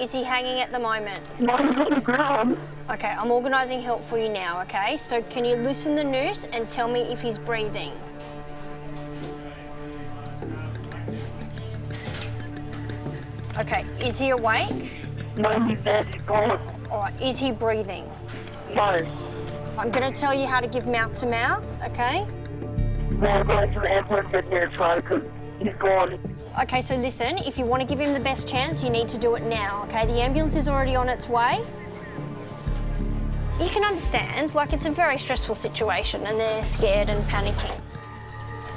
Is he hanging at the moment? No, he's on the ground. Okay, I'm organising help for you now, okay? So can you loosen the noose and tell me if he's breathing? Okay, is he awake? No, he's dead. He's gone. All right, is he breathing? No. I'm going to tell you how to give mouth to mouth, okay? No, I'm going to the ambulance with me try because he's gone. Okay, so listen, if you want to give him the best chance, you need to do it now, okay? The ambulance is already on its way. You can understand, like, it's a very stressful situation and they're scared and panicking.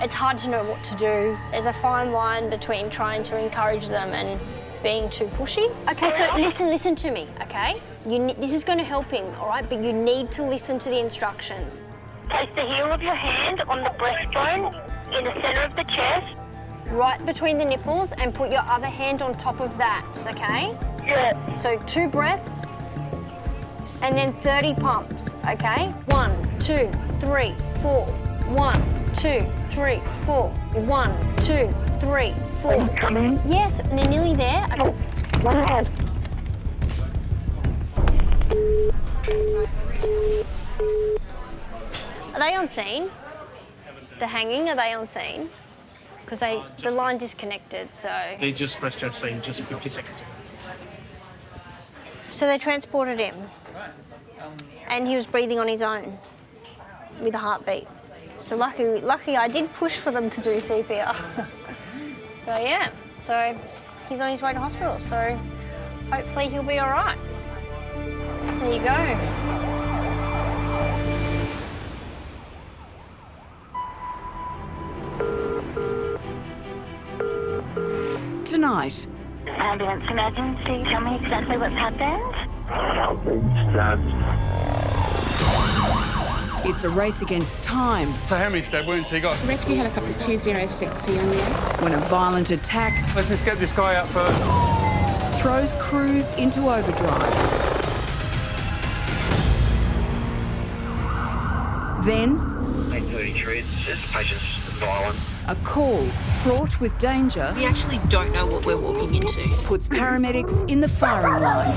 It's hard to know what to do. There's a fine line between trying to encourage them and being too pushy. Okay, so listen to me, okay? This is going to help him, all right? But you need to listen to the instructions. Place the heel of your hand on the breastbone in the centre of the chest. Right between the nipples, and put your other hand on top of that, okay? Yeah. So 2 breaths, and then 30 pumps, okay? 1, 2, 3, 4. 1, 2, 3, 4. 1, 2, 3, 4. Are you coming? Yes, they're nearly there. Oh, wow. Are they on scene? The hanging, are they on scene? Because the line disconnected, so... They just pressed on scene just 50 seconds ago. So they transported him, and he was breathing on his own with a heartbeat. So lucky I did push for them to do CPR. So yeah, so he's on his way to hospital, so hopefully he'll be all right. There you go. Tonight. Ambulance emergency. Tell me exactly what's happened. It's a race against time. So how many stab wounds he got? Rescue helicopter 206, are you on there? When a violent attack... Let's just get this guy out first. ...throws crews into overdrive. Then... 8:33, it's just patient's violent. A call fraught with danger... We actually don't know what we're walking into. ...puts paramedics in the firing line.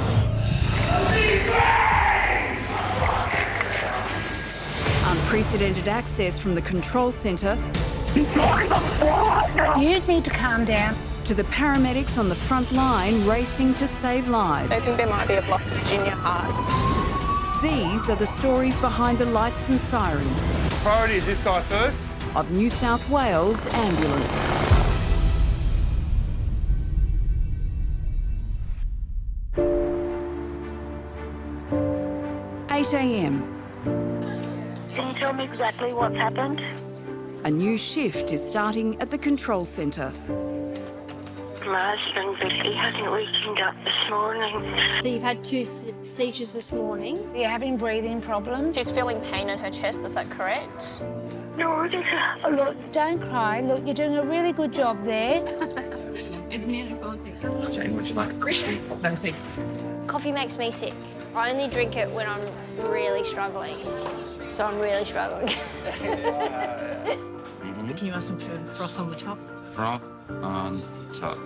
Unprecedented access from the control centre... You need to calm down. ...to the paramedics on the front line racing to save lives. They think there might be a blocked junior heart. These are the stories behind the lights and sirens... Priority is this guy first. ...of New South Wales Ambulance. 8 a.m. Can you tell me exactly what's happened? A new shift is starting at the control centre. My husband, Vicky, hasn't wakened up this morning. So you've had 2 seizures this morning. You're having breathing problems. She's feeling pain in her chest, is that correct? No, it isn't. Oh, look, don't cry. Look, you're doing a really good job there. Jane, would you like a coffee? No, thank you. Coffee makes me sick. I only drink it when I'm really struggling. So I'm really struggling. Can you ask them for froth on the top? Froth on top.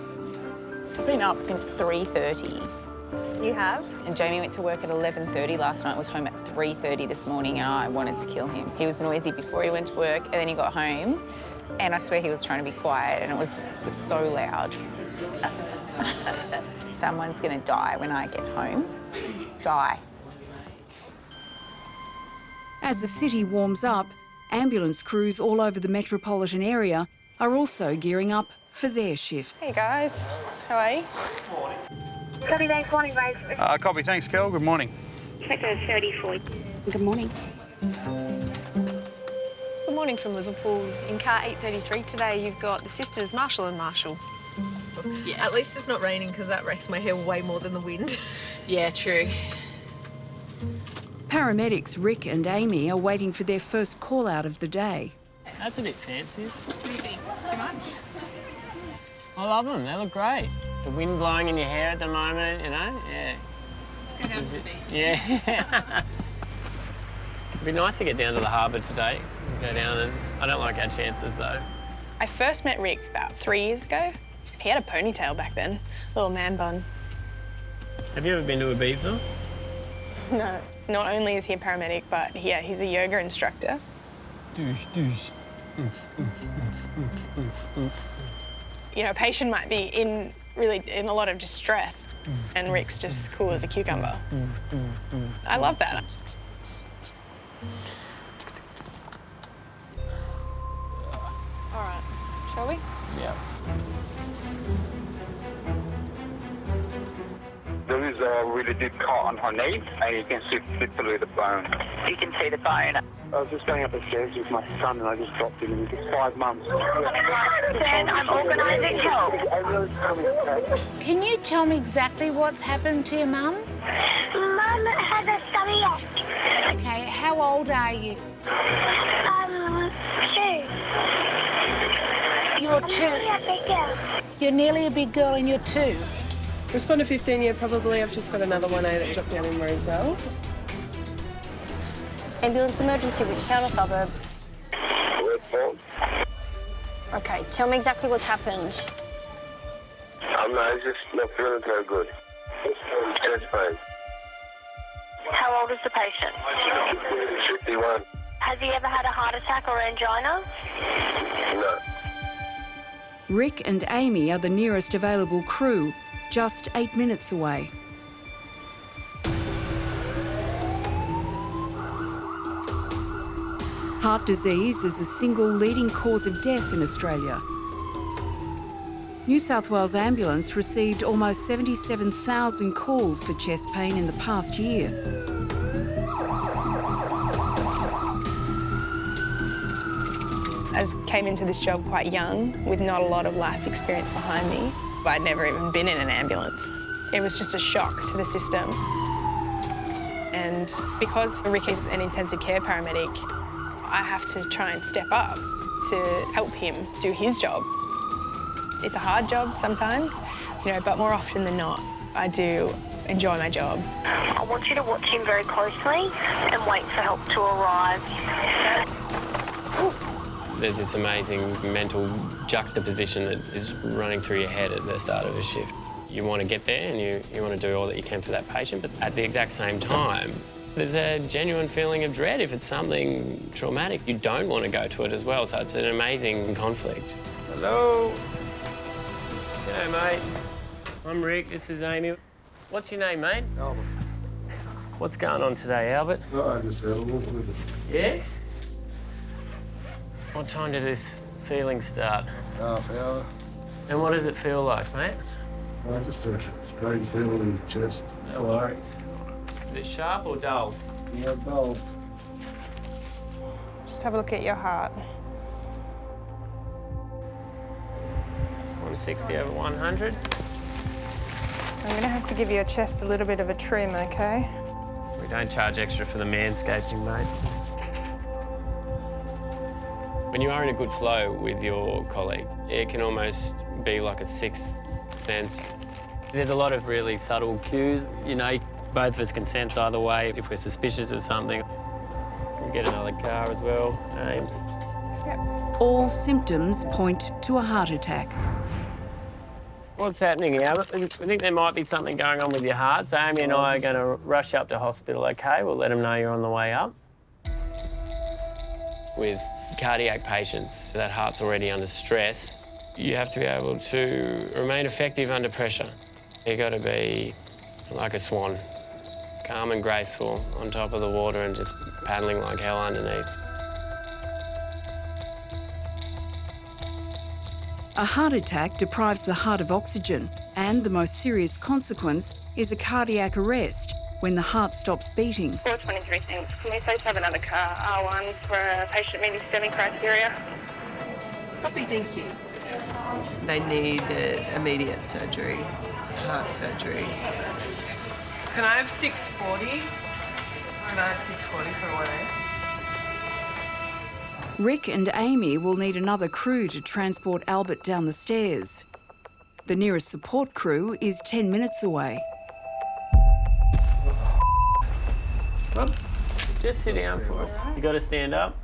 I've been up since 3:30. You have? And Jamie went to work at 11:30 last night, was home at 3:30 this morning, and I wanted to kill him. He was noisy before he went to work, and then he got home, and I swear he was trying to be quiet, and it was so loud. Someone's gonna die when I get home. Die. As the city warms up, ambulance crews all over the metropolitan area are also gearing up for their shifts. Hey guys, how are you? Copy, thanks. Morning, mate. Copy, thanks, Kel. Good morning. Checker 34. Good morning. Good morning from Liverpool. In car 833 today, you've got the sisters Marshall and Marshall. Yeah, at least it's not raining because that wrecks my hair way more than the wind. Yeah, true. Paramedics Rick and Amy are waiting for their first call out of the day. That's a bit fancy. What do you think? Too much? I love them. They look great. The wind blowing in your hair at the moment, you know? Yeah. Let's go down to the beach. Yeah. It'd be nice to get down to the harbour today. Go down and... I don't like our chances, though. I first met Rick about 3 years ago. He had a ponytail back then, little man bun. Have you ever been to Ibiza? No. Not only is he a paramedic, but yeah, he's a yoga instructor. You know, a patient might be in a lot of distress, and Rick's just cool as a cucumber. I love that. All right, shall we? Yeah. There is a really deep cut on her knee, and you can see literally the bone. You can see the bone. I was just going up the stairs with my son, and I just dropped him, and he's 5 months. Then I'm organising help. Can you tell me exactly what's happened to your mum? Mum has a stomach. Okay, how old are you? 2. You're 2. A big girl. You're nearly a big girl and you're 2. Responder 15, yeah, probably. I've just got another 1A that dropped down in Roselle. Ambulance emergency, which town or suburb? Okay, tell me exactly what's happened. I'm just not feeling very good. Chest pain. How old is the patient? 51. Has he ever had a heart attack or angina? No. Rick and Amy are the nearest available crew, just 8 minutes away. Heart disease is a single leading cause of death in Australia. New South Wales Ambulance received almost 77,000 calls for chest pain in the past year. I came into this job quite young, with not a lot of life experience behind me. I'd never even been in an ambulance. It was just a shock to the system. And because Rick is an intensive care paramedic, I have to try and step up to help him do his job. It's a hard job sometimes, you know, but more often than not, I do enjoy my job. I want you to watch him very closely and wait for help to arrive. There's this amazing mental juxtaposition that is running through your head at the start of a shift. You want to get there and you want to do all that you can for that patient, but at the exact same time, there's a genuine feeling of dread if it's something traumatic. You don't want to go to it as well, so it's an amazing conflict. Hello. G'day, mate. I'm Rick, this is Amy. What's your name, mate? Albert. What's going on today, Albert? I just fell off with it. Yeah? What time did this feeling start? Half hour. And what does it feel like, mate? Just a strange feeling in the chest. No worries. Is it sharp or dull? Yeah, dull. Just have a look at your heart. 160 over 100. I'm going to have to give your chest a little bit of a trim, OK? We don't charge extra for the manscaping, mate. When you are in a good flow with your colleague, it can almost be like a sixth sense. There's a lot of really subtle cues. You know, both of us can sense either way if we're suspicious of something. We'll get another car as well, James. Yep. All symptoms point to a heart attack. What's happening here? We think there might be something going on with your heart, so Amy and I are going to rush up to hospital, OK? We'll let them know you're on the way up. With cardiac patients, that heart's already under stress, you have to be able to remain effective under pressure. You've got to be like a swan, calm and graceful on top of the water and just paddling like hell underneath. A heart attack deprives the heart of oxygen, and the most serious consequence is a cardiac arrest when the heart stops beating. 423 cents. Can we please have another car, R1, for a patient meeting STEMI criteria? Copy, thank you. They need immediate surgery, heart surgery. Can I have 640? Can I have 640 for 1A? Rick and Amy will need another crew to transport Albert down the stairs. The nearest support crew is 10 minutes away. Well, just sit down for us. You got to stand up.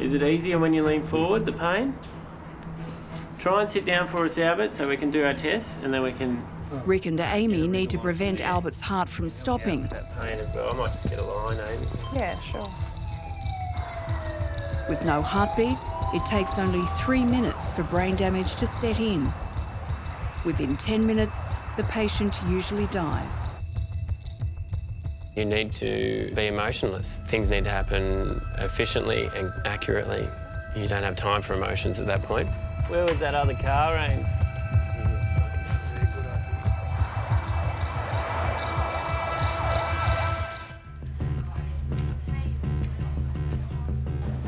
Is it easier when you lean forward, the pain? Try and sit down for us, Albert, so we can do our tests and then we can... Rick and Amy need to prevent Albert's heart from stopping. That pain as well. I might just get a line, Amy. Yeah, sure. With no heartbeat, it takes only 3 minutes for brain damage to set in. Within 10 minutes, the patient usually dies. You need to be emotionless. Things need to happen efficiently and accurately. You don't have time for emotions at that point. Where was that other car, Ames?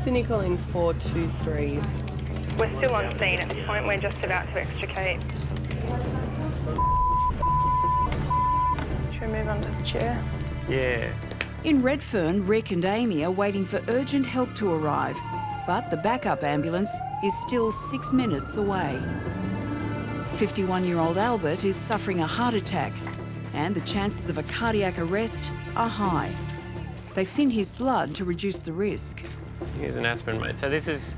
Sydney calling 423. We're still on scene at this point. We're just about to extricate. Should we move on to the chair? Yeah. In Redfern, Rick and Amy are waiting for urgent help to arrive, but the backup ambulance is still 6 minutes away. 51-year-old Albert is suffering a heart attack, and the chances of a cardiac arrest are high. They thin his blood to reduce the risk. Here's an aspirin, mate. So this is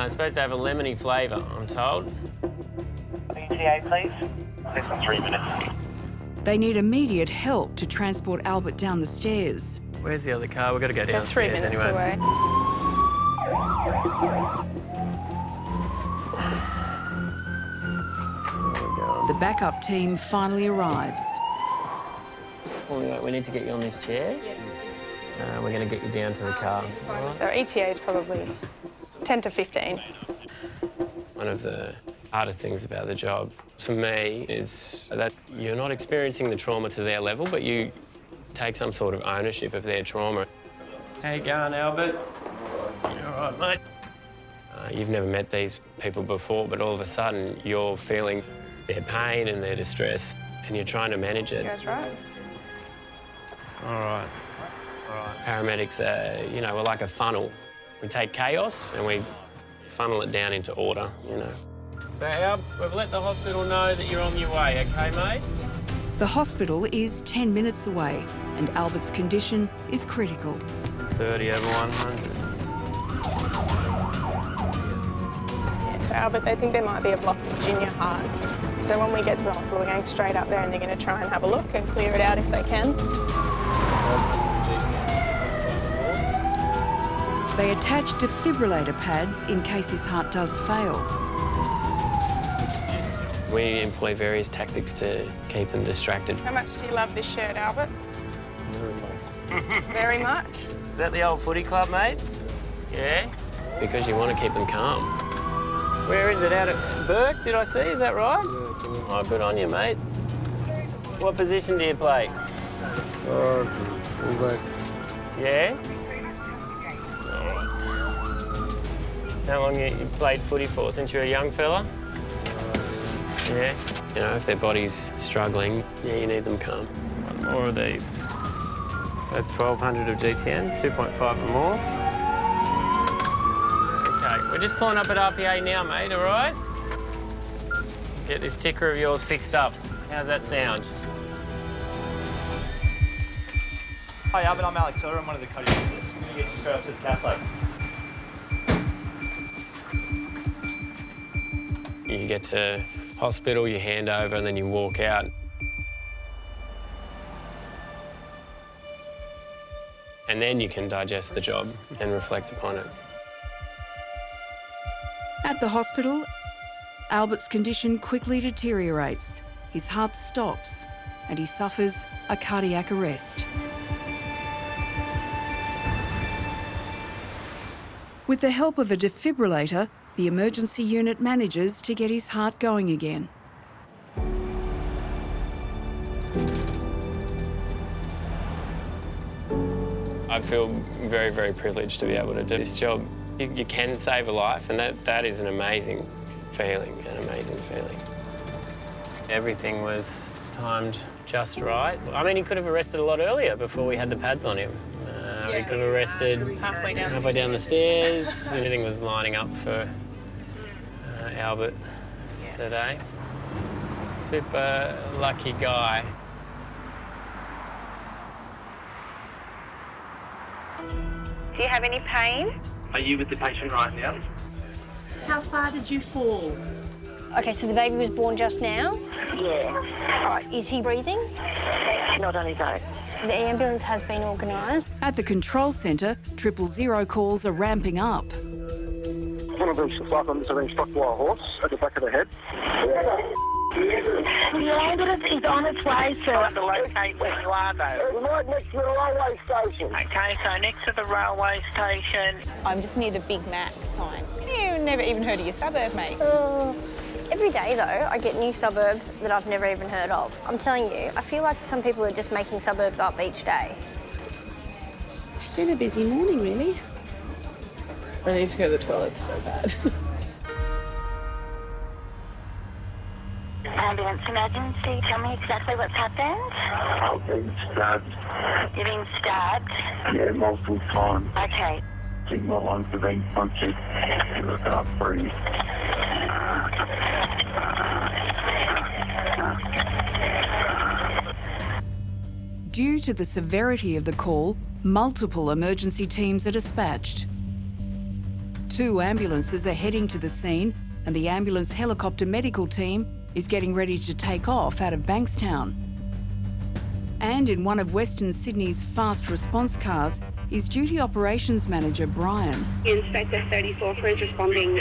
supposed to have a lemony flavour, I'm told. ETA, please. Less than 3 minutes. They need immediate help to transport Albert down the stairs. Where's the other car? We've got to go They're downstairs 3 minutes anyway. away. The backup team finally arrives. Oh, we need to get you on this chair. We're going to get you down to the car. So ETA is probably 10 to 15. One of the hardest things about the job, for me, is that you're not experiencing the trauma to their level, but you take some sort of ownership of their trauma. How you going, Albert? You all right, mate? You've never met these people before, but all of a sudden you're feeling their pain and their distress, and you're trying to manage it. You guys right? All right. All right. Paramedics, you know, we're like a funnel. We take chaos and we funnel it down into order, you know. So, Al, we've let the hospital know that you're on your way, OK, mate? The hospital is 10 minutes away, and Albert's condition is critical. 30 over 100. Yeah, so Albert, they think there might be a blockage in your heart. So when we get to the hospital, we're going straight up there and they're going to try and have a look and clear it out if they can. They attach defibrillator pads in case his heart does fail. We employ various tactics to keep them distracted. How much do you love this shirt, Albert? Very much. Is that the old footy club, mate? Yeah? Because you want to keep them calm. Where is it? Out at Burke, did I see? Is that right? Oh, good on you, mate. What position do you play? Fullback. Yeah? How long you played footy for? Since you were a young fella? Yeah. You know, if their body's struggling, yeah, you need them calm. One more of these. That's 1,200 of GTN, 2.5 for more. Okay, we're just pulling up at RPA now, mate, all right? Get this ticker of yours fixed up. How's that sound? Hi, Albert, I'm Alex. I'm one of the coaches. I'm going to get you straight up to the cafe. You get to hospital, you hand over, and then you walk out. And then you can digest the job and reflect upon it. At the hospital, Albert's condition quickly deteriorates. His heart stops and he suffers a cardiac arrest. With the help of a defibrillator, the emergency unit manages to get his heart going again. I feel very, very privileged to be able to do this job. You can save a life, and that is an amazing feeling, Everything was timed just right. I mean, he could have arrested a lot earlier before we had the pads on him. He could have arrested halfway down the stairs. Everything was lining up for Albert today. Super lucky guy. Do you have any pain? Are you with the patient right now? How far did you fall? Okay, so the baby was born just now? Yeah. All right, is he breathing? Not on his own. The ambulance has been organised. At the control centre, 000 calls are ramping up. One of these cyclists has been struck by a horse at the back of the head. The ambulance is on its way, sir. To locate where you are, though. We're right next to the railway station. Okay, so next to the railway station. I'm just near the Big Mac sign. You've never even heard of your suburb, mate. Every day, though, I get new suburbs that I've never even heard of. I'm telling you, I feel like some people are just making suburbs up each day. It's been a busy morning, really. I need to go to the toilet so bad. Ambulance emergency, tell me exactly what's happened. I've been stabbed. You've been stabbed? Yeah, multiple times. Okay. I think my lungs have been punctured. I can't breathe. Due to the severity of the call, multiple emergency teams are dispatched. 2 ambulances are heading to the scene, and the ambulance helicopter medical team is getting ready to take off out of Bankstown. And in one of Western Sydney's fast response cars is Duty Operations Manager Brian. Inspector 34 crews responding.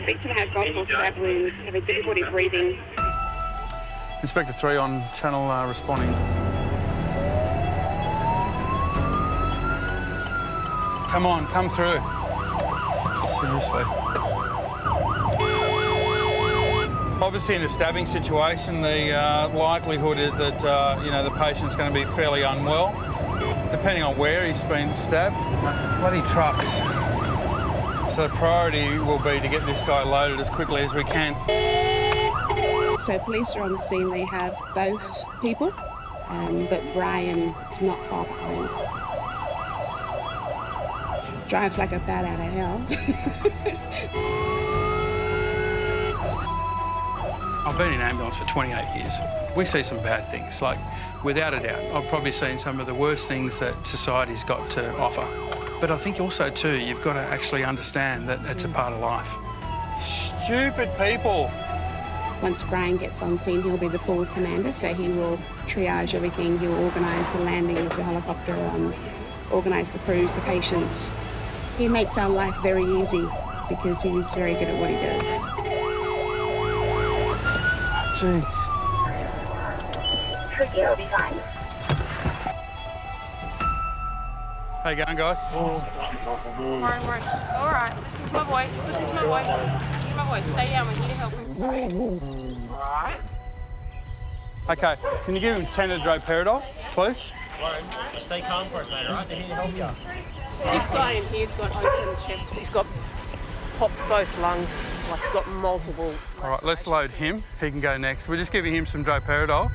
Victim has multiple stab wounds, having difficulty breathing. Inspector 3 on channel responding. Come on, come through. Seriously. Obviously, in a stabbing situation, the likelihood is that the patient's going to be fairly unwell, depending on where he's been stabbed. Bloody trucks. So the priority will be to get this guy loaded as quickly as we can. So police are on the scene. They have both people, but Brian is not far behind. Drives like a bat out of hell. I've been in ambulance for 28 years. We see some bad things, like, without a doubt, I've probably seen some of the worst things that society's got to offer. But I think also, too, you've got to actually understand that it's a part of life. Stupid people. Once Brian gets on scene, he'll be the forward commander, so he will triage everything. He'll organise the landing of the helicopter, organise the crews, the patients. He makes our life very easy because he's very good at what he does. Jeez. You'll be fine. How you going, guys? Warren, it's all right. Listen to my voice. Listen to my voice. Listen to my voice. Stay down. We need to help him. All right. OK, can you give him 10 of Droperidol, please? Warren, just stay calm for us, mate, all right? They're here to help you. This guy in here's got open chest. He's got popped both lungs. Like he's got multiple. All right, let's load him. He can go next. We're just giving him some Droperidol.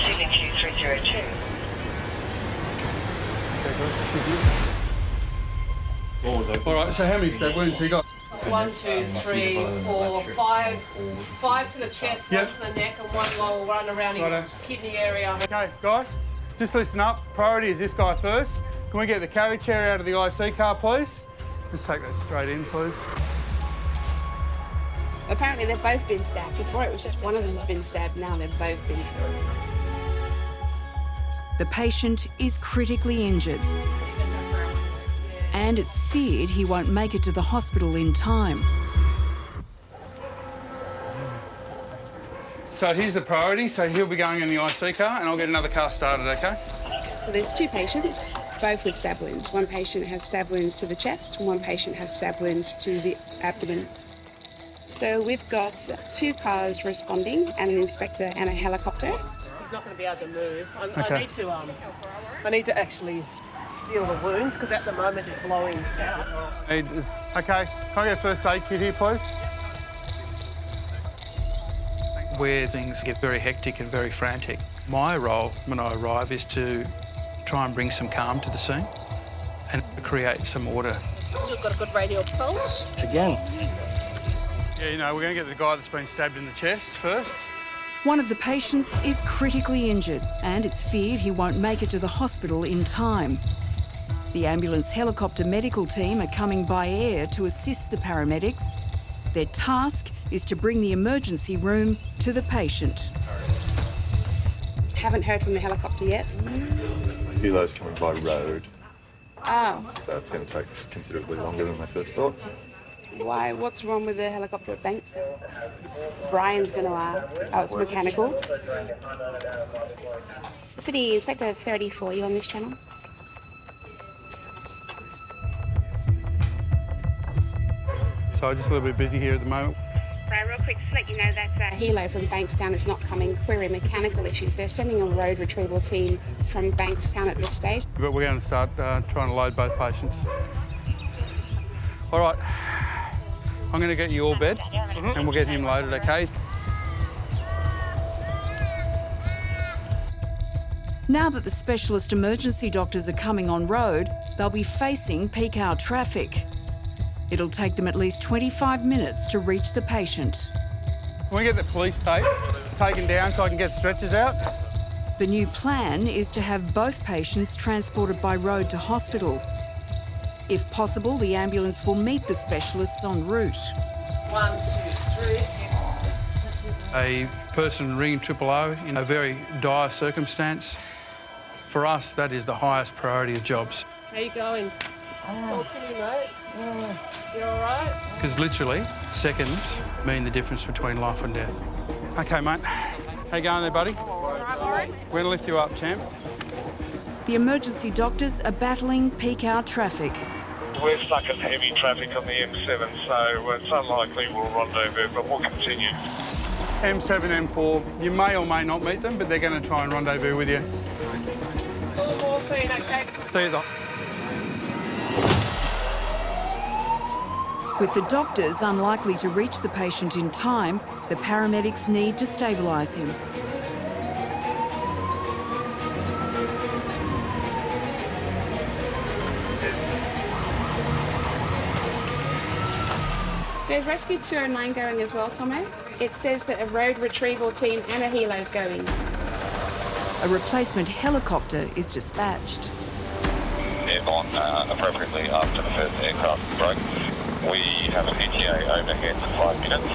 Student 302. All right, so how many stab wounds have you got? 1, 2, 3, 4, 5. 5 to the chest, 1 to the neck, and 1 long run around his kidney area. OK, guys, just listen up. Priority is this guy first. Can we get the carry chair out of the IC car, please? Just take that straight in, please. Apparently they've both been stabbed. Before it was just one of them's been stabbed, now they've both been stabbed. The patient is critically injured, and it's feared he won't make it to the hospital in time. So here's the priority. So he'll be going in the IC car, and I'll get another car started, OK? Well, there's 2 patients, both with stab wounds. One patient has stab wounds to the chest, and one patient has stab wounds to the abdomen. So we've got 2 cars responding, and an inspector and a helicopter. He's not going to be able to move. Okay. I need to actually seal the wounds because at the moment it's blowing out. OK, can I get a first aid kit here, please? Where things get very hectic and very frantic, my role when I arrive is to try and bring some calm to the scene and create some order. Still got a good radial pulse. Again. Yeah, we're going to get the guy that's been stabbed in the chest first. One of the patients is critically injured and it's feared he won't make it to the hospital in time. The ambulance helicopter medical team are coming by air to assist the paramedics. Their task is to bring the emergency room to the patient. Haven't heard from the helicopter yet. Helo's coming by road. Oh. So it's going to take considerably longer than I first thought. Why? What's wrong with the helicopter at Bankstown? Brian's going to ask. Oh, it's mechanical. City Inspector 34, you on this channel? So just a little bit busy here at the moment. Right, real quick, just to let you know that Helo from Bankstown is not coming, query mechanical issues. They're sending a road retrieval team from Bankstown at this stage. But we're going to start trying to load both patients. All right, I'm going to get you all bed and we'll get him loaded, okay? Now that the specialist emergency doctors are coming on road, they'll be facing peak hour traffic. It'll take them at least 25 minutes to reach the patient. Can we get the police tape taken down so I can get stretchers out? The new plan is to have both patients transported by road to hospital. If possible, the ambulance will meet the specialists en route. 1, 2, 3. A person ringing 000 in a very dire circumstance, for us, that is the highest priority of jobs. How you going? Talk to me, mate. You all right? Because literally, seconds mean the difference between life and death. Okay, mate. How you going there, buddy? All right, Laurie? We're going to lift you up, champ. The emergency doctors are battling peak hour traffic. We're stuck in heavy traffic on the M7, so it's unlikely we'll rendezvous, but we'll continue. M7, M4, you may or may not meet them, but they're going to try and rendezvous with you. Morphine, okay? See you, Doc. With the doctors unlikely to reach the patient in time, the paramedics need to stabilise him. So is Rescue 209 going as well, Tomo? It says that a road retrieval team and a helo's going. A replacement helicopter is dispatched. Airborne appropriately after the first aircraft broke. We have an ETA overhead for 5 minutes.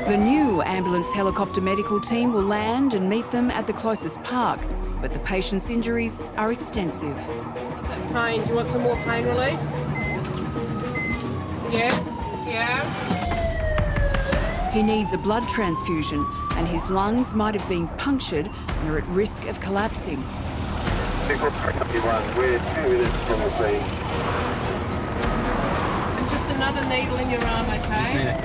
The new ambulance helicopter medical team will land and meet them at the closest park, but the patient's injuries are extensive. Pain. Do you want some more pain relief? Yeah? Yeah? He needs a blood transfusion and his lungs might have been punctured and are at risk of collapsing. We're 2 minutes from the scene. And just another needle in your arm, okay?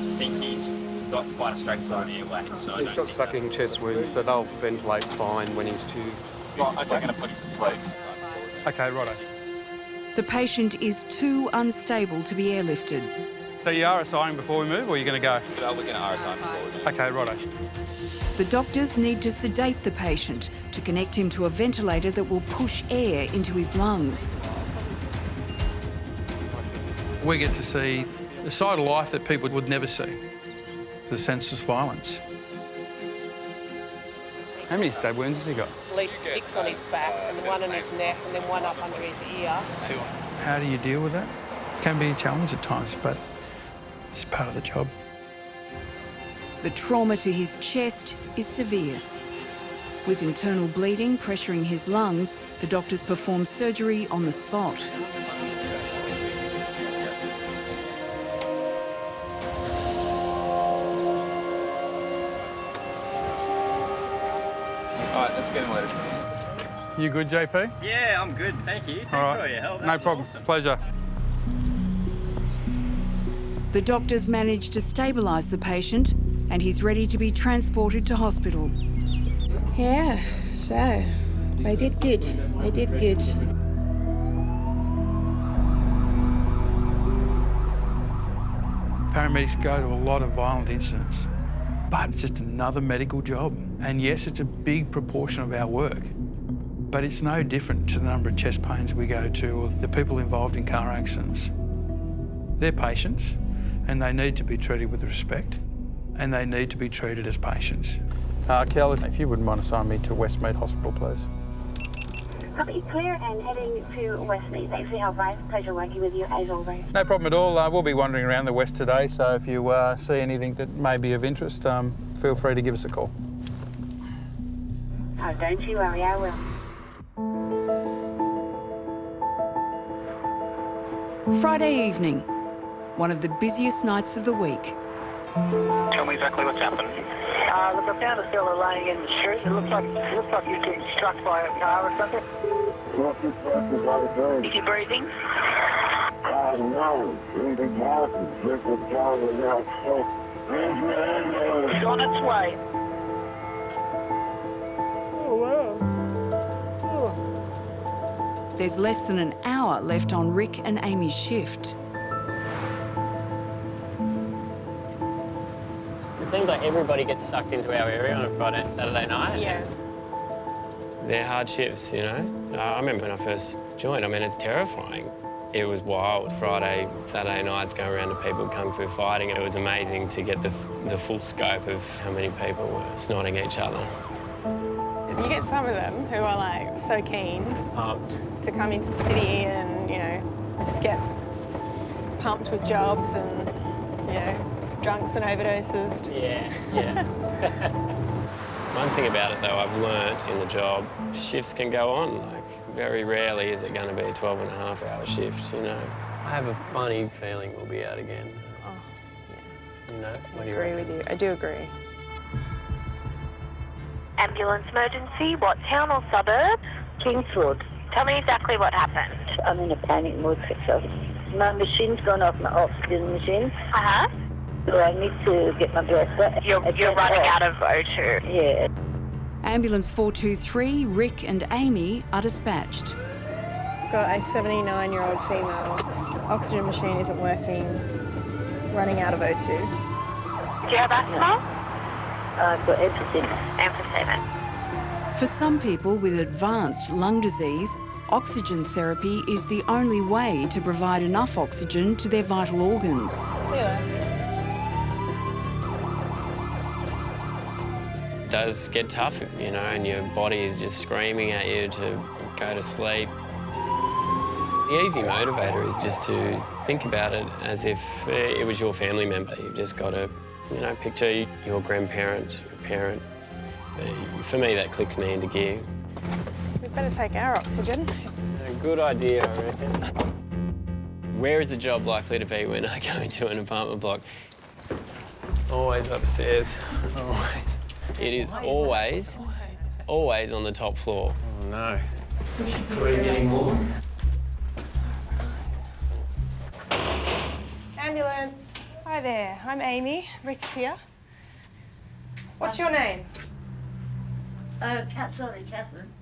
I think he's got quite a straightforward airway. So he's got sucking chest wounds, so they'll ventilate fine when he's tubed. Right, okay, I'm going to put him to sleep. Okay, righto. The patient is too unstable to be airlifted. So you RSIing before we move, or are you going to go? We're going to RSI before we move. Okay, righto. The doctors need to sedate the patient to connect him to a ventilator that will push air into his lungs. We get to see a side of life that people would never see, the senseless violence. How many stab wounds has he got? At least 6 on his back, and 1 on his neck, and then 1 up under his ear. How do you deal with that? It can be a challenge at times, but it's part of the job. The trauma to his chest is severe. With internal bleeding pressuring his lungs, the doctors perform surgery on the spot. All right, let's get him loaded. You good, JP? Yeah, I'm good, thank you. Thanks All right. for your help. No problem. Awesome. Pleasure. The doctors manage to stabilise the patient and he's ready to be transported to hospital. Yeah, so they did good. They did good. Paramedics go to a lot of violent incidents, but it's just another medical job. And yes, it's a big proportion of our work, but it's no different to the number of chest pains we go to or the people involved in car accidents. They're patients, and they need to be treated with respect, and they need to be treated as patients. Kel, if you wouldn't mind assigning me to Westmead Hospital, please. Copy, clear and heading to Westmead. Thanks for your help, Ryan. Pleasure working with you as always. No problem at all. We'll be wandering around the West today, so if you see anything that may be of interest, feel free to give us a call. Oh, don't you worry, I will. Friday evening, one of the busiest nights of the week. Tell me exactly what's happened. Look, I found a fella laying in the street. It looks like you're getting struck by a car or something. Is he breathing? No. It's on its way. There's less than an hour left on Rick and Amy's shift. It seems like everybody gets sucked into our area on a Friday and Saturday night. Yeah. They're hard shifts, you know. I remember when I first joined, I mean, it's terrifying. It was wild. Friday, Saturday nights going around to people kung fu fighting. It was amazing to get the full scope of how many people were snotting each other. You get some of them who are like so keen to come into the city and, you know, just get pumped with jobs and, you know, drunks and overdoses. Yeah. One thing about it, though, I've learnt in the job, shifts can go on. Like, very rarely is it going to be a 12-and-a-half-hour shift, you know. I have a funny feeling we'll be out again. Oh, yeah. You know, what do you agree with you. I do agree. Ambulance emergency, what town or suburb? Kingswood. Tell me exactly what happened. I'm in a panic mood, so my machine's gone off, my oxygen machine. Uh-huh. So I need to get my breath back. You're running out of O2. Yeah. Ambulance 423, Rick and Amy are dispatched. Got a 79-year-old female. Oxygen machine isn't working. Running out of O2. Do you have asthma? I've got emphysema. Emphysema. For some people with advanced lung disease, oxygen therapy is the only way to provide enough oxygen to their vital organs. It does get tough, you know, and your body is just screaming at you to go to sleep. The easy motivator is just to think about it as if it was your family member. You've just got to, you know, picture your grandparent, your parent. For me, that clicks me into gear. We'd better take our oxygen. A good idea, I reckon. Where is the job likely to be when I go into an apartment block? Always upstairs, always. It is always on the top floor. Oh, no. Any more? Ambulance. Hi there, I'm Amy. Rick's here. What's your name? Catherine.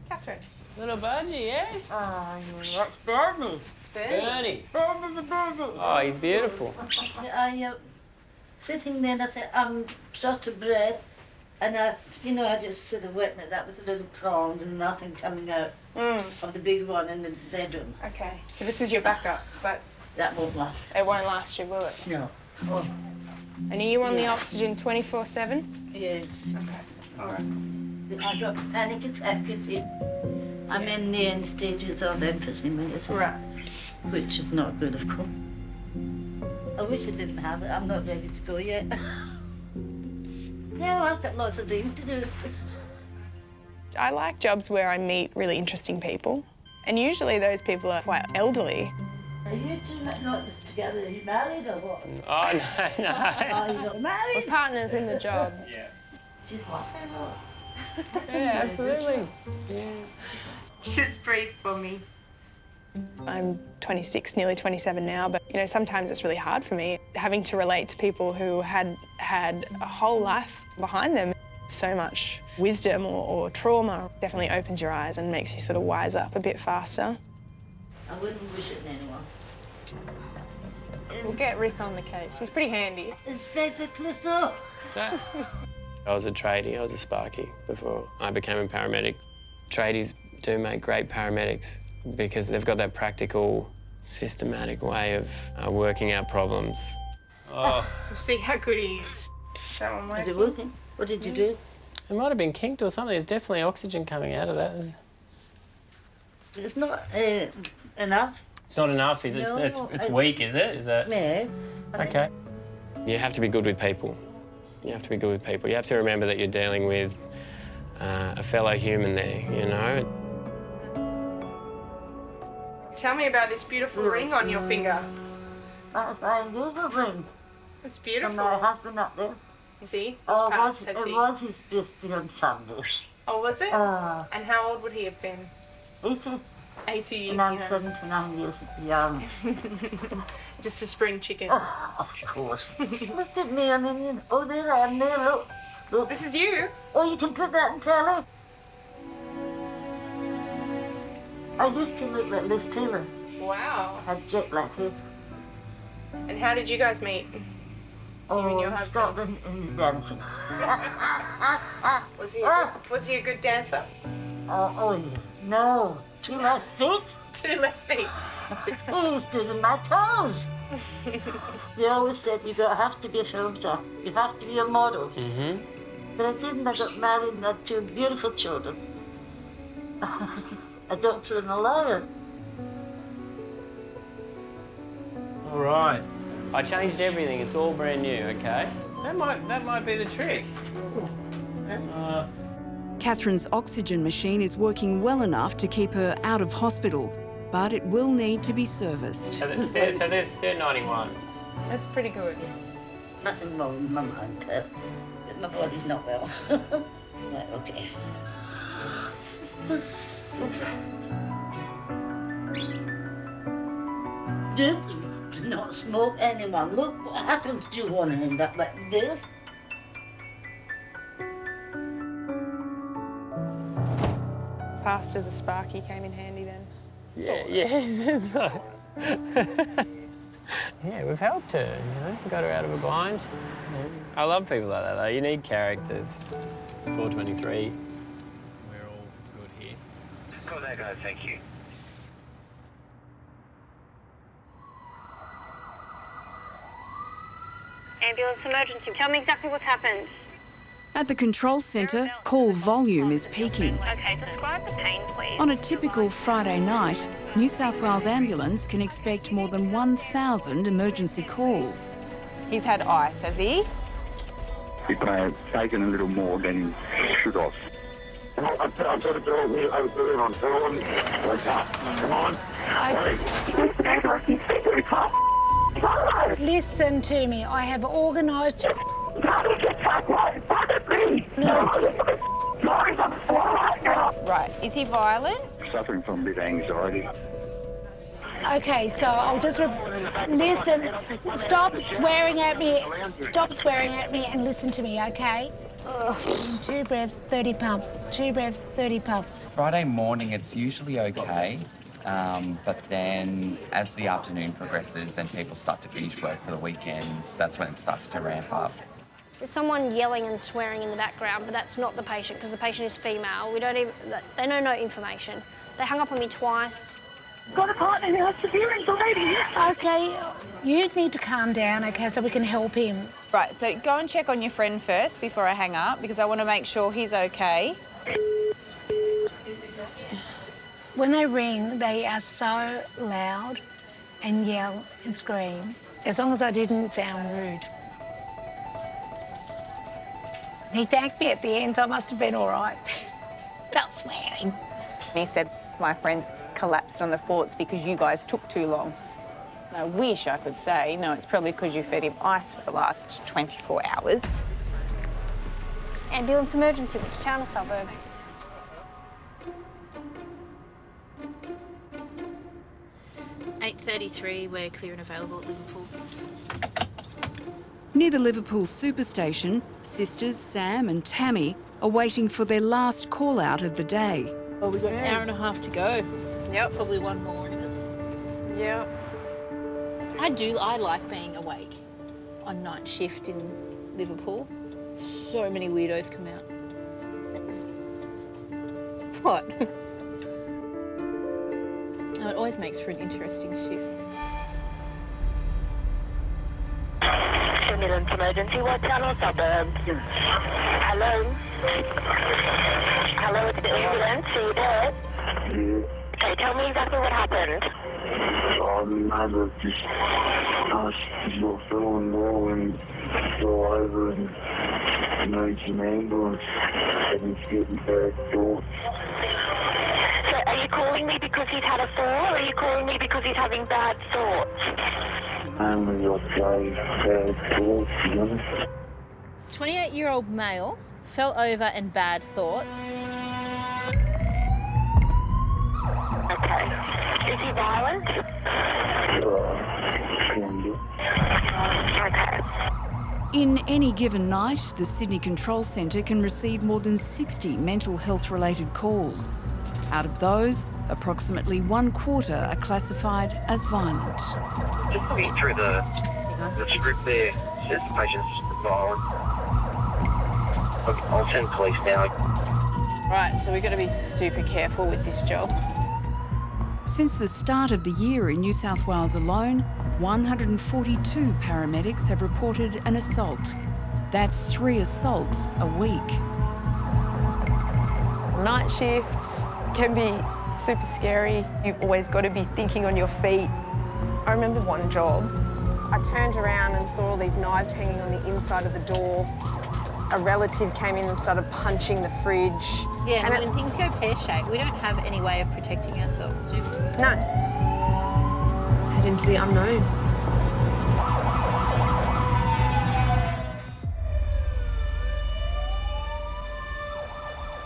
Catherine. Little budgie, yeah? That's Bernie. Bernie. Oh, he's beautiful. I sitting there and I said, I'm short of breath. And I just sort of went it up with a little prong and nothing coming out of the big one in the bedroom. Okay, so this is your backup, but... That won't last. It won't last you, will it? No. Oh. And are you on the oxygen 24/7? Yes. Okay, all right. I got a panic attack, you see. I'm in the end stages of emphysema, right. Which is not good, of course. I wish I didn't have it. I'm not ready to go yet. No, I've got lots of things to do. I like jobs where I meet really interesting people, and usually those people are quite elderly. Are you two not together? Are you married or what? Oh, no. Oh, you're not married? We're partners in the job. Yeah. She's laughing or Yeah, absolutely. Yeah. Just breathe for me. I'm 26, nearly 27 now, but you know, sometimes it's really hard for me having to relate to people who had a whole life behind them. So much wisdom or trauma definitely opens your eyes and makes you sort of wise up a bit faster. I wouldn't wish it on anyone. We'll get Rick on the case. He's pretty handy. Inspector Clouseau. I was a tradie, I was a sparky before I became a paramedic. Tradies do make great paramedics because they've got that practical, systematic way of working out problems. Oh. We'll see how good he is. Is it working? What did you do? It might have been kinked or something. There's definitely oxygen coming out of that. It's not enough. It's not enough, is it? No, it's weak, is it? Is that? Yeah. Okay. You have to be good with people. You have to be good with people. You have to remember that you're dealing with a fellow human there, you know? Tell me about this beautiful ring on your finger. That's a beautiful ring. It's beautiful. From my husband up there. Is he? Oh, Has it he? was his birthday on Sunday. Oh, was it? And how old would he have been? 80. 80 years And I'm young. 79 years young. Just a spring chicken. Oh, of course. Look at me, I mean, oh, there I am there, look. Look. This is you. Oh, you can put that in telly. I used to look like Liz Taylor. Wow. I had jet black hair. And how did you guys meet? Oh, you and your we husband. started in dancing. Was he a good dancer? Oh, yeah. No. To my feet. To left feet. He stood in my toes. They always said you have to be a film star. You have to be a model. Mm-hmm. But I didn't. I got married and had 2 beautiful children. A doctor and a lawyer. All right. I changed everything. It's all brand new, okay? That might be the trick. Catherine's oxygen machine is working well enough to keep her out of hospital, but it will need to be serviced. So they're 91. That's pretty good. Nothing wrong with my mind, but my body's not well. Right, okay. Do not smoke anyone. Look what happens to one and end up like this. Passed as a sparky came in handy then. Yeah. Yeah, we've helped her, you know, got her out of a bind. I love people like that, though. You need characters. 423. We're all good here. Got that, guys. Thank you. Ambulance emergency. Tell me exactly what's happened. At the control centre, call volume is peaking. Okay, describe the pain, please. On a typical Friday night, New South Wales Ambulance can expect more than 1,000 emergency calls. He's had ice, has he? He may have taken a little more than he should have. I've got a girl here. I was doing on film. Come on. Listen to me. I have organised... Right. Is he violent? Suffering from a bit of anxiety. Okay, so I'll just... Listen. Stop swearing at me. Stop swearing at me and listen to me, okay? 2 breaths, 30 pumps. 2 breaths, 30 pumps. Friday morning, it's usually okay. But then as the afternoon progresses and people start to finish work for the weekends, that's when it starts to ramp up. There's someone yelling and swearing in the background, but that's not the patient because the patient is female. They know no information. They hung up on me twice. Got a partner who has severe anxiety. Okay, you need to calm down, okay, so we can help him. Right, so go and check on your friend first before I hang up because I want to make sure he's okay. When they ring, they are so loud and yell and scream, as long as I didn't sound rude. He thanked me at the end, so I must have been all right. Stop swearing. He said, my friends collapsed on the floor. It's because you guys took too long. And I wish I could say, no, it's probably because you fed him ice for the last 24 hours. Ambulance emergency, which town or suburb? .8:33, we're clear and available at Liverpool. Near the Liverpool Superstation, sisters Sam and Tammy are waiting for their last call-out of the day. Well, we've got an hour and a half to go. Yep. Probably one more in us. Yep. I like being awake on night shift in Liverpool. So many weirdos come out. What? Oh, it always makes for an interesting shift. Ambulance emergency, what channel suburbs? Hello? Hello, it's the ambulance, are you there? Okay, tell me exactly what happened. Neither just you're feeling low and go over and emergency ambulance and it's getting bad thoughts. So are you calling me because he's had a fall, or are you calling me because he's having bad thoughts? Mainly I'd say bad thoughts, to be honest. 28-year-old male fell over and bad thoughts. Okay. Is he violent? Okay. In any given night, the Sydney Control Centre can receive more than 60 mental health-related calls. Out of those, approximately 1/4 are classified as violent. Just looking through the script there, it says the patient's violent. I'll send police now. Right, so we've got to be super careful with this job. Since the start of the year in New South Wales alone, 142 paramedics have reported an assault. That's 3 assaults a week. Night shifts can be super scary. You've always got to be thinking on your feet. I remember one job. I turned around and saw all these knives hanging on the inside of the door. A relative came in and started punching the fridge. Yeah, and when things go pear-shaped, we don't have any way of protecting ourselves, do we? No. Let's head into the unknown.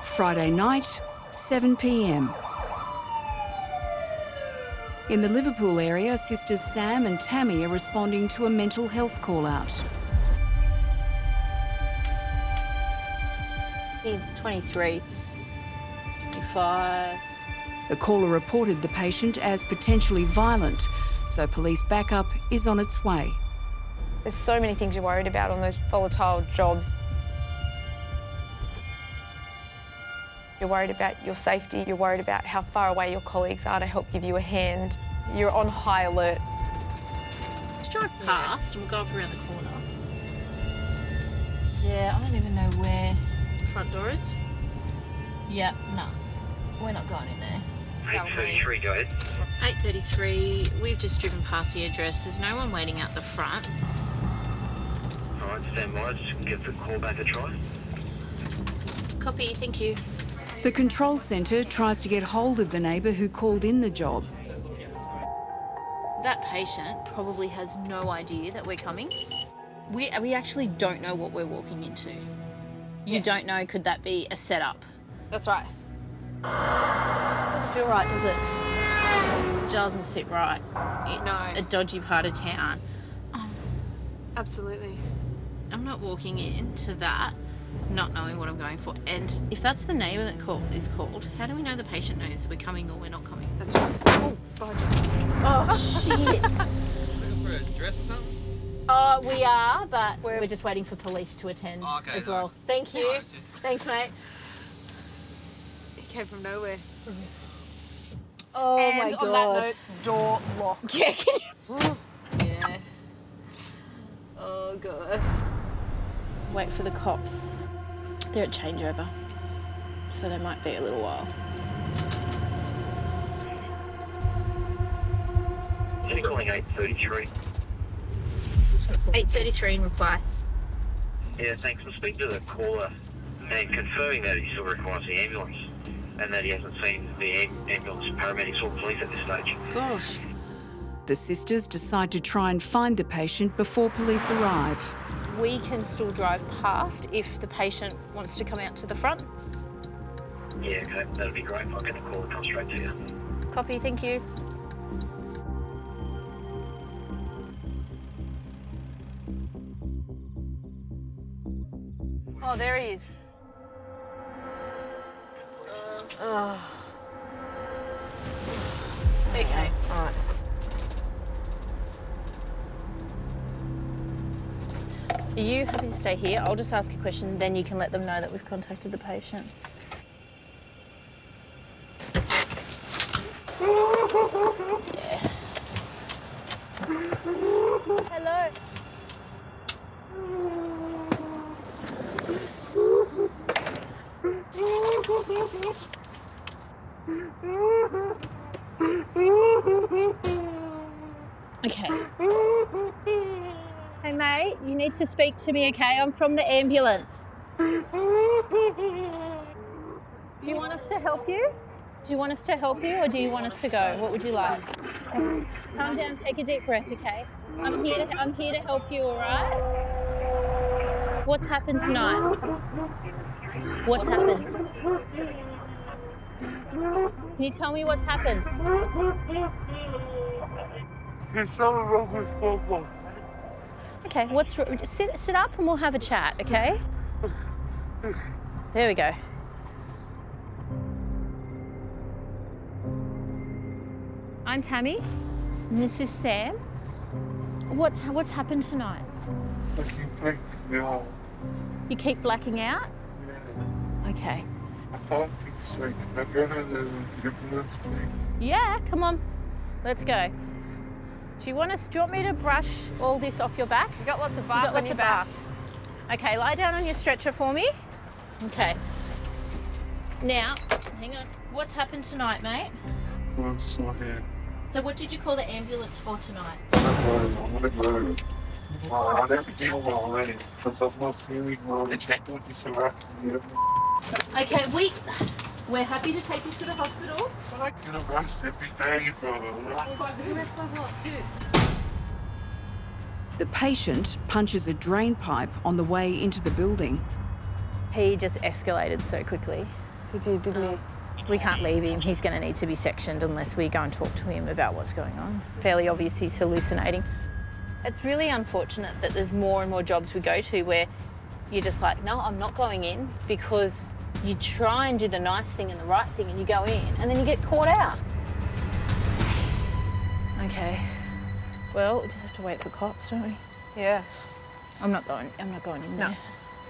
Friday night, 7 p.m. In the Liverpool area, sisters Sam and Tammy are responding to a mental health call-out. 23, 25. The caller reported the patient as potentially violent, so police backup is on its way. There's so many things you're worried about on those volatile jobs. You're worried about your safety, you're worried about how far away your colleagues are to help give you a hand. You're on high alert. Let's drive past and we'll go up around the corner. Yeah, I don't even know where the front door is. Yeah, no, we're not going in there. 8:33, go ahead. 8:33, we've just driven past the address. There's no one waiting out the front. All right, stand by, just give the call back a try. Copy, thank you. The control centre tries to get hold of the neighbour who called in the job. That patient probably has no idea that we're coming. We actually don't know what we're walking into. You don't know, could that be a setup? That's right. Doesn't feel right, does it? Doesn't sit right. It's a dodgy part of town. Absolutely. I'm not walking into that not knowing what I'm going for. And if that's the neighbour that is called, how do we know the patient knows we're coming or we're not coming? That's right. Oh, Oh, shit. Looking for a dress or something? Oh, we are, but we're just waiting for police to attend as well. Thank you. Right, Thanks, mate. It came from nowhere. Oh, and my on God. that note, door locked. Yeah, can you... Yeah. Oh, gosh. Wait for the cops. They're at changeover, so they might be a little while. You're calling 8:33. 8:33 in reply. Yeah, thanks. We'll speak to the caller and confirming that he still requires the ambulance and that he hasn't seen the ambulance, paramedics or police at this stage. Gosh. The sisters decide to try and find the patient before police arrive. We can still drive past if the patient wants to come out to the front. Yeah, okay, that'd be great. I'll get a call and come straight to you. Copy, thank you. Oh, there he is. Okay, all right. Are you happy to stay here? I'll just ask a question, then you can let them know that we've contacted the patient. Yeah. Hello. Okay. Hey mate, you need to speak to me, okay? I'm from the ambulance. Do you want us to help you? Do you want us to help you or do you want us to go? What would you like? Calm down, take a deep breath, okay? I'm here to help you, all right? What's happened tonight? What's happened? Can you tell me what's happened? There's something wrong with football. Okay, what's wrong? Sit up and we'll have a chat, okay? There we go. I'm Tammy, and this is Sam. What's happened tonight? I keep blacking out. You keep blacking out? Yeah. Okay. I can't think straight. Can I go to the ambulance, please? Yeah, come on. Let's go. Do you want me to brush all this off your back? You got lots of bark on your back. Okay, lie down on your stretcher for me. Okay. Now, hang on. What's happened tonight, mate? I'm sorry. So what did you call the ambulance for tonight? I don't know. I don't feel well already because I'm not feeling well. The check-in is arresting. Okay, we're happy to take you to the hospital. But I get arrested every day, brother. The patient punches a drain pipe on the way into the building. He just escalated so quickly. He did, didn't he? We can't leave him. He's going to need to be sectioned unless we go and talk to him about what's going on. Fairly obvious he's hallucinating. It's really unfortunate that there's more and more jobs we go to where you're just like, no, I'm not going in, because you try and do the nice thing and the right thing and you go in and then you get caught out. Okay. Well, we just have to wait for cops, don't we? Yeah. I'm not going in No, there.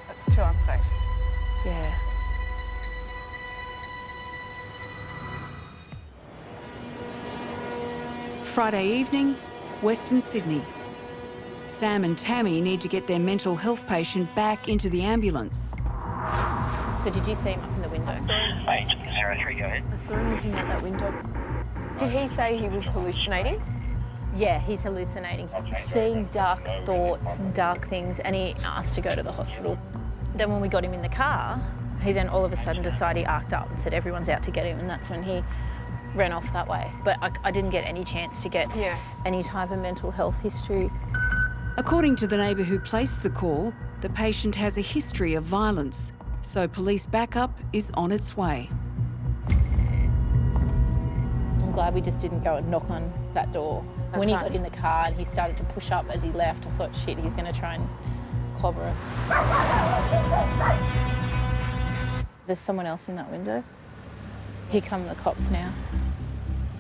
that's too unsafe. Yeah. Friday evening, Western Sydney. Sam and Tammy need to get their mental health patient back into the ambulance. So did you see him up in the window? Agent 03, go ahead. I saw him looking out that window. Did he say he was hallucinating? Yeah, he's hallucinating. Seeing dark thoughts and dark things, and he asked to go to the hospital. Then when we got him in the car, he then all of a sudden decided he arced up and said everyone's out to get him, and that's when he ran off that way. But I didn't get any chance to get any type of mental health history. According to the neighbour who placed the call, the patient has a history of violence, so police backup is on its way. I'm glad we just didn't go and knock on that door. When he got in the car and he started to push up as he left, I thought, shit, he's going to try and clobber us. There's someone else in that window. Here come the cops now.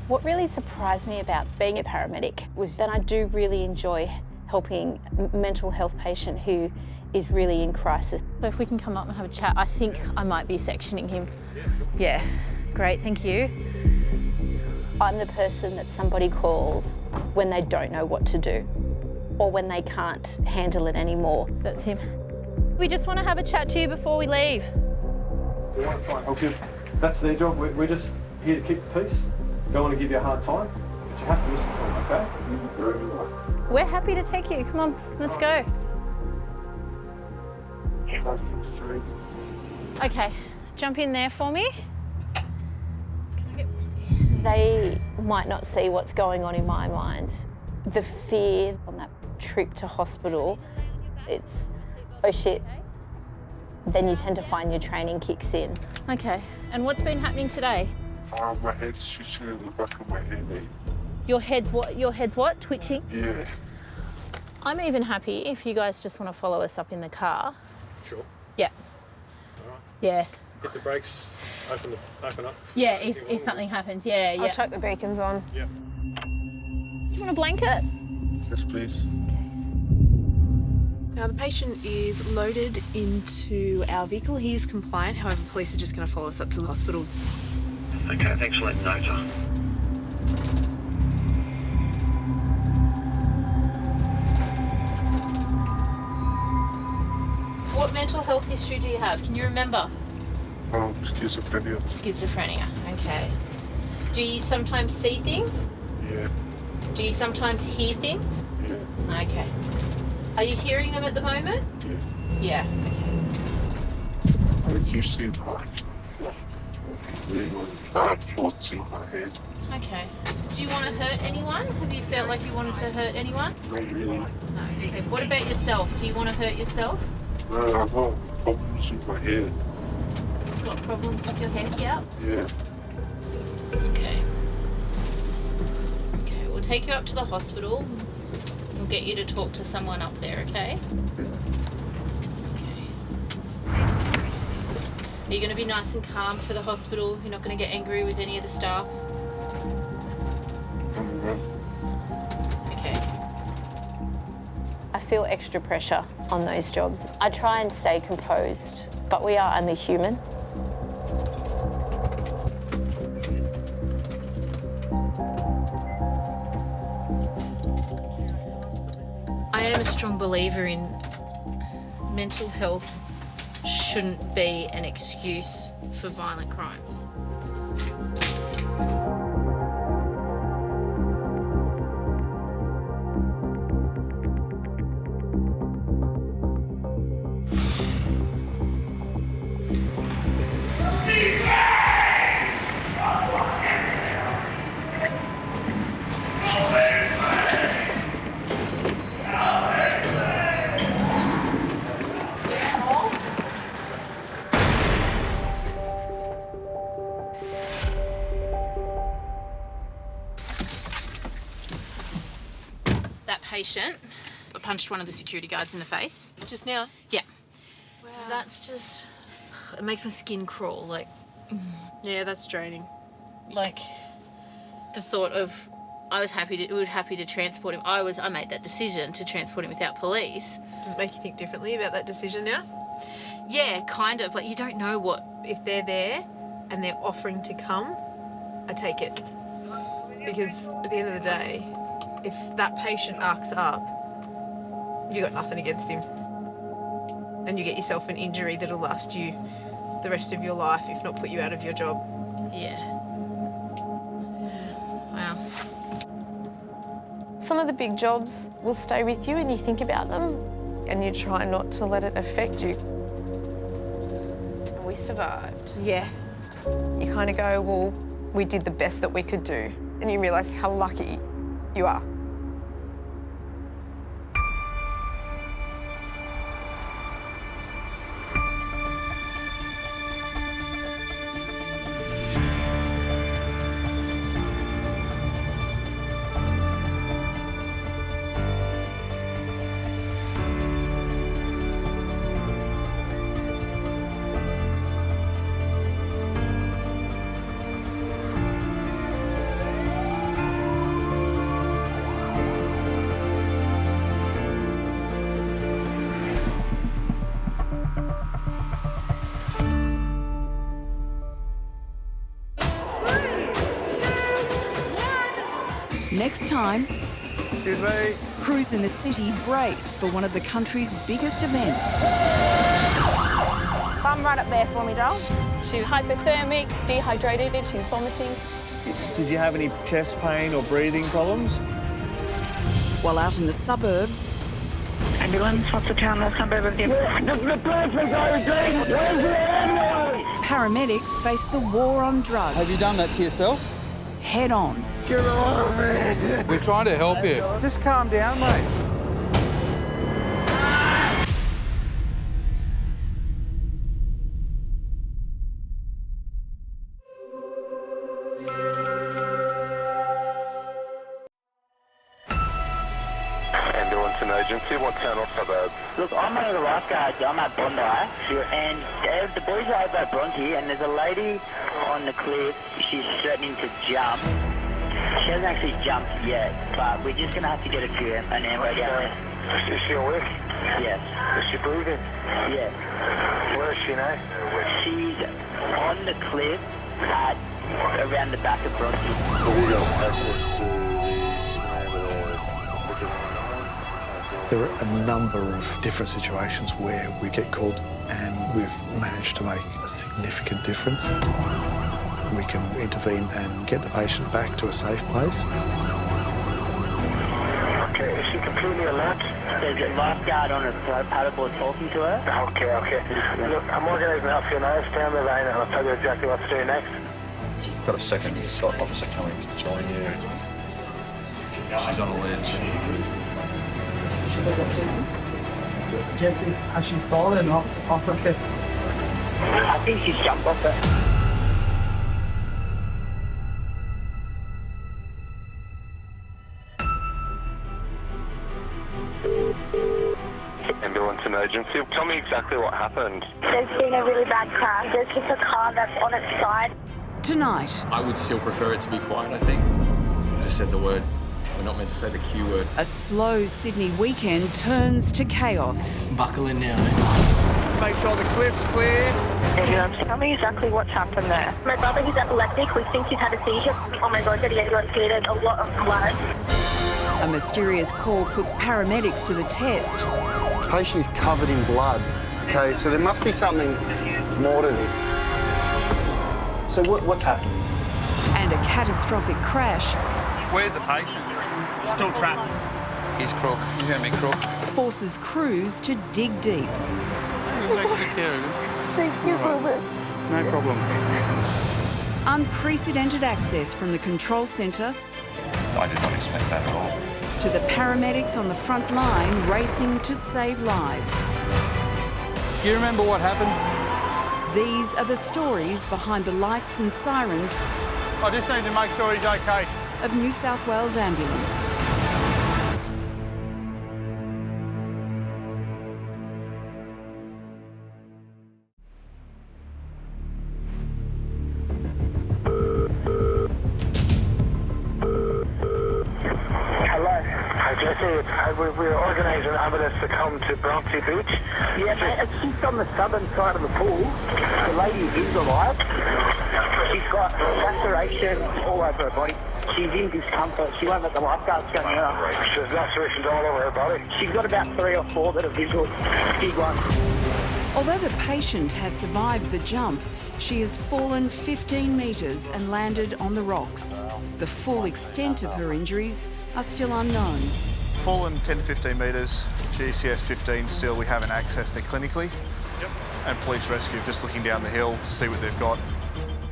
What really surprised me about being a paramedic was that I do really enjoy helping a mental health patient who is really in crisis. So if we can come up and have a chat, I think I might be sectioning him. Yeah, great, thank you. I'm the person that somebody calls when they don't know what to do or when they can't handle it anymore. That's him. We just want to have a chat to you before we leave. Okay, that's their job. We're just here to keep the peace. Don't want to give you a hard time, but you have to listen to them, okay? We're happy to take you. Come on, let's go. Okay, jump in there for me. They might not see what's going on in my mind. The fear on that trip to hospital, it's, oh shit. Then you tend to find your training kicks in. Okay, and what's been happening today? My head's twitching in the back of my head. Your head's what? Twitching? Yeah. I'm even happy if you guys just want to follow us up in the car. Sure. Yeah. All right. Yeah. Hit the brakes, open up. Yeah, if something happens, yeah. I'll chuck the beacons on. Yeah. Do you want a blanket? Yes, please. Now, the patient is loaded into our vehicle. He is compliant, however, police are just going to follow us up to the hospital. Okay, thanks for letting me know, John. What mental health history do you have? Can you remember? Schizophrenia. Schizophrenia, okay. Do you sometimes see things? Yeah. Do you sometimes hear things? Yeah. Okay. Are you hearing them at the moment? Yeah. Yeah, okay. I keep seeing bad thoughts in my head. Okay. Do you want to hurt anyone? Have you felt like you wanted to hurt anyone? Not really. No. Okay. What about yourself? Do you want to hurt yourself? No, I've got problems with my head. You've got problems with your head? Yeah. Yeah. Okay. Okay. We'll take you up to the hospital. We'll get you to talk to someone up there. Okay. Okay. Are you going to be nice and calm for the hospital? You're not going to get angry with any of the staff? Okay. I feel extra pressure on those jobs. I try and stay composed, but we are only human. I am a strong believer in mental health shouldn't be an excuse for violent crimes. Patient, I punched one of the security guards in the face. Just now? Yeah. Wow. That's just, it makes my skin crawl, like. Yeah, that's draining. Like, the thought of, we were happy to transport him. I made that decision to transport him without police. Does it make you think differently about that decision now? Yeah, kind of. Like, you don't know what. If they're there and they're offering to come, I take it. Because at the end of the day, if that patient arcs up, you got nothing against him. And you get yourself an injury that'll last you the rest of your life, if not put you out of your job. Yeah. Wow. Some of the big jobs will stay with you and you think about them and you try not to let it affect you. We survived. Yeah. You kind of go, well, we did the best that we could do. And you realise how lucky you are. Next time, excuse me, crews in the city brace for one of the country's biggest events. Bum right up there for me, doll. She's hypothermic, dehydrated, she's vomiting. Did you have any chest pain or breathing problems? While out in the suburbs, Ambulance, what's the town last number of you? paramedics face the war on drugs. Have you done that to yourself? Head on. Get along, man. We're trying to help you. Just calm down, mate. Ambulance emergency, what town or suburb? Look, I'm one of the lifeguards. I'm at Bondi, and the boys are over at Bronte, and there's a lady on the cliff. She's threatening to jump. She hasn't actually jumped yet, but we're just going to have to get an ambulance. Is she awake? Yes. Is she breathing? Yes. Where is she now? She's on the cliff at around the back of Bronte. So we got access to There are a number of different situations where we get called and we've managed to make a significant difference. We can intervene and get the patient back to a safe place. Okay, is she completely alert? There's a lifeguard on her paddleboard talking to her. Okay. Look, I'm organising that for you now. Stay on the line and I'll tell you exactly what to do next. Got a second officer coming to join you. She's on a ledge. Jesse, has she fallen off the cliff? I think she's jumped off it. Ambulance emergency. Tell me exactly what happened. There's been a really bad crash. There's just a car that's on its side. Tonight, I would still prefer it to be quiet, I think. I just said the word. We're not meant to say the Q word. a slow Sydney weekend turns to chaos. Buckle in now, Make sure the cliff's clear. Tell me exactly what's happened there. My brother, he's epileptic. We think he's had a seizure. Oh my God, the ambulance needed a lot of blood. A mysterious call puts paramedics to the test. The patient is covered in blood. Okay, so there must be something more to this. So what's happened? And a catastrophic crash Where's the patient? Still trapped. He's crook. He's going to be crook. forces crews to dig deep. We'll take good care of him. Thank you, Robert. No problem. Unprecedented access from the control centre I did not expect that at all. to the paramedics on the front line racing to save lives. Do you remember what happened? These are the stories behind the lights and sirens I just need to make sure he's okay. of New South Wales Ambulance. We're organising an ambulance to come to Bronte Beach. Yeah, mate, it's just on the southern side of the pool. The lady is alive. She's got lacerations all over her body. She's in discomfort. She won't let the lifeguards go near her. She has lacerations all over her body. She's got about 3 or 4 that are visual. Big ones. Although the patient has survived the jump, she has fallen 15 metres and landed on the rocks. The full extent of her injuries are still unknown. Fallen 10 to 15 metres, GCS 15 still we haven't accessed it clinically. Yep. And police rescue just looking down the hill to see what they've got.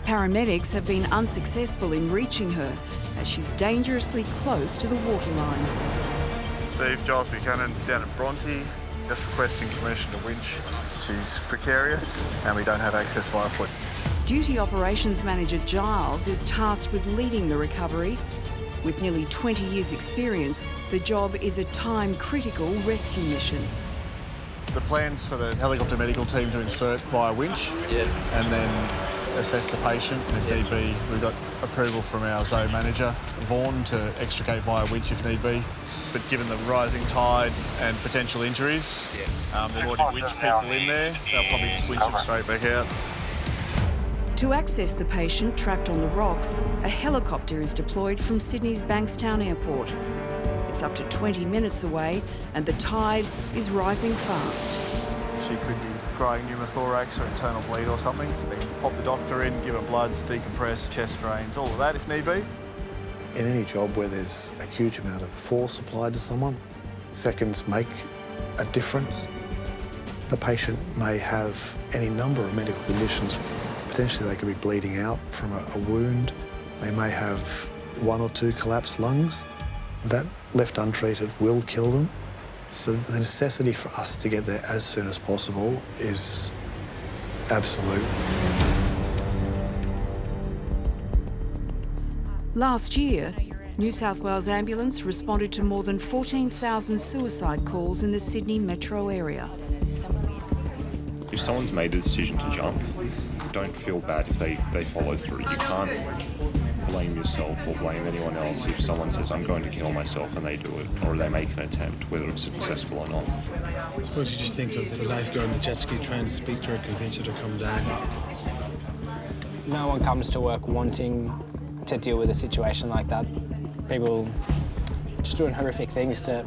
Paramedics have been unsuccessful in reaching her as she's dangerously close to the waterline. Steve, Giles Buchanan down at Bronte, just requesting permission to winch. She's precarious and we don't have access via foot. Duty Operations Manager Giles is tasked with leading the recovery. With nearly 20 years' experience, the job is a time-critical rescue mission. The plans for the helicopter medical team to insert via winch and then assess the patient. If need be, we've got approval from our zone manager, Vaughan, to extricate via winch if need be. But given the rising tide and potential injuries, they've already winched people in there. They'll probably just winch them straight back out. To access the patient trapped on the rocks, a helicopter is deployed from Sydney's Bankstown Airport. It's up to 20 minutes away and the tide is rising fast. She could be crying pneumothorax or internal bleed or something, so they can pop the doctor in, give her bloods, decompress, chest drains, all of that if need be. In any job where there's a huge amount of force applied to someone, seconds make a difference. The patient may have any number of medical conditions. Potentially they could be bleeding out from a wound. They may have 1 or 2 collapsed lungs. That, left untreated, will kill them. So the necessity for us to get there as soon as possible is absolute. Last year, New South Wales Ambulance responded to more than 14,000 suicide calls in the Sydney metro area. If someone's made a decision to jump, don't feel bad if they follow through. You can't blame yourself or blame anyone else if someone says, I'm going to kill myself, and they do it, or they make an attempt, whether it's successful or not. I suppose you just think of the lifeguard on the jet ski trying to speak to her, convince her to come down. No one comes to work wanting to deal with a situation like that. People just doing horrific things to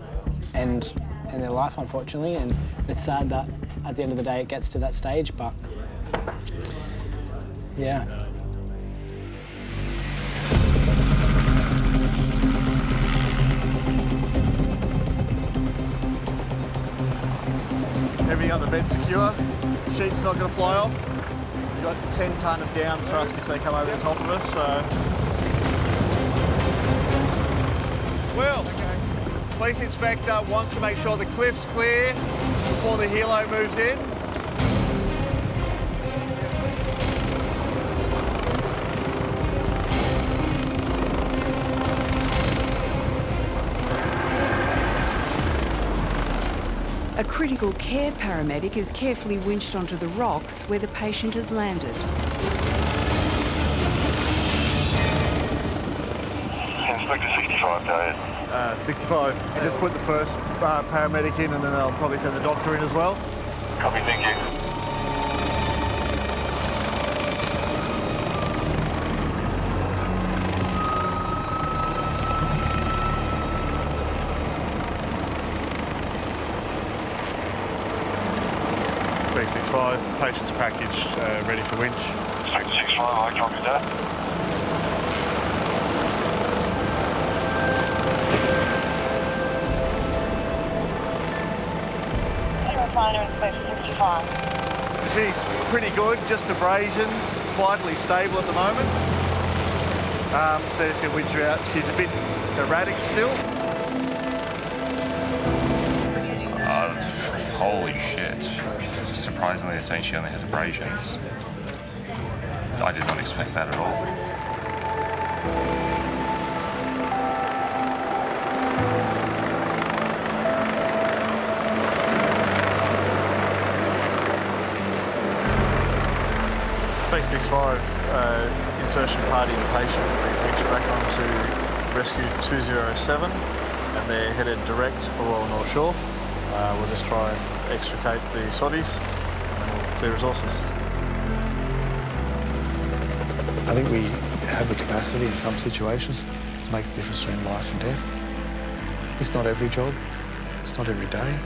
end their life, unfortunately, and it's sad that at the end of the day it gets to that stage, but yeah. Everything on the bed secure. Sheet's not going to fly off. We've got 10 tonne of down thrust if they come over the top of us, so. Well, police inspector wants to make sure the cliff's clear before the helo moves in. A critical care paramedic is carefully winched onto the rocks where the patient has landed. Inspector 65, go ahead. 65. I just put the first paramedic in, and then I'll probably send the doctor in as well. Copy, thank you. Spec 65, patient's package ready for winch. Inspector 65, I copy that. So she's pretty good, just abrasions, vitally stable at the moment. So just going to winch her out. She's a bit erratic still. Holy shit. Surprisingly, they're saying she only has abrasions. I did not expect that at all. Spec 65, insertion party and patient. We reach back onto rescue 207 and they're headed direct for Royal North Shore. We'll just try and extricate the soddies and we'll clear resources. I think we have the capacity in some situations to make the difference between life and death. It's not every job, it's not every day.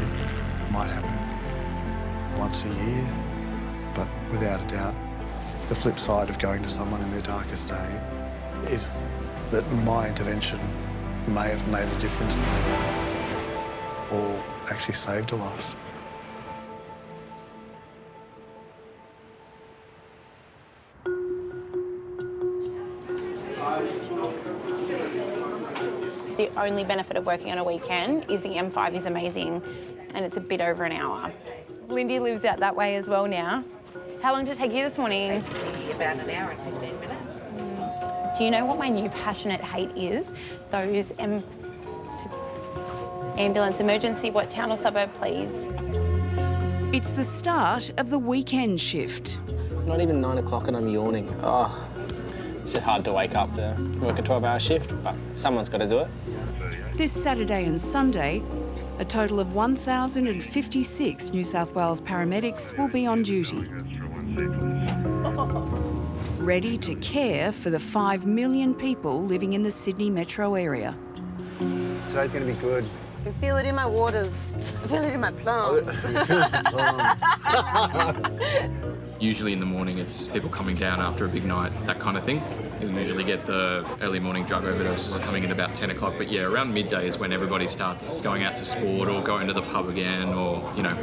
It might happen once a year, but without a doubt, the flip side of going to someone in their darkest day is that my intervention may have made a difference or actually saved a life. The only benefit of working on a weekend is the M5 is amazing and it's a bit over an hour. Lindy lives out that way as well now. How long did it take you this morning? About an hour and 15 minutes. Do you know what my new passionate hate is? Those ambulance emergency, what town or suburb, please? It's the start of the weekend shift. It's not even 9 o'clock and I'm yawning. Oh, it's just hard to wake up to work a 12-hour shift, but someone's got to do it. This Saturday and Sunday, a total of 1,056 New South Wales paramedics will be on duty, ready to care for the 5 million people living in the Sydney metro area. Today's going to be good. I can feel it in my waters. I feel it in my plums. Usually in the morning it's people coming down after a big night, that kind of thing. We usually get the early morning drug overdoses coming in about 10 o'clock, but yeah, around midday is when everybody starts going out to sport or going to the pub again, or, you know.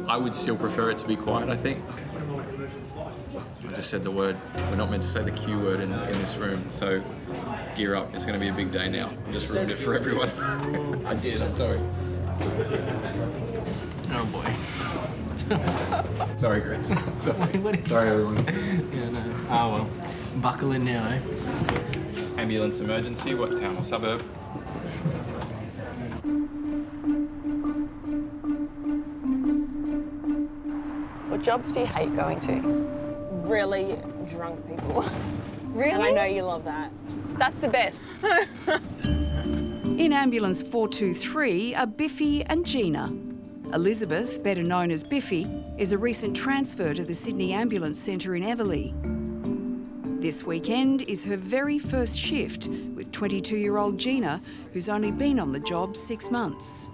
I would still prefer it to be quiet, I think. I just said the word. We're not meant to say the Q word in this room, so gear up. It's going to be a big day now. Just ruined it for everyone. I did, I'm sorry. Oh boy. Sorry, Grace. Sorry. Sorry, everyone. Yeah, no. Oh well. Buckle in now, eh? Ambulance emergency, what town or suburb? What jobs do you hate going to? Really drunk people. Really? And I know you love that. That's the best. In ambulance 423 are Biffy and Gina. Elizabeth, better known as Biffy, is a recent transfer to the Sydney Ambulance Centre in Everleigh. This weekend is her very first shift with 22-year-old Gina, who's only been on the job 6 months.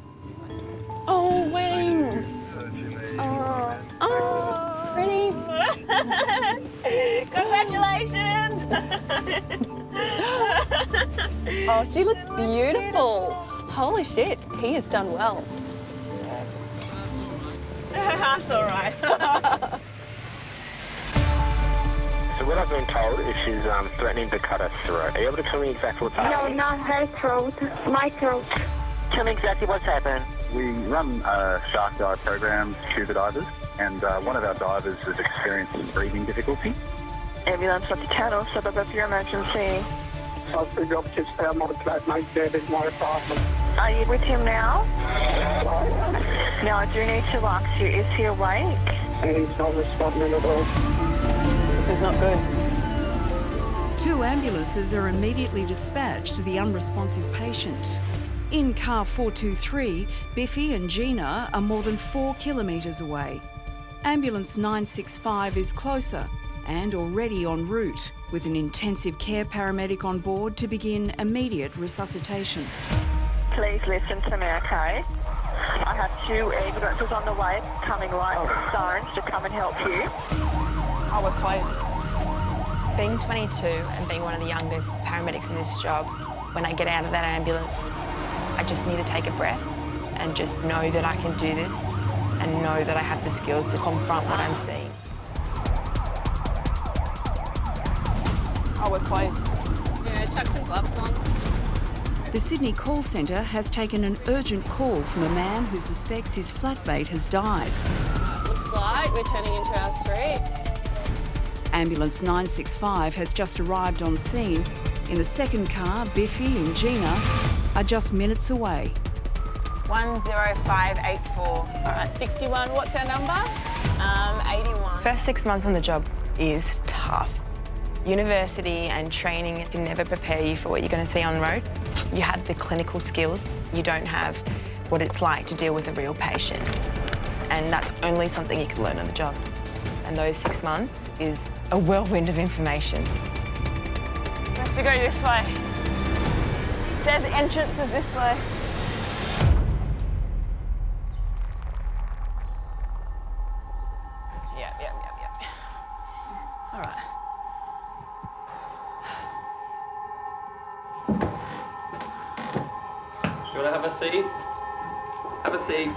Oh, Wayne. Oh, pretty. Congratulations! Oh, she looks beautiful. Holy shit, he has done well. That's all right. So what I've been told is she's threatening to cut her throat. Are you able to tell me exactly what's happening? No, not her throat. My throat. Tell me exactly what's happened. We run a shark dive program, scuba divers, and one of our divers has experienced breathing difficulty. Ambulance at the Cattle, suburb of your emergency. I've been up to spare my flatmate dead in my apartment. Are you with him now? Now I do need to ask you, is he awake? And he's not responding at all. This is not good. 2 ambulances are immediately dispatched to the unresponsive patient. In car 423, Biffy and Gina are more than 4 kilometres away. Ambulance 965 is closer and already en route, with an intensive care paramedic on board to begin immediate resuscitation. Please listen to me, okay? I have 2 ambulances on the way, coming right from sirens to come and help you. Oh, we're close. Being 22 and being one of the youngest paramedics in this job, when I get out of that ambulance, I just need to take a breath and just know that I can do this and know that I have the skills to confront what I'm seeing. Oh, we're close. Yeah, chuck some gloves on. The Sydney call centre has taken an urgent call from a man who suspects his flatmate has died. Looks like we're turning into our street. Ambulance 965 has just arrived on scene. In the second car, Biffy and Gina are just minutes away. 10584. All right, 61, what's our number? 81. First 6 months on the job is tough. University and training can never prepare you for what you're going to see on the road. You have the clinical skills. You don't have what it's like to deal with a real patient. And that's only something you can learn on the job. And those 6 months is a whirlwind of information. We have to go this way. It says entrance is this way. Yep. All right. Do you want to have a seat? Have a seat.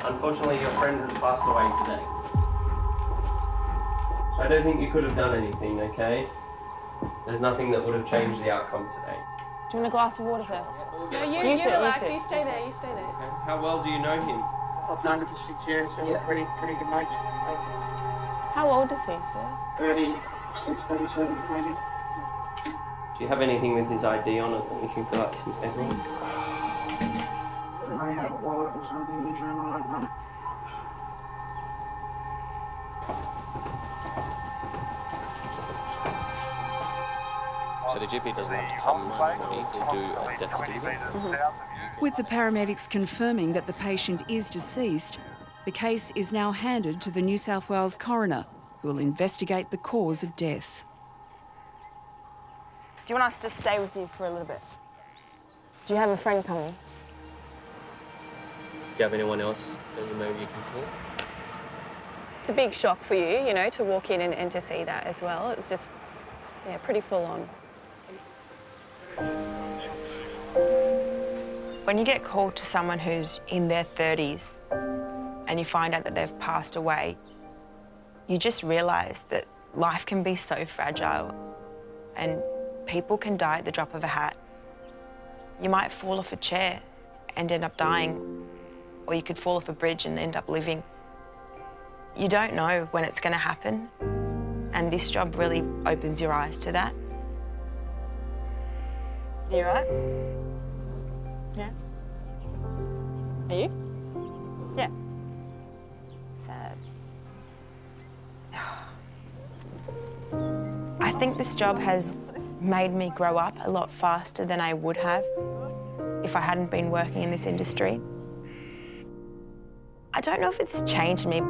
Unfortunately, your friend has passed away today. So I don't think you could have done anything, okay? There's nothing that would have changed the outcome today. Do you want a glass of water, sir? No, you relax. You stay there. You stay there. Okay. How well do you know him? I've known him for 6 years, so we're pretty good mates. How old is he, sir? 36, 37, maybe. Do you have anything with his ID on it that we can fill out some paperwork? I have a wallet or something to turn on. So the GP doesn't have to come to the morning to do a death certificate? With the paramedics confirming that the patient is deceased, the case is now handed to the New South Wales coroner, who will investigate the cause of death. Do you want us to stay with you for a little bit? Do you have a friend coming? Do you have anyone else that you maybe you can call? It's a big shock for you, you know, to walk in and to see that as well. It's just, yeah, pretty full on. When you get called to someone who's in their 30s and you find out that they've passed away, you just realise that life can be so fragile and people can die at the drop of a hat. You might fall off a chair and end up dying, or you could fall off a bridge and end up living. You don't know when it's going to happen, and this job really opens your eyes to that. You right? Yeah. Are you? Yeah. Sad. think this job has made me grow up a lot faster than I would have if I hadn't been working in this industry. I don't know if it's changed me,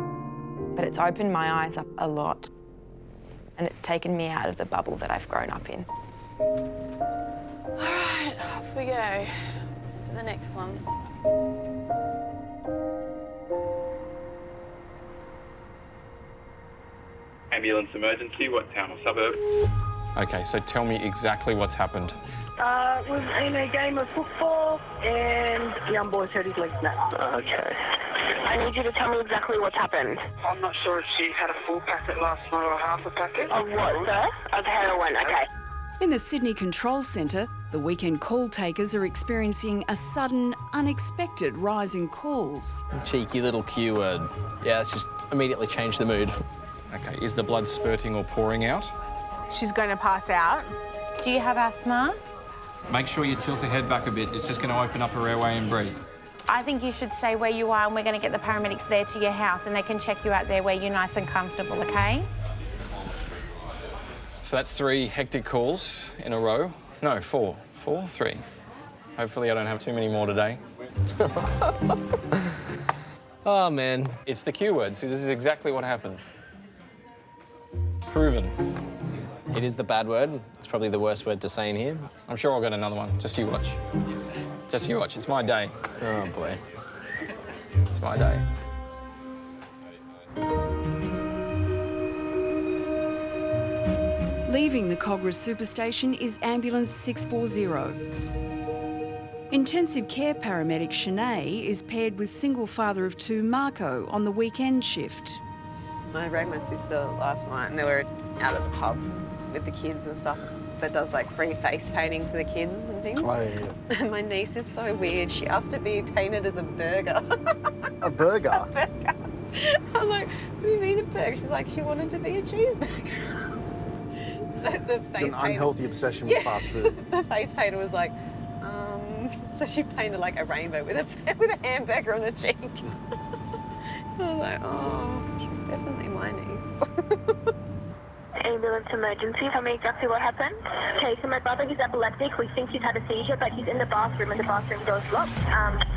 but it's opened my eyes up a lot, and it's taken me out of the bubble that I've grown up in. All right, off we go to the next one. Ambulance emergency, what town or suburb? Okay, so tell me exactly what's happened. Was in a game of football and young boy's hurt his leg snapped. Okay. I need you to tell me exactly what's happened. I'm not sure if she had a full packet last night or half a packet. Of what, sir? Of heroin, okay. In the Sydney Control Centre, the weekend call takers are experiencing a sudden, unexpected rise in calls. Cheeky little Q word. Yeah, it's just immediately changed the mood. Okay, is the blood spurting or pouring out? She's going to pass out. Do you have asthma? Make sure you tilt your head back a bit. It's just going to open up her airway and breathe. I think you should stay where you are, and we're going to get the paramedics there to your house, and they can check you out there where you're nice and comfortable, okay? So that's 3 hectic calls in a row. No, 4. 4? 3. Hopefully I don't have too many more today. Oh, man. It's the Q word. See, this is exactly what happens. Proven. It is the bad word. It's probably the worst word to say in here. I'm sure I'll get another one. Just you watch. Just you watch. It's my day. Oh, boy. It's my day. Leaving the Cogra Superstation is Ambulance 640. Intensive care paramedic Shanae is paired with single father of 2 Marco on the weekend shift. I rang my sister last night and they were out at the pub with the kids and stuff that does like free face painting for the kids and things. Oh, yeah. And my niece is so weird. She asked to be painted as a burger. A burger? A burger. I'm like, what do you mean a burger? She's like, she wanted to be a cheeseburger. So the face it's an unhealthy obsession with fast food. The face painter was like, so she painted like a rainbow with a hamburger on her cheek. I was like, oh, she's definitely my niece. Ambulance emergency. Tell me exactly what happened. Okay, so my brother is epileptic. We think he's had a seizure, but he's in the bathroom and the bathroom door's locked.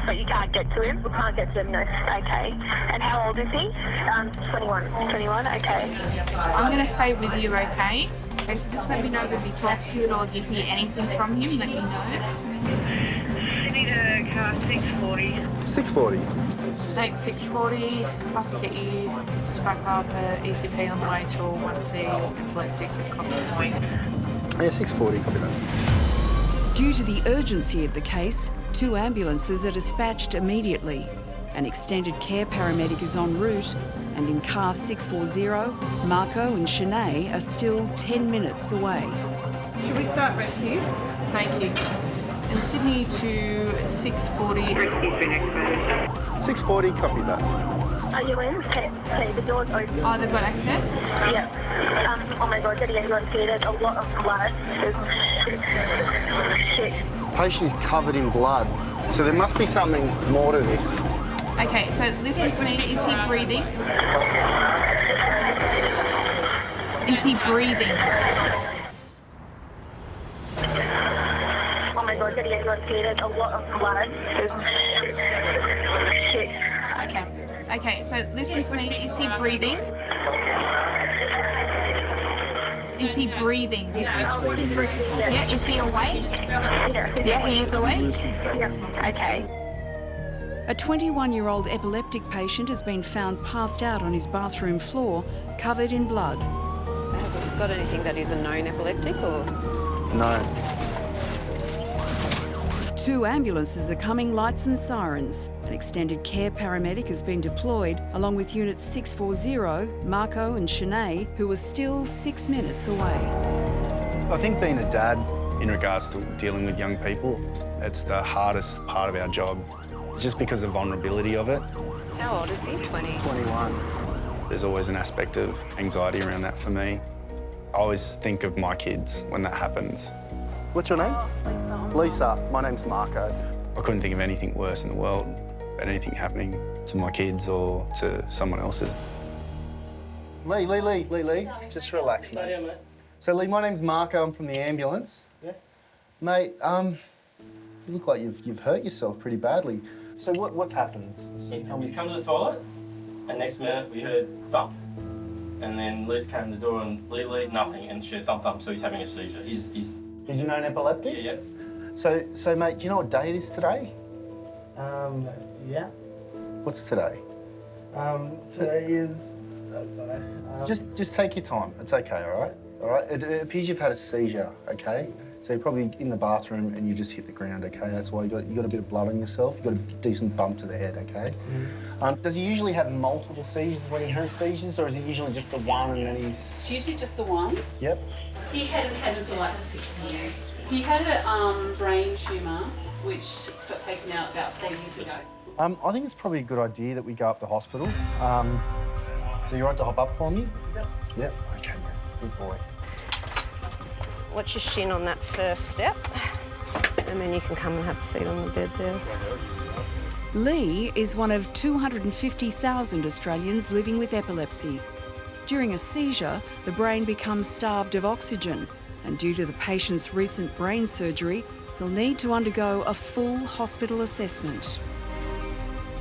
But you can't get to him. We can't get to him, no. Okay. And how old is he? 21. 21, okay. So I'm going to stay with you, okay? Okay, so just let me know if he talks to you at all. If you hear anything from him, let me know. Sydney to car 640. 640? Take 640, I can get you to back up ECP on the way to 1C epileptic competent. Yeah, 640, copy that. Due to the urgency of the case, 2 ambulances are dispatched immediately. An extended care paramedic is en route, and in car 640, Marco and Shanae are still 10 minutes away. Should we start rescue? Thank you. And Sydney to 640. Rescue's been exposed. 640, copy that. Are you in? Okay, the door's open. Oh, they've got access? Yeah. Oh my God, getting ambulance here. There's a lot of blood. Shit. Patient is covered in blood, so there must be something more to this. Okay, so listen to me. Is he breathing? Is he breathing? Oh my God, getting ambulance here. There's a lot of blood. Shit. Okay, so listen to me. Is he breathing? Is he breathing? Yeah, is he awake? Yeah, he is awake? Yeah, okay. A 21-year-old epileptic patient has been found passed out on his bathroom floor, covered in blood. Has this got anything that is a known epileptic or? No. 2 ambulances are coming, lights and sirens. An extended care paramedic has been deployed, along with units 640, Marco and Shanae, who are still 6 minutes away. I think being a dad, in regards to dealing with young people, it's the hardest part of our job, just because of the vulnerability of it. How old is he? 20? 21. There's always an aspect of anxiety around that for me. I always think of my kids when that happens. What's your name? Lisa. Lisa. My name's Marco. I couldn't think of anything worse in the world than anything happening to my kids or to someone else's. Lee. Just relax, mate. So, Lee, my name's Marco. I'm from the ambulance. Yes. Mate, you look like you've hurt yourself pretty badly. So what's happened? He's come to the toilet, and next minute we heard thump, and then Liz came to the door and Lee, nothing, and she thump, so he's having a seizure. He's a known epileptic? Yeah. So mate, do you know what day it is today? Yeah. What's today? Today is... Just take your time. It's okay, all right? All right? It appears you've had a seizure, okay? So you're probably in the bathroom and you just hit the ground, okay? That's why you got a bit of blood on yourself. You got a decent bump to the head, okay? Does he usually have multiple seizures when he has seizures, or is it usually just the one and then he's... It's usually just the one. Yep. He hadn't had it for like 6 years. He had a brain tumour, which got taken out about 4 years ago. I think it's probably a good idea that we go up to hospital. So you're right to hop up for me? Yep. Yep. Okay, mate. Good boy. Watch your shin on that first step, and then you can come and have a seat on the bed there. Lee is one of 250,000 Australians living with epilepsy. During a seizure, the brain becomes starved of oxygen, and due to the patient's recent brain surgery, he'll need to undergo a full hospital assessment.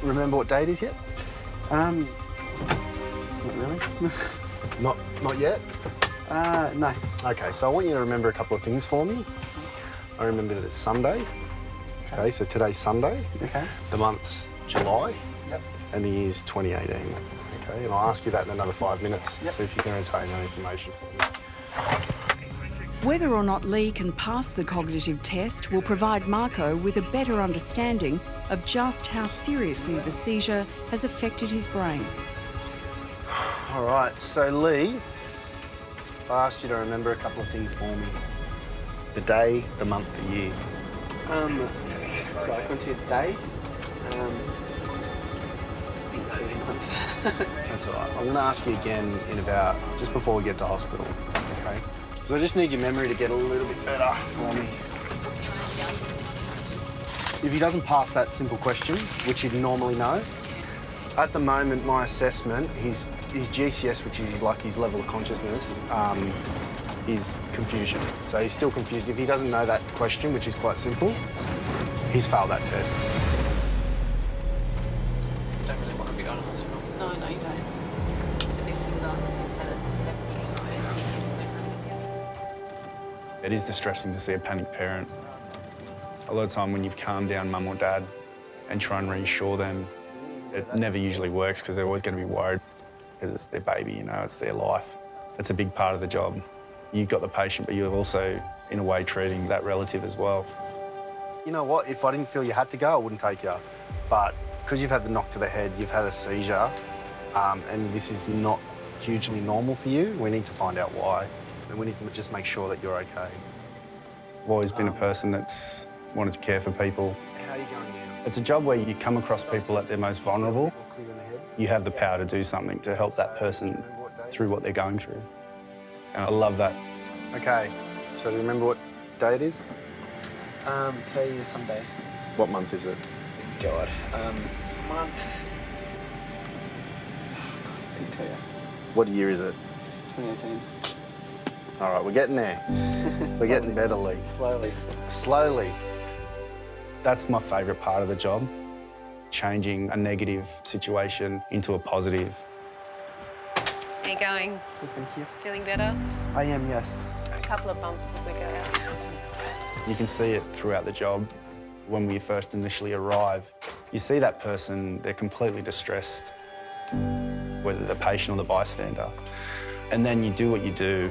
Remember what day it is yet? Not really. Not yet? No. Okay, so I want you to remember a couple of things for me. I remember that it's Sunday. Okay, so today's Sunday. Okay. The month's July. Yep. And the year's 2018. Okay, and I'll ask you that in another 5 minutes. Yep. See if you can retain that information for me. Whether or not Lee can pass the cognitive test will provide Marco with a better understanding of just how seriously the seizure has affected his brain. All right, so Lee, I asked you to remember a couple of things for me. The day, the month, the year. So I come to the day. 2 months. That's all right. I'm going to ask you again in about, just before we get to hospital, okay? So I just need your memory to get a little bit better for me. If he doesn't pass that simple question, which he'd normally know, at the moment, my assessment, his GCS, which is like his level of consciousness, is confusion. So he's still confused. If he doesn't know that question, which is quite simple, he's failed that test. You don't really want to be going to hospital. No, you don't. It's a bit similar because you've had it happening in my first year. It is distressing to see a panicked parent. A lot of time when you calm down mum or dad and try and reassure them, it never usually works because they're always going to be worried because it's their baby, you know, it's their life. It's a big part of the job. You've got the patient, but you're also, in a way, treating that relative as well. You know what? If I didn't feel you had to go, I wouldn't take you. But because you've had the knock to the head, you've had a seizure, and this is not hugely normal for you, we need to find out why. And we need to just make sure that you're okay. I've always been a person that's wanted to care for people. How are you going now? It's a job where you come across people at their most vulnerable. You have the power to do something to help that person through what they're going through. And I love that. Okay, so do you remember what day it is? Today is Sunday. What month is it? God. Month... I couldn't tell you. What year is it? 2018. All right, we're getting there. We're getting better, Lee. Slowly. Slowly. That's my favourite part of the job, changing a negative situation into a positive. How you going? Good, thank you. Feeling better? I am, yes. A couple of bumps as we go out. You can see it throughout the job. When we first initially arrive, you see that person, they're completely distressed, whether the patient or the bystander. And then you do what you do,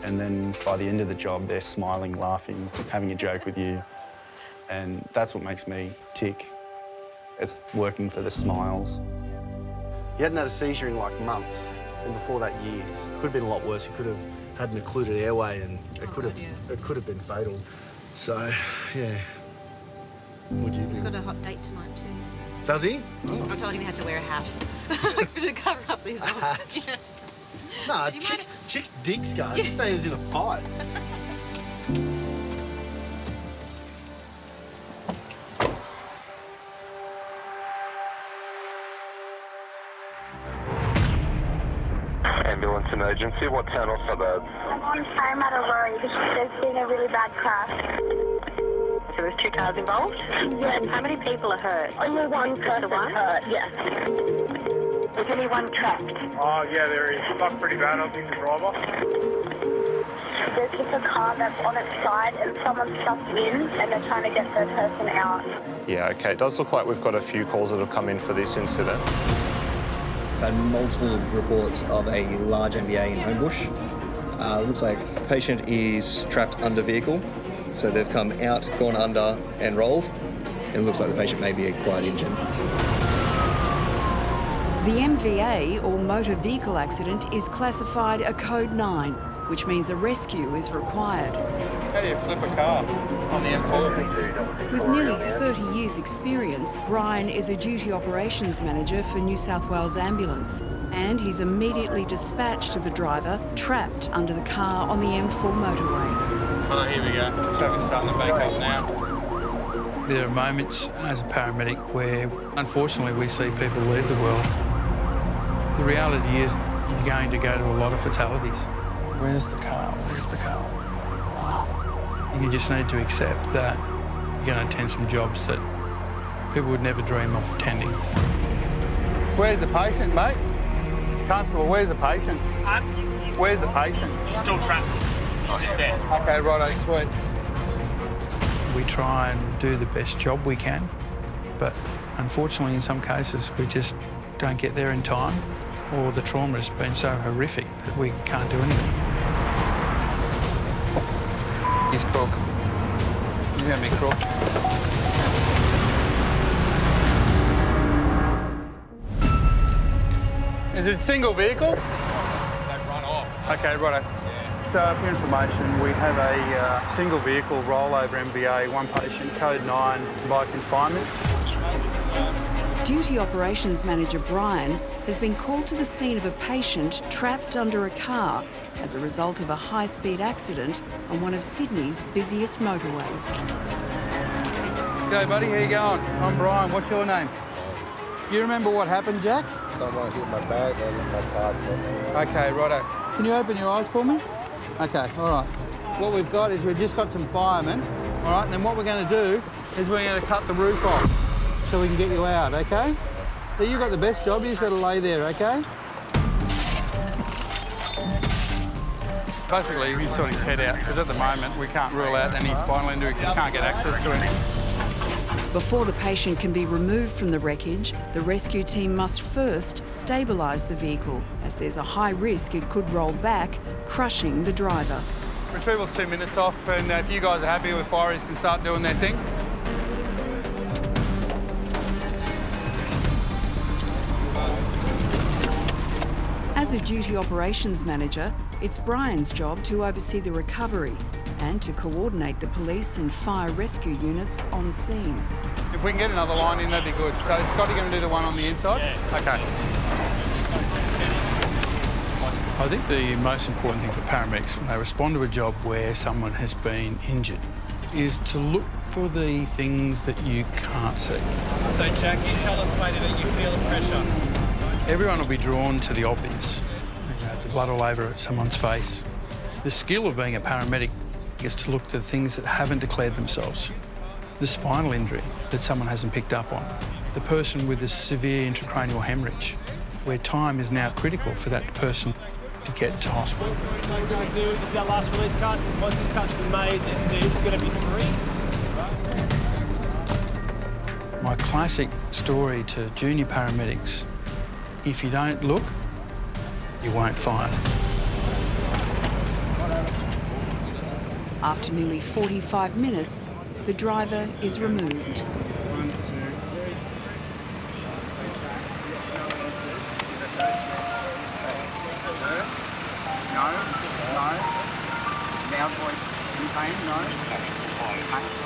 and then by the end of the job, they're smiling, laughing, having a joke with you. And that's what makes me tick. It's working for the smiles. He hadn't had a seizure in like months, and before that years. It could have been a lot worse. He could have had an occluded airway, and it could have been fatal. So, yeah. What do you think? He's got a hot date tonight too. Does he? I told him he had to wear a hat to cover up these eyes. Yeah. No, chicks dig scars. Just say he was in a fight. Ambulance emergency. emergency. What town or suburb? I'm on Parramatta Road. There's been a really bad crash. So there's 2 cars involved? Yes. How many people are hurt? Only one person hurt, yes. Is anyone trapped? Oh, yeah, there is. Not pretty bad. I think the driver. There's just a car that's on its side and someone's stuck in and they're trying to get the person out. Yeah, OK. It does look like we've got a few calls that have come in for this incident. We've had multiple reports of a large MVA in Homebush. Looks like the patient is trapped under vehicle. So they've come out, gone under and rolled. It looks like the patient may be quite injured. The MVA, or motor vehicle accident, is classified a Code 9, which means a rescue is required. How do you flip a car on the M4? With nearly 30 years' experience, Brian is a duty operations manager for New South Wales Ambulance, and he's immediately dispatched to the driver trapped under the car on the M4 motorway. Oh, here we go. Traffic's starting to bank up now. There are moments as a paramedic where, unfortunately, we see people leave the world. The reality is you're going to go to a lot of fatalities. Where's the car? Where's the car? You just need to accept that you're going to attend some jobs that people would never dream of attending. Where's the patient, mate? Constable, where's the patient? Where's the patient? He's still trapped. He's just there. OK, righto, sweet. We try and do the best job we can, but unfortunately in some cases we just don't get there in time, or the trauma has been so horrific that we can't do anything. He's crook. He's going to be crook. Is it a single vehicle? They've run off. OK, righto. So, for your information, we have a single vehicle rollover MVA, one patient, Code 9, by confinement. Duty operations manager Brian has been called to the scene of a patient trapped under a car as a result of a high-speed accident on one of Sydney's busiest motorways. G'day, buddy. How you going? I'm Brian. What's your name? Do you remember what happened, Jack? Someone hit my back and my car. OK, righto. Can you open your eyes for me? OK, all right. What we've got is we've just got some firemen, all right? And then what we're going to do is we're going to cut the roof off so we can get you out, OK? So you've got the best job. You just got to lay there, OK? Basically, we sort his head out, because at the moment we can't rule out any spinal injury because we can't get access to him. Before the patient can be removed from the wreckage, the rescue team must first stabilise the vehicle, as there's a high risk it could roll back, crushing the driver. Retrieval's 2 minutes off, and if you guys are happy with fireys can start doing their thing. As a duty operations manager, it's Brian's job to oversee the recovery and to coordinate the police and fire rescue units on scene. If we can get another line in, that'd be good. So is Scotty going to do the one on the inside? Yeah. OK. I think the most important thing for paramedics when they respond to a job where someone has been injured is to look for the things that you can't see. So, Jack, you tell us, mate, that you feel the pressure. Everyone will be drawn to the obvious. You know, the blood all over someone's face. The skill of being a paramedic is to look to the things that haven't declared themselves. The spinal injury that someone hasn't picked up on. The person with a severe intracranial hemorrhage, where time is now critical for that person to get to hospital. What we're going to do is our last release cut. Once this cut's been made, it's going to be free. My classic story to junior paramedics, if you don't look, you won't find. After nearly 45 minutes, the driver is removed. 1, 2, 3. No. Now voice in pain, no.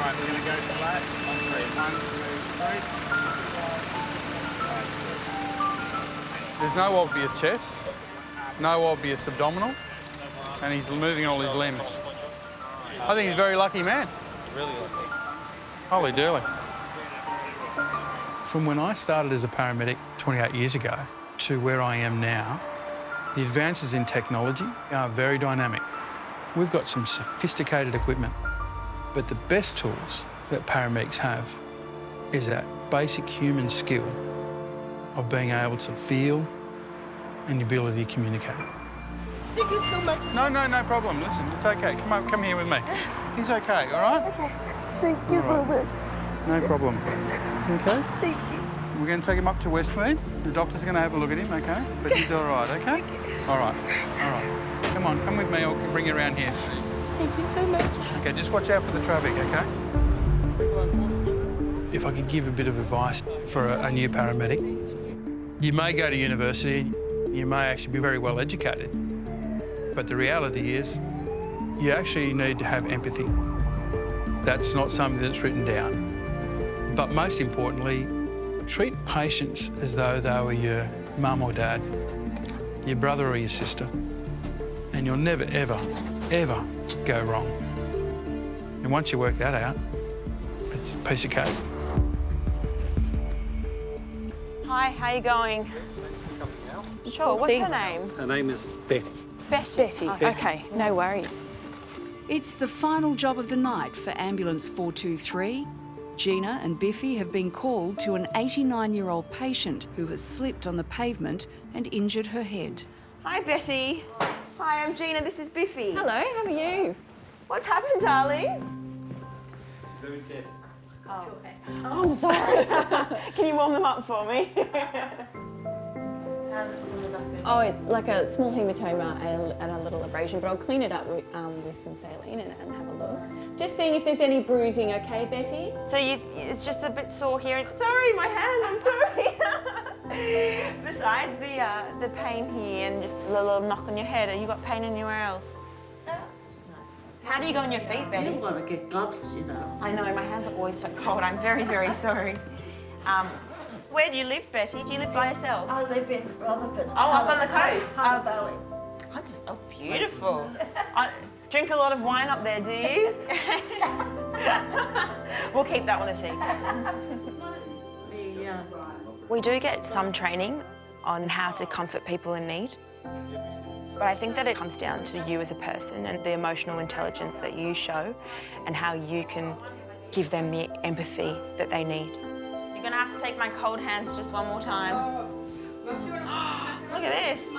Right, we're going to go flat. 1, 2, 3. There's no obvious chest, no obvious abdominal, and he's moving all his limbs. I think he's a very lucky man. Really lucky. Holy dooly. From when I started as a paramedic 28 years ago to where I am now, The advances in technology are very dynamic. We've got some sophisticated equipment, but the best tools that paramedics have is that basic human skill of being able to feel and the ability to communicate. Thank you so much. No problem. Listen, it's okay. Come here with me. He's okay, all right? Okay. Thank you so much. No problem. Okay? Thank you. We're going to take him up to Westmead. The doctor's going to have a look at him, okay? But he's all right, okay? All right. Come on, come with me. I'll bring you around here. Thank you so much. Okay, just watch out for the traffic, okay? If I could give a bit of advice for a new paramedic, you may go to university, you may actually be very well educated, but the reality is you actually need to have empathy. That's not something that's written down. But most importantly, treat patients as though they were your mum or dad, your brother or your sister, and you'll never, ever, ever go wrong. And once you work that out, it's a piece of cake. Hi, how you going? Sure, what's her name? Her name is Betty. Betty. Oh, okay, no worries. It's the final job of the night for Ambulance 423. Gina and Biffy have been called to an 89-year-old patient who has slipped on the pavement and injured her head. Hi, Betty. Hi, I'm Gina. This is Biffy. Hello, how are you? What's happened, darling? Very dead. Oh, I'm sorry. Can you warm them up for me? Oh, like a small hematoma and a little abrasion, but I'll clean it up with some saline and have a look. Just seeing if there's any bruising, okay, Betty? So it's just a bit sore here. Sorry, my hand, I'm sorry. Besides the pain here and just a little knock on your head, have you got pain anywhere else? No. How do you go on your feet, Betty? You want to get gloves, you know. I know, my hands are always so cold. I'm very, very sorry. Where do you live, Betty? Do you live by yourself? I live in Rutherford. Oh, up on the coast? Hunter Valley. Oh, beautiful. Drink a lot of wine up there, do you? We'll keep that one a secret. We do get some training on how to comfort people in need. But I think that it comes down to you as a person and the emotional intelligence that you show and how you can give them the empathy that they need. You're going to have to take my cold hands just one more time. Look at this.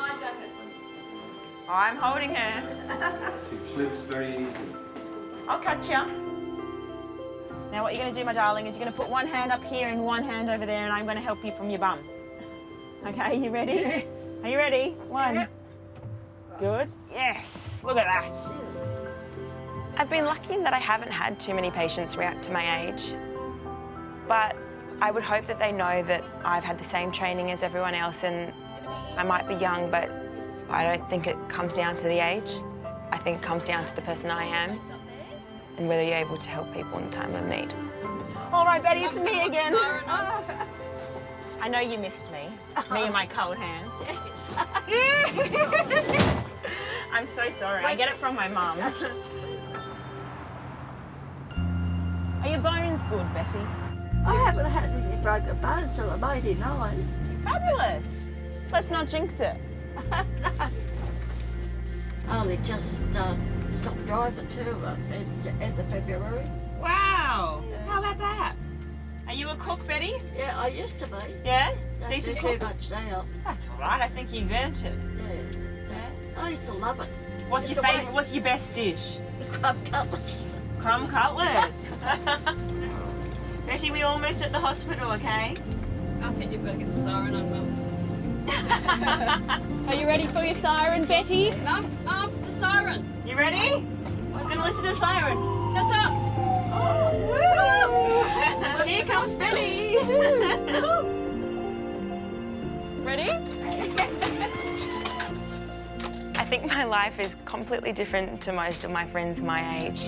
I'm holding her. She slips very easily. I'll catch ya. Now what you're going to do, my darling, is you're going to put one hand up here and one hand over there, and I'm going to help you from your bum. Okay, you ready? Are you ready? One. Good. Yes. Look at that. I've been lucky in that I haven't had too many patients react to my age, but I would hope that they know that I've had the same training as everyone else, and I might be young, but I don't think it comes down to the age. I think it comes down to the person I am and whether you're able to help people in time of need. All right, Betty, it's me again. I know you missed me. Me and my cold hands. Yes. I'm so sorry. I get it from my mum. Are your bones good, Betty? I haven't had any broken bones till I'm 89. Fabulous. Let's not jinx it. I only just stopped driving too at end of February. Wow. How about that? Are you a cook, Betty? Yeah, I used to be. Yeah? Don't Decent do cook? too much now. That's all right. I think you've earned it. Yeah. I used to love it. What's your favourite? What's your best dish? Crumb cutlets. Crumb cutlets. Betty, we're almost at the hospital, okay? I think you better get the siren on, Mum. Are you ready for your siren, Betty? No, the siren. You ready? We're going to listen to the siren. That's us. Oh, woo! Here comes Betty. Ready? I think my life is completely different to most of my friends my age.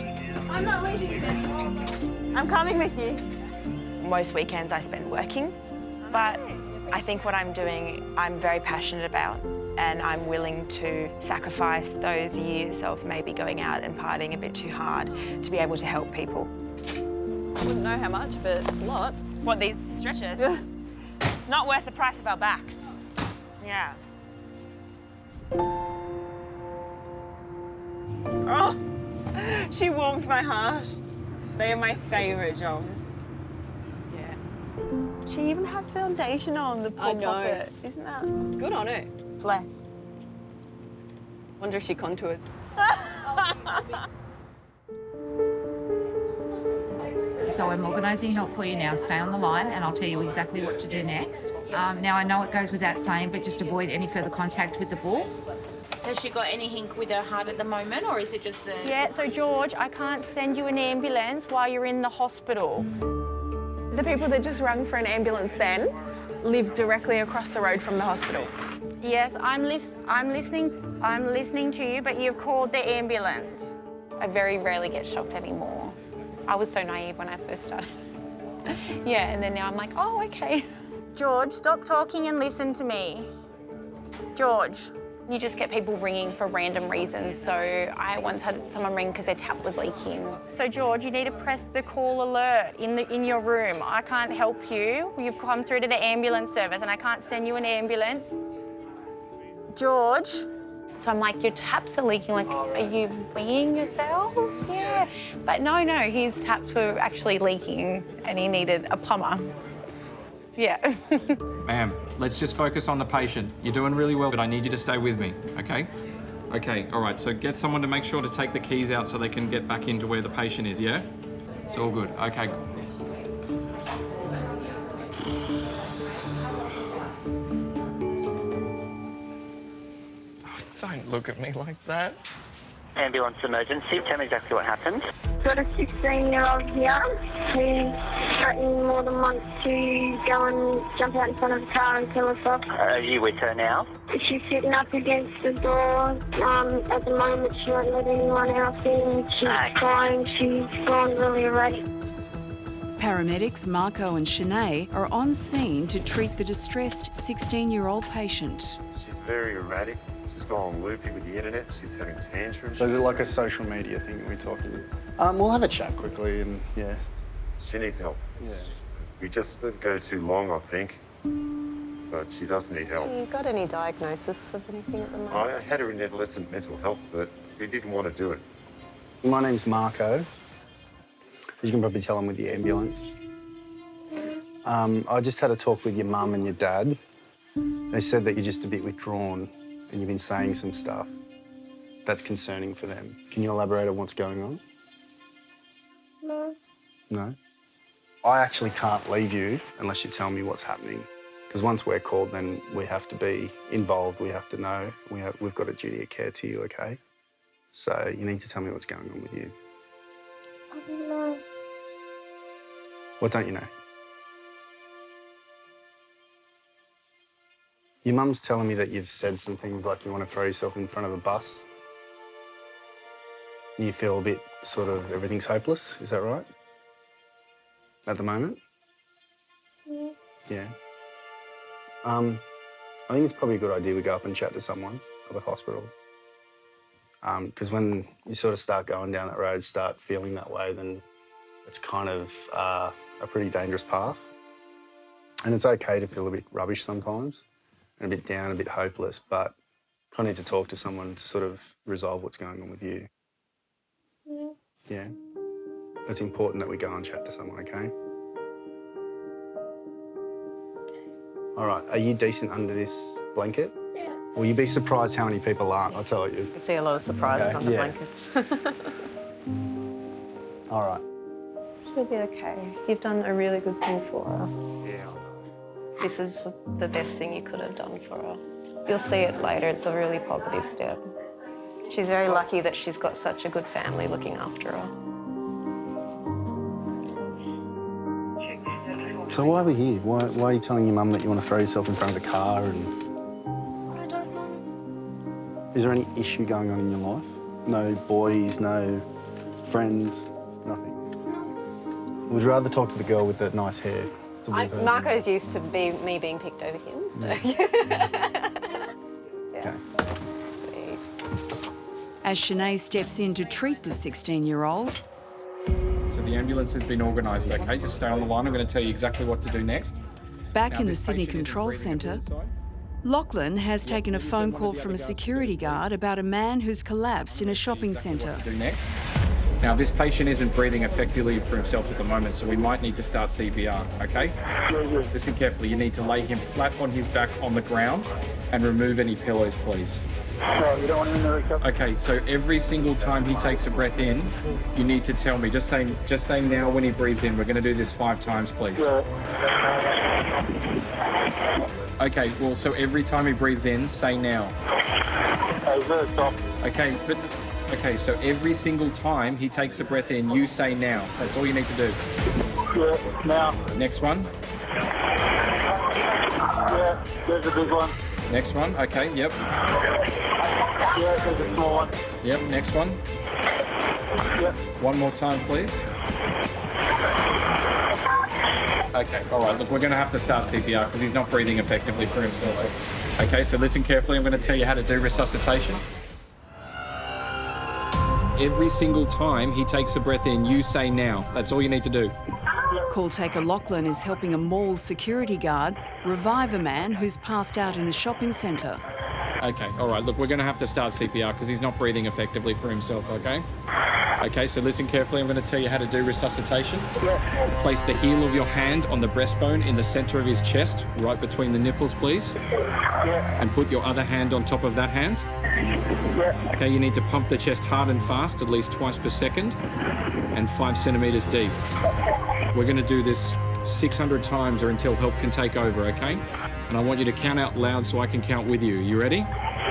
I'm not leaving you, Betty. I'm coming with you. Most weekends I spend working, but I think what I'm doing, I'm very passionate about, and I'm willing to sacrifice those years of maybe going out and partying a bit too hard to be able to help people. I wouldn't know how much, but it's a lot. What, these stretchers? Yeah. It's not worth the price of our backs. Yeah. Oh, she warms my heart. They are my favourite jobs. Yeah. She even had foundation on, the poor puppet. Isn't that good on her? Bless. Wonder if she contours. So I'm organising help for you now. Stay on the line and I'll tell you exactly what to do next. Now I know it goes without saying, but just avoid any further contact with the bull. Has she got anything with her heart at the moment, or is it just the... Yeah, so George, I can't send you an ambulance while you're in the hospital. The people that just rang for an ambulance then live directly across the road from the hospital. Yes, I'm listening to you, but you've called the ambulance. I very rarely get shocked anymore. I was so naive when I first started. Yeah, and then now I'm like, oh, okay. George, stop talking and listen to me. George. You just get people ringing for random reasons. So I once had someone ring because their tap was leaking. So George, you need to press the call alert in your room. I can't help you. You've come through to the ambulance service and I can't send you an ambulance. George. So I'm like, your taps are leaking. Like, are you weeing yourself? Yeah. But no, his taps were actually leaking and he needed a plumber. Yeah. Ma'am, let's just focus on the patient. You're doing really well, but I need you to stay with me, okay? Okay, all right, so get someone to make sure to take the keys out so they can get back into where the patient is, yeah? It's all good, okay. Don't look at me like that. Ambulance emergency, tell me exactly what happened. Got a 16-year-old here who's threatened more than once to go and jump out in front of the car and kill herself. Are you with her now? She's sitting up against the door. At the moment, she won't let anyone else in. She's crying. She's gone really erratic. Paramedics Marco and Shanae are on scene to treat the distressed 16-year-old patient. She's very erratic. She's gone loopy with the internet. She's having tantrums. So is it like a social media thing that we're talking? We'll have a chat quickly and, yeah. She needs help. Yeah. We just let go too long, I think. But she does need help. Have you got any diagnosis of anything at the moment? I had her in adolescent mental health, but we didn't want to do it. My name's Marco. You can probably tell I'm with the ambulance. I just had a talk with your mum and your dad. They said that you're just a bit withdrawn and you've been saying some stuff that's concerning for them. Can you elaborate on what's going on? No. No? I actually can't leave you unless you tell me what's happening. Because once we're called, then we have to be involved, we have to know, we've got a duty of care to you, okay? So you need to tell me what's going on with you. I don't know. What don't you know? Your mum's telling me that you've said some things like you want to throw yourself in front of a bus. You feel a bit sort of everything's hopeless, is that right? At the moment? Yeah. Yeah. I think it's probably a good idea we go up and chat to someone at the hospital. Because when you sort of start going down that road, start feeling that way, then it's kind of a pretty dangerous path. And it's okay to feel a bit rubbish sometimes and a bit down, a bit hopeless, but I need to talk to someone to sort of resolve what's going on with you. Yeah. Yeah? It's important that we go and chat to someone, okay? All right, are you decent under this blanket? Yeah. Will you be surprised how many people aren't, I'll tell you. I see a lot of surprises Okay, under yeah. blankets. All right. She'll be okay. You've done a really good thing for her. Yeah. This is the best thing you could have done for her. You'll see it later. It's a really positive step. She's very lucky that she's got such a good family looking after her. So why are we here? Why are you telling your mum that you want to throw yourself in front of the car and... I don't know. Is there any issue going on in your life? No boys, no friends, nothing? Would you rather talk to the girl with the nice hair? Marco's used to me being picked over him, so... Okay. Sweet. As Shanae steps in to treat the 16-year-old, So the ambulance has been organised, okay? Just stay on the line. I'm going to tell you exactly what to do next. back Now, in the this Sydney patient isn't Control breathing at Centre, all inside. Lachlan has taken a phone call from a security guard about a man who's collapsed in a shopping centre. What to do next. Now, this patient isn't breathing effectively for himself at the moment, so we might need to start CPR, okay? Listen carefully. You need to lay him flat on his back on the ground and remove any pillows, please. No, you don't want him in the recovery. Okay, so every single time he takes a breath in, you need to tell me. Just say now when he breathes in. We're going to do this 5 times, please. Okay, well, so every time he breathes in, say now. Okay, so every single time he takes a breath in, you say now. That's all you need to do. Yeah, now. Next one. Yeah, there's a big one. Next one, okay, yep. Yeah, there's a small one. Yep, next one. Yep. One more time, please. Okay, all right, look, we're going to have to start CPR because he's not breathing effectively for himself. Okay, so listen carefully. I'm going to tell you how to do resuscitation. Every single time he takes a breath in, you say now. That's all you need to do. Call taker Lachlan is helping a mall security guard revive a man who's passed out in the shopping centre. Okay, all right, look, we're going to have to start CPR because he's not breathing effectively for himself, okay? Okay, so listen carefully. I'm going to tell you how to do resuscitation. Place the heel of your hand on the breastbone in the centre of his chest, right between the nipples, please. And put your other hand on top of that hand. Okay, you need to pump the chest hard and fast, at least twice per second, and 5 centimetres deep. We're going to do this 600 times or until help can take over, okay? And I want you to count out loud so I can count with you. You ready?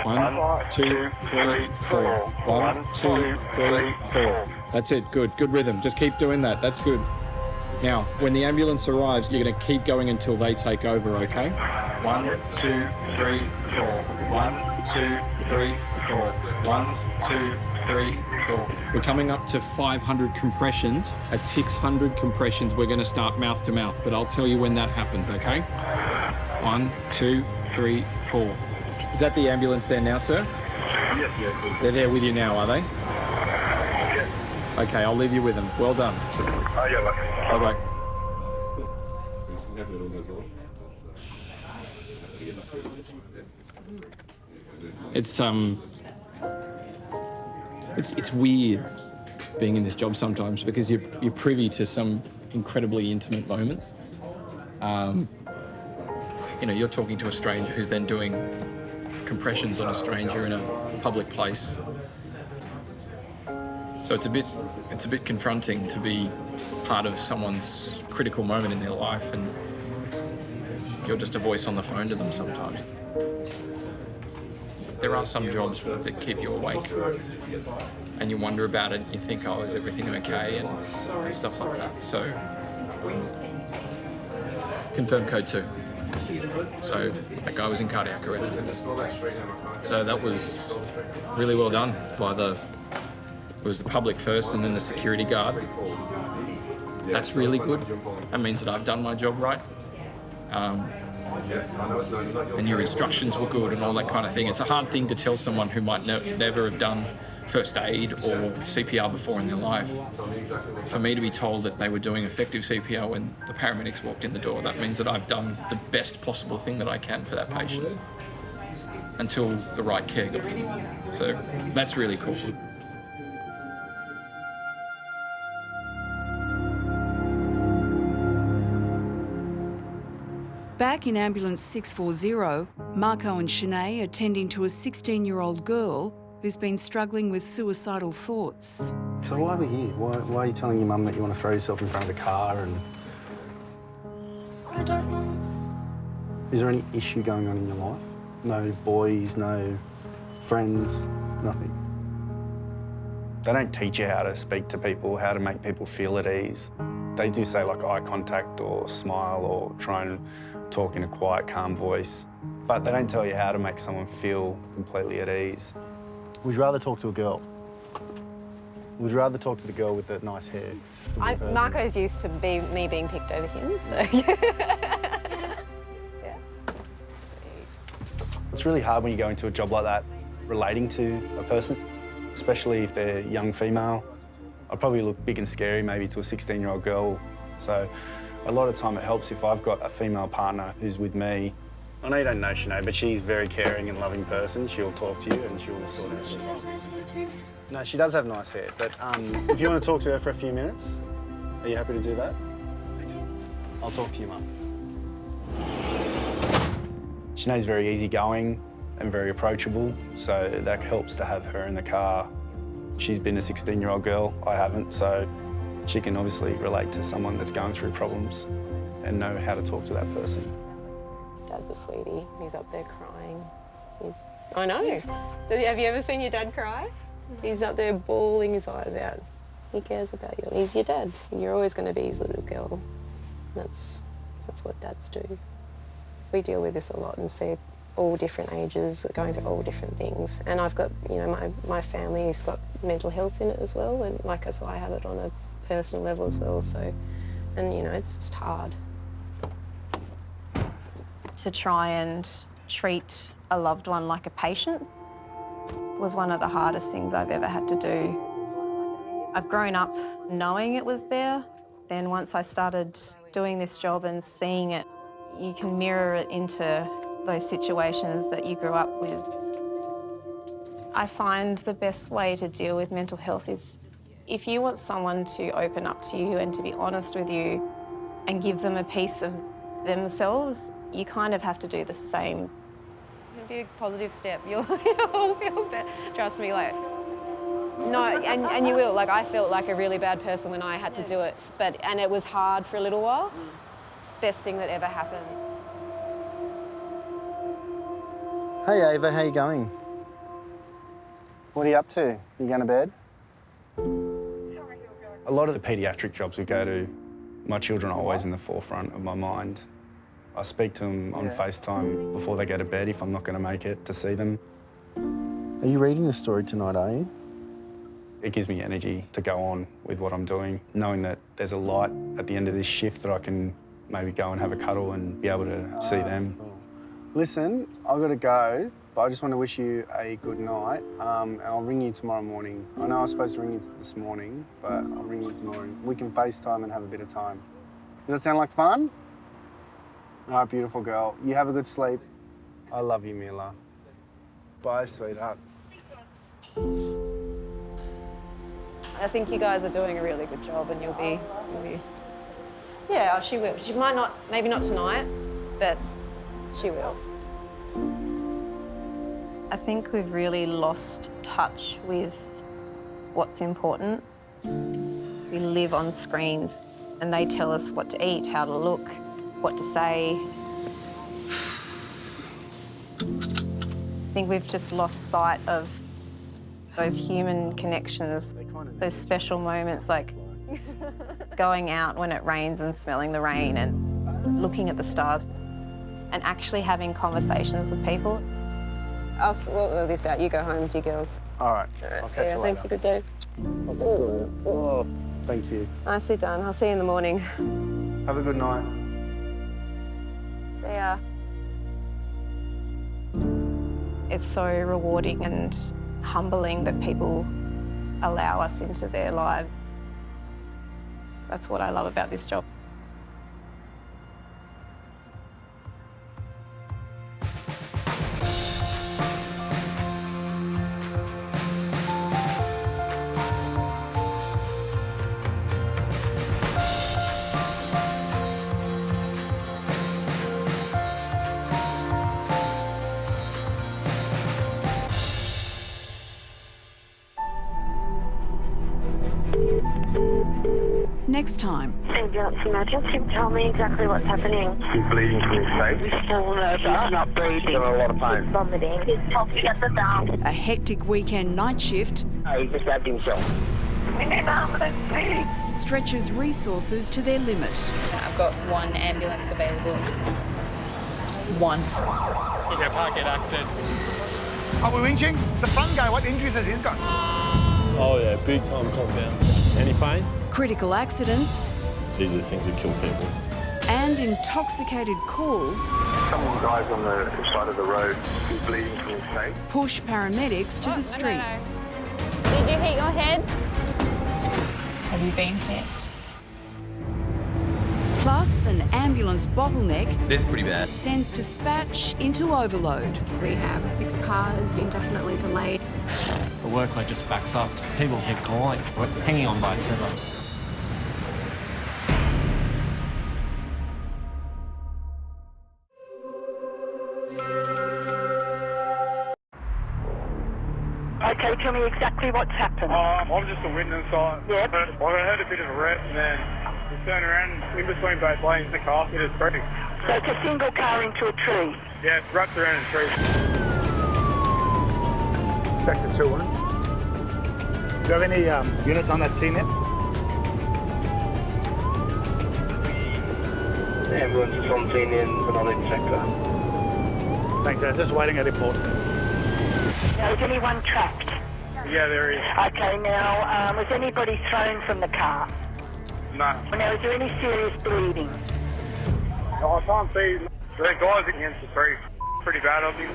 1, 2, 3, 4. 1, 2, 3, 4. That's it. Good. Good rhythm. Just keep doing that. That's good. Now, when the ambulance arrives, you're going to keep going until they take over, okay? 1, 2, 3, 4. 1, 2, 3, 4. 1, 2, 3, 4. We're coming up to 500 compressions. At 600 compressions, we're going to start mouth to mouth, but I'll tell you when that happens, okay? 1, 2, 3, 4. Is that the ambulance there now, sir? Yes. They're there with you now, are they? Yes. Okay, I'll leave you with them. Well done. Bye-bye. It's weird being in this job sometimes because you're privy to some incredibly intimate moments. You know, you're talking to a stranger who's then doing compressions on a stranger in a public place. So it's a bit confronting to be part of someone's critical moment in their life and you're just a voice on the phone to them sometimes. There are some jobs that keep you awake and you wonder about it and you think, oh, is everything okay, and stuff like that. So, confirmed code 2. So that guy was in cardiac arrest. So that was really well done by it was the public first and then the security guard. That's really good. That means that I've done my job right. And your instructions were good and all that kind of thing. It's a hard thing to tell someone who might never have done first aid or CPR before in their life. For me to be told that they were doing effective CPR when the paramedics walked in the door, that means that I've done the best possible thing that I can for that patient until the right care got to them. So that's really cool. Back in Ambulance 640, Marco and Shanae are tending to a 16-year-old girl who's been struggling with suicidal thoughts. So why are we here? Why are you telling your mum that you want to throw yourself in front of a car and... I don't know. Is there any issue going on in your life? No boys, no friends, nothing? They don't teach you how to speak to people, how to make people feel at ease. They do say like eye contact or smile or try and talk in a quiet, calm voice, but they don't tell you how to make someone feel completely at ease. Would you rather talk to a girl? Would you rather talk to the girl with the nice hair? Marco's used to me being picked over him, so yeah. It's really hard when you go into a job like that, relating to a person, especially if they're young female. I'd probably look big and scary maybe to a 16-year-old girl. So a lot of time it helps if I've got a female partner who's with me I know you don't know Sinead, but she's a very caring and loving person. She'll talk to you and she'll sort of... She has nice hair too. No, she does have nice hair, but if you want to talk to her for a few minutes, are you happy to do that? I'll talk to your mum. Sinead's very easygoing and very approachable, so that helps to have her in the car. She's been a 16-year-old girl, I haven't, so she can obviously relate to someone that's going through problems and know how to talk to that person. Dad's a sweetie. He's up there crying. I know. Have you ever seen your dad cry? He's up there bawling his eyes out. He cares about you. He's your dad. You're always going to be his little girl. That's what dads do. We deal with this a lot and see all different ages, going through all different things. And I've got, you know, my family's got mental health in it as well, and so I have it on a personal level as well. So, and you know, it's just hard. To try and treat a loved one like a patient was one of the hardest things I've ever had to do. I've grown up knowing it was there. Then once I started doing this job and seeing it, you can mirror it into those situations that you grew up with. I find the best way to deal with mental health is if you want someone to open up to you and to be honest with you and give them a piece of themselves, you kind of have to do the same. It'll be a positive step. You'll feel better. Trust me, like, no, and you will. Like, I felt like a really bad person when I had to do it, and it was hard for a little while. Best thing that ever happened. Hey Ava, how you going? What are you up to? You going to bed? A lot of the paediatric jobs we go to, my children are always in the forefront of my mind. I speak to them on FaceTime before they go to bed if I'm not going to make it to see them. Are you reading the story tonight, are you? It gives me energy to go on with what I'm doing, knowing that there's a light at the end of this shift that I can maybe go and have a cuddle and be able to see them. Listen, I've got to go, but I just want to wish you a good night. And I'll ring you tomorrow morning. I know I was supposed to ring you this morning, but I'll ring you tomorrow. We can FaceTime and have a bit of time. Does that sound like fun? All right, beautiful girl. You have a good sleep. I love you, Mila. Bye, sweetheart. I think you guys are doing a really good job, and you'll be. Yeah, she will. She might not, maybe not tonight, but she will. I think we've really lost touch with what's important. We live on screens and they tell us what to eat, how to look, what to say. I think we've just lost sight of those human connections, those special moments like going out when it rains and smelling the rain and looking at the stars and actually having conversations with people. I'll sort this out. You go home to your girls. All right. I'll catch you later. Thanks, you good day. Oh, thank you. Nicely done. I'll see you in the morning. Have a good night. See ya. It's so rewarding and humbling that people allow us into their lives. That's what I love about this job. Next time. Ambulance emergency, tell me exactly what's happening. He's bleeding from his face. He's fallen over. He's not breathing. He's in a lot of pain. He's vomiting. He's helping at the valve. A hectic weekend night shift He just stabbed himself. We need an ambulance, please. stretches resources to their limit. I've got one ambulance available. One. Look, I can't get access. Are we winching? The front guy, what injuries has he got? Oh yeah, big time compound. Any pain? Critical accidents. These are the things that kill people. And intoxicated calls Someone dies on the side of the road. He's bleeding from his face. push paramedics to the streets. Did you hit your head? Have you been hit? Plus, an ambulance bottleneck This is pretty bad. sends dispatch into overload. We have 6 cars indefinitely delayed. The workload just backs up. People keep calling. We're hanging on by a tether. Okay, tell me exactly what's happened. I'm just a witness. I heard a bit of a rest and then we turned around in between both lanes, the car hit a tree. So it's a single car into a tree? Yeah, it's wrapped around a tree. Back to 2-1. Do you have any units on that scene yet? The ambulance is on scene in the knowledge sector. Thanks, sir. Just waiting a report. Now, is anyone trapped? Yeah, there is. Okay, now, was anybody thrown from the car? No. Now, is there any serious bleeding? I can't see. The guys against the tree. Pretty bad of him.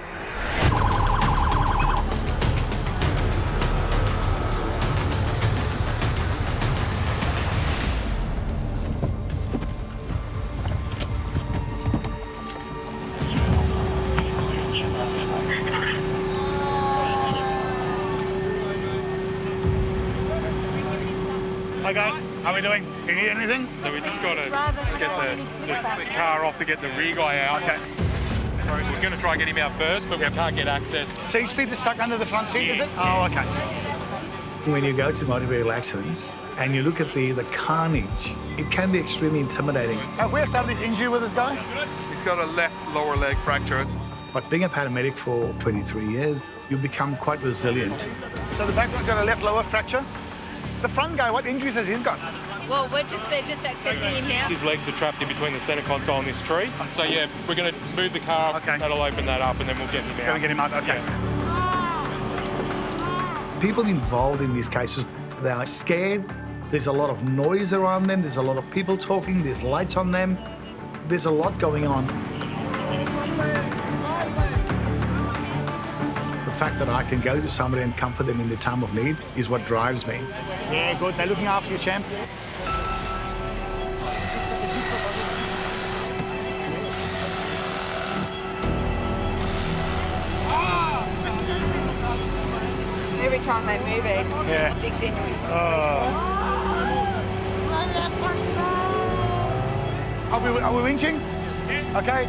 Hi guys, how are we doing? Do you need anything? So we just got to get the car off to get the rear guy out. Okay. We're going to try and get him out first, but we can't get access. So his feet are stuck under the front seat, is it? Oh, okay. When you go to motor vehicle accidents and you look at the carnage, it can be extremely intimidating. Have we established injury with this guy? He's got a left lower leg fracture. But being a paramedic for 23 years, you become quite resilient. So the back one's got a left lower fracture? The front guy, what injuries has he got? Well, they're just accessing him now. His legs are trapped in between the centre console and this tree. So yeah, we're going to move the car up, that'll open that up and then we'll get him out. Can we get him out? Okay. Yeah. People involved in these cases, they are scared. There's a lot of noise around them. There's a lot of people talking. There's lights on them. There's a lot going on. The fact that I can go to somebody and comfort them in their time of need is what drives me. Yeah, good. They're looking after you, champ. Every time they move it, it digs into his Are we winching? Okay.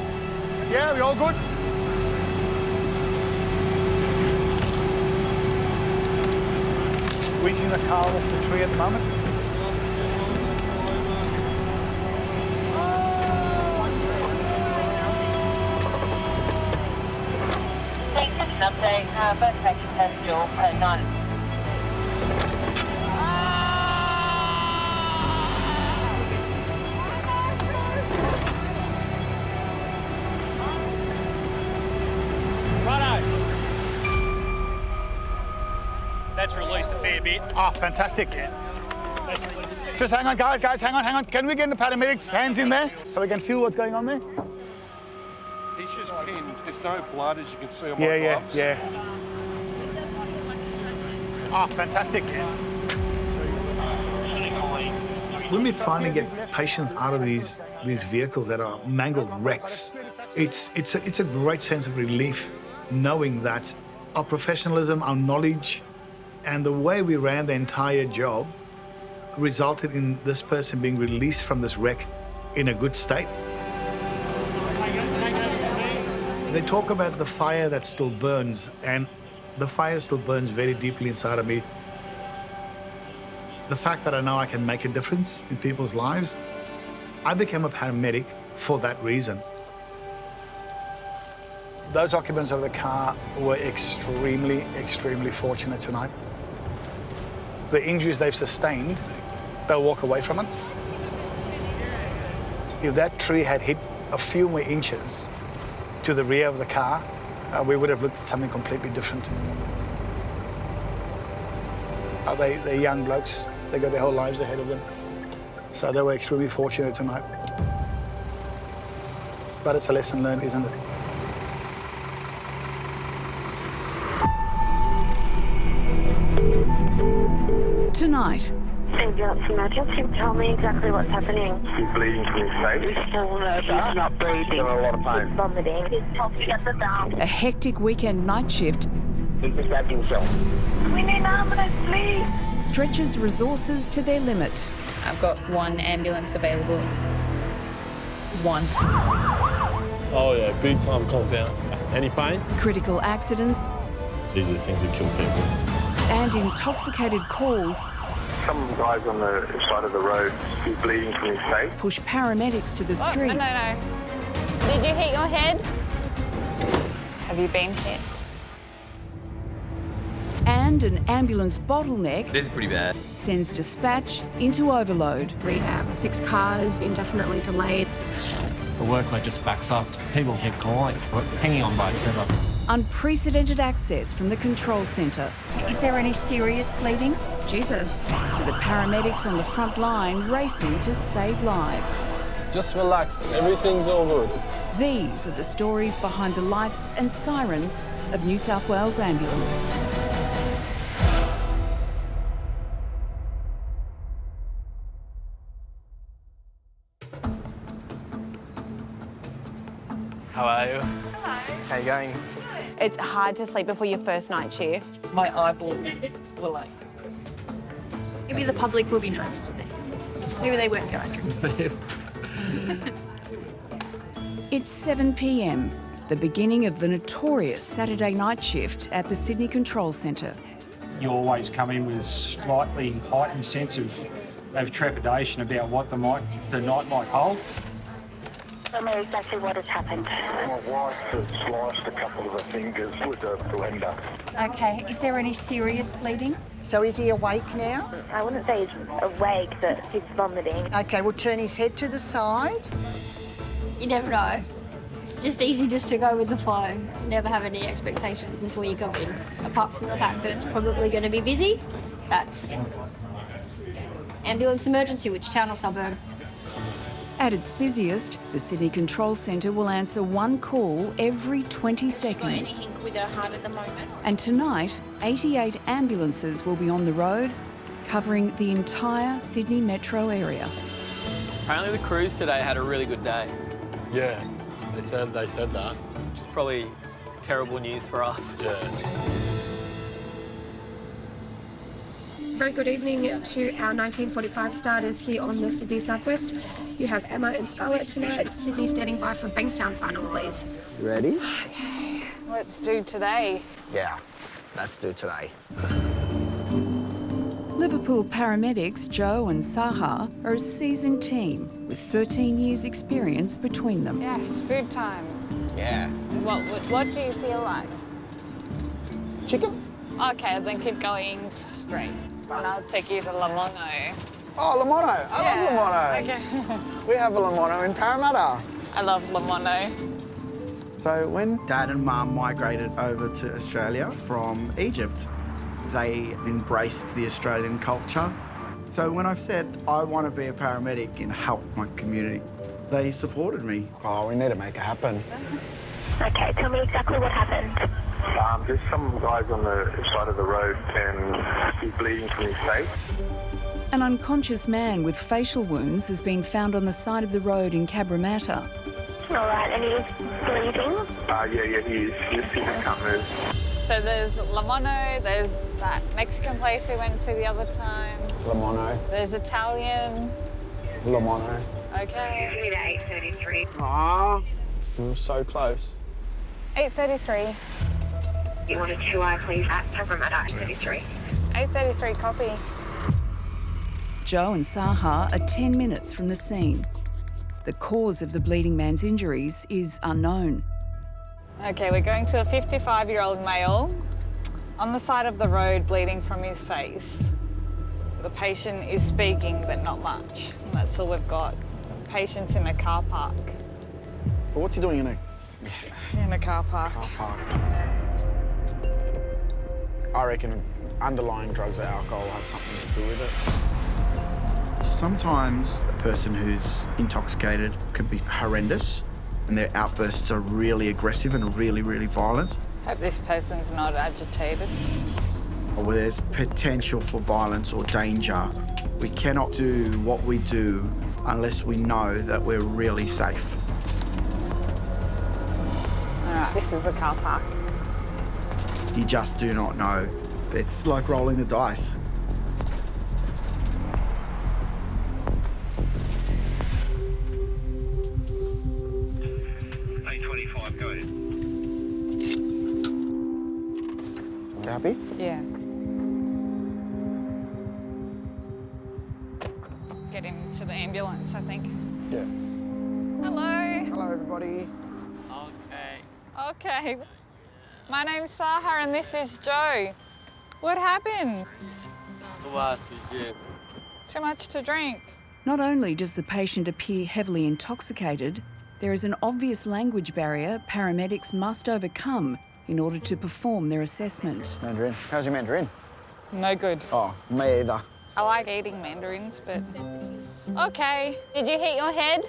Yeah, we all good? Winching the car off the tree at the moment. Thanks for an update. Both patients have still 9. That's released a fair bit. Ah, fantastic. Just hang on, guys, hang on. Can we get the paramedics' hands in there so we can feel what's going on there? He's just pinned. There's no blood, as you can see on my gloves. Yeah. Ah, fantastic. When we finally get patients out of these vehicles that are mangled wrecks, it's a great sense of relief knowing that our professionalism, our knowledge, and the way we ran the entire job resulted in this person being released from this wreck in a good state. They talk about the fire that still burns, and the fire still burns very deeply inside of me. The fact that I know I can make a difference in people's lives, I became a paramedic for that reason. Those occupants of the car were extremely, extremely fortunate tonight. The injuries they've sustained, they'll walk away from it. If that tree had hit a few more inches to the rear of the car, we would have looked at something completely different. They're young blokes. They got their whole lives ahead of them. So they were extremely fortunate tonight. But it's a lesson learned, isn't it? Tonight, Ambulance emergency. Tell me exactly what's happening. He's bleeding from his face. He's fallen over. He's not breathing. He's in a lot of pain. He's vomiting. He's talking at the down. A hectic weekend night shift He's just stabbed himself. We need an ambulance, please. stretches resources to their limit. I've got one ambulance available. One. Oh yeah, big time compound. Any pain? Critical accidents These are the things that kill people. and intoxicated calls Some guys on the side of the road, he's bleeding from his face. push paramedics to the Oh, streets. no. Did you hit your head? Have you been hit? And an ambulance bottleneck This is pretty bad. sends dispatch into overload. We have 6 cars indefinitely delayed. The workload just backs up. People keep calling. We're hanging on by a tether. Unprecedented access from the control centre. Is there any serious bleeding? Jesus. To the paramedics on the front line racing to save lives. Just relax. Everything's all good. These are the stories behind the lights and sirens of New South Wales Ambulance. How are you? Hello. How you going? It's hard to sleep before your first night shift. My eyeballs were like... Maybe the public will be nice today. Maybe they won't go drinking. It's 7 p.m, the beginning of the notorious Saturday night shift at the Sydney Control Centre. You always come in with a slightly heightened sense of trepidation about what the night might hold. Tell me exactly what has happened. My wife has sliced a couple of her fingers with a blender. Okay, is there any serious bleeding? So is he awake now? I wouldn't say he's awake, but he's vomiting. Okay, we'll turn his head to the side. You never know. It's just easy just to go with the flow. Never have any expectations before you go in. Apart from the fact that it's probably going to be busy. That's ambulance emergency, which town or suburb? At its busiest, the Sydney Control Centre will answer one call every 20 seconds. Got anything with her heart at the moment? And tonight, 88 ambulances will be on the road, covering the entire Sydney metro area. Apparently the crews today had a really good day. Yeah, they said that. Which is probably terrible news for us. Yeah. Very good evening to our 1945 starters here on the Sydney Southwest. You have Emma and Scarlett tonight. Sydney standing by for Bankstown sign-on, please. You ready? Okay, let's do today. Yeah, let's do today. Liverpool paramedics Joe and Saha are a seasoned team with 13 years' experience between them. Yes, food time. Yeah. What do you feel like? Chicken? Okay, then keep going straight. And I'll take you to Lamono. Oh, Lamono. I love Lamono. Okay. We have a Lamono in Parramatta. I love Lamono. So when Dad and Mum migrated over to Australia from Egypt, they embraced the Australian culture. So when I've said I want to be a paramedic and help my community, they supported me. Oh, we need to make it happen. Okay, tell me exactly what happened. There's some guys on the side of the road and he's bleeding from his face. An unconscious man with facial wounds has been found on the side of the road in Cabramatta. All right, and he's bleeding? Yeah, he is. He can't move. So there's Lamono, there's that Mexican place we went to the other time. Lamono. There's Italian. Lamono. Okay. We need 8:33. Ah, we were so close. 8:33. You want a 2-eye, please, at Cabramatta, 8:33. 8:33, copy. Joe and Saha are 10 minutes from the scene. The cause of the bleeding man's injuries is unknown. Okay, we're going to a 55-year-old male on the side of the road bleeding from his face. The patient is speaking, but not much. And that's all we've got. Patient's in a car park. But what's he doing In a car park. I reckon underlying drugs or alcohol have something to do with it. Sometimes a person who's intoxicated can be horrendous and their outbursts are really aggressive and really, really violent. Hope this person's not agitated. where there's potential for violence or danger. We cannot do what we do unless we know that we're really safe. All right, this is a car park. You just do not know. It's like rolling the dice. A25, go ahead. You happy? Yeah. Get him to the ambulance, I think. Yeah. Hello. Hello, everybody. Okay. My name's Saha and this is Joe. What happened? Too much to drink. Not only does the patient appear heavily intoxicated, there is an obvious language barrier paramedics must overcome in order to perform their assessment. Mandarin. How's your Mandarin? No good. Oh, me either. I like eating mandarins, but... Okay. Did you hit your head?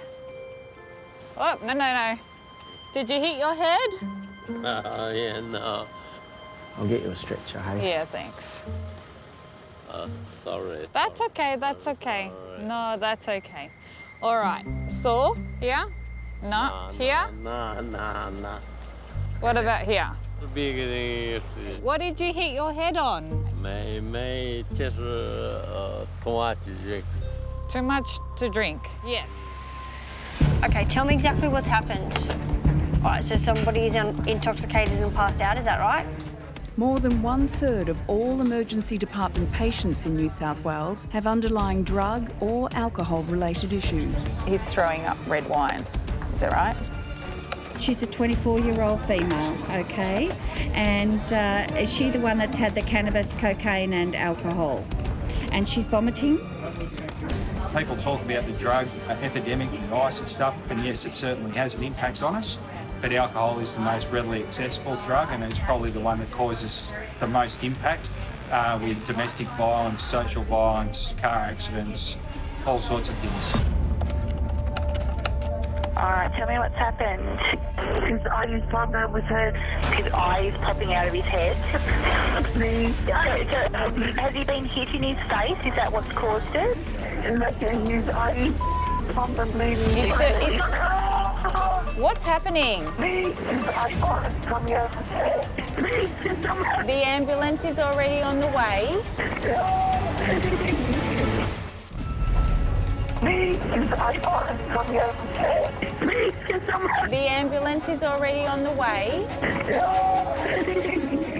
Oh, no. Did you hit your head? No. I'll get you a stretcher, hey? Yeah, thanks. Sorry. That's okay. Right. No, that's okay. All right. Sore? Here? No. Here? No. What about here? Big. What did you hit your head on? May just too much drink. Too much to drink? Yes. Okay, tell me exactly what's happened. All right, so somebody's intoxicated and passed out, is that right? More than 1/3 of all emergency department patients in New South Wales have underlying drug or alcohol-related issues. He's throwing up red wine. Is that right? She's a 24-year-old female, okay? And is she the one that's had the cannabis, cocaine and alcohol? And she's vomiting? People talk about the drug epidemic and ice and stuff, and yes, it certainly has an impact on us. But alcohol is the most readily accessible drug, and it's probably the one that causes the most impact with domestic violence, social violence, car accidents, all sorts of things. All right, tell me what's happened. His eye is problem with his eyes popping out of his head. Has he been hit in his face? Is that what's caused it? His eye is pumping bleeding. What's happening? The ambulance is already on the way. The ambulance is already on the way.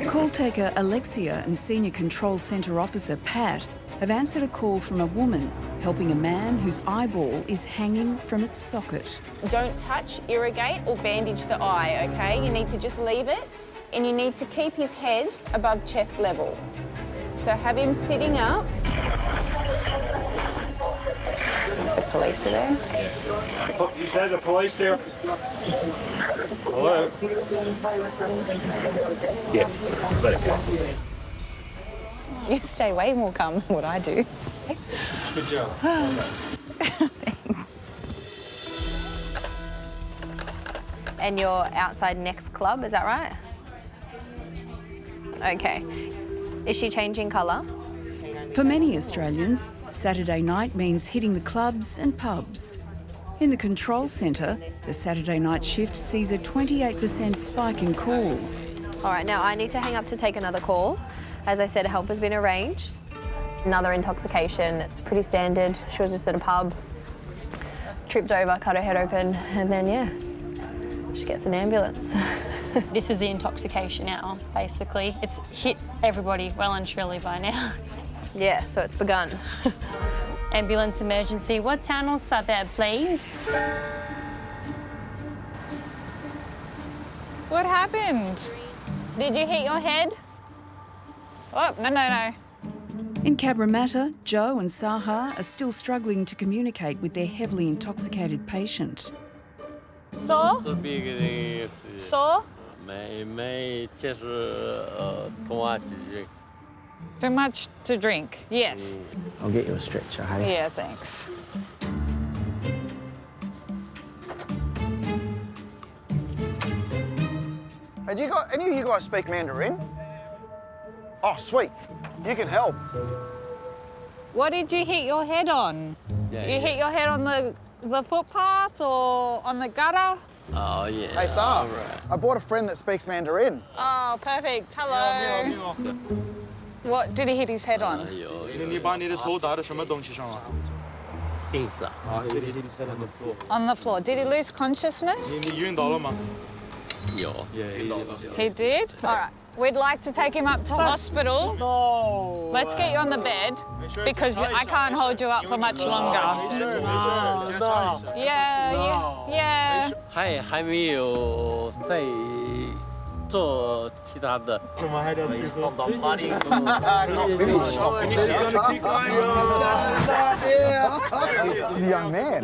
Call taker Alexia and Senior Control Centre Officer Pat have answered a call from a woman helping a man whose eyeball is hanging from its socket. Don't touch, irrigate or bandage the eye, okay? You need to just leave it and you need to keep his head above chest level. So have him sitting up. Is the police there? Is that the police there? Hello? Yeah, let it go. You stay way more calm than what I do. Good job. And you're outside next club, is that right? Okay. Is she changing colour? For many Australians, Saturday night means hitting the clubs and pubs. In the control centre, the Saturday night shift sees a 28% spike in calls. All right, now I need to hang up to take another call. As I said, help has been arranged. Another intoxication, it's pretty standard. She was just at a pub, tripped over, cut her head open, and then, yeah, she gets an ambulance. This is the intoxication hour, basically. It's hit everybody well and truly by now. Yeah, so it's begun. Ambulance emergency. What town or suburb, please? What happened? Did you hit your head? Oh, no. In Cabramatta, Joe and Saha are still struggling to communicate with their heavily intoxicated patient. Sore? Sore? May just too much drink. Too much to drink, yes. I'll get you a stretcher, hey? Yeah, thanks. Hey, any of you guys speak Mandarin? Oh, sweet. You can help. What did you hit your head on? You hit your head on the footpath or on the gutter? Oh, yeah. Hey, Sam, I brought a friend that speaks Mandarin. Oh, perfect. Hello. What did he hit his head on? 你把你的头打在什么东西上了？钉子啊。He hit his head on the floor. On the floor. Did he lose consciousness? 你晕倒了吗？有。He did? All right. We'd like to take him up to hospital. No. Let's get you on the bed because I can't hold you up for much longer. Yeah. 还没有在做其他的。怎么还得去做？ Not finished. He's a young man.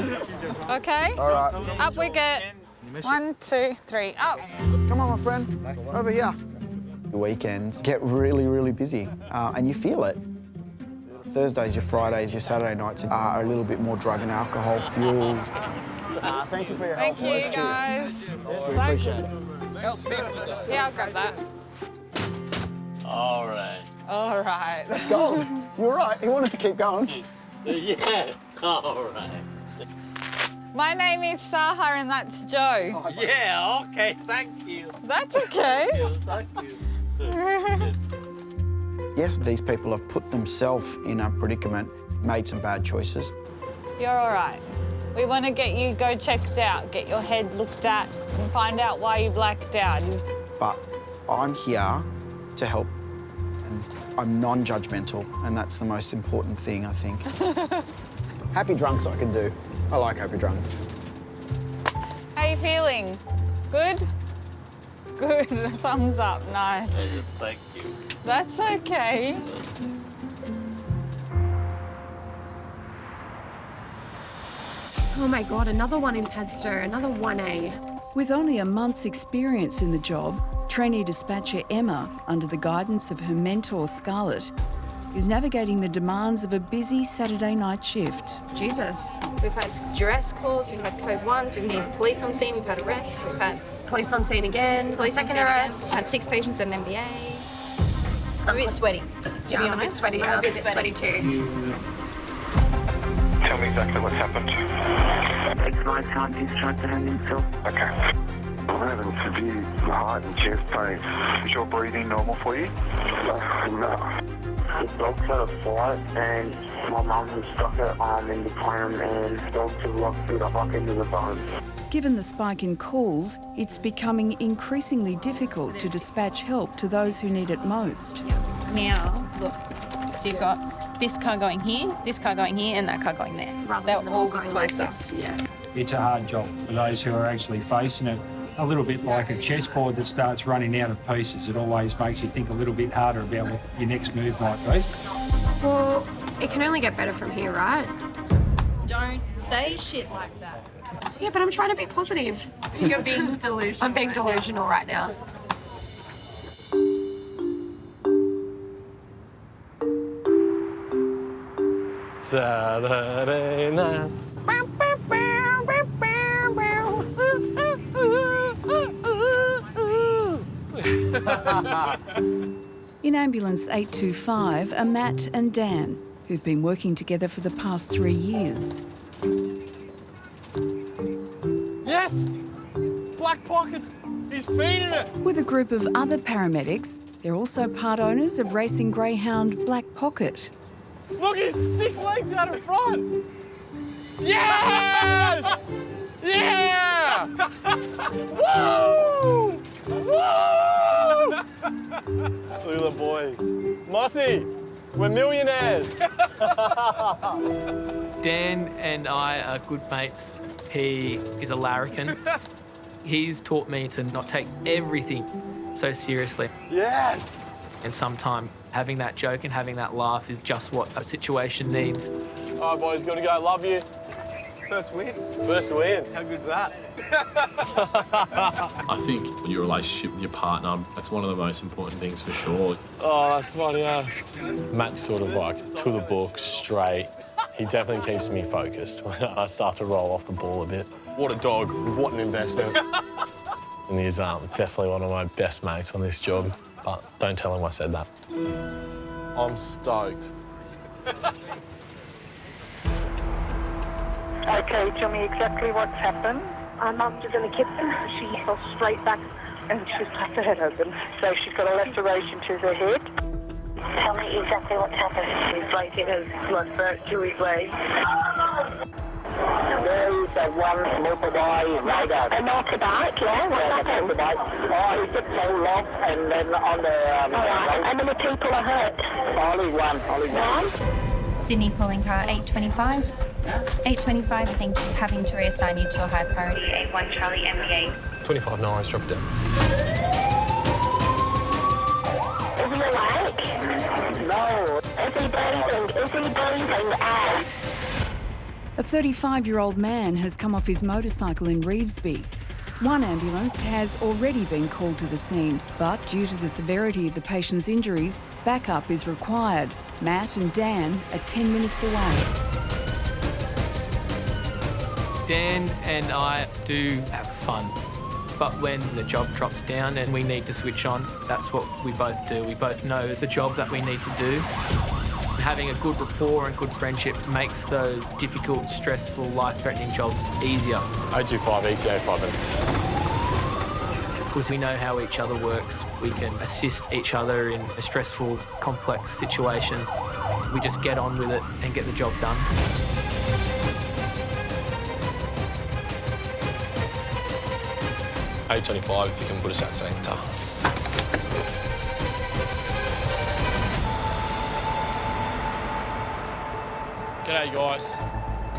Okay. All right. Up we get. 1, 2, 3, up. Come on, my friend. Over here. The weekends get really, really busy, and you feel it. Thursdays, your Fridays, your Saturday nights are a little bit more drug and alcohol fueled. Thank you for your help. Thank you, guys. We appreciate it. Yeah, I'll grab that. All right. All right. Let's go. You're right. He wanted to keep going. Yeah. All right. My name is Saha and that's Joe. Yeah, okay, thank you. That's okay. Thank you. Yes, these people have put themselves in a predicament, made some bad choices. You're all right. We want to get you go checked out, get your head looked at and find out why you blacked out. But I'm here to help, and I'm non-judgmental, and that's the most important thing, I think. Happy drunks I can do. I like happy drunks. How are you feeling? Good? Good. Thumbs up. Nice. Thank you. That's okay. Oh my God, another one in Padstow, another 1A. With only a month's experience in the job, trainee dispatcher Emma, under the guidance of her mentor Scarlett, is navigating the demands of a busy Saturday night shift. Jesus. We've had duress calls, we've had code 1s, we've had police on scene, we've had arrests, we've had Police on scene again, police second on scene arrest. again, had 6 patients at an MBA. I'm a bit sweaty, to be I'm a bit honest. sweaty. I'm a bit sweaty too. Tell me exactly what's happened. Ex-wife can't discharge himself. Okay. I'm having severe heart and chest pain. Is your breathing normal for you? No. The dog's had a fight and my mum has stuck her arm in the pram and the dogs have locked through the hock into the bone. Given the spike in calls, it's becoming increasingly difficult to dispatch help to those who need it most. Now, look, so you've got this car going here, and that car going there. They'll all go closer. Yeah. It's a hard job for those who are actually facing it. A little bit like a chessboard that starts running out of pieces. It always makes you think a little bit harder about what your next move might be. Well, it can only get better from here, right? Don't say shit like that. Yeah, but I'm trying to be positive. You're being delusional. I'm being delusional right now. Saturday night. In Ambulance 825 are Matt and Dan, who've been working together for the past 3 years. Yes! Black pockets! He's feeding it! With a group of other paramedics, they're also part owners of racing greyhound Black Pocket. Look, he's 6 legs out in front! Yes! Yeah! Woo! Woo! Look at the boys. Mossy, we're millionaires. Dan and I are good mates. He is a larrikin. He's taught me to not take everything so seriously. Yes! And sometimes having that joke and having that laugh is just what a situation needs. All right, boys, gotta go. Love you. First win. First win. How good's that? I think your relationship with your partner, that's one of the most important things for sure. Oh, that's funny, yeah. Matt's sort of like to the book, straight. He definitely keeps me focused when I start to roll off the ball a bit. What a dog. What an investment. And he's definitely one of my best mates on this job, but don't tell him I said that. I'm stoked. Okay, tell me exactly what's happened. Our mum was in the kitchen. She fell straight back and she's cut her head open. So she's got a laceration to her head. Tell me exactly what's happened. His placing has blood burst to his leg. There is a one motorbike rider. A motorbike, yeah? What happened? Oh, he just fell off and then on the... How many people are hurt? Only one. Sydney calling car 825. 825, thank you. Having to reassign you to a high priority A1 Charlie MBA. 25 Norris, drop it down. Is he awake? No. Is he breathing? Is he breathing out? A 35-year-old man has come off his motorcycle in Revesby. One ambulance has already been called to the scene, but due to the severity of the patient's injuries, backup is required. Matt and Dan are 10 minutes away. Dan and I do have fun, but when the job drops down and we need to switch on, that's what we both do. We both know the job that we need to do. Having a good rapport and good friendship makes those difficult, stressful, life-threatening jobs easier. 025 ETA 5 minutes. Because we know how each other works, we can assist each other in a stressful, complex situation. We just get on with it and get the job done. A25 if you can put us at centre. G'day guys.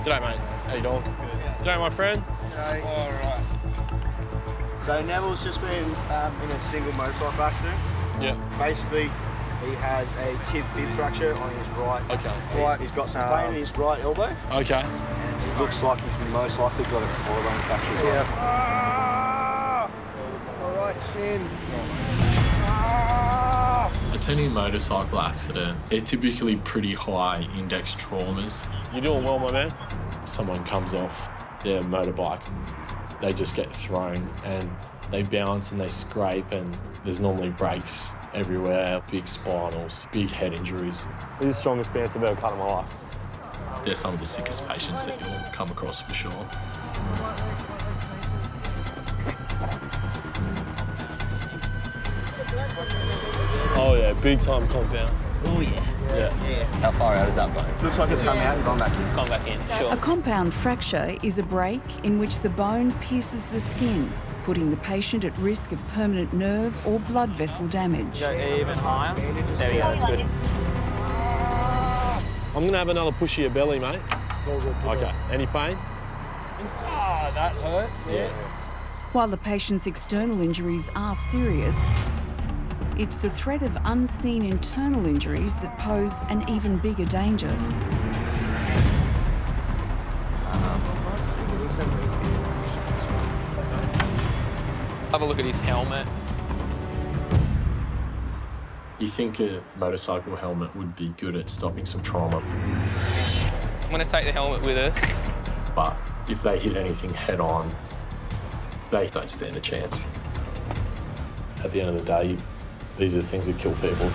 G'day mate. How you doing? Good. G'day my friend. G'day. All right. So Neville's just been in a single motorcycle accident. Yeah. Basically, he has a tib fib fracture on his right. Okay. He's got some pain in his right elbow. Okay. And it looks like he's most likely got a collarbone fracture as well. All right, Shin. Attending a motorcycle accident, they're typically pretty high index traumas. You're doing well, my man. Someone comes off their motorbike, they just get thrown and they bounce and they scrape and there's normally breaks everywhere, big spinals, big head injuries. This is the strongest bounce I've ever cut in my life. They're some of the sickest patients that you'll come across for sure. Oh yeah, big time compound. Oh yeah. Yeah. How far out is that bone? Looks like it's come out and gone back in. Gone back in, sure. A compound fracture is a break in which the bone pierces the skin, putting the patient at risk of permanent nerve or blood vessel damage. Go even higher. There we go, that's good. I'm gonna have another push of your belly, mate. Okay. Any pain? Ah, that hurts. Yeah. While the patient's external injuries are serious, it's the threat of unseen internal injuries that pose an even bigger danger. Have a look at his helmet. You think a motorcycle helmet would be good at stopping some trauma, I'm going to take the helmet with us. but if they hit anything head on, they don't stand a chance. At the end of the day, these are the things that kill people.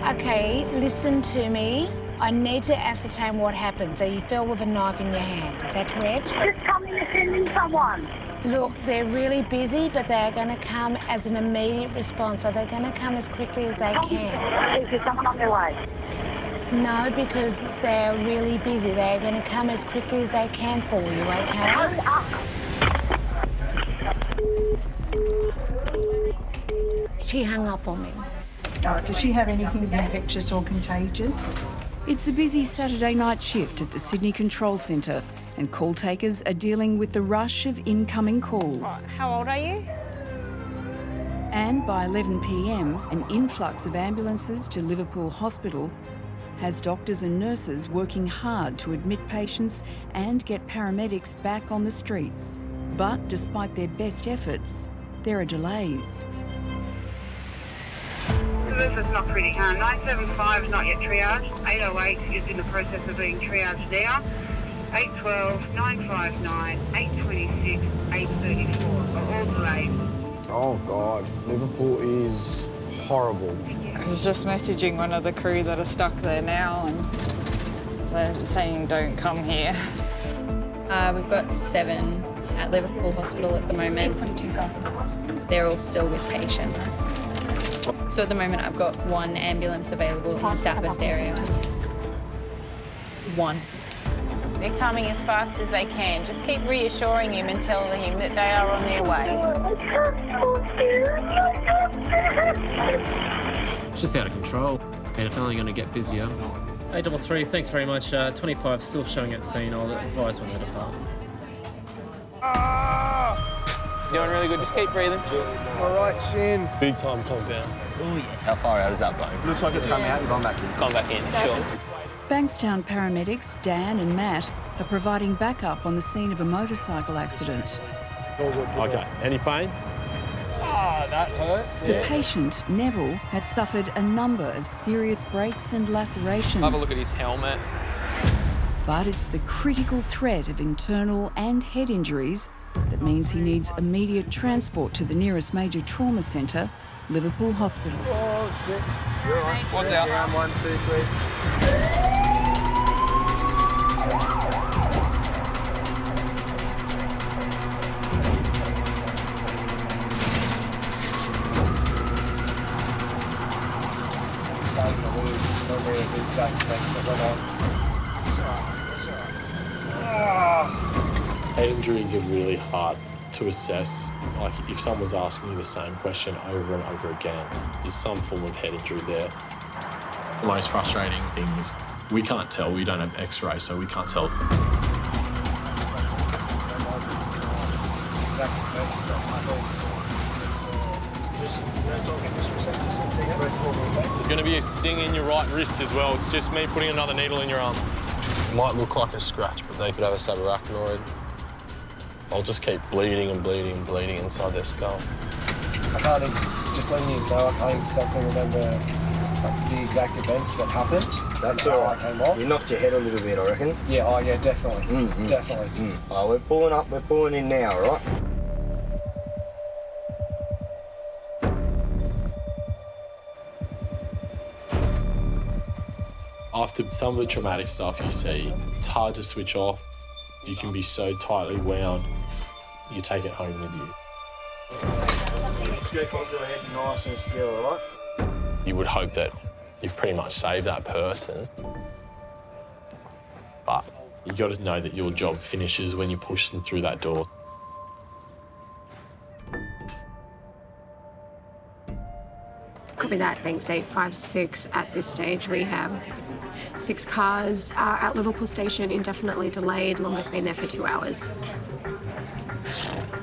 Okay, listen to me. I need to ascertain what happened. So you fell with a knife in your hand, is that correct? Just tell me to send me someone. Look, they're really busy, but they're going to come as an immediate response, so they're going to come as quickly as they can. Is there someone on their way? No, because they're really busy. They're going to come as quickly as they can for you, okay? Hurry up. She hung up on me. Does she have anything infectious or contagious? It's a busy Saturday night shift at the Sydney Control Centre, and call takers are dealing with the rush of incoming calls. How old are you? And by 11 p.m, an influx of ambulances to Liverpool Hospital has doctors and nurses working hard to admit patients and get paramedics back on the streets. But despite their best efforts, there are delays. This is not pretty. 975 is not yet triaged. 808 is in the process of being triaged now. 812, 959, 826, 834 are all delayed. Oh God, Liverpool is horrible. I was just messaging one of the crew that are stuck there now and they're saying don't come here. We've got 7 at Liverpool Hospital at the moment. They're all still with patients. So at the moment I've got 1 ambulance available in the southwest area. 1. They're coming as fast as they can. Just keep reassuring him and telling him that they are on their way. It's just out of control, and it's only going to get busier. 833, thanks very much. 25 still showing at scene. I'll advise when they depart. Doing really good, just keep breathing. All right, Shin. Big time compound. Oh, yeah. How far out is that bone? Looks like it's coming out. You've gone back in. Gone back in, sure. Bankstown paramedics Dan and Matt are providing backup on the scene of a motorcycle accident. Okay, any pain? That hurts. The patient, Neville, has suffered a number of serious breaks and lacerations. Have a look at his helmet. But it's the critical threat of internal and head injuries that means he needs immediate transport to the nearest major trauma centre, Liverpool Hospital. Oh, shit. You're all right. What's out? Down 1, 2, 3. Head injuries are really hard to assess. Like if someone's asking you the same question over and over again, there's some form of head injury there. The most frustrating thing is we can't tell. We don't have X-ray, so we can't tell. There's going to be a sting in your right wrist as well. It's just me putting another needle in your arm. It might look like a scratch, but they could have a subarachnoid. I'll just keep bleeding and bleeding and bleeding inside their skull. I can't, just letting you know, I can't exactly remember the exact events that happened. That's all right. I came off. You knocked your head a little bit, I reckon. Yeah, oh yeah, definitely. Definitely. Oh, we're pulling up, we're pulling in now, all right? After some of the traumatic stuff you see, it's hard to switch off. You can be so tightly wound, you take it home with you. Keep onto your head nice and still, all right? You would hope that you've pretty much saved that person, but you've got to know that your job finishes when you push them through that door. Copy that, thanks 856. At this stage we have 6 cars at Liverpool Station, indefinitely delayed, longest been there for 2 hours.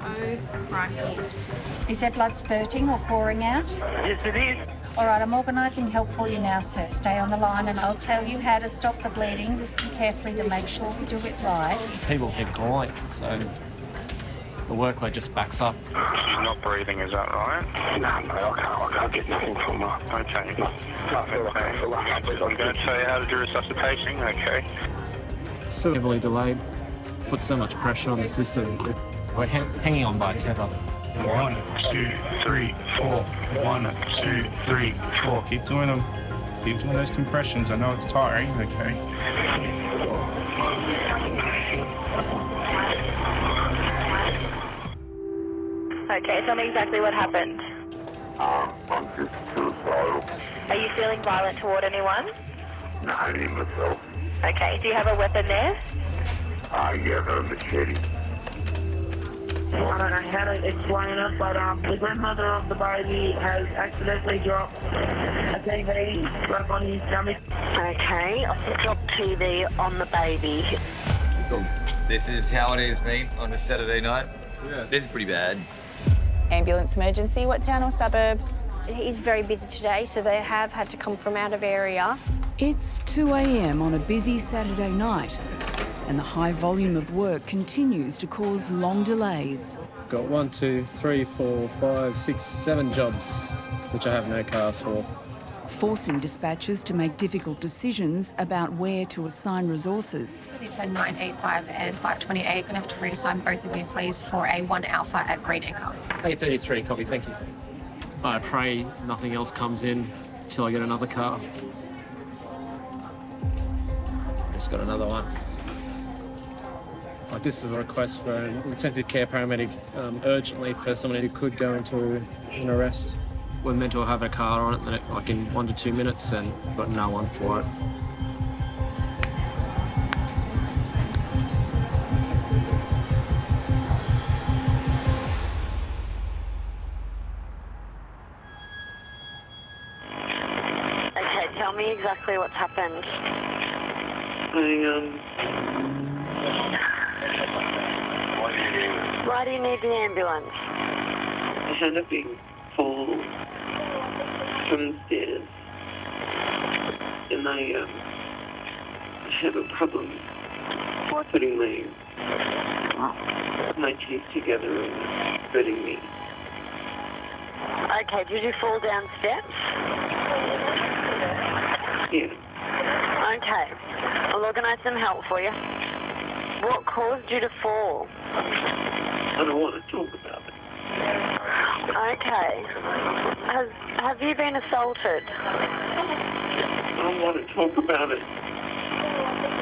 Oh, right, yes. Is there blood spurting or pouring out? Yes, it is. All right, I'm organising help for you now, sir. Stay on the line and I'll tell you how to stop the bleeding. Listen carefully to make sure we do it right. People keep calling, so the workload just backs up. She's not breathing, is that right? No, mate, I can't get nothing from her. Okay. I'm going to tell you how to do resuscitation, okay? Still heavily delayed. Puts so much pressure on the system. We're hanging on by a tether. 1, 2, 3, 4. 1, 2, 3, 4. Keep doing them. Keep doing those compressions. I know it's tiring, okay? Okay, tell me exactly what happened. I'm just suicidal. Are you feeling violent toward anyone? No, only myself. Okay, do you have a weapon there? I have a machete. I don't know how to explain it, but the grandmother of the baby has accidentally dropped a TV back on his tummy. Okay, I've dropped TV on the baby. This is how it is, mate, on a Saturday night. Yeah. This is pretty bad. Ambulance emergency, what town or suburb? It is very busy today, so they have had to come from out of area. It's 2 a.m. on a busy Saturday night, and the high volume of work continues to cause long delays. Got 1, 2, 3, 4, 5, 6, 7 jobs, which I have no cars for. Forcing dispatchers to make difficult decisions about where to assign resources. It's 985 and 528. You're going to have to reassign both of you, please, for a 1 Alpha at Green Echo. 833, copy, thank you. I pray nothing else comes in. till I get another car. Just got another one. Like, this is a request for an intensive care paramedic urgently for someone who could go into an arrest. We're meant to have a car on it like in 1 to 2 minutes, and got no one for it. Okay, tell me exactly what's happened. Why do you need the ambulance? I had a big fall from the stairs, and I have a problem putting my teeth together and hurting me. Okay, did you fall down steps? Yeah. Okay, I'll organise some help for you. What caused you to fall? I don't want to talk about it. Okay. Have you been assaulted? I don't want to talk about it.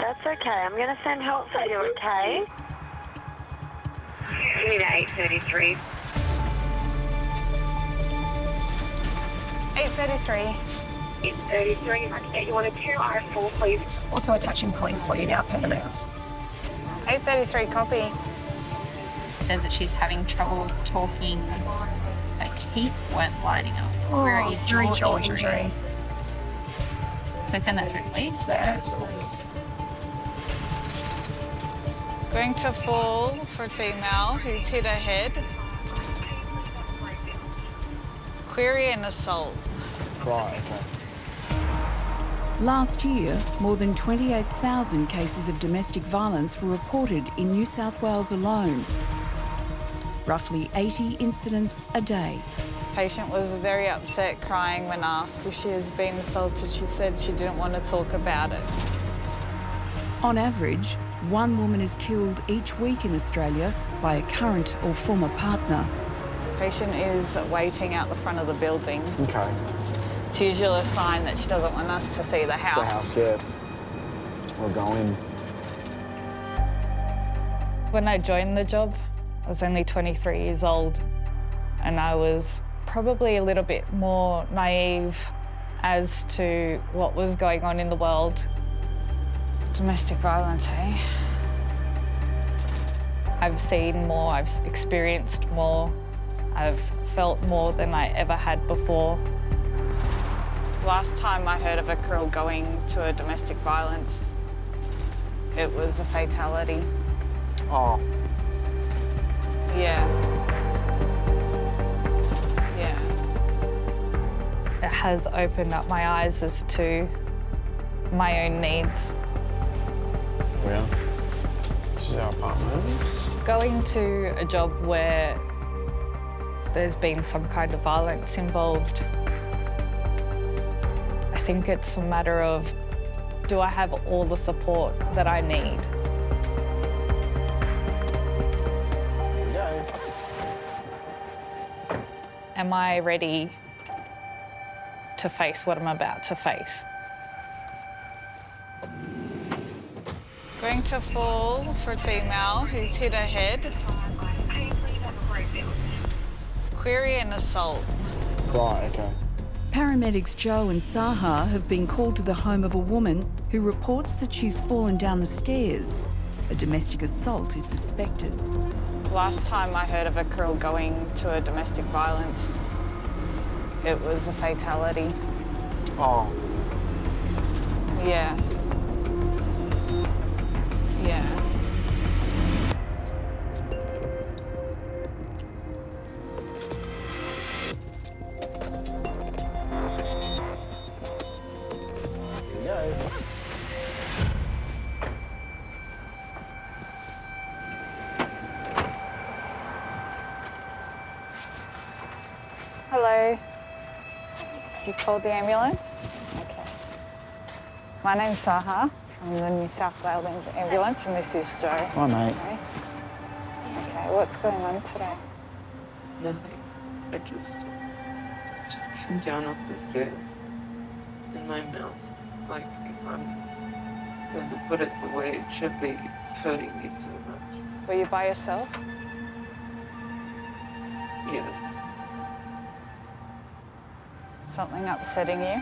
That's okay. I'm going to send help for you, okay? You need an 833. 833. 833. I can get you on a 2R4, please. Also attaching police for you now per the notes. 833, copy. Says that she's having trouble talking. Her teeth weren't lining up. Oh, Very jaw injury. So send that through, please. Going to fall for a female who's hit her head. Query and assault. Right, okay. Last year, more than 28,000 cases of domestic violence were reported in New South Wales alone. Roughly 80 incidents a day. Patient was very upset, crying when asked if she has been assaulted. She said she didn't want to talk about it. On average, one woman is killed each week in Australia by a current or former partner. Patient is waiting out the front of the building. Okay. It's usually a sign that she doesn't want us to see the house. The house, yeah. We're going. When I joined the job, I was only 23 years old, and I was probably a little bit more naive as to what was going on in the world. Domestic violence, eh? I've seen more, I've experienced more, I've felt more than I ever had before. Last time I heard of a girl going to a domestic violence, it was a fatality. Oh. Yeah. Yeah. It has opened up my eyes as to my own needs. Yeah. This is our apartment. Going to a job where there's been some kind of violence involved, I think it's a matter of, do I have all the support that I need? Am I ready to face what I'm about to face? Going to fall for a female who's hit her head. Query and assault. Right, okay. Paramedics Joe and Saha have been called to the home of a woman who reports that she's fallen down the stairs. A domestic assault is suspected. Last time I heard of a girl going to a domestic violence, it was a fatality. Oh. Yeah. Yeah. Hello. You called the ambulance? Okay. My name's Saha. I'm the New South Wales Ambulance, and this is Joe. Hi, mate. Okay, what's going on today? Nothing. I just came down off the stairs. in my mouth. Like, if I'm going to put it the way it should be, it's hurting me so much. Were you by yourself? Yes. Something upsetting you?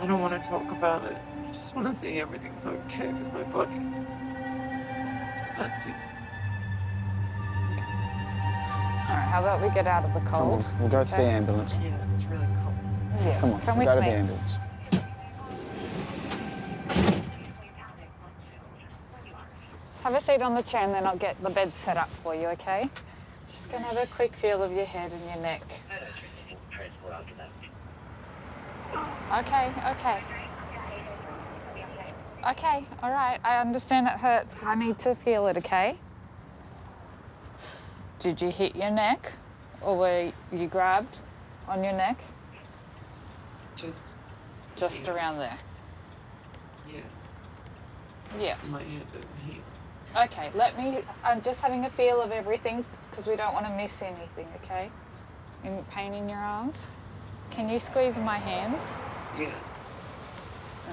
I don't want to talk about it. I just want to see everything's okay with my body. That's it. All right, how about we get out of the cold? Come on, we'll go to the ambulance. Yeah, it's really cold. Yeah. Come on, Come we'll with go to me. the ambulance. Have a seat on the chair and then I'll get the bed set up for you, okay? Just gonna have a quick feel of your head and your neck. Okay, okay. Okay, all right, I understand it hurts, but I need to feel it, okay? Did you hit your neck or were you grabbed on your neck? Just around there? Yes. Yeah. My head and here. Okay, I'm just having a feel of everything because we don't want to miss anything, okay? In pain in your arms? Can you squeeze my hands? Yes.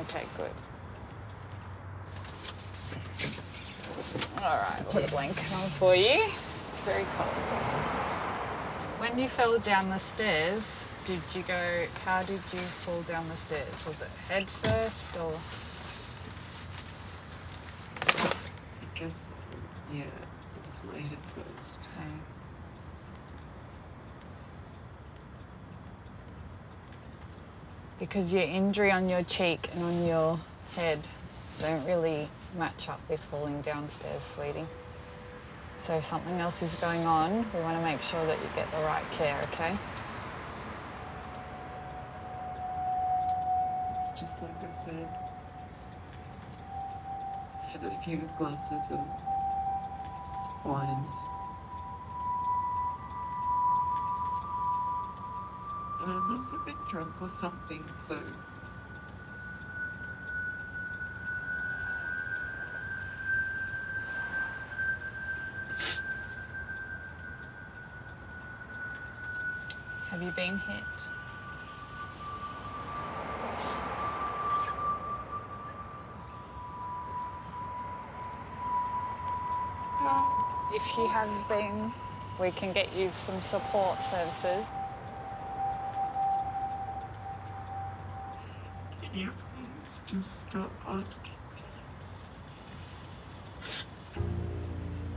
Okay, good. All right, put a blanket on for you. It's very cold. When you fell down the stairs, how did you fall down the stairs? Was it head first or? I guess, yeah, it was my head first. Okay. Because your injury on your cheek and on your head don't really match up with falling downstairs, sweetie. So if something else is going on, we want to make sure that you get the right care, okay? It's just like I said. I had a few glasses of wine. And I must have been drunk or something, so... Have you been hit? If you have been, we can get you some support services. Can you please just stop asking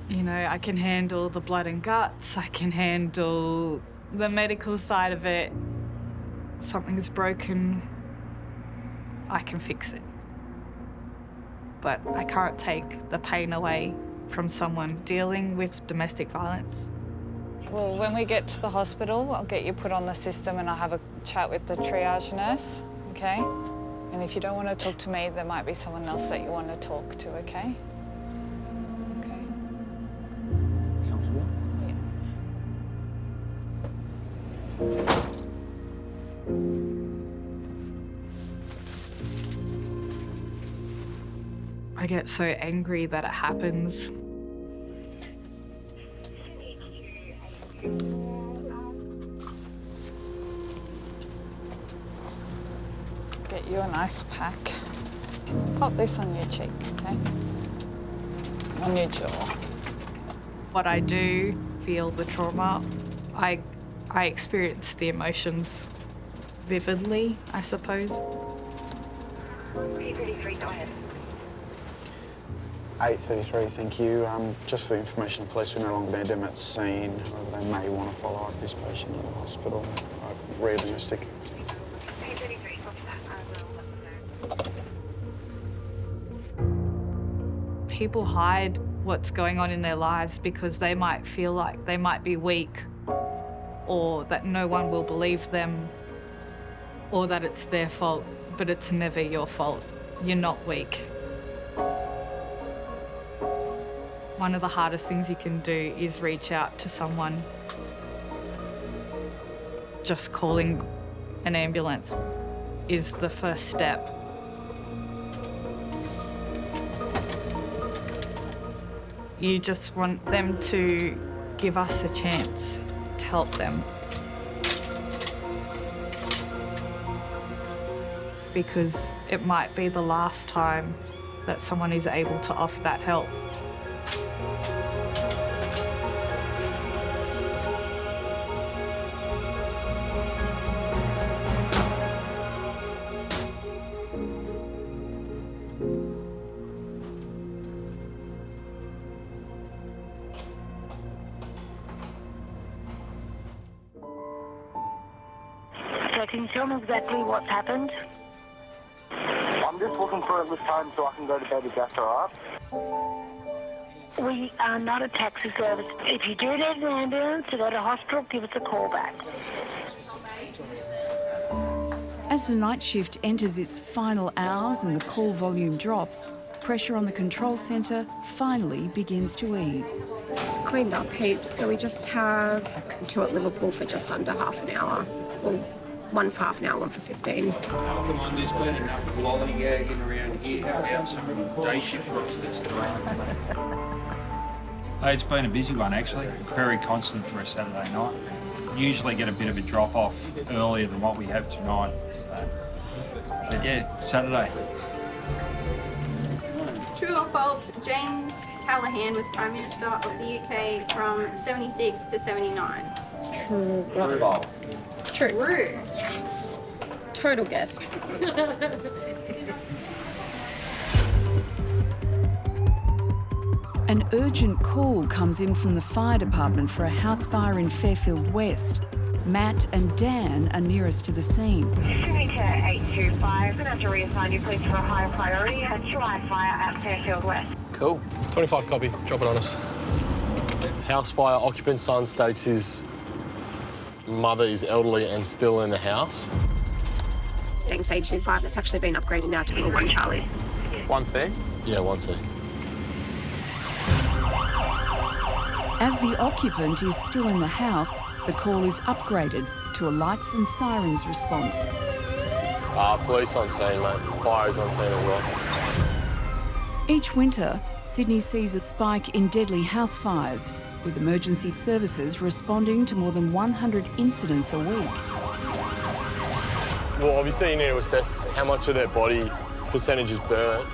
me? You know, I can handle the blood and guts, I can handle the medical side of it. Something's broken, I can fix it. But I can't take the pain away from someone dealing with domestic violence. Well, when we get to the hospital, I'll get you put on the system and I'll have a chat with the triage nurse, okay? And if you don't want to talk to me, there might be someone else that you want to talk to, okay? Okay. Comfortable? Yeah. I get so angry that it happens. Get you an ice pack. Pop this on your cheek, okay? On your jaw. What I do, feel the trauma. I experience the emotions vividly, I suppose. 833, go ahead. 833, thank you. Just for information, the police will no longer need them at scene. However, they may want to follow up this patient at the hospital. Realistic. 833, copy that. I will let them know. People hide what's going on in their lives because they might feel like they might be weak or that no one will believe them or that it's their fault, but it's never your fault. You're not weak. One of the hardest things you can do is reach out to someone. Just calling an ambulance is the first step. You just want them to give us a chance to help them. because it might be the last time that someone is able to offer that help. So can you tell me exactly what's happened? I'm just looking for a lift home so I can go to bed. Is that all right? We are not a taxi service. If you do need an ambulance to go to hospital, give us a call back. As the night shift enters its final hours and the call volume drops, pressure on the control centre finally begins to ease. It's cleaned up heaps, so we just have two at Liverpool for just under half an hour. Well, one for half an hour, one for 15. Come on, there's been enough lollygagging around here. How about some day shift rosters? It's been a busy one, actually. Very constant for a Saturday night. Usually get a bit of a drop-off earlier than what we have tonight. So. But yeah, Saturday. True or false, James Callaghan was Prime Minister of the UK from 76 to 79. True. True. True. Yes. Total guess. An urgent call comes in from the fire department for a house fire in Fairfield West. Matt and Dan are nearest to the scene. Signature 825. I'm going to have to reassign you, please, for a higher priority. A July fire at Fairfield West. Cool. 25 copy. Drop it on us. House fire. Occupant's son states his mother is elderly and still in the house. Thanks, 825. That's actually been upgraded now to a 1 Charlie. 1C? Yeah, 1C. As the occupant is still in the house, the call is upgraded to a lights and sirens response. Police on scene, mate. Fire is on scene as well. Each winter, Sydney sees a spike in deadly house fires, with emergency services responding to more than 100 incidents a week. Well, obviously you need to assess how much of their body percentage is burnt,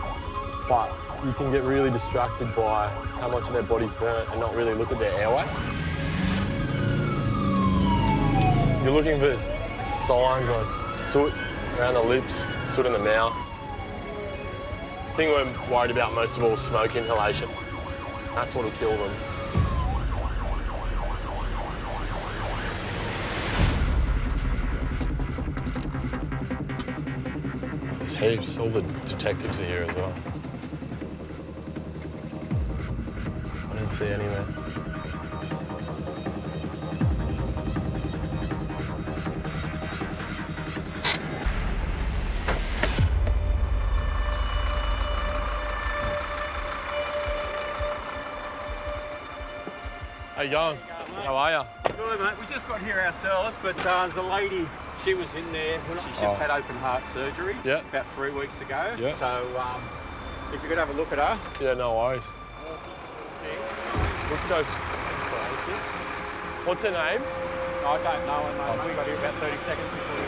but you can get really distracted by how much of their body's burnt and not really look at their airway. You're looking for signs like soot around the lips, soot in the mouth. The thing we're worried about most of all is smoke inhalation. That's what'll kill them. There's heaps. All the detectives are here as well. I didn't see any there. How you going? How are you? Good, mate. We just got here ourselves, but there's a lady, she was in there. She's just had open heart surgery about 3 weeks ago. Yeah. So if you could have a look at her. Yeah, no worries. Let's go straight here. What's her name? I don't know her name. We got here about 30 seconds before.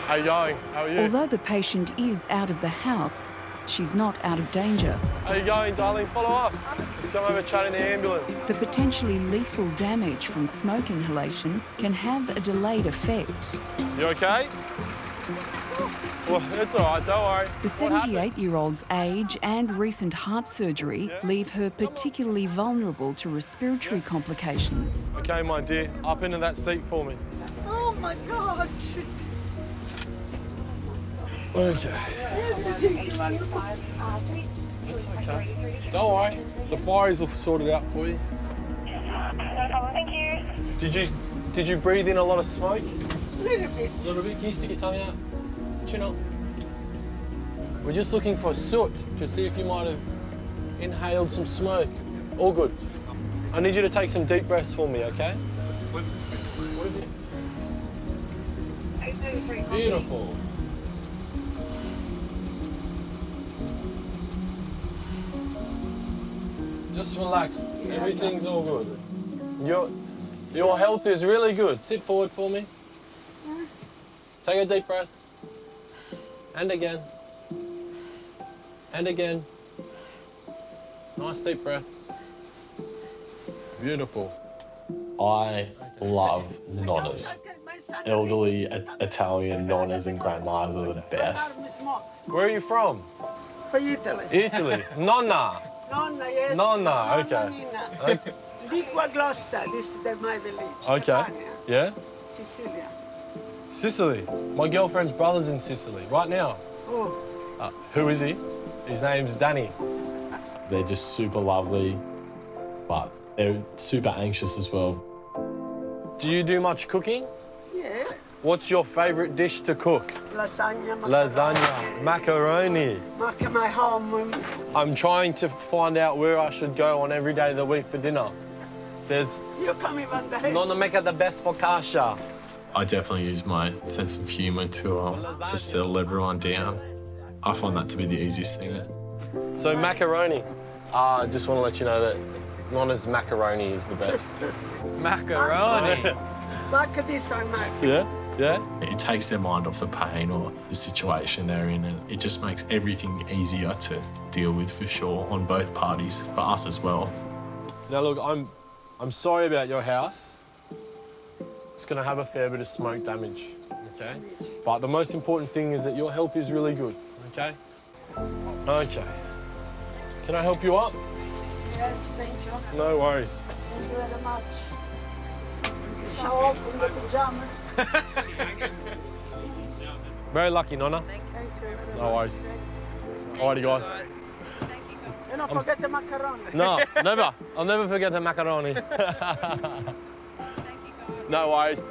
How you going? How are you? Although the patient is out of the house, she's not out of danger. How you going, darling? Follow us. Let's go over and chat in the ambulance. The potentially lethal damage from smoke inhalation can have a delayed effect. You okay? Well, it's all right, don't worry. The 78-year-old's age and recent heart surgery leave her particularly vulnerable to respiratory complications. Okay, my dear, up into that seat for me. Oh my God! Okay. It's okay. Don't worry. The fireys will sort it out for you. No problem, thank you. Did you breathe in a lot of smoke? A little bit. A little bit? Can you stick your tongue out? Chin up. We're just looking for soot to see if you might have inhaled some smoke. All good. I need you to take some deep breaths for me, okay? What have you? Beautiful. Just relax. Everything's all good. Your health is really good. Sit forward for me. Take a deep breath. And again. And again. Nice deep breath. Beautiful. I love nonnas. Elderly Italian nonnas and grandmas are the best. Where are you from? From Italy. Italy. Nonna. Nonna, yes. Nonna, okay. Nonna. Lingua glossa, this is my village. Okay. Catania, Yeah? Sicilia. Sicily. My girlfriend's brother's in Sicily right now. Oh. Who is he? His name's Danny. They're just super lovely, but they're super anxious as well. Do you do much cooking? Yeah. What's your favourite dish to cook? Lasagna. Lasagna, macaroni. My home. I'm trying to find out where I should go on every day of the week for dinner. There's... You coming one day? Nonna make the best focaccia. I definitely use my sense of humour to settle everyone down. I find that to be the easiest thing. So macaroni. I just want to let you know that Nonna's macaroni is the best. Macaroni? Mac this I make. Yeah? Yeah? It takes their mind off the pain or the situation they're in, and it just makes everything easier to deal with for sure on both parties, for us as well. Now look, I'm sorry about your house. It's going to have a fair bit of smoke damage, okay? But the most important thing is that your health is really good, okay? Okay. Can I help you up? Yes, thank you. No worries. Thank you very much. Show off in the pajamas. Very lucky, Nonna. Thank you. No worries. Alrighty, guys. And don't forget the macaroni. No, never. I'll never forget the macaroni. No worries.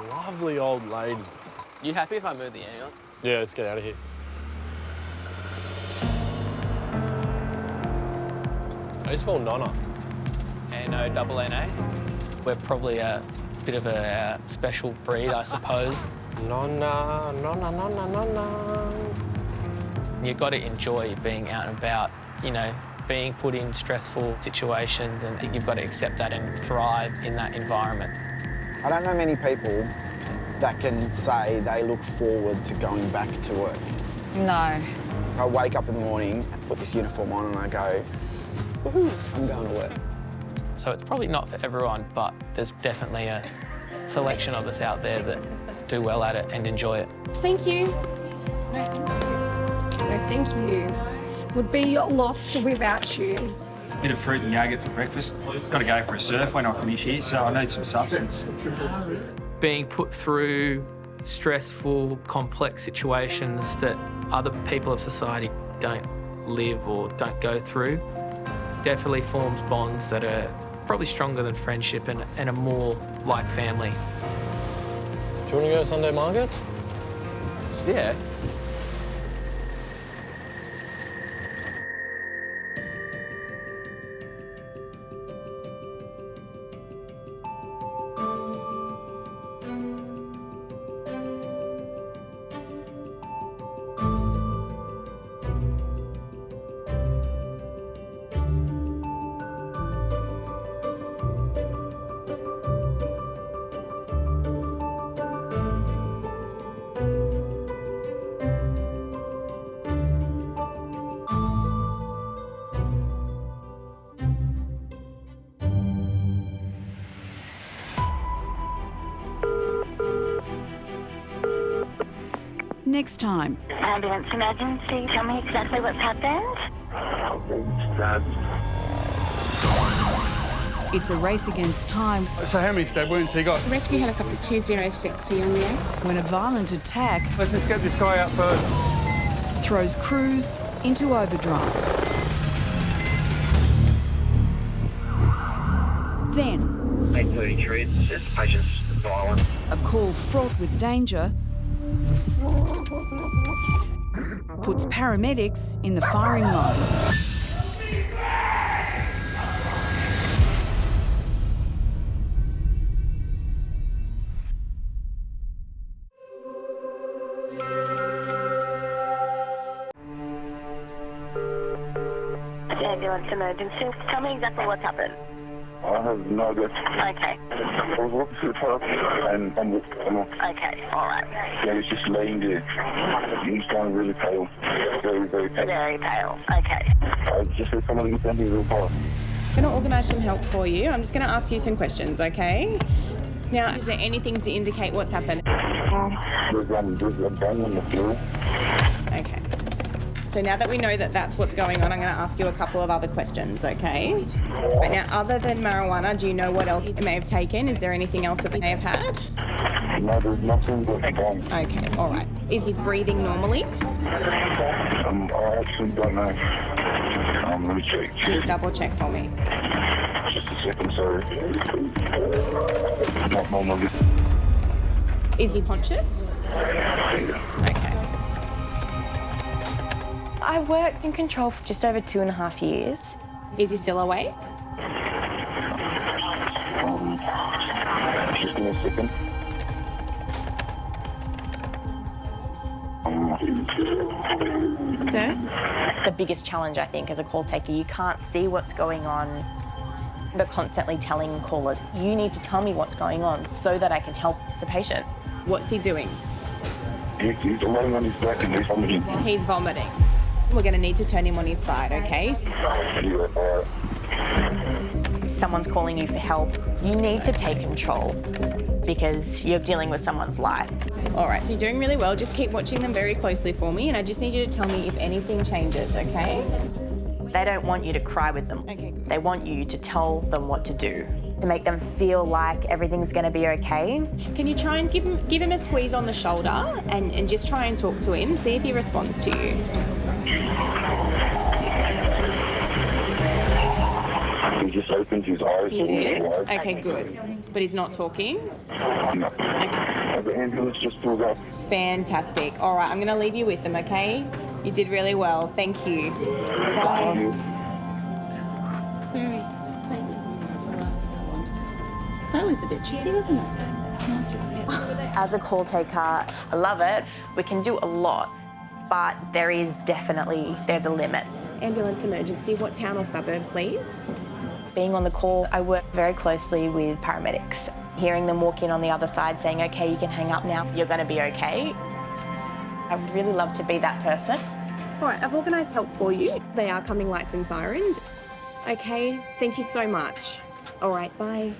Lovely old lady. You happy if I move the ambulance? Yeah, let's get out of here. How do you spell Nonna? N-O-N-N-A. We're probably a bit of a special breed, I suppose. Nonna, Nonna, Nonna, Nonna. You've got to enjoy being out and about, you know, being put in stressful situations, and you've got to accept that and thrive in that environment. I don't know many people that can say they look forward to going back to work. No. I wake up in the morning, put this uniform on and I go, woohoo, I'm going to work. So it's probably not for everyone, but there's definitely a selection of us out there that do well at it and enjoy it. Thank you. No, thank you. Would be lost without you. Bit of fruit and yogurt for breakfast. Got to go for a surf when I finish here, so I need some substance. Being put through stressful, complex situations that other people of society don't live or don't go through definitely forms bonds that are probably stronger than friendship and are more like family. Do you want to go to Sunday markets? Yeah. Next time. Ambulance emergency, tell me exactly what's happened. It's a race against time. So how many stab wounds he got? Rescue helicopter 206, are you on the air? When a violent attack Let's just get this guy out first. throws crews into overdrive. Then 8:33, it's patient's violent. a call fraught with danger puts paramedics in the firing line. Ambulance emergency, tell me exactly what's happened. I have no idea. Okay. I was walking through the park and I'm Okay, all right. yeah, he's just laying there. He's going really pale. Very, very pale. Very pale. Okay. I just said someone was standing real fast. I'm going to organise some help for you. I'm just going to ask you some questions, okay? Now, is there anything to indicate what's happened? There's a bang on the floor. Okay. So now that we know that that's what's going on, I'm going to ask you a couple of other questions, okay? Right, now, other than marijuana, do you know what else it may have taken? Is there anything else that they may have had? No, there's nothing but bang. Okay, all right. Is he breathing normally? I actually don't know. Let me check. Just double check for me. Just a second, sorry. Not normally. Is he conscious? Okay. I worked in control for just over 2.5 years. Is he still awake? Just give me a second. Sir? The biggest challenge, I think, as a call taker, you can't see what's going on, but constantly telling callers, you need to tell me what's going on so that I can help the patient. What's he doing? He's lying on his back and he's vomiting. He's vomiting. We're going to need to turn him on his side, okay? Someone's calling you for help, you need to take control because you're dealing with someone's life. All right, so you're doing really well. Just keep watching them very closely for me, and I just need you to tell me if anything changes, okay? They don't want you to cry with them. Okay, good. They want you to tell them what to do, to make them feel like everything's going to be okay. Can you try and give him a squeeze on the shoulder and just try and talk to him, see if he responds to you? He just opened his eyes. He did? Okay, good. But he's not talking? No. Okay. The ambulance just pulled up. Fantastic. All right, I'm going to leave you with them, okay? You did really well. Thank you. Bye. That was a bit tricky, wasn't it? As a call taker, I love it. We can do a lot, but there's a limit. Ambulance emergency, what town or suburb, please? Being on the call, I work very closely with paramedics. Hearing them walk in on the other side saying, okay, you can hang up now, you're going to be okay. I would really love to be that person. All right, I've organised help for you. They are coming lights and sirens. Okay, thank you so much. All right, bye.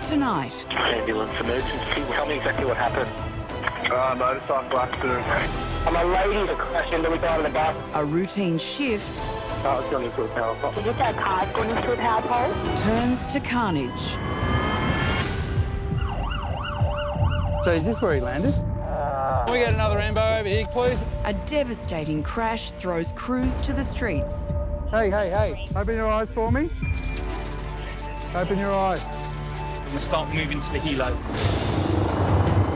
Tonight. Ambulance emergency. Tell me exactly what happened. Motorcycle accident. I'm a lady that crashed into a guy in the bus. A routine shift. I was going into a power pole. Did you say a car's gone into a power pole? Turns to carnage. So is this where he landed? Can we get another ambo over here, please? A devastating crash throws crews to the streets. Hey, hey, hey. Open your eyes for me. Open your eyes. We'll start moving to the helo.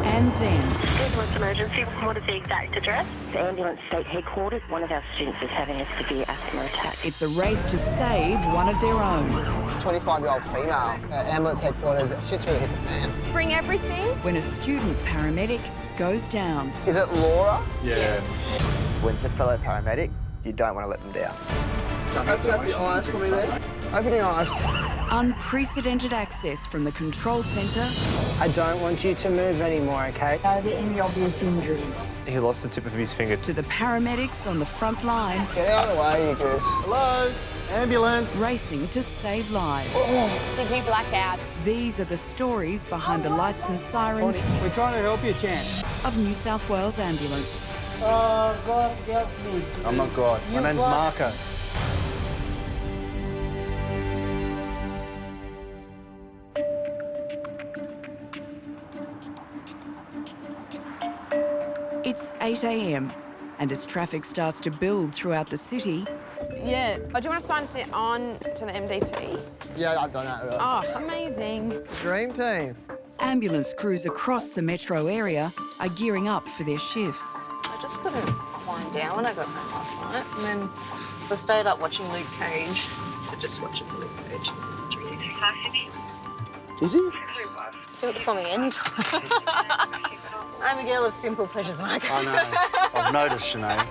And then... Ambulance emergency, what is the exact address? The ambulance state headquarters. One of our students is having a severe asthma attack. It's a race to save one of their own. 25-year-old female at ambulance headquarters. Shit's really hit the fan. Bring everything. When a student paramedic goes down. Is it Laura? Yeah. When it's a fellow paramedic, you don't want to let them down. Open up your eyes for me there. Open your eyes. Unprecedented access from the control centre. I don't want you to move anymore, okay? Are there any obvious injuries? He lost the tip of his finger. To the paramedics on the front line. Get out of the way, you goose. Hello? Ambulance. Racing to save lives. Did you black out? These are the stories behind the lights and sirens. We're trying to help you, champ. Of New South Wales Ambulance. Oh, God, help me. I'm not God. My name's Marco. It's 8 a.m, and as traffic starts to build throughout the city... Yeah. Oh, do you want to sign us on to the MDT? Yeah, I've done that. Really. Oh, amazing. Dream team. Ambulance crews across the metro area are gearing up for their shifts. I just couldn't wind down when I got home last night, and then so I stayed up watching Luke Cage. So just watching Luke Cage. Is he? Do it for me anytime. I'm a girl of simple pleasures, Mark. I know. I've noticed, Sinead.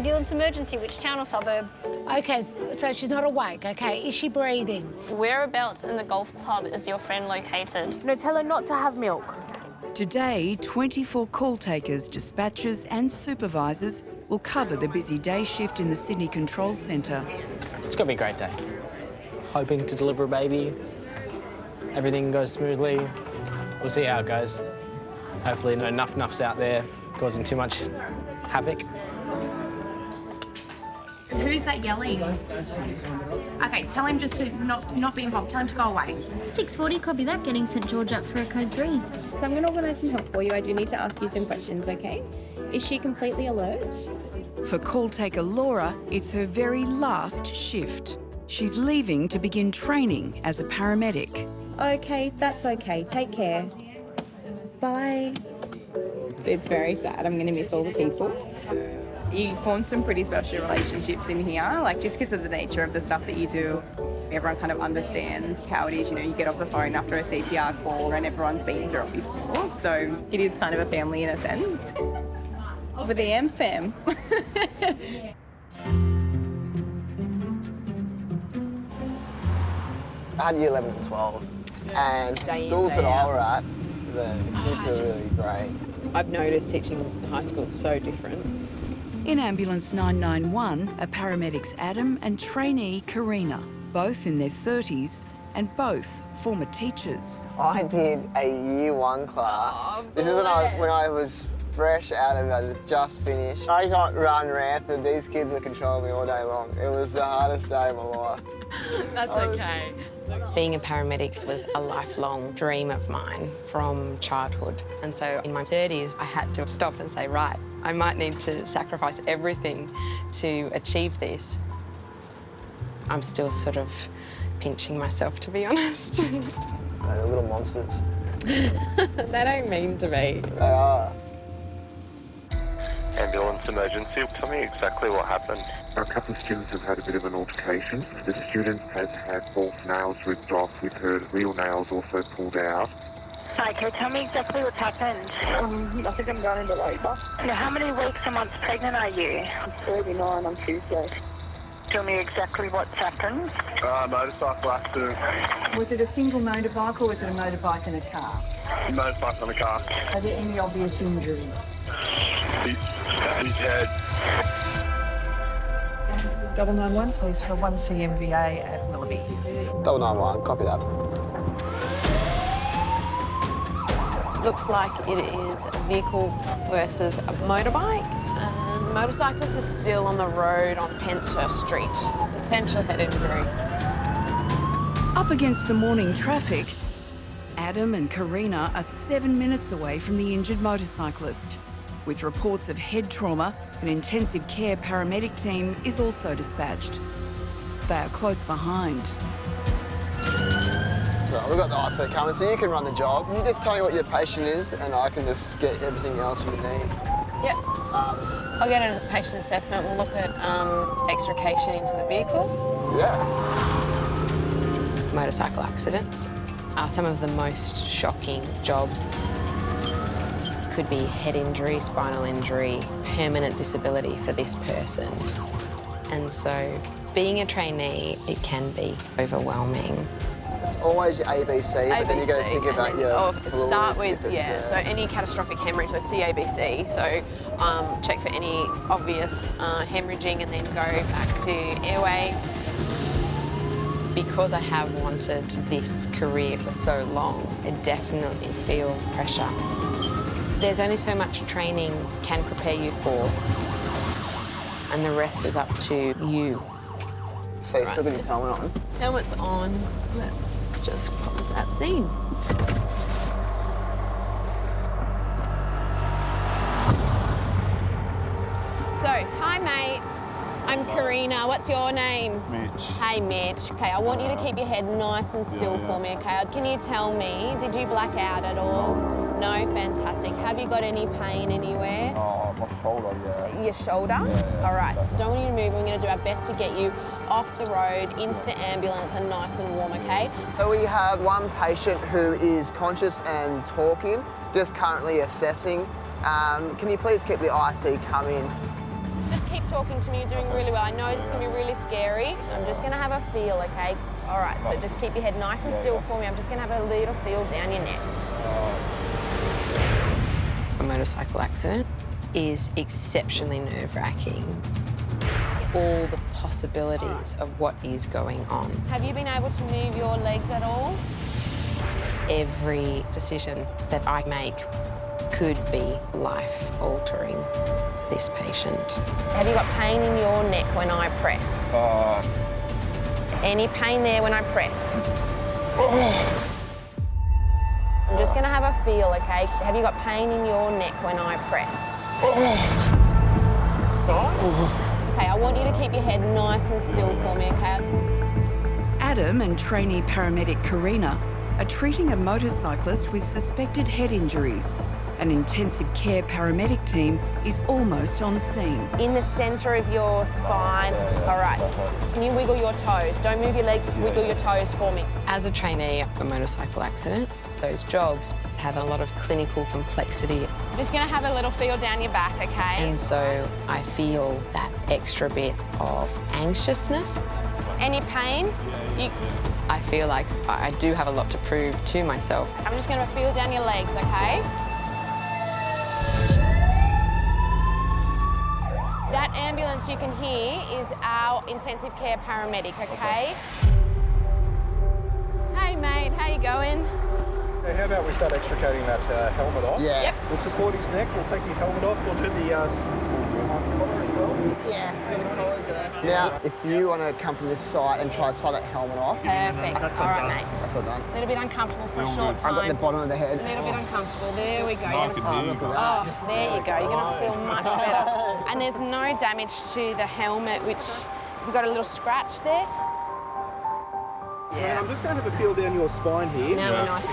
Ambulance emergency, which town or suburb? Okay, so she's not awake, okay? Is she breathing? Whereabouts in the golf club is your friend located? No, tell her not to have milk. Today, 24 call takers, dispatchers and supervisors will cover the busy day shift in the Sydney Control Centre. It's going to be a great day. Hoping to deliver a baby. Everything goes smoothly. We'll see how it goes. Hopefully no nuffs out there causing too much havoc. Who's that yelling? Okay, tell him just to not be involved. Tell him to go away. 6:40, copy that. Getting St George up for a code 3. So I'm going to organise some help for you. I do need to ask you some questions, okay? Is she completely alert? For call taker Laura, it's her very last shift. She's leaving to begin training as a paramedic. Okay, that's okay. Take care. Bye. It's very sad. I'm going to miss all the people. You form some pretty special relationships in here, like just because of the nature of the stuff that you do. Everyone kind of understands how it is, you know, you get off the phone after a CPR call and everyone's been through it before, so it is kind of a family in a sense. Over the AM fam. I had year 11 and 12, and schools that I were at, the kids are really great. I've noticed teaching high school is so different. In Ambulance 991 are paramedics Adam and trainee Karina, both in their 30s and both former teachers. I did a year 1 class. This is when I was fresh out of it, I had just finished. I got run rampant. These kids were controlling me all day long. It was the hardest day of my life. That's okay. Being a paramedic was a lifelong dream of mine from childhood. And so in my 30s, I had to stop and say, right, I might need to sacrifice everything to achieve this. I'm still sort of pinching myself, to be honest. They're little monsters. They don't mean to be. They are. Ambulance emergency. Tell me exactly what happened. A couple of students have had a bit of an altercation. The student has had false nails ripped off with her real nails also pulled out. Okay, tell me exactly what's happened. I think I'm going into labour. Now, how many weeks or months pregnant are you? I'm 39 on Tuesday. Tell me exactly what's happened. Motorcycle accident. Was it a single motorbike or was it a motorbike and a car? Motorcycle and a car. Are there any obvious injuries? His head. 991, please, for 1 CMVA at Willoughby. 991, copy that. Looks like it is a vehicle versus a motorbike. And the motorcyclist is still on the road on Penshurst Street. Potential head injury. Up against the morning traffic, Adam and Karina are 7 minutes away from the injured motorcyclist. With reports of head trauma, an intensive care paramedic team is also dispatched. They are close behind. So we've got the ISO coming, so you can run the job. You just tell me what your patient is and I can just get everything else you need. Yep. I'll get a patient assessment. We'll look at extrication into the vehicle. Yeah. Motorcycle accidents are some of the most shocking jobs. Could be head injury, spinal injury, permanent disability for this person. And so being a trainee, it can be overwhelming. It's always your ABC, but then you got to think about your fluid. Start with, so any catastrophic hemorrhage, so CABC. So check for any obvious hemorrhaging and then go back to airway. Because I have wanted this career for so long, it definitely feels pressure. There's only so much training can prepare you for, and the rest is up to you. So you still got your helmet on? Helmet's on. Let's just pause that scene. So, hi mate. I'm Karina. What's your name? Mitch. Hey Mitch. Okay, I want you to keep your head nice and still for me, okay? Can you tell me, did you black out at all? No, fantastic. Have you got any pain anywhere? Oh, my shoulder, yeah. Your shoulder? Yeah. All right, don't want you to move. We're going to do our best to get you off the road, into the ambulance and nice and warm, okay? So we have one patient who is conscious and talking, just currently assessing. Can you please keep the IC coming? Just keep talking to me. You're doing really well. I know this can be really scary. So I'm just going to have a feel, okay? All right, so just keep your head nice and still for me. I'm just going to have a little feel down your neck. A motorcycle accident is exceptionally nerve-wracking. All the possibilities of what is going on. Have you been able to move your legs at all? Every decision that I make could be life-altering for this patient. Have you got pain in your neck when I press? Any pain there when I press? I'm just going to have a feel, okay? Have you got pain in your neck when I press? Okay, I want you to keep your head nice and still for me, okay? Adam and trainee paramedic Karina are treating a motorcyclist with suspected head injuries. An intensive care paramedic team is almost on scene. In the centre of your spine. All right. Can you wiggle your toes? Don't move your legs, just wiggle your toes for me. As a trainee of a motorcycle accident, those jobs have a lot of clinical complexity. I'm just going to have a little feel down your back, okay? And so I feel that extra bit of anxiousness. Any pain? I feel like I do have a lot to prove to myself. I'm just going to feel down your legs, okay? That ambulance you can hear is our intensive care paramedic, okay? Hey, mate, how you going? Hey, how about we start extricating that helmet off? Yeah. Yep. We'll support his neck, we'll take your helmet off, we'll do the collar as well. Yeah, see the collars there. Now, if you want to come from this side and try to slide that helmet off. Perfect. All right, mate. That's all done. A little bit uncomfortable for a short time. I've got the bottom of the head. A little bit uncomfortable. There we go. Look at that. Oh, there you go. You're going to feel much better. And there's no damage to the helmet, which we've got a little scratch there. Yeah. I'm just going to have a feel down your spine here. Now we're nice.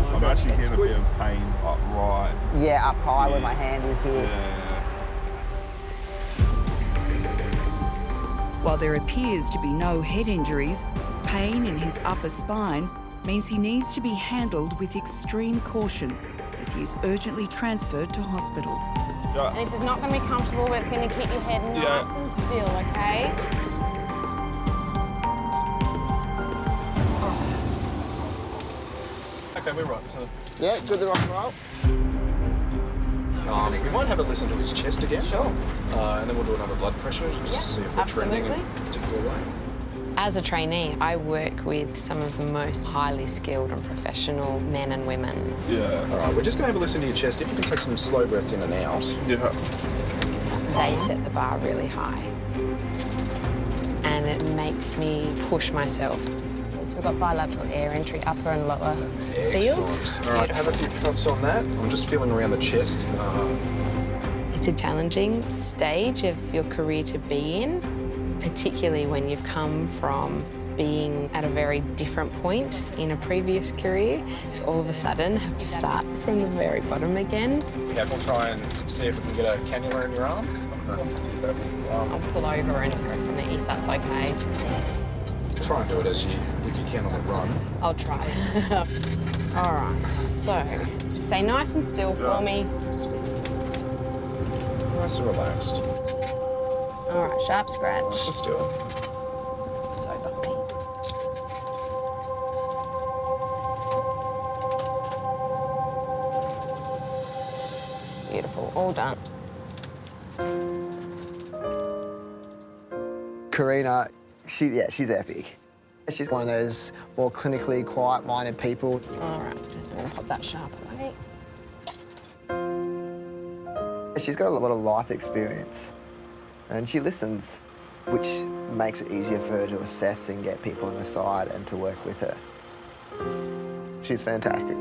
I'm actually getting a bit of pain up right. Yeah, up high where my hand is here. While there appears to be no head injuries, pain in his upper spine means he needs to be handled with extreme caution as he is urgently transferred to hospital. And this is not going to be comfortable, but it's going to keep your head nice and still, okay? Okay, we're right, so... Yeah, good to rock and roll. We might have a listen to his chest again. Sure. And then we'll do another blood pressure just to see if we're trending in a particular way. As a trainee, I work with some of the most highly skilled and professional men and women. Yeah. All right, we're just going to have a listen to your chest. If you can take some slow breaths in and out. Yeah. They set the bar really high. And it makes me push myself. So we've got bilateral air entry, upper and lower fields. All right, have a few puffs on that. I'm just feeling around the chest. It's a challenging stage of your career to be in, particularly when you've come from being at a very different point in a previous career to all of a sudden have to start from the very bottom again. Yeah, we'll try and see if we can get a cannula in your arm. I'll pull over and go from there if that's okay. Try and do it if you can on the run. I'll try. All right, so just stay nice and still for me. Nice and relaxed. All right, sharp scratch. Nice and still. So bumpy. Beautiful, all done. Karina, she's epic. She's one of those more clinically quiet-minded people. All right, just gonna pop that sharp away. She's got a lot of life experience and she listens, which makes it easier for her to assess and get people on her side and to work with her. She's fantastic.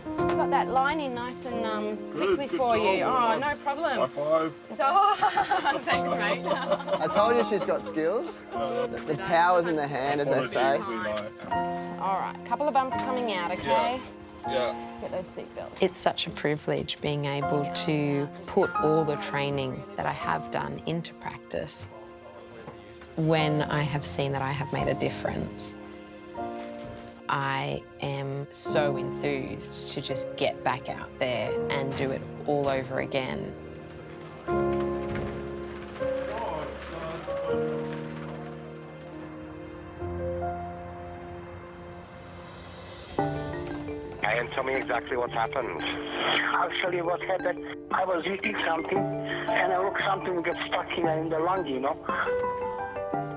We've got that line in nice and quickly for you. Oh, no problem. High five. So, thanks, mate. I told you she's got skills. The power's in the hand, as they say. All right, a couple of bumps coming out, okay? Yeah. Get those seatbelts. It's such a privilege being able to put all the training that I have done into practice when I have seen that I have made a difference. I am so enthused to just get back out there and do it all over again. And tell me exactly what's happened. I'll tell you what happened. I was eating something, and I look something get stuck in the lung, you know.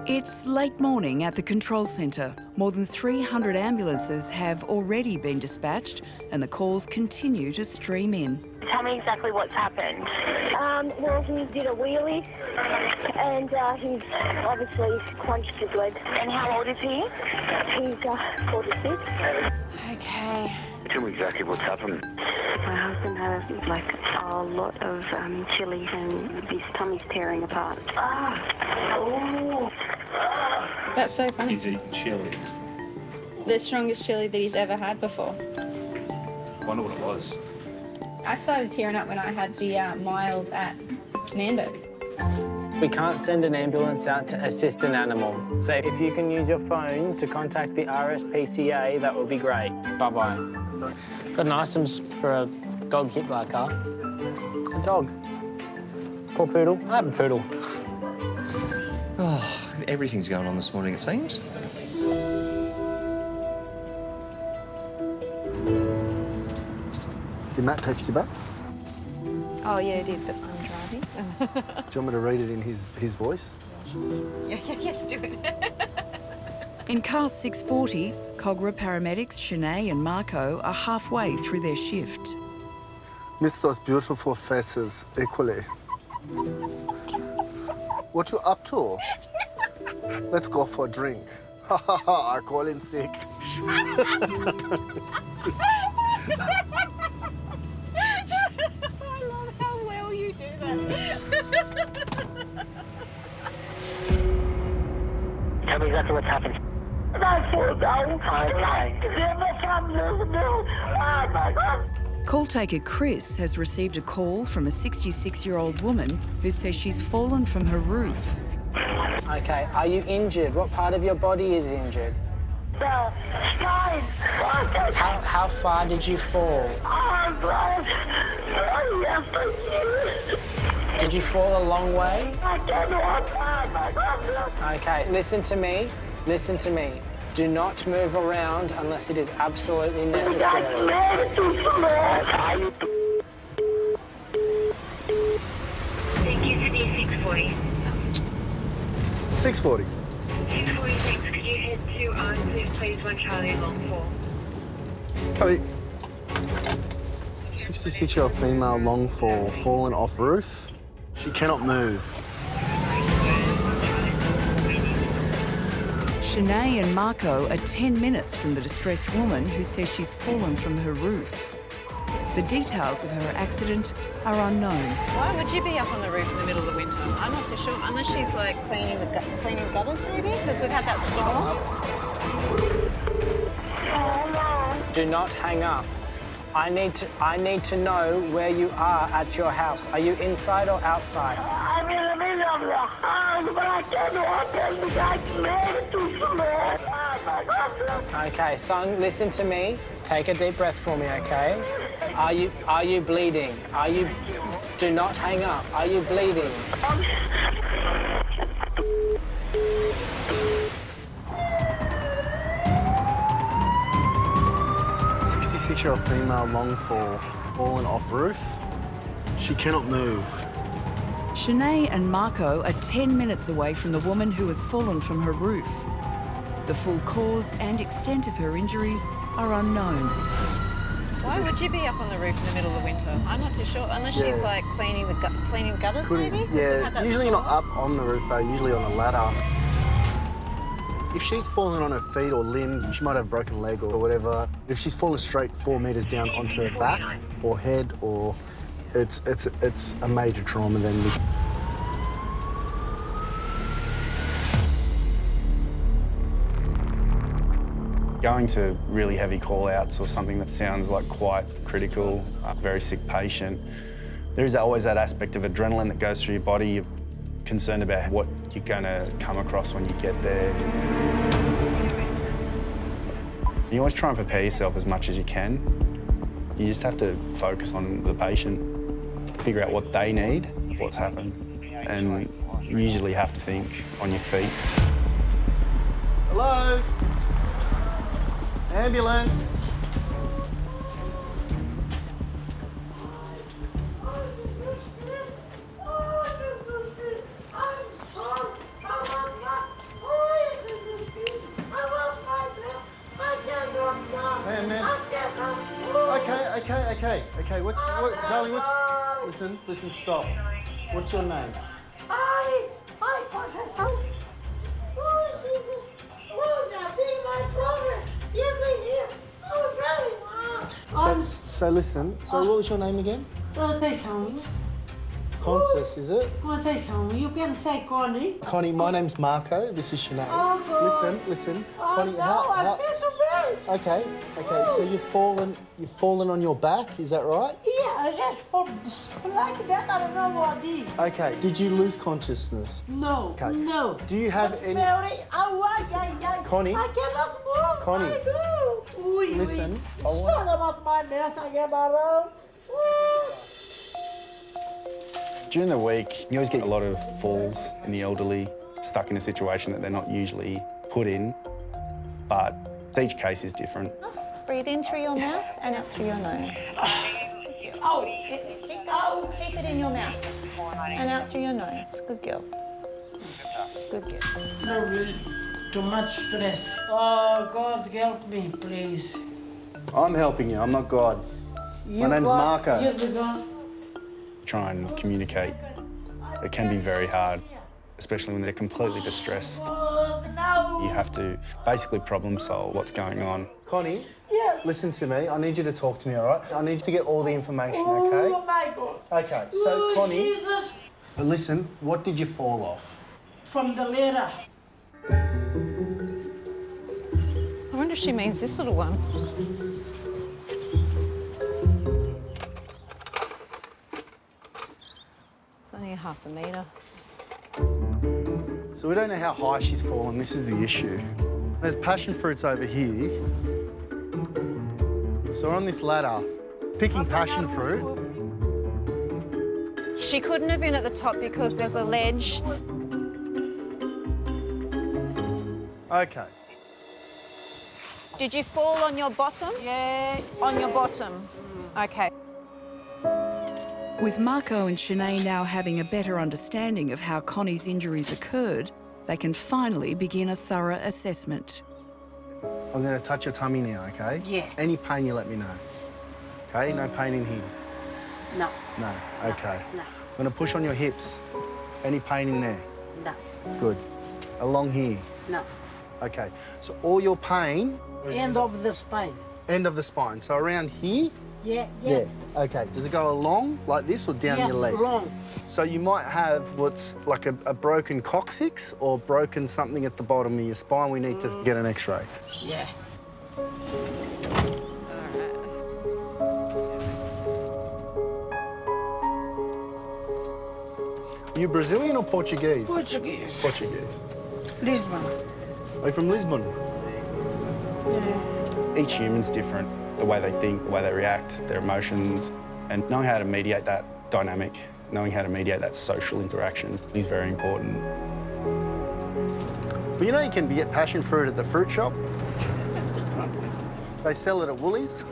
It's late morning at the control centre. More than 300 ambulances have already been dispatched and the calls continue to stream in. Tell me exactly what's happened. Well, he did a wheelie and he's obviously crunched his leg. And how old is he? He's 46. Okay. Tell me exactly what's happened. My husband has like a lot of chili and his tummy's tearing apart. Oh. That's so funny. He's eating chili. The strongest chili that he's ever had before. Wonder what it was. I started tearing up when I had the mild at Nando's. We can't send an ambulance out to assist an animal. So if you can use your phone to contact the RSPCA, that would be great. Bye-bye. Got an items for a dog hit by a car. A dog. Poor poodle. I have a poodle. Oh, everything's going on this morning, it seems. Did Matt text you back? Oh yeah, it did, but I'm driving. Do you want me to read it in his voice? Yes, do it. In car 640, Cogra paramedics Shanae and Marco are halfway through their shift. Miss those beautiful faces equally. What you up to? Let's go for a drink. Ha ha ha, I call in sick. I love how well you do that. Tell me exactly what's happened. Call taker Chris has received a call from a 66-year-old woman who says she's fallen from her roof. Okay, are you injured? What part of your body is injured? How far did you fall? Did you fall a long way? Okay, listen to me. Listen to me. Do not move around unless it is absolutely necessary. Thank you for the 640. 640. 646, could you head to please 1 Charlie Long 4? Copy. 66-year-old female long fall, fallen off roof. She cannot move. Shanae and Marco are 10 minutes from the distressed woman who says she's fallen from her roof. The details of her accident are unknown. Why would you be up on the roof in the middle of the winter? I'm not too sure. Unless she's like cleaning gutters maybe, because we've had that storm. Do not hang up. I need to know where you are at your house. Are you inside or outside? I'm in the middle of the house, but I can't open the guy's made too small. Okay, son, listen to me. Take a deep breath for me, okay? Are you bleeding? Do not hang up. Are you bleeding? 66-year-old female long fall, fallen off roof. She cannot move. Shanae and Marco are 10 minutes away from the woman who has fallen from her roof. The full cause and extent of her injuries are unknown. Why would you be up on the roof in the middle of the winter? I'm not too sure. Unless she's like cleaning gutters maybe? Yeah, usually not up on the roof though, usually on a ladder. If she's fallen on her feet or limb, she might have a broken leg or whatever. If she's fallen straight 4 metres down onto her back or head, or it's a major trauma then. Going to really heavy call-outs or something that sounds like quite critical, a very sick patient, there is always that aspect of adrenaline that goes through your body. You're concerned about what you're going to come across when you get there. You always try and prepare yourself as much as you can. You just have to focus on the patient, figure out what they need, what's happened, and you usually have to think on your feet. Hello? Ambulance? Okay, darling, listen, stop. What's your name? Ai, Conceição. Oh, Jesus. Oh, nothing, my problem. Yes, I hear. Oh, very much. So listen, what was your name again? Conceição. Consus, is it? Conceição. You can say Connie. Connie, my name's Marco. This is Sinead. Oh, God. Listen. Oh, Connie, no, how... I feel too bad. Okay, so you've fallen on your back, is that right? Yeah, I just fall like that. I don't know what I did. Okay, did you lose consciousness? No, Okay. no. Do you have any... Connie? I cannot move. Connie? I do. Listen, I want- Sorry about my mess. I get around. During the week, you always get a lot of falls in the elderly, stuck in a situation that they're not usually put in, but each case is different. Breathe in through your mouth and out through your nose. Oh. Keep it in your mouth and out through your nose. Good girl. Good girl. No, really. Too much stress. Oh, God, help me, please. I'm helping you, I'm not God. My name's Marco. You're the God. Try and communicate. It can be very hard, especially when they're completely distressed. Oh, no. You have to basically problem solve what's going on. Connie? Yes. Listen to me. I need you to talk to me, all right? I need you to get all the information, okay? Oh, my God. Okay, so Oh, Connie, Jesus. listen, what did you fall off? From the ladder. I wonder if she means this little one. It's only a half a metre. So we don't know how high she's fallen. This is the issue. There's passion fruits over here. So we're on this ladder, picking passion fruit. She couldn't have been at the top because there's a ledge. Okay. Did you fall on your bottom? Yeah. On your bottom. Okay. With Marco and Sinead now having a better understanding of how Connie's injuries occurred, they can finally begin a thorough assessment. I'm going to touch your tummy now, okay? Yeah. Any pain, you let me know. Okay? No pain in here? No. No. Okay. No. I'm going to push on your hips. Any pain in there? No. Good. Along here? No. Okay. So all your pain... End of the spine. End of the spine. So around here? Yeah, yes. Yeah. Okay. Does it go along like this or down your legs? Yes, long. So you might have what's like a broken coccyx or broken something at the bottom of your spine. We need to get an X-ray. Yeah. Are you Brazilian or Portuguese? Portuguese. Portuguese. Lisbon. Are you from Lisbon? Yeah. Each human's different, the way they think, the way they react, their emotions, and knowing how to mediate that dynamic, knowing how to mediate that social interaction is very important. Well, you know you can get passion fruit at the fruit shop? They sell it at Woolies.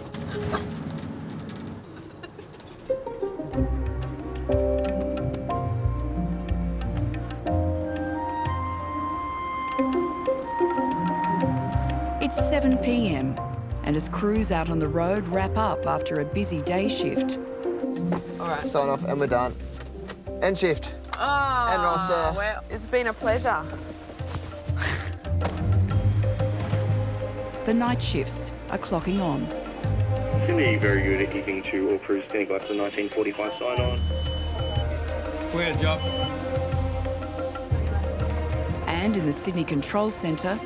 It's 7 p.m, and as crews out on the road wrap up after a busy day shift. All right. Sign off and we're done. End shift. Oh, and roster. Well, it's been a pleasure. The night shifts are clocking on. Sydney, very good at keeping to all crews standing by for the 1945 sign-on. Weird job. And in the Sydney Control Centre,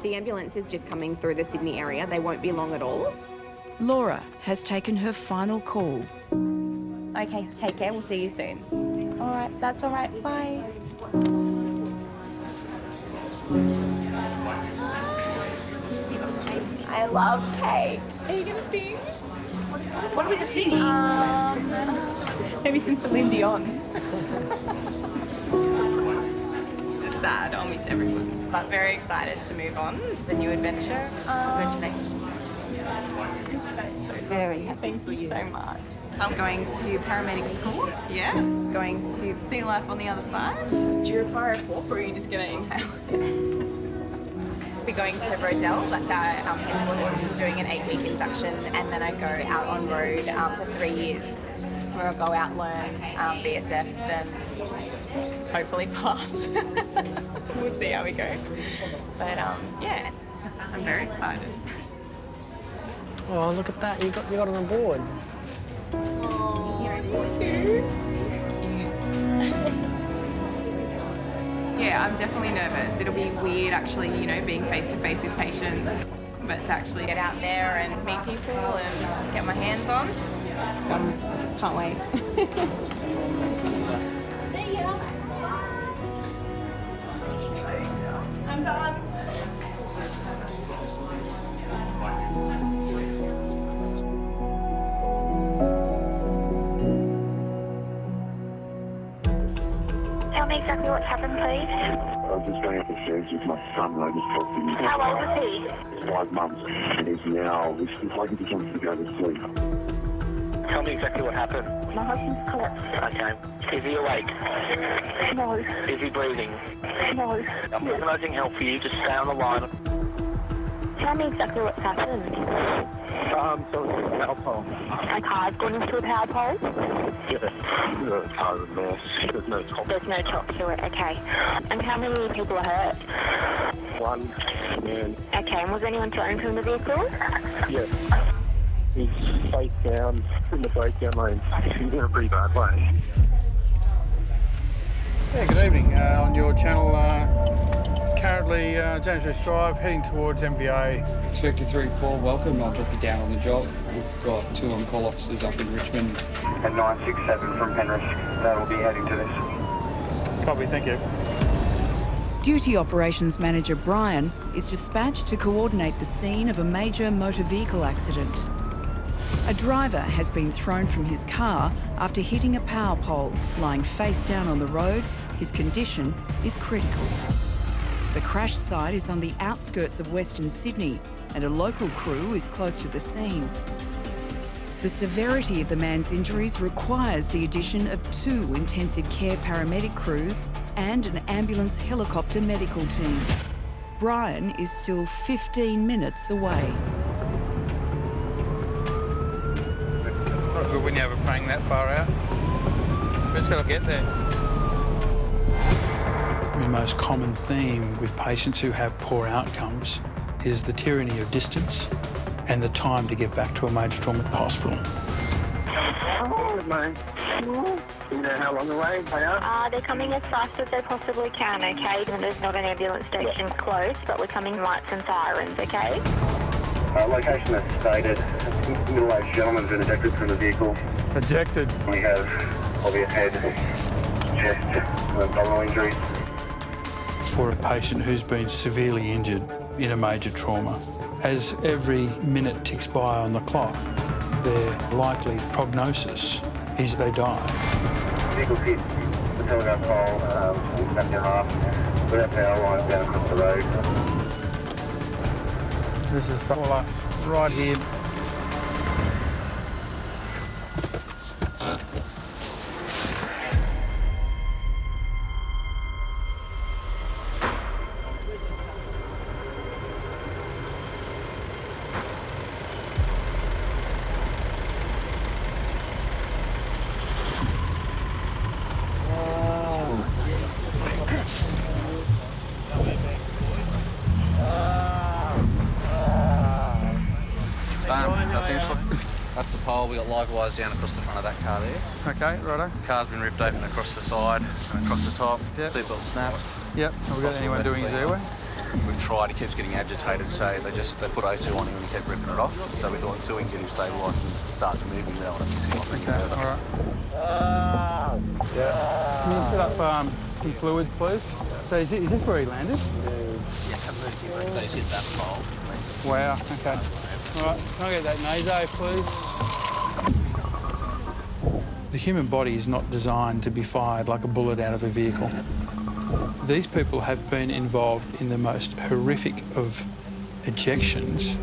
The ambulance is just coming through the Sydney area. They won't be long at all. Laura has taken her final call. Okay, take care. We'll see you soon. All right, that's all right. Bye. I I love cake. Are you gonna sing? What are we just singing? Maybe some Celine Dion. It's sad. I'll miss everyone. But very excited to move on to the new adventure. Congratulations. Very happy. Thank you so much. I'm going to paramedic school. Yeah. Going to see life on the other side. Do you require a fork or are you just going to inhale? We're going to Roselle, that's our headquarters, doing an 8-week induction, and then I go out on road for 3 years, where I'll go out, learn, be assessed, and hopefully pass. We'll see how we go. But yeah, I'm very excited. Oh, look at that! You got on a board. Oh, me too. Cute. Yeah, I'm definitely nervous. It'll be weird, actually, you know, being face to face with patients, but to actually get out there and meet people and get my hands on. Can't wait. See ya. I'm done. Tell me exactly what's happened, please. I was just going up the stairs with my son and I just felt him. How old was he? 5 months. And he's now, it's like he just wants to go to sleep. Tell me exactly what happened. My husband's collapsed. Okay. Is he awake? No. Is he breathing? No. I'm organising help for you. Just stay on the line. Tell me exactly what's happened. So it's a power pole. A car's gone into a power pole? Yeah. The car is a mess. There's no top. There's no top to it, okay. And how many people are hurt? One man. Okay, and was anyone thrown from the vehicle? Yes. He's face down in the breakdown lane. He's in a pretty bad way. Yeah, good evening. On your channel, currently James West Drive, heading towards MVA. Inspector 34, welcome. I'll drop you down on the job. We've got 2 on-call officers up in Richmond. And 967 from Penrith, they will be heading to this. Copy, thank you. Duty Operations Manager Brian is dispatched to coordinate the scene of a major motor vehicle accident. A driver has been thrown from his car after hitting a power pole. Lying face down on the road, his condition is critical. The crash site is on the outskirts of Western Sydney and a local crew is close to the scene. The severity of the man's injuries requires the addition of 2 intensive care paramedic crews and an ambulance helicopter medical team. Brian is still 15 minutes away. Not good when you have a praying that far out. We just got to get there. The most common theme with patients who have poor outcomes is the tyranny of distance and the time to get back to a major trauma hospital. Oh, mate. Do you know how long away they are? They're coming as fast as they possibly can, okay? And there's not an ambulance station close, but we're coming lights and sirens, okay? Location as stated, middle-aged gentleman's been ejected from the vehicle. Ejected? We have obvious head, chest, and abdominal injuries. For a patient who's been severely injured in a major trauma, as every minute ticks by on the clock, their likely prognosis is they die. Vehicle hit the telegraph pole, back in half, without power lines down across the road. This is for us, right here. That's the pole. We got live wires down across the front of that car there. Okay, righto. Car's been ripped open across the side and across the top. Yep. Seatbelt snapped. Yep. Have we got anyone doing his airway? We've tried. He keeps getting agitated, so they put O2 on him and he kept ripping it off. So we thought until we can get him stabilised and start to move him, we don't want to fix him off any further. All right. Can you set up some fluids, please? So is this where he landed? Yeah, absolutely. So he's hit that pole. Wow, okay. All right, can I get that naso, please? The human body is not designed to be fired like a bullet out of a vehicle. These people have been involved in the most horrific of ejections,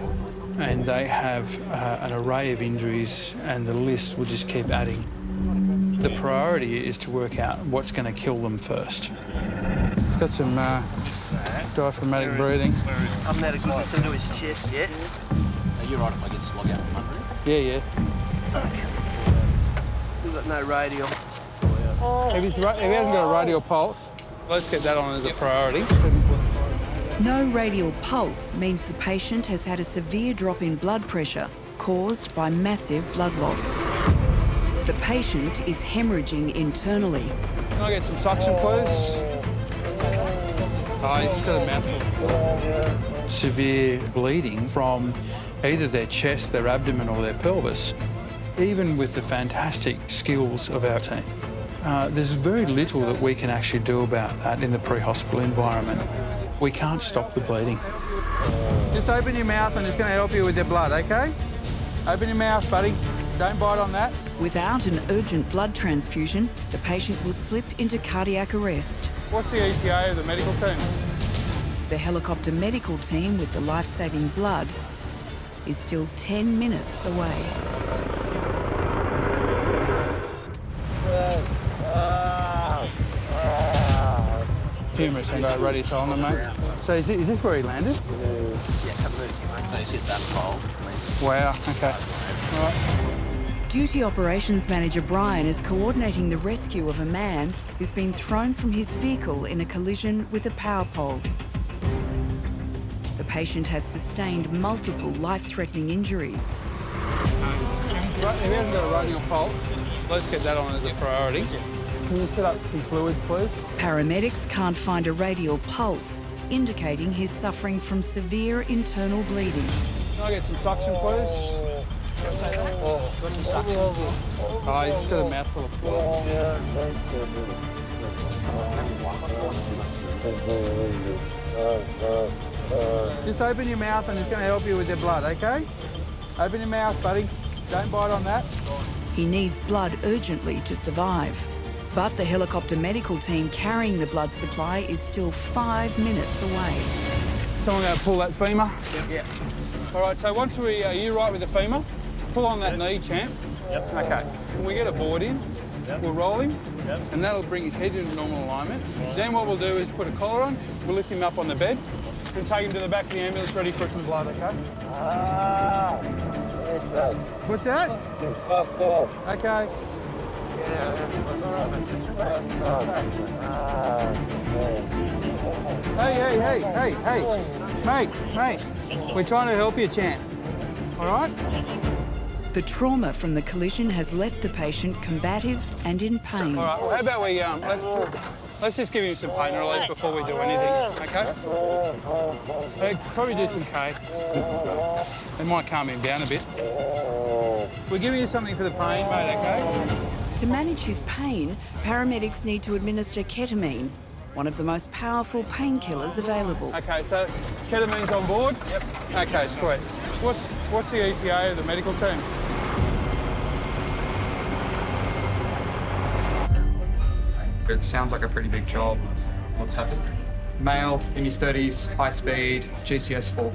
and they have an array of injuries, and the list will just keep adding. The priority is to work out what's going to kill them first. It's got some diaphragmatic breathing. I'm not going to listen to his chest yet. Are you right if I get this log out from under him? Yeah. We've got no radial. If he hasn't got a radial pulse, let's get that on as a priority. No radial pulse means the patient has had a severe drop in blood pressure caused by massive blood loss. The patient is hemorrhaging internally. Can I get some suction, please? Oh, he's got a mouthful. Severe bleeding from either their chest, their abdomen or their pelvis. Even with the fantastic skills of our team, there's very little that we can actually do about that in the pre-hospital environment. We can't stop the bleeding. Just open your mouth and it's going to help you with your blood, OK? Open your mouth, buddy. Don't bite on that. Without an urgent blood transfusion, the patient will slip into cardiac arrest. What's the ETA of the medical team? The helicopter medical team with the life-saving blood is still 10 minutes away. Humorous and radius on them, mate. So is this where he landed? Yeah, come move, mate. So he's hit that pole. Wow, OK. All right. Duty Operations Manager Brian is coordinating the rescue of a man who's been thrown from his vehicle in a collision with a power pole. The patient has sustained multiple life-threatening injuries. Right, if he hasn't got a radial pulse, let's get that on as a priority. Can you set up some fluids, please? Paramedics can't find a radial pulse, indicating he's suffering from severe internal bleeding. Can I get some suction, please? Got some suction. Oh, he's got a mouthful of blood. Just open your mouth and it's going to help you with your blood, OK? Open your mouth, buddy. Don't bite on that. He needs blood urgently to survive. But the helicopter medical team carrying the blood supply is still 5 minutes away. Someone going to pull that femur? Yep. All right, so once are you right with the femur? Pull on that knee, champ. Yep. OK. Can we get a board in? Yep. We'll roll him, yep. And that'll bring his head into normal alignment. Yep. Then what we'll do is put a collar on, we'll lift him up on the bed, and take him to the back of the ambulance ready for some blood, OK? What's that? OK. Hey. Mate. We're trying to help you, champ. All right? The trauma from the collision has left the patient combative and in pain. All right, well, how about we, let's just give him some pain relief before we do anything, OK? Probably do some K. It might calm him down a bit. We're giving you something for the pain, mate, OK? To manage his pain, paramedics need to administer ketamine, one of the most powerful painkillers available. OK, so ketamine's on board? Yep. OK, sweet. What's the ETA of the medical team? It sounds like a pretty big job. What's happened? Male, in his 30s, high speed, GCS 4.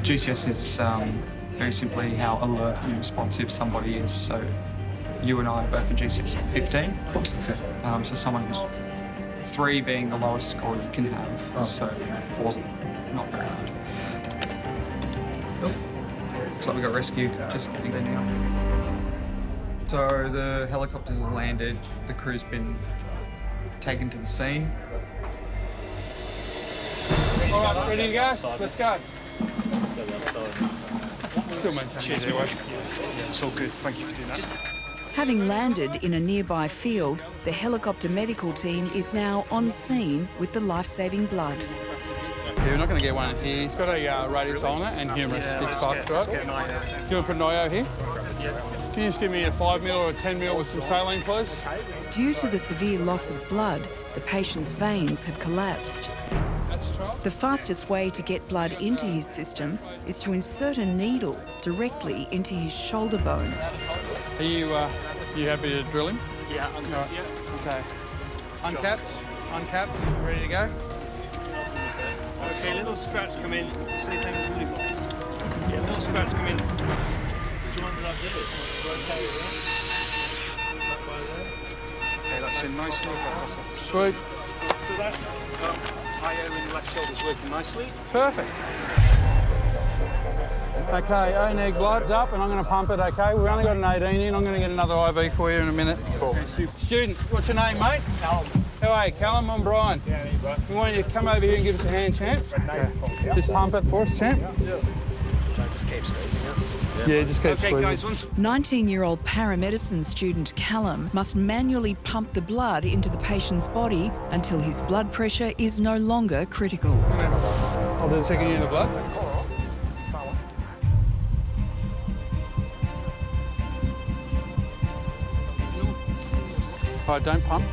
GCS is very simply how alert and responsive somebody is. So you and I are both a GCS of 15. So someone who's 3 being the lowest score you can have. So 4's not very good. Looks like we got rescue, just getting there now. So the helicopters have landed, the crew's been taken to the scene. All right, ready to go? Let's go. Still maintaining the airway. Yeah, it's all good. Thank you for doing that. Having landed in a nearby field, the helicopter medical team is now on scene with the life-saving blood. Yeah, we're not going to get one in here. He's got a radius on it and humerus. It's fucked, right? Do you want to put an IO here? Can you just give me a 5 mil or a 10 mil with some saline, please? Due to the severe loss of blood, the patient's veins have collapsed. The fastest way to get blood into his system is to insert a needle directly into his shoulder bone. Are you happy to drill him? Yeah, I'm good. Okay. Uncapped, ready to go? Okay, little scratch come in. Say his name is Woody. Yeah, little scratch come in. Do you want that to rotate it? Okay, that's in nicely. Sweet. So that IO in the left shoulder is working nicely. Perfect. Okay, A&E blood's up and I'm going to pump it, okay? We've only got an 18 in. I'm going to get another IV for you in a minute. Cool. Student, what's your name, mate? Callum. How are you? Callum, I'm Brian. Yeah, right. We want you to come over here and give us a hand, champ. Okay. Just pump it for us, champ. Yeah. Just keep squeezing it. Yeah, just keep squeezing. Okay, guys, 19-year-old paramedicine student Callum must manually pump the blood into the patient's body until his blood pressure is no longer critical. I'll do the second unit of blood. All right, don't pump.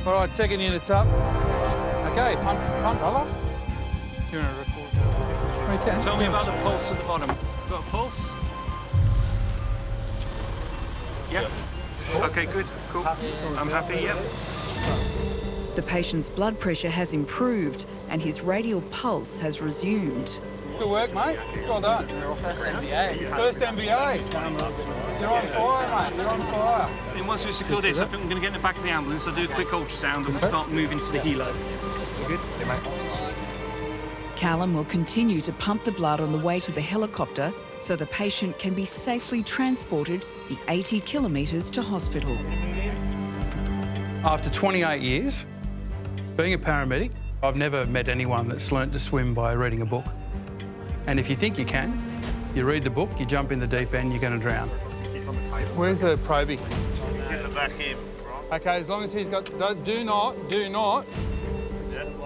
All right, second unit's up. Okay, pump, brother. You want to record? Okay. Tell me about the pulse at the bottom. Got a pulse? Yeah. Okay, good, cool. I'm happy, yeah. The patient's blood pressure has improved and his radial pulse has resumed. Good work, mate. Well done. First MBA. First MBA. You're on fire, mate. You're on fire. And once we secure this, I think we're going to get in the back of the ambulance. I'll do a quick ultrasound and we'll start moving to the helo. Good? Yeah, mate. Callum will continue to pump the blood on the way to the helicopter so the patient can be safely transported the 80 kilometres to hospital. After 28 years, being a paramedic, I've never met anyone that's learnt to swim by reading a book. And if you think you can, you read the book, you jump in the deep end, you're going to drown. Where's the probie? He's in the back here. Okay, as long as he's got... Do not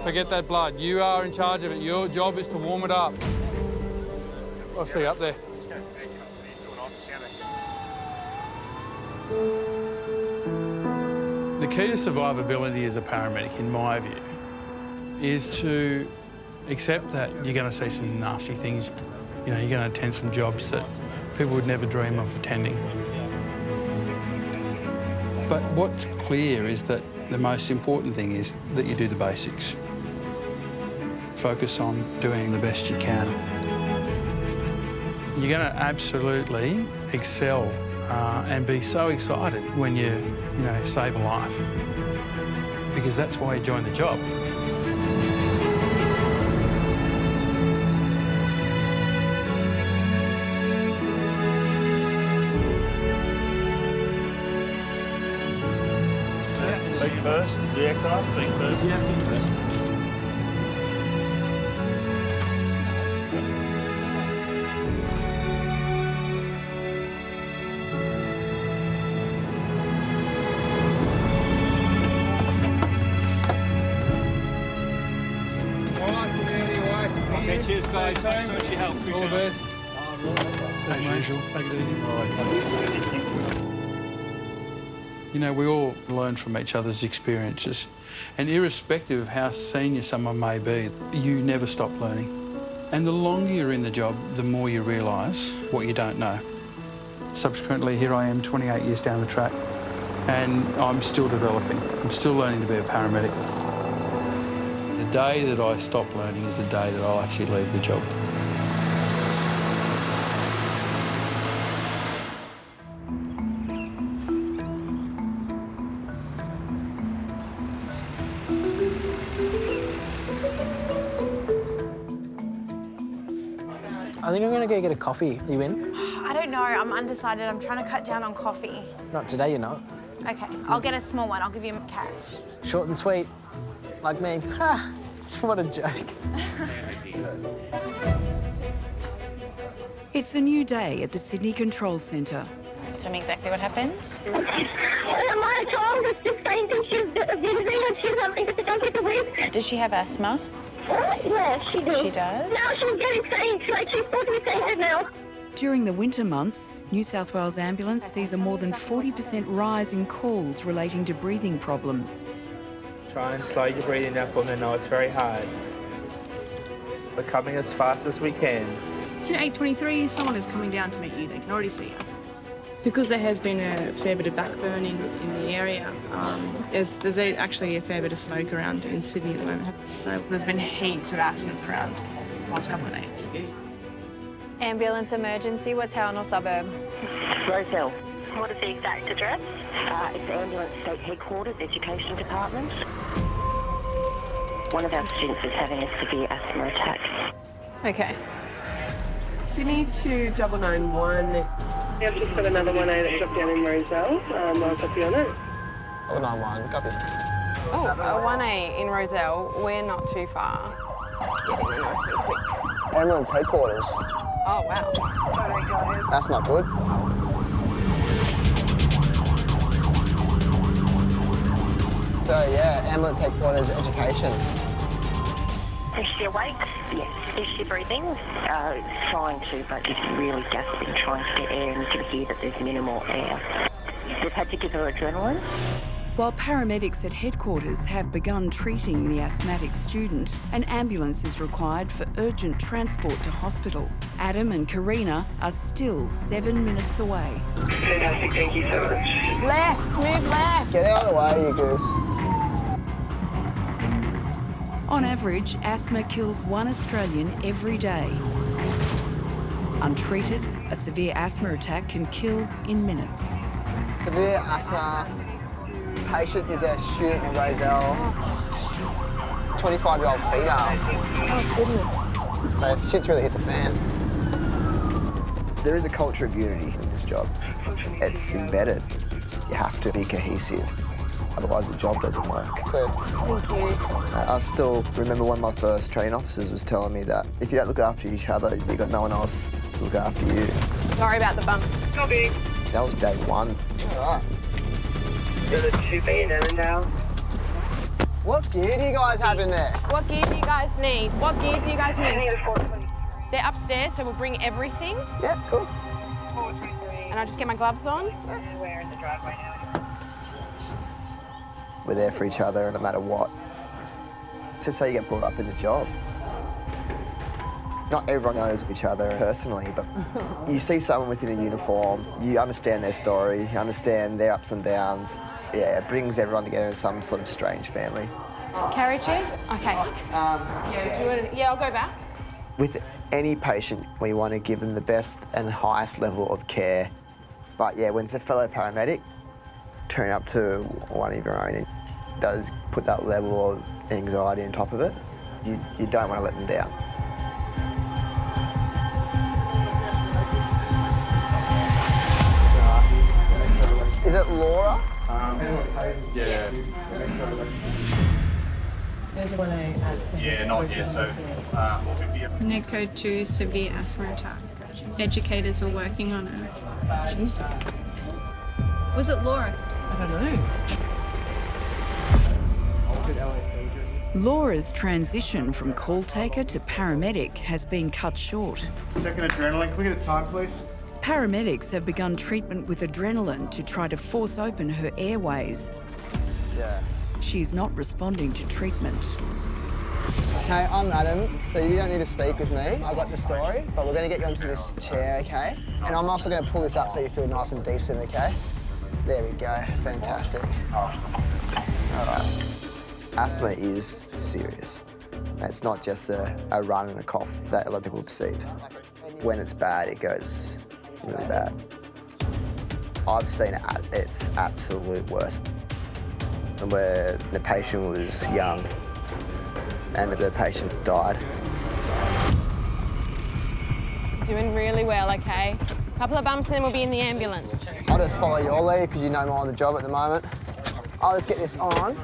forget that blood. You are in charge of it. Your job is to warm it up. I'll see you up there. The key to survivability as a paramedic, in my view, is to accept that you're going to see some nasty things. You know, you're going to attend some jobs that people would never dream of attending. But what's clear is that the most important thing is that you do the basics. Focus on doing the best you can. You're going to absolutely excel and be so excited when you save a life, because that's why you join the job. Feet first, the aircraft, feet first. Yeah, feet first. Okay, cheers guys, thanks so much for your help, appreciate it. All the best. Thank you. Take it easy. You know, we all learn from each other's experiences, and irrespective of how senior someone may be, you never stop learning. And the longer you're in the job, the more you realise what you don't know. Subsequently, here I am 28 years down the track, and I'm still developing. I'm still learning to be a paramedic. The day that I stop learning is the day that I'll actually leave the job. I think I'm going to go get a coffee. Are you in? I don't know. I'm undecided. I'm trying to cut down on coffee. Not today, you're not. Okay, I'll get a small one. I'll give you cash. Short and sweet, like me. Ha! What a joke. It's a new day at the Sydney Control Centre. Tell me exactly what happened. My child is just fainting. She's wheezing and she's having difficulty to breathe. Does she have asthma? Yeah, she does. She does? Now she's getting faint. Like she's totally fainted now. During the winter months, New South Wales Ambulance sees a more than 40% rise in calls relating to breathing problems. Try and slow your breathing down for them. I know it's very hard. We're coming as fast as we can. So at 8:23, someone is coming down to meet you. They can already see you. Because there has been a fair bit of backburn in the area, there's actually a fair bit of smoke around in Sydney at the moment. So there's been heaps of asthmas around the last couple of days. Ambulance emergency, what town or suburb? Rosehill. What is the exact address? It's the Ambulance State Headquarters, Education Department. One of our students is having a severe asthma attack. Okay. Sydney to 991. I've just got another 1A that's dropped down in Roselle. I'll copy on it. 091, copy. Oh, 1A in Roselle. We're not too far. Getting there nice and quick. Ambulance headquarters. Oh, wow. That's not good. So, yeah, ambulance headquarters, education. Is she awake? Yes. Is she breathing? Trying to, but just really gasping, trying to get air, and you can hear that there's minimal air. We've had to give her adrenaline. While paramedics at headquarters have begun treating the asthmatic student, an ambulance is required for urgent transport to hospital. Adam and Karina are still 7 minutes away. Fantastic, thank you so much. Left, move left. Get out of the way, you goose. On average, asthma kills 1 Australian every day. Untreated, a severe asthma attack can kill in minutes. Severe asthma patient is a student in Roselle, 25-year-old female. Oh, goodness. So shit's really hit the fan. There is a culture of unity in this job. It's embedded. You have to be cohesive. Otherwise, the job doesn't work. Thank you. I still remember one of my first training officers was telling me that if you don't look after each other, you've got no one else to look after you. Sorry about the bumps. Copy. That was day one. All right. Go to 2B in Annandale. What gear do you guys have in there? What gear do you guys need? What gear do you guys need? They're upstairs, so we'll bring everything. Yeah, cool. And I'll just get my gloves on. Yeah. We're in the driveway now. We're there for each other no matter what. It's just how you get brought up in the job. Not everyone knows each other personally, but you see someone within a uniform, you understand their story, you understand their ups and downs. Yeah, it brings everyone together in some sort of strange family. Carry chairs? Okay. Yeah, I'll go back. With any patient, we want to give them the best and highest level of care. But yeah, when it's a fellow paramedic, turn up to one of your own, it does put that level of anxiety on top of it. You don't want to let them down. Is it Laura? Yeah. There's a 1A. Yeah, not yet, so 450. Ned code 2, severe asthma attack. Educators were working on it. Jesus. Was it Laura? I don't know. Laura's transition from call taker to paramedic has been cut short. Second adrenaline, can we get a time, please? Paramedics have begun treatment with adrenaline to try to force open her airways. Yeah. She is not responding to treatment. Hey, I'm Adam, so you don't need to speak with me. I got the story, but we're going to get you onto this chair, okay? And I'm also going to pull this up so you feel nice and decent, okay? There we go, fantastic. All right. Asthma is serious. It's not just a run and a cough that a lot of people perceive. When it's bad, it goes really bad. I've seen it at its absolute worst, where the patient was young and the patient died. Doing really well, okay? Couple of bumps, then we'll be in the ambulance. I'll just follow your lead because you know more on the job at the moment. I'll just get this on.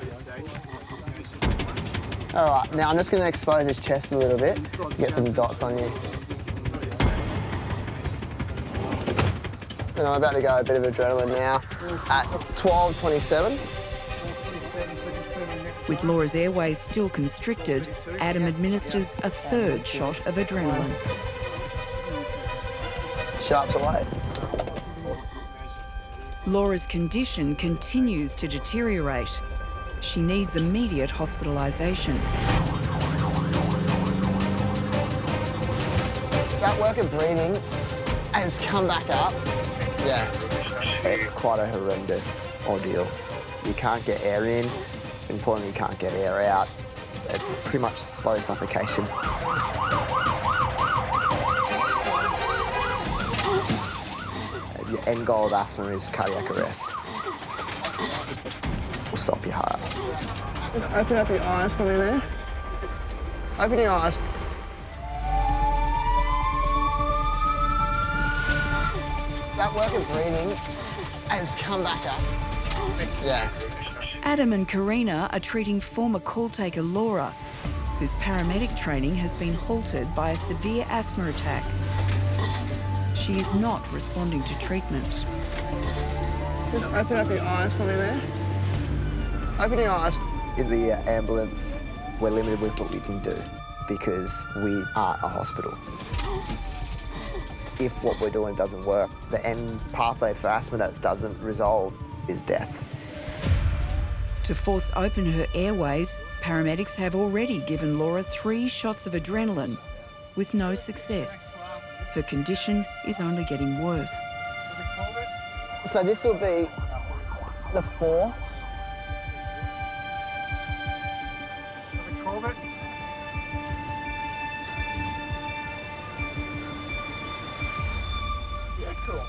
All right, now I'm just going to expose his chest a little bit, get some dots on you. And I'm about to go a bit of adrenaline now at 12:27. With Laura's airways still constricted, Adam administers a third shot of adrenaline. Sharps away. Laura's condition continues to deteriorate. She needs immediate hospitalisation. That work of breathing has come back up. Yeah. It's quite a horrendous ordeal. You can't get air in. Importantly, you can't get air out. It's pretty much slow suffocation. Your end goal of asthma is cardiac arrest. Will stop your heart. Just open up your eyes for me there. Open your eyes. That work of breathing has come back up. Yeah. Adam and Karina are treating former call taker Laura, whose paramedic training has been halted by a severe asthma attack. She is not responding to treatment. Just open up your eyes for me there. Open your eyes. In the ambulance, we're limited with what we can do because we aren't a hospital. If what we're doing doesn't work, the end pathway for asthma that doesn't resolve is death. To force open her airways, paramedics have already given Laura 3 shots of adrenaline with no success. Her condition is only getting worse. So this will be the 4. Yeah, cool.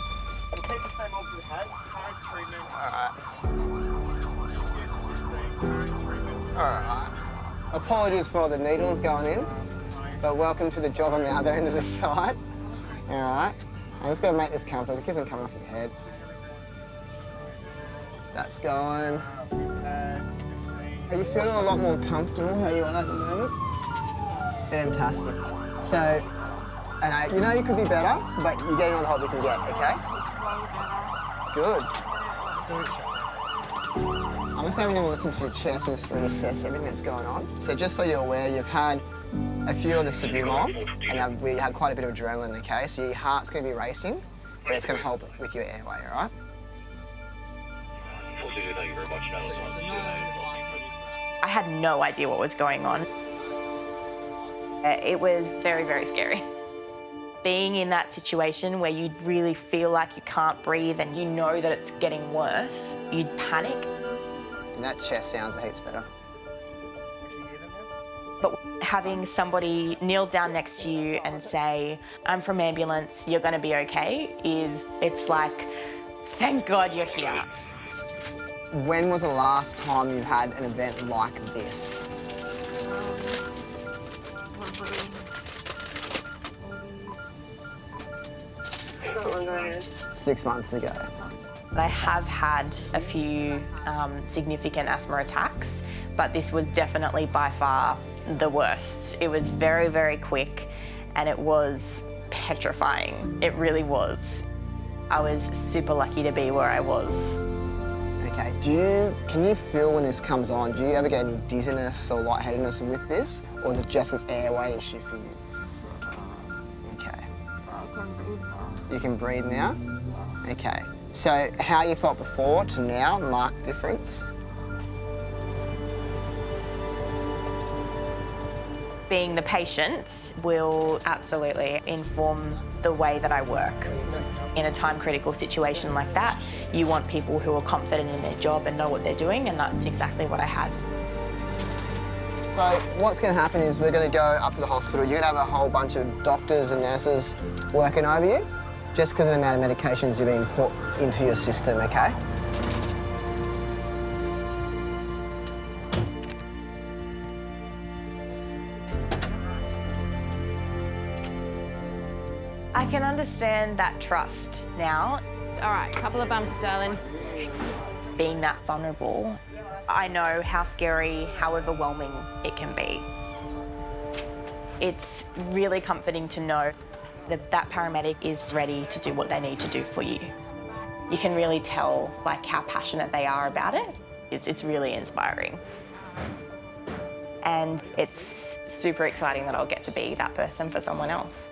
We'll keep the same odds we had. Current treatment. All right. Apologies for the needles going in, but welcome to the job on the other end of the site. All right. I'm just going to make this comfortable. It isn't coming off your head. That's going. Are you feeling a lot more comfortable how you are at the moment? Fantastic. So, and you know you could be better, but you're getting all the help you can get, okay? Good. I'm just having a listen to your chest and just reassess everything that's going on. So just so you're aware, you've had a few of the Subumol, and we had quite a bit of adrenaline, okay? So your heart's going to be racing, but it's going to help with your airway, all right? I had no idea what was going on. It was very, very scary. Being in that situation where you really feel like you can't breathe and you know that it's getting worse, you'd panic. And that chest sounds heaps better. But having somebody kneel down next to you and say, I'm from ambulance, you're gonna be okay, it's like, thank God you're here. When was the last time you had an event like this? 6 months ago. I have had a few significant asthma attacks, but this was definitely by far the worst. It was very, very quick and it was petrifying. It really was. I was super lucky to be where I was. Okay, can you feel when this comes on, do you ever get any dizziness or lightheadedness with this, or is it just an airway issue for you? Okay. You can breathe now? Okay. So how you felt before to now, marked difference? Being the patient will absolutely inform the way that I work. In a time-critical situation like that, you want people who are confident in their job and know what they're doing, and that's exactly what I had. So what's going to happen is we're going to go up to the hospital. You're going to have a whole bunch of doctors and nurses working over you, just because of the amount of medications you're being put into your system, okay? I can understand that trust now. All right, couple of bumps, darling. Being that vulnerable, I know how scary, how overwhelming it can be. It's really comforting to know that that paramedic is ready to do what they need to do for you. You can really tell like how passionate they are about it. It's really inspiring. And it's super exciting that I'll get to be that person for someone else.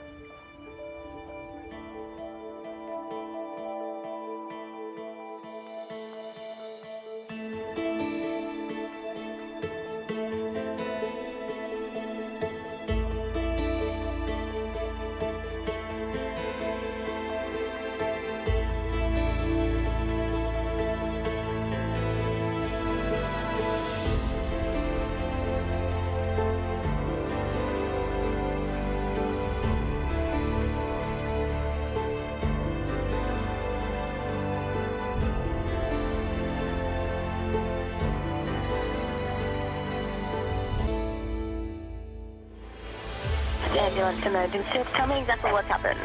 Ambulance emergency. Tell me exactly what happened.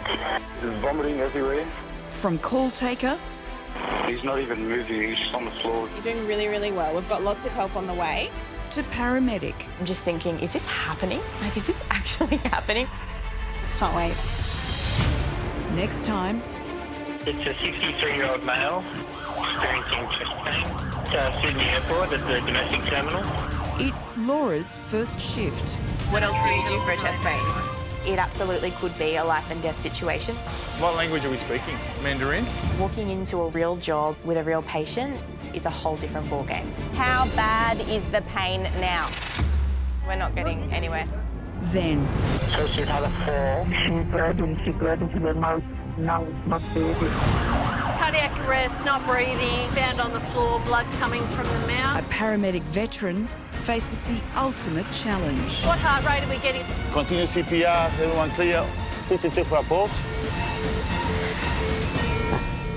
There's vomiting everywhere. From call taker He's not even moving, he's just on the floor. You're doing really, really well. We've got lots of help on the way. to paramedic. I'm just thinking, is this happening? Like, is this actually happening? Can't wait. Next time. It's a 63-year-old male experiencing chest pain at Sydney Airport at the domestic terminal. It's Laura's first shift. What else do you do for a chest pain? It absolutely could be a life and death situation. What language are we speaking? Mandarin? Walking into a real job with a real patient is a whole different ballgame. How bad is the pain now? We're not getting anywhere. Then. So she had a fall. She bled into the mouth. Now it's not breathing. Cardiac arrest, not breathing, found on the floor, blood coming from the mouth. A paramedic veteran faces the ultimate challenge. What heart rate are we getting? Continue CPR, everyone clear. 52 for a pulse.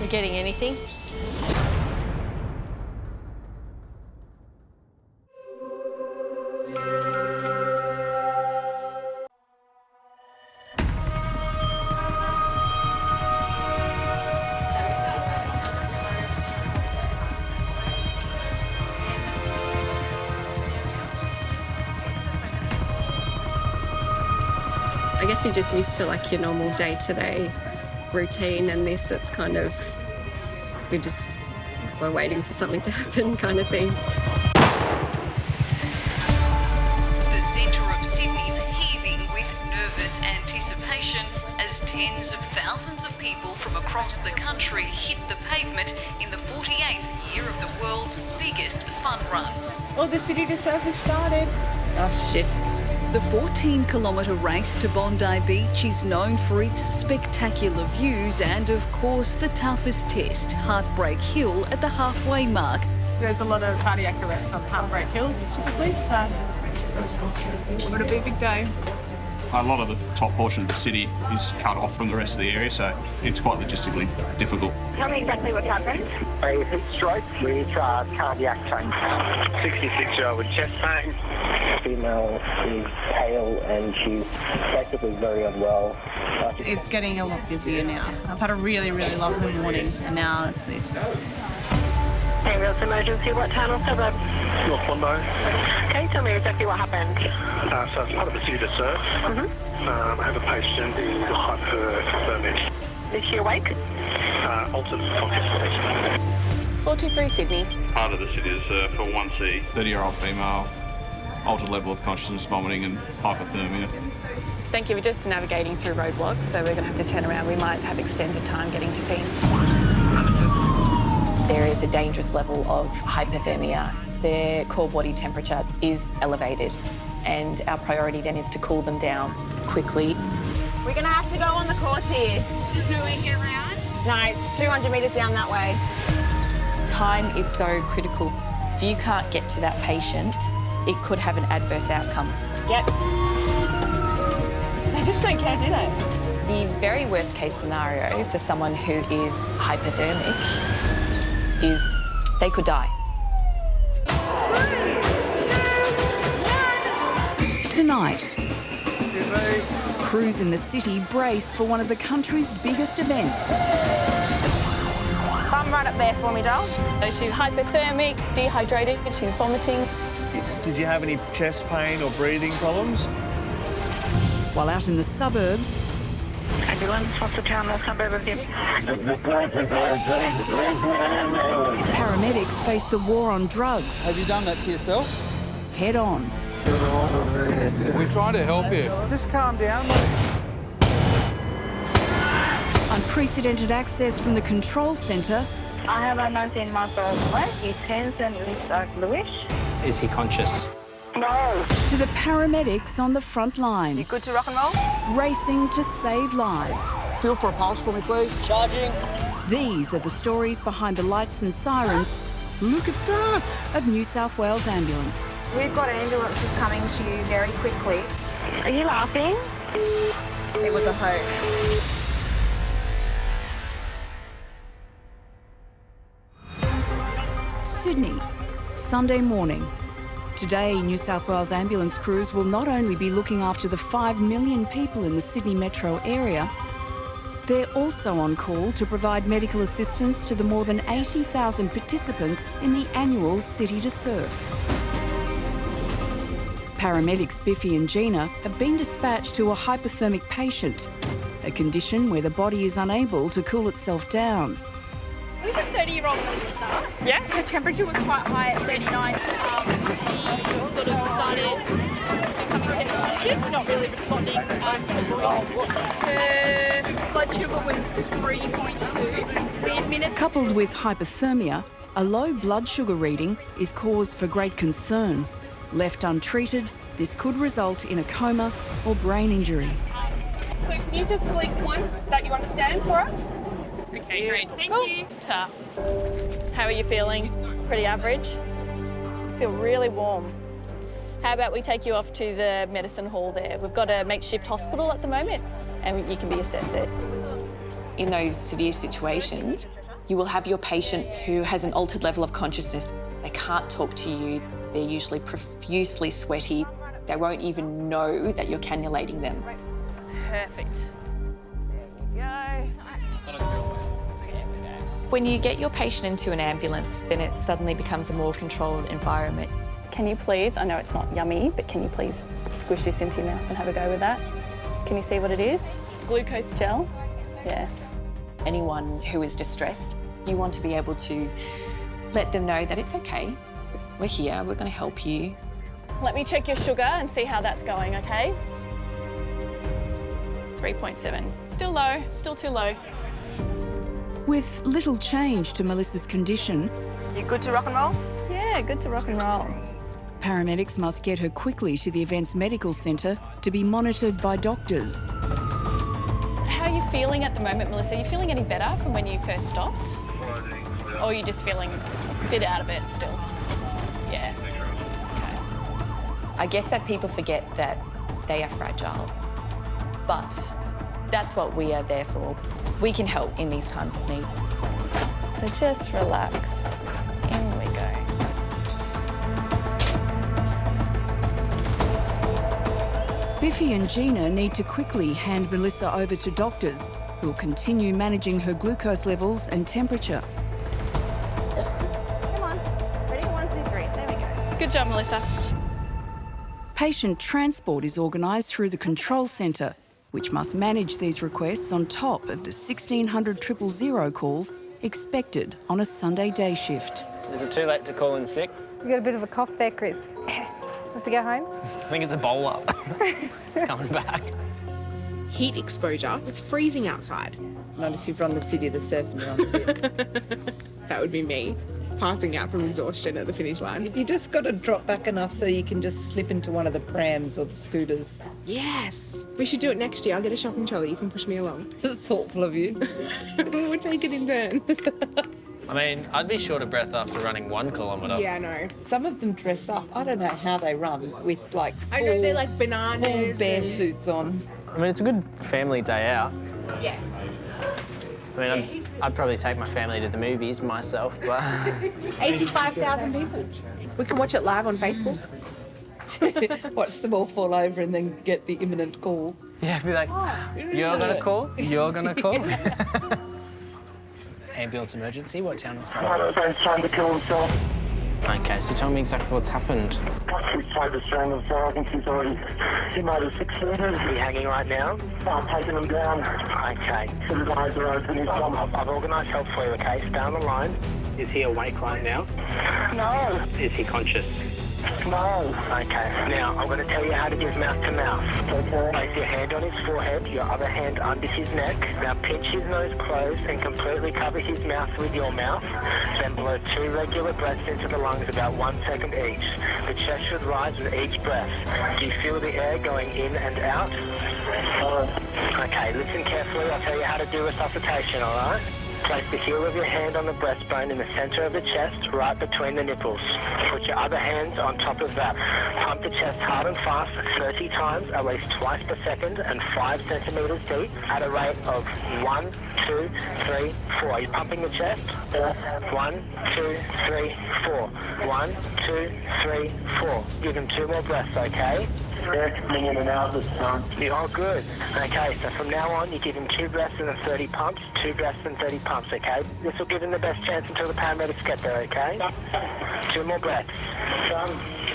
You getting anything? I guess you're just used to like your normal day-to-day routine, and this, it's kind of, we're waiting for something to happen kind of thing. The centre of Sydney's heaving with nervous anticipation as tens of thousands of people from across the country hit the pavement in the 48th year of the world's biggest fun run. Oh, the city to surf has started. Oh, shit. The 14-kilometre race to Bondi Beach is known for its spectacular views and, of course, the toughest test, Heartbreak Hill at the halfway mark. There's a lot of cardiac arrests on Heartbreak Hill, typically, so it's going to be a big day. A lot of the top portion of the city is cut off from the rest of the area, so it's quite logistically difficult. Tell me exactly what happened. A heat stroke with cardiac change. 66-year-old with chest pain. Female is pale and she's basically very unwell. It's getting a lot busier now. I've had a really, really lovely morning, and now it's this. Ambulance emergency, what town or suburb? North Bondi. Can you tell me exactly what happened? So it's part of the city to serve. I have a patient who's hyperthermic. Is she awake? Altered consciousness. 43 Sydney. Part of the city is for 1C. 30-year-old female, altered level of consciousness, vomiting and hypothermia. Thank you. We're just navigating through roadblocks, so we're going to have to turn around. We might have extended time getting to scene. There is a dangerous level of hypothermia. Their core body temperature is elevated, and our priority then is to cool them down quickly. We're going to have to go on the course here. There's no way to get around? No, it's 200 metres down that way. Time is so critical. If you can't get to that patient, it could have an adverse outcome. Yep. They just don't care, do they? The very worst case scenario for someone who is hypothermic is they could die. Tonight, crews in the city brace for one of the country's biggest events. Bum right up there for me, doll. She's hypothermic, dehydrated, she's vomiting. Did you have any chest pain or breathing problems? While out in the suburbs, Ambulance, what's the town or suburb of you? paramedics face the war on drugs. Have you done that to yourself? Head on. We're trying to help you. Just calm down. Unprecedented access from the control centre. I have a 19-month-old boy. His hands and lips are bluish. Is he conscious? No. To the paramedics on the front line. You good to rock and roll? Racing to save lives. Feel for a pulse for me, please. Charging. These are the stories behind the lights and sirens. Look at that! Of New South Wales Ambulance. We've got ambulances coming to you very quickly. Are you laughing? It was a hoax. Sydney, Sunday morning. Today, New South Wales ambulance crews will not only be looking after the 5 million people in the Sydney metro area, they're also on call to provide medical assistance to the more than 80,000 participants in the annual City to Surf. Paramedics Biffy and Gina have been dispatched to a hypothermic patient, a condition where the body is unable to cool itself down. We have 30-year-old Lisa. Yeah. Her temperature was quite high at 39. She sort of started becoming semi-conscious, not really responding to voice. Her blood sugar was 3.2. We administered... Coupled with hypothermia, a low blood sugar reading is cause for great concern. Left untreated, this could result in a coma or brain injury. So can you just blink once that you understand for us? Okay, great. Thank you. Tough. How are you feeling? Pretty average? I feel really warm. How about we take you off to the medicine hall there? We've got a makeshift hospital at the moment and you can be assessed there. In those severe situations, you will have your patient who has an altered level of consciousness. They can't talk to you. They're usually profusely sweaty. They won't even know that you're cannulating them. Perfect. There you go. When you get your patient into an ambulance, then it suddenly becomes a more controlled environment. Can you please, I know it's not yummy, but can you please squish this into your mouth and have a go with that? Can you see what it is? It's glucose gel. Yeah. Anyone who is distressed, you want to be able to let them know that it's okay. We're here, we're going to help you. Let me check your sugar and see how that's going, okay? 3.7. Still low, still too low. With little change to Melissa's condition... You good to rock and roll? Yeah, good to rock and roll. Paramedics must get her quickly to the event's medical centre to be monitored by doctors. How are you feeling at the moment, Melissa? Are you feeling any better from when you first stopped? Or are you just feeling a bit out of it still? Yeah. Okay. I guess that people forget that they are fragile, but that's what we are there for. We can help in these times of need. So just relax. In we go. Biffy and Gina need to quickly hand Melissa over to doctors who will continue managing her glucose levels and temperature. Come on. Ready? 1, 2, 3. There we go. Good job, Melissa. Patient transport is organised through the control centre, which must manage these requests on top of the 1,600 000 calls expected on a Sunday day shift. Is it too late to call in sick? You got a bit of a cough there, Chris. Have to go home? I think it's a bowler. It's coming back. Heat exposure. It's freezing outside. Not if you've run the City to Surf and you're on the bit. That would be me, passing out from exhaustion at the finish line. You just got to drop back enough so you can just slip into one of the prams or the scooters. Yes. We should do it next year. I'll get a shopping trolley. You can push me along. Thoughtful of you. We'll take it in turns. I mean, I'd be short of breath after running 1 kilometre. Yeah, I know. Some of them dress up. I don't know how they run with like full, I know they're like bananas. full bear suits on. I mean, it's a good family day out. Yeah. I mean, I'd probably take my family to the movies myself, but... 85,000 people. We can watch it live on Facebook. Watch them all fall over and then get the imminent call. Yeah, be like, you're going to call? You're going to call? Ambulance emergency, what town was that? He's trying to kill himself. Okay, so tell me exactly what's happened. He's tried to strangle himself. I think he's already, he might have 6 meters. Is he hanging right now? I'm taking him down. Okay. So his eyes are open. He's I've organised help for you, okay? Stay on the line. Is he awake right now? No. Is he conscious? No. Okay. Now, I'm going to tell you how to give mouth to mouth. Okay. Place your hand on his forehead, your other hand under his neck. Now pinch his nose closed and completely cover his mouth with your mouth. Then blow 2 regular breaths into the lungs, about 1 second each. The chest should rise with each breath. Do you feel the air going in and out? Okay, listen carefully. I'll tell you how to do resuscitation, all right? Place the heel of your hand on the breastbone in the center of the chest, right between the nipples. Put your other hand on top of that. Pump the chest hard and fast 30 times, at least twice per second, and 5 centimeters deep, at a rate of 1, 2, 3, 4. Are you pumping the chest? 1, 2, 3, 4. 1, 2, 3, 4. Give him 2 more breaths, okay? Coming in and out this time. You're good. Okay, so from now on, you give him 2 breaths and then 30 pumps, 2 breaths and 30 pumps, okay? This will give him the best chance until the paramedics get there, okay? 2 more breaths.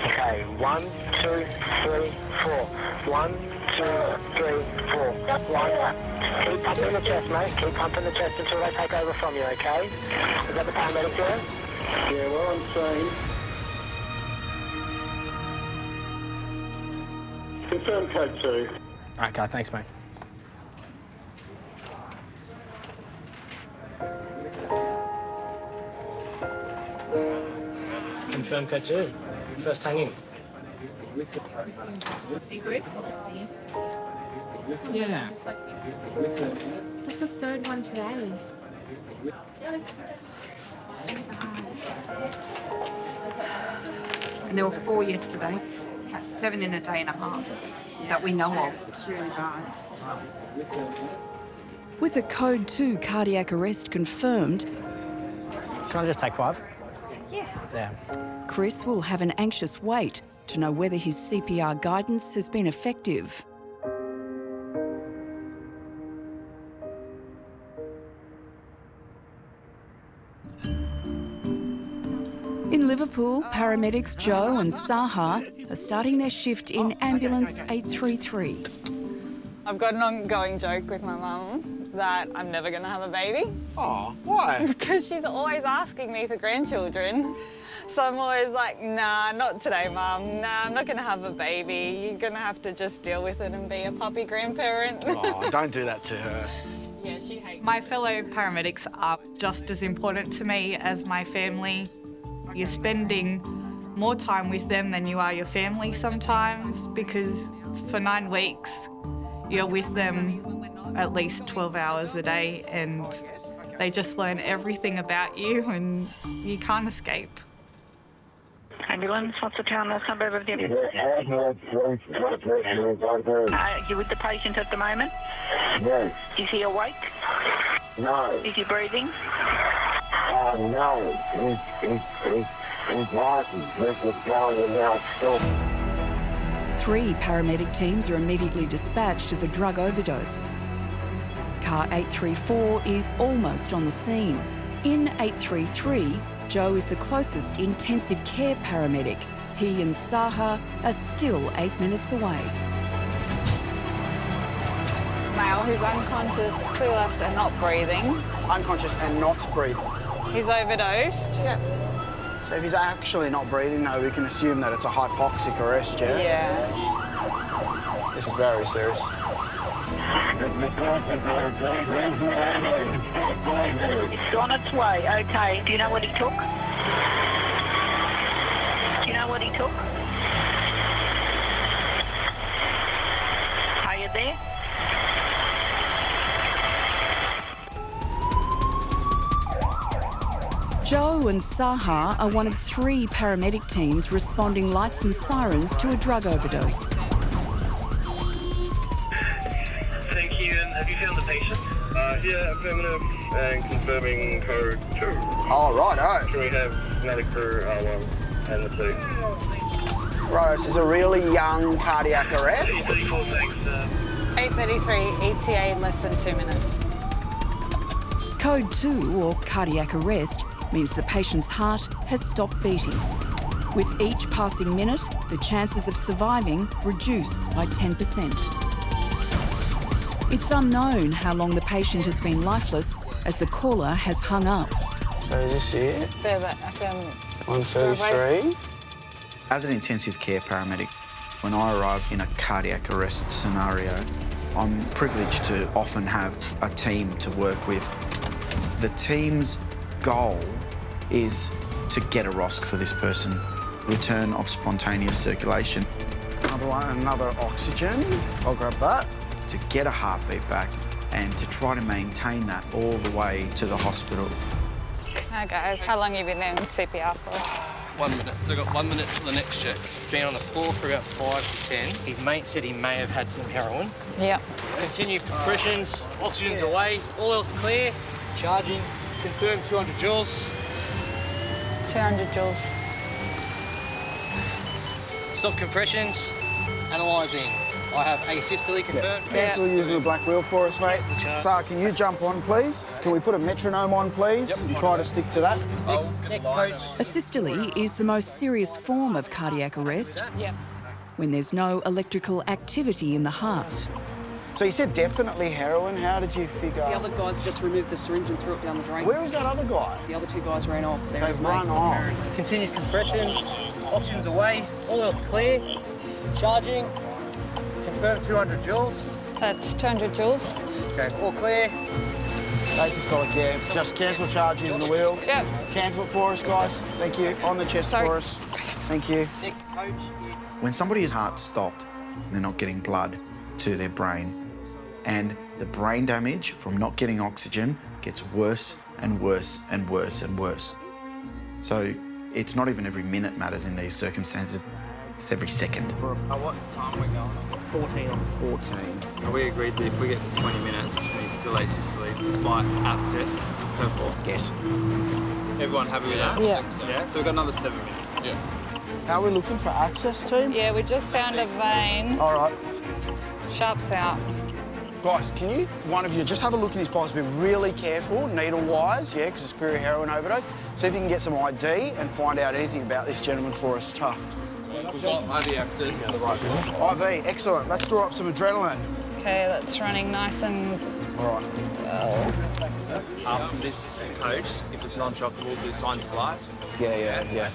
Okay, 1, 2, 3, 4. 1, 2, 3, 4. 1. Keep pumping the chest, mate. Keep pumping the chest until they take over from you, okay? Is that the paramedic there? Yeah, well, I'm saying. Confirm code 2. Okay, thanks, mate. Confirm code 2. First hanging. You good? Yeah. That's the 3rd one today. So bad. And there were 4 yesterday. That's 7 in a day and a half that we know of. It's really bad. With a code 2 cardiac arrest confirmed, Can I just take 5? Yeah. Yeah. Chris will have an anxious wait to know whether his CPR guidance has been effective. In Liverpool, paramedics Joe and Saha are starting their shift in Ambulance 833. I've got an ongoing joke with my mum that I'm never going to have a baby. Oh, why? Because she's always asking me for grandchildren. So I'm always like, nah, not today, Mum. Nah, I'm not going to have a baby. You're going to have to just deal with it and be a puppy grandparent. Oh, don't do that to her. Yeah, she hates My fellow paramedics are just as important to me as my family. You're spending more time with them than you are your family sometimes, because for 9 weeks, you're with them at least 12 hours a day, and they just learn everything about you and you can't escape. Ambulance, what's the town nurse number of the Are you with the patient at the moment? Yes. Is he awake? No. Is he breathing? No. He's license. This is going in now still. 3 paramedic teams are immediately dispatched to the drug overdose. Car 834 is almost on the scene. In 833, Joe is the closest intensive care paramedic. He and Saha are still 8 minutes away. Male who's unconscious, clear left and not breathing. Unconscious and not breathing. He's overdosed. Yeah. So if he's actually not breathing, though, we can assume that it's a hypoxic arrest, yeah? Yeah. This is very serious. It's on its way, okay. Do you know what he took? Do you know what he took? Are you there? Joe and Saha are one of 3 paramedic teams responding lights and sirens to a drug overdose. Thank you, and have you found the patient? Yeah, affirmative, and confirming code 2. Oh, righto. Can we have another crew, 1 and the 2? Righto, this is a really young cardiac arrest. 34, thanks. 8:33, ETA in less than 2 minutes. Code 2, or cardiac arrest, means the patient's heart has stopped beating. With each passing minute, the chances of surviving reduce by 10%. It's unknown how long the patient has been lifeless, as the caller has hung up. So is this it? There, but I found 133. As an intensive care paramedic, when I arrive in a cardiac arrest scenario, I'm privileged to often have a team to work with. The team's goal is to get a ROSC for this person, return of spontaneous circulation. Another one, another oxygen. I'll grab that. To get a heartbeat back and to try to maintain that all the way to the hospital. Hi guys, how long have you been doing CPR for? 1 minute. So I've got 1 minute to the next check. Been on the floor for about 5 to 10. His mate said he may have had some heroin. Yep. Continue compressions, oxygen's away, all else clear. Charging, confirmed 200 joules. 200 joules. Stop compressions, analysing. I have asystole confirmed. Cancel using the black wheel for us, mate. Sarah, can you jump on, please? Can we put a metronome on, please? Yep. And try to stick to that. Next coach. Asystole is the most serious form of cardiac arrest when there's no electrical activity in the heart. So you said definitely heroin. How did you figure? The other guys just removed the syringe and threw it down the drain. Where was that other guy? The other two guys ran off. They're his run mates, off. apparently. Continue compressions, oxygen's away, all else clear. Charging, confirmed 200 joules. That's 200 joules. Okay, all clear. Asystolic, yeah. Just cancel charge using the wheel. Yep. Cancel it for us, guys. Thank you. On the chest for us. Thank you. Next coach is... When somebody's heart stopped, they're not getting blood to their brain, and the brain damage from not getting oxygen gets worse and worse and worse and worse. So it's not even every minute matters in these circumstances, it's every second. what time are we going on? 14. We agreed that if we get to 20 minutes and he's still asystole despite access per floor. Yes. Everyone happy with that? Yeah. Yeah, so we've got another 7 minutes. Yeah. How are we looking for access, team? Yeah, we just found a vein. All right. Sharps out. Guys, can you, one of you, just have a look in his pockets, be really careful, needle-wise, yeah, because it's query heroin overdose. See if you can get some ID and find out anything about this gentleman for us, tough. We've got IV access to the right door. IV, excellent. Let's draw up some adrenaline. Okay, that's running nice and... All right. This coach, if it's non-shockable, we'll do signs of life. Yeah.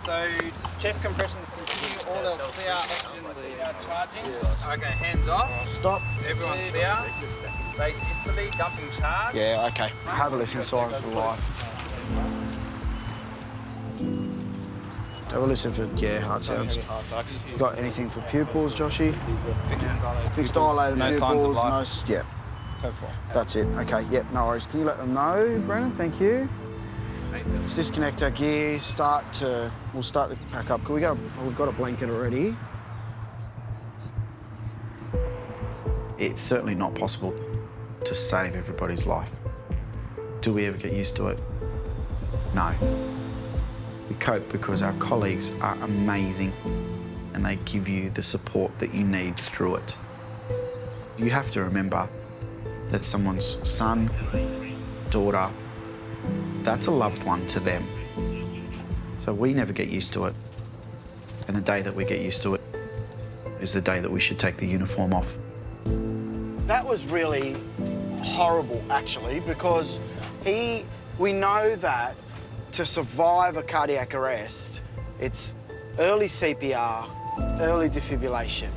So, chest compressions continue, all else clear, oxygen's charging. Okay, hands off. Stop. Everyone's clear. Say systole, dumping charge. Yeah, okay. Have a listen, signs for life. Have a listen for, heart sounds. Got anything for pupils, Joshy? Fixed dilated no pupils, signs of life. That's it. Okay, yep, no worries. Can you let them know, Brennan? Thank you. Let's disconnect our gear, we'll start to pack up. We've got a blanket already. It's certainly not possible to save everybody's life. Do we ever get used to it? No. We cope because our colleagues are amazing and they give you the support that you need through it. You have to remember that someone's son, daughter, that's a loved one to them. So we never get used to it. And the day that we get used to it is the day that we should take the uniform off. That was really horrible, actually, because we know that to survive a cardiac arrest, it's early CPR, early defibrillation.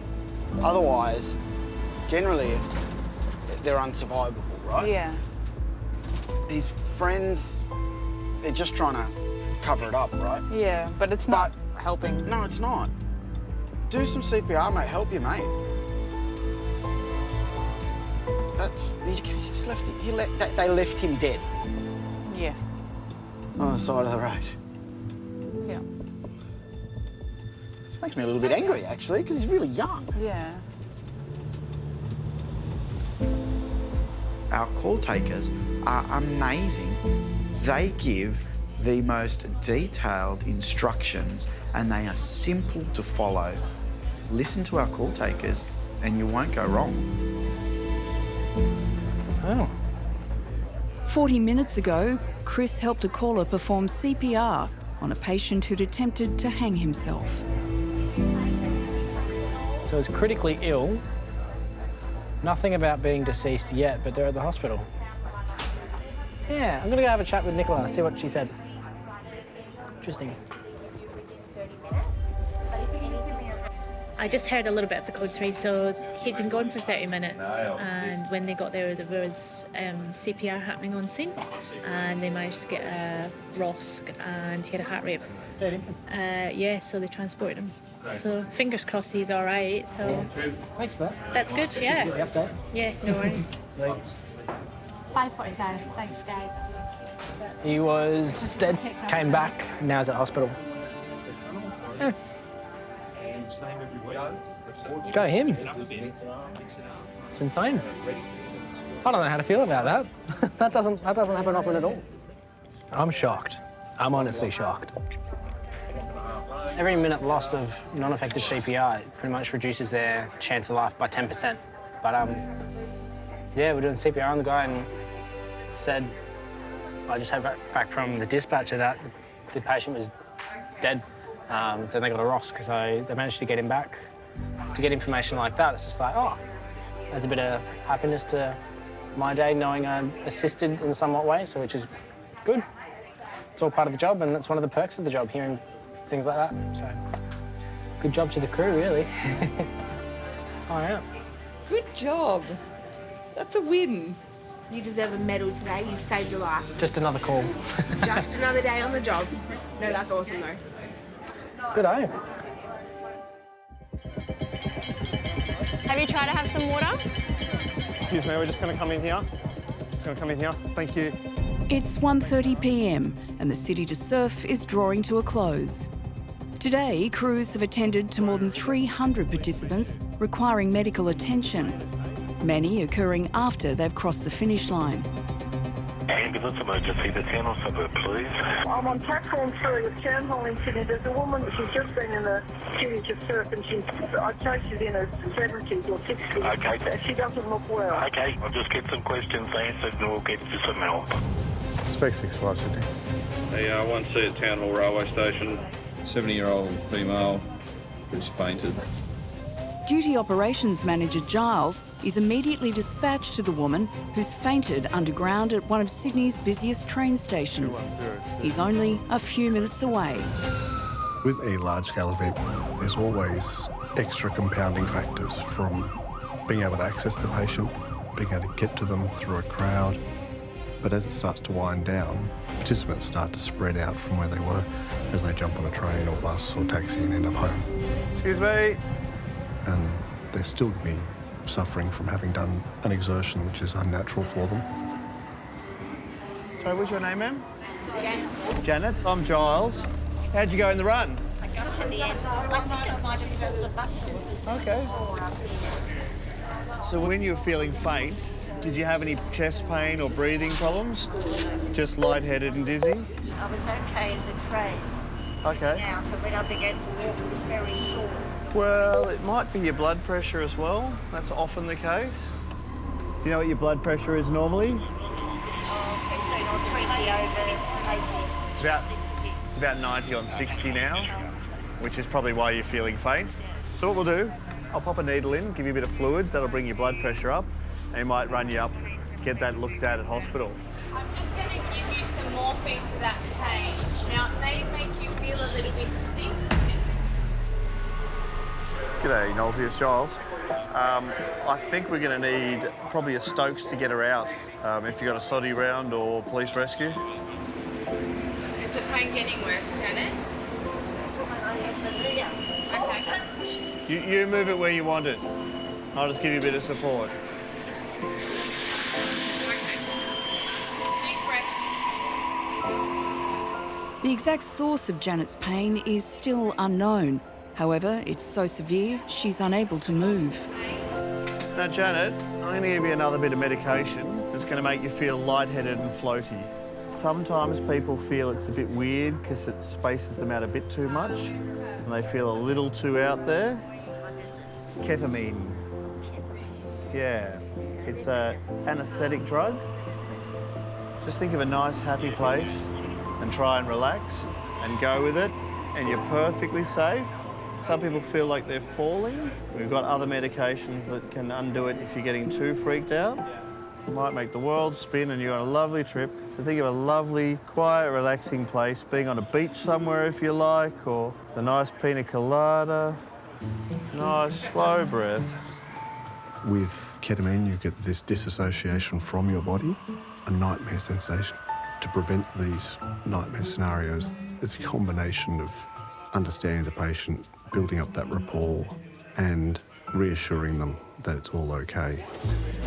Otherwise, generally, they're unsurvivable, right? Yeah. His friends, they're just trying to cover it up, right? Yeah, but it's not helping. No, it's not. Do some CPR, mate. Help your mate. They left him dead. Yeah. On the side of the road. Yeah. This makes me a little bit angry, actually, because he's really young. Yeah. Our call takers are amazing. They give the most detailed instructions and they are simple to follow. Listen to our call takers and you won't go wrong. Oh. 40 minutes ago, Chris helped a caller perform CPR on a patient who'd attempted to hang himself. So he's critically ill. Nothing about being deceased yet, but they're at the hospital. Yeah, I'm gonna go have a chat with Nicola, see what she said. Interesting. I just heard a little bit of the code 3, so he'd been gone for 30 minutes, and when they got there was CPR happening on scene, and they managed to get a ROSC, and he had a heart rate. Yeah, so they transported him. So fingers crossed he's all right. So thanks, Beth. that's good. Yeah. The update. Yeah. No worries. Sweet. 5:45. Thanks, guys. He was dead. Came back. Now he's at hospital. Yeah. Go him. It's insane. I don't know how to feel about that. that doesn't happen often at all. I'm shocked. I'm honestly shocked. Every minute lost of non-effective CPR pretty much reduces their chance of life by 10%. But yeah, we're doing CPR on the guy and said, I just had back from the dispatcher that the patient was dead. Then they got a ROSC, so they managed to get him back. To get information like that, it's just like, oh, adds a bit of happiness to my day knowing I'm assisted in somewhat way, so which is good. It's all part of the job, and that's one of the perks of the job, hearing things like that. So, good job to the crew, really. Oh, yeah. Good job. That's a win. You deserve a medal today. You saved your life. Just another call. Just another day on the job. No, that's awesome, though. Good eye. Have you tried to have some water? Excuse me, we're just going to come in here. Just going to come in here. Thank you. It's 1:30 p.m. and the City to Surf is drawing to a close. Today, crews have attended to more than 300 participants requiring medical attention, many occurring after they've crossed the finish line. Ambulance emergency, the town or suburb, please. I'm on platform 3 with Townhall in Sydney. There's a woman, she's just been in the City to Surf and I'd say she's in her 70s or 60s. Okay. She doesn't look well. Okay, I'll just get some questions answered and we'll get you some help. Spec 65 Sydney. Hey, 1C at Townhall Railway Station. 70-year-old female who's fainted. Duty Operations Manager Giles is immediately dispatched to the woman who's fainted underground at one of Sydney's busiest train stations. He's only a few minutes away. With a large-scale event, there's always extra compounding factors, from being able to access the patient, being able to get to them through a crowd. But as it starts to wind down, participants start to spread out from where they were as they jump on a train or bus or taxi and end up home. Excuse me. And they're still going to be suffering from having done an exertion which is unnatural for them. Sorry, what's your name, ma'am? Janet. Janet. I'm Giles. How'd you go in the run? I got to the end. I think it might have been the bus. Okay. So when you were feeling faint, did you have any chest pain or breathing problems? Just lightheaded and dizzy? I was okay in the train. Okay. Now, so when I began to walk, it was very sore. Well, it might be your blood pressure as well. That's often the case. Do you know what your blood pressure is normally? 15 or 20 over 80. It's about 90 on 60 now, which is probably why you're feeling faint. So what we'll do, I'll pop a needle in, give you a bit of fluids, that'll bring your blood pressure up, and it might run you up, get that looked at hospital. I'm just going to give you some morphine for that pain. Now, it may make you feel a little bit sick. G'day, Nolsey, it's Giles. I think we're going to need probably a Stokes to get her out, if you've got a soddy round or police rescue. Is the pain getting worse, Janet? Okay. You move it where you want it. I'll just give you a bit of support. The exact source of Janet's pain is still unknown. However, it's so severe, she's unable to move. Now, Janet, I'm going to give you another bit of medication that's going to make you feel lightheaded and floaty. Sometimes people feel it's a bit weird because it spaces them out a bit too much and they feel a little too out there. Ketamine. Yeah, it's an anaesthetic drug. Just think of a nice, happy place and try and relax and go with it, and you're perfectly safe. Some people feel like they're falling. We've got other medications that can undo it if you're getting too freaked out. It might make the world spin and you're on a lovely trip. So think of a lovely, quiet, relaxing place, being on a beach somewhere if you like, or a nice pina colada. Nice, slow breaths. With ketamine, you get this disassociation from your body, a nightmare sensation. To prevent these nightmare scenarios, it's a combination of understanding the patient, building up that rapport and reassuring them that it's all okay.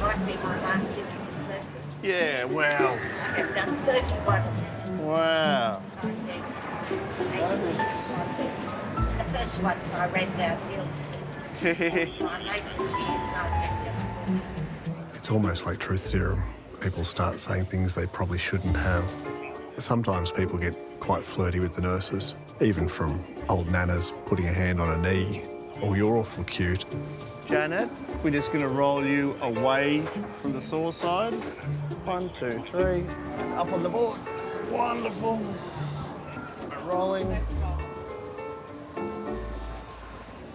Might be my last sitting, sir. Yeah, wow. I have done 31. Wow. 86, my first one. The first ones I ran downhill. My latest years, I have just... It's almost like truth serum. People start saying things they probably shouldn't have. Sometimes people get quite flirty with the nurses, even from old nanas putting a hand on a knee. Oh, you're awful cute. Janet, we're just going to roll you away from the sore side. 1, 2, 3. Up on the board. Wonderful. Rolling.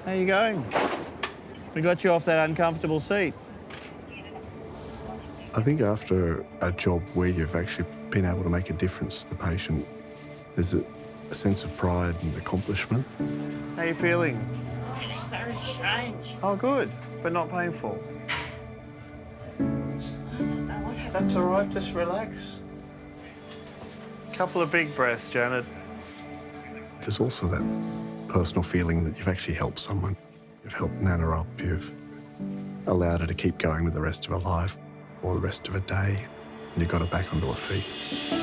How you going? We got you off that uncomfortable seat. I think after a job where you've actually been able to make a difference to the patient, there's a sense of pride and accomplishment. How you feeling? It's very strange. Oh, good, but not painful. I don't know what happened. That's all right, just relax. Couple of big breaths, Janet. There's also that personal feeling that you've actually helped someone. You've helped Nana up, you've allowed her to keep going with the rest of her life or the rest of her day, and you got her back onto her feet. You're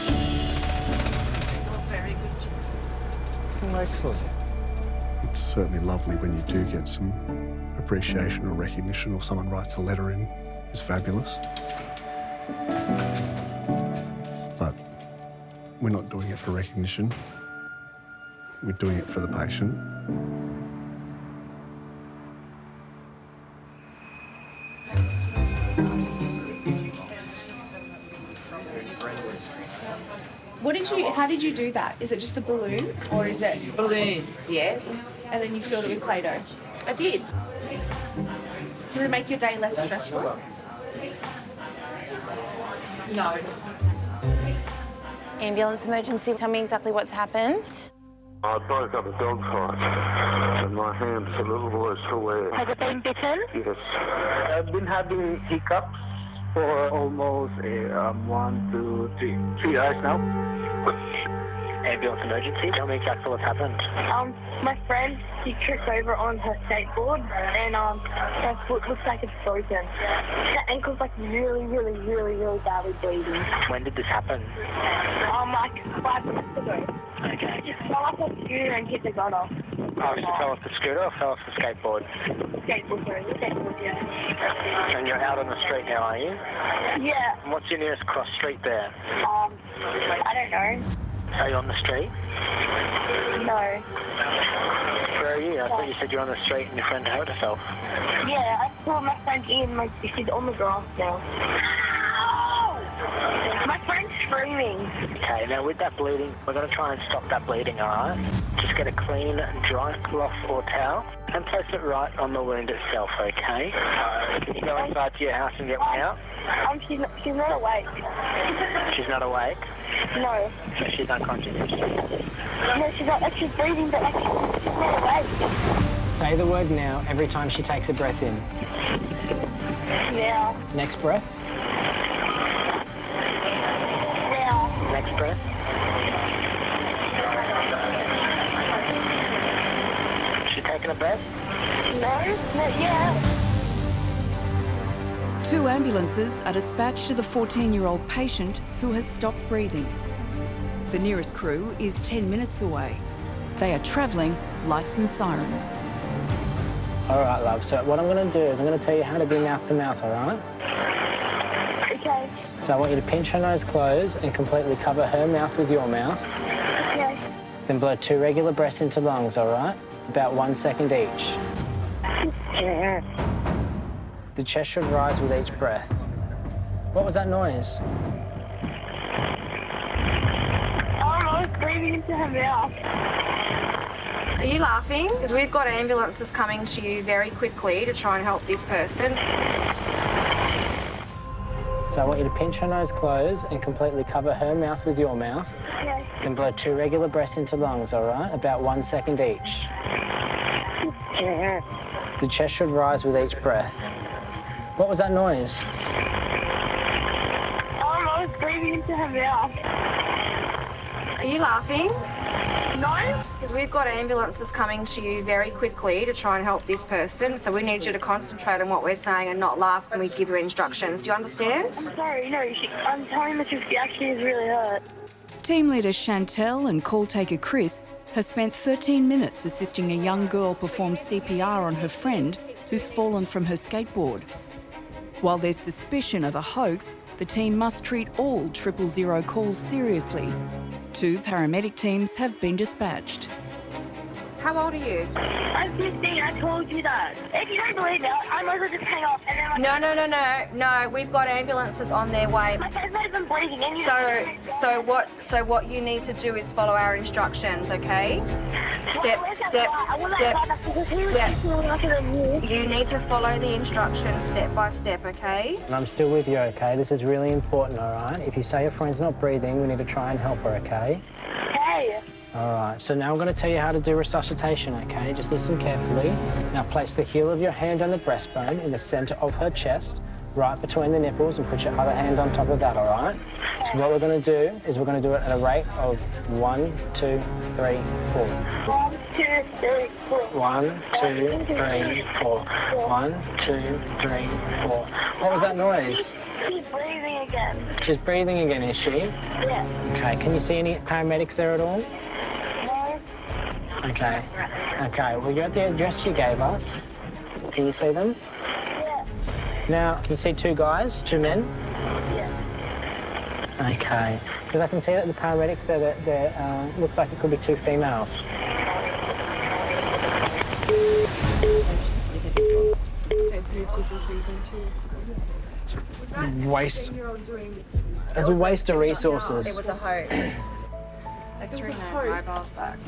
very good. Oh, excellent. It's certainly lovely when you do get some appreciation or recognition, or someone writes a letter in. It's fabulous. But we're not doing it for recognition. We're doing it for the patient. How did you do that? Is it just a balloon or is it? Balloons, yes. And then you filled it with Play-Doh? I did. Did it make your day less stressful? No. Ambulance emergency, tell me exactly what's happened. I broke up a dog fight and my hand's a little worse for wear. Has it been bitten? Yes. I've been having hiccups for almost 1, 2, 3 hours now. Ambulance emergency, tell me exactly what's happened. My friend, she tripped over on her skateboard and her foot looks like it's broken. Her ankle's like really badly bleeding. When did this happen? Like 5 minutes ago. Okay. She just fell off the scooter and hit the gutter. Oh, she fell off the scooter or fell off the skateboard? Skateboard, yeah. And you're out on the street now, are you? Yeah. And what's your nearest cross street there? I don't know. Are you on the street? No. Where are you? I thought you said you're on the street and your friend hurt herself. Yeah, I saw my friend Ian, she's on the grass now. My friend's screaming. Okay, now with that bleeding, we're going to try and stop that bleeding, alright? Just get a clean, dry cloth or towel and place it right on the wound itself, okay? Can you go inside to your house and get me out? She's not awake. She's not awake? No. So she's unconscious? No, she's not. She's breathing, but she's not awake. Say the word now every time she takes a breath in. Now. Next breath. Now. Next breath. She taking a breath? No, not yet. 2 ambulances are dispatched to the 14-year-old patient who has stopped breathing. The nearest crew is 10 minutes away. They are travelling lights and sirens. All right, love. So what I'm going to do is I'm going to tell you how to do mouth-to-mouth, all right? Okay. So I want you to pinch her nose closed and completely cover her mouth with your mouth. Okay. Then blow 2 regular breaths into lungs, all right? About 1 second each. The chest should rise with each breath. What was that noise? I was breathing into her mouth. Are you laughing? Because we've got ambulances coming to you very quickly to try and help this person. So I want you to pinch her nose closed and completely cover her mouth with your mouth. Okay. Then blow 2 regular breaths into lungs, all right? About 1 second each. The chest should rise with each breath. What was that noise? I was breathing into her mouth. Are you laughing? No. Because we've got ambulances coming to you very quickly to try and help this person, so we need you to concentrate on what we're saying and not laugh when we give you instructions. Do you understand? I'm sorry, no, I'm telling that she actually is really hurt. Team leader Chantel and call taker Chris have spent 13 minutes assisting a young girl perform CPR on her friend who's fallen from her skateboard. While there's suspicion of a hoax, the team must treat all 000 calls seriously. 2 paramedic teams have been dispatched. How old are you? I'm 15, I told you that. If you don't believe me, I might as well just hang up and then... No, we've got ambulances on their way. My friend's not even breathing in. So what you need to do is follow our instructions, okay? Step. You need to follow the instructions step by step, okay? And I'm still with you, okay? This is really important, all right? If you say your friend's not breathing, we need to try and help her, okay? Hey. All right, so now I'm going to tell you how to do resuscitation, okay? Just listen carefully. Now place the heel of your hand on the breastbone in the centre of her chest, right between the nipples, and put your other hand on top of that, all right? So what we're going to do is we're going to do it at a rate of 1, 2, 3, 4. 1, 2, 3, 4. 1, 2, 3, 4. 1, 2, 3, 4. What was that noise? She's breathing again. She's breathing again, is she? Yeah. Okay, can you see any paramedics there at all? No. Okay. Okay, well, you're at the address you gave us. Can you see them? Yeah. Now, can you see 2 guys, 2 men? Yeah. Okay. Because I can see that the paramedics there, looks like it could be 2 females. Waste. There's a waste of resources. It was a hoax. Let's ring those mobiles back.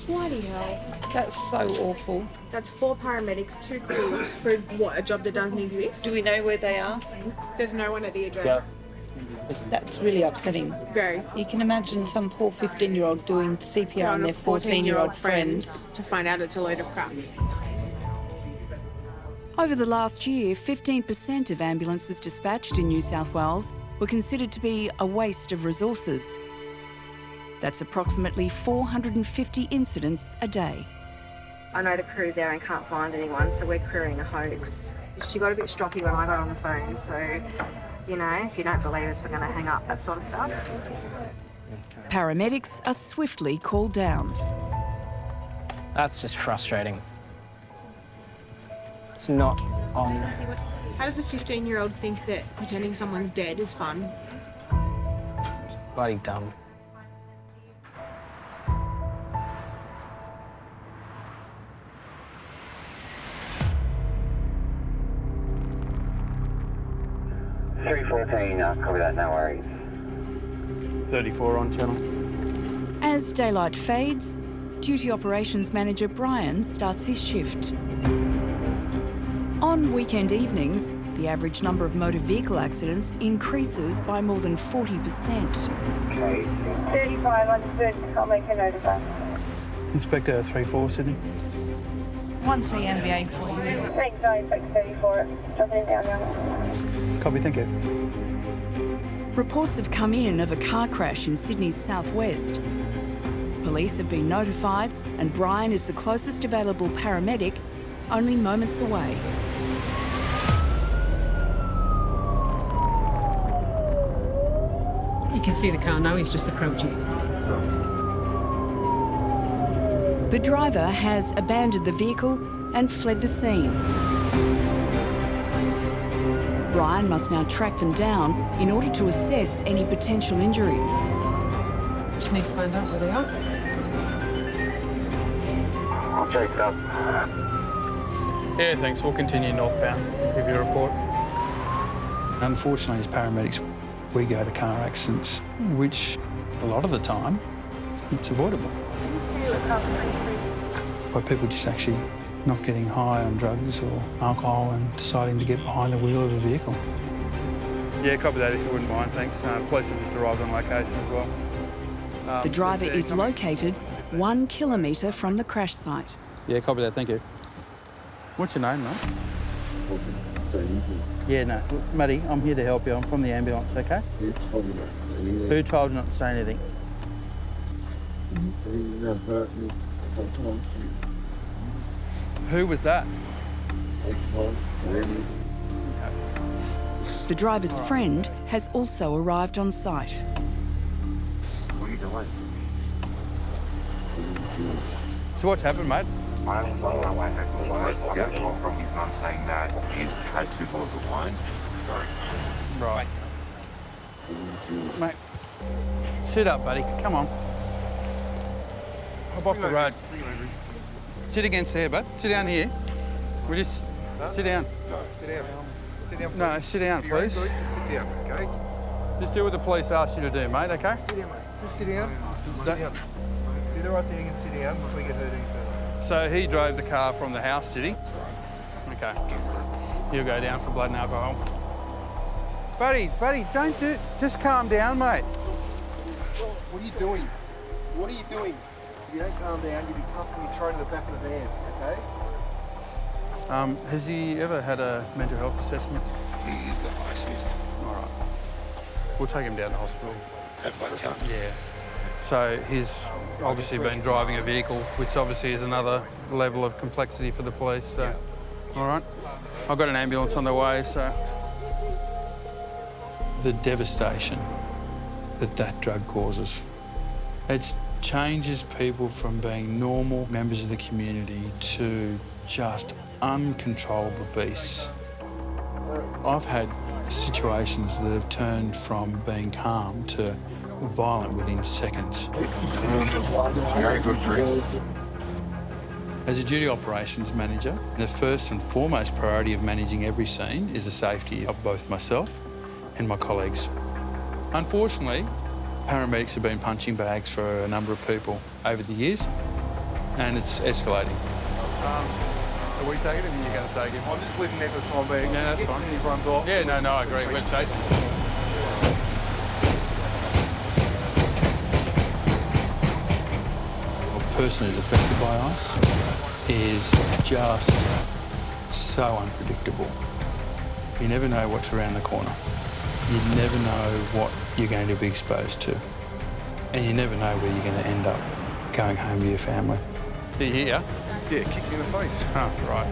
Bloody hell. That's so awful. That's 4 paramedics, 2 crews for what, a job that doesn't exist? Do we know where they are? There's no one at the address. Yep. That's really upsetting. Very. You can imagine some poor 15-year-old doing CPR on their 14-year-old friend. To find out it's a load of crap. Over the last year, 15% of ambulances dispatched in New South Wales were considered to be a waste of resources. That's approximately 450 incidents a day. I know the crew's there and can't find anyone, so we're crewing a hoax. She got a bit stroppy when I got on the phone, so, you know, if you don't believe us, we're going to hang up, that sort of stuff. Paramedics are swiftly called down. That's just frustrating. It's not on. How does a 15-year-old think that pretending someone's dead is fun? Bloody dumb. Copy that, no worries. 34 on channel. As daylight fades, Duty Operations Manager Brian starts his shift. On weekend evenings, the average number of motor vehicle accidents increases by more than 40%. 35 understood. I'll make a note of that. Inspector 34, Sydney. 1C MBA for you. Thanks, I expect 34. Dropping it down now. Copy, thank you. Reports have come in of a car crash in Sydney's southwest. Police have been notified, and Brian is the closest available paramedic, only moments away. You can see the car now, he's just approaching. The driver has abandoned the vehicle and fled the scene. Brian must now track them down in order to assess any potential injuries. Just need to find out where they are. I'll check it up. Yeah, thanks. We'll continue northbound. Give you a report. Unfortunately, as paramedics, we go to car accidents, which a lot of the time, it's avoidable. By people just actually not getting high on drugs or alcohol and deciding to get behind the wheel of a vehicle. Yeah, copy that if you wouldn't mind, thanks. Police have just arrived on location as well. The driver is located 1 kilometre from the crash site. Yeah, copy that, thank you. What's your name, mate? Yeah, no. Matty, I'm here to help you. I'm from the ambulance, okay? Who told you not to say anything? Who told you not to say anything? Who was that? The driver's friend has also arrived on site. What are you doing? So what's happened, mate? My wife had got a call from his mum saying that he's had 2 bottles of wine. Right. Mate, sit up, buddy. Come on. Hop off the road. Sit against there, bud. Sit down here. We just sit down. No, sit down. Sit down. No, sit down, please. Just sit down, okay? Just do what the police asked you to do, mate, okay? Sit down, mate. Just sit down. Sit down. Do the right thing and sit down before we get hurt any further. So he drove the car from the house, did he? Okay. You'll go down for blood and alcohol. Buddy, don't do it. Just calm down, mate. What are you doing? What are you doing? If you don't calm down, you'll be cuffed and you're thrown in the back of the van, okay? Has he ever had a mental health assessment? He is the ice user. All right. We'll take him down to hospital. That's my town. Yeah. So he's obviously been driving a vehicle, which obviously is another level of complexity for the police. So, all right. I've got an ambulance on the way, so. The devastation that drug causes. It changes people from being normal members of the community to just uncontrollable beasts. I've had situations that have turned from being calm to violent within seconds. Very good, Chris. As a duty operations manager, the first and foremost priority of managing every scene is the safety of both myself and my colleagues. Unfortunately, paramedics have been punching bags for a number of people over the years, and it's escalating. Are we taking him, or are you going to take him? I'm just leaving there for the time being. Yeah, that's fine. And he runs off. Yeah, no, I agree. We're chasing him. A person who's affected by ice is just so unpredictable. You never know what's around the corner. You never know what you're going to be exposed to. And you never know where you're going to end up going home to your family. Are you here? Yeah, kick me in the face. Oh, right.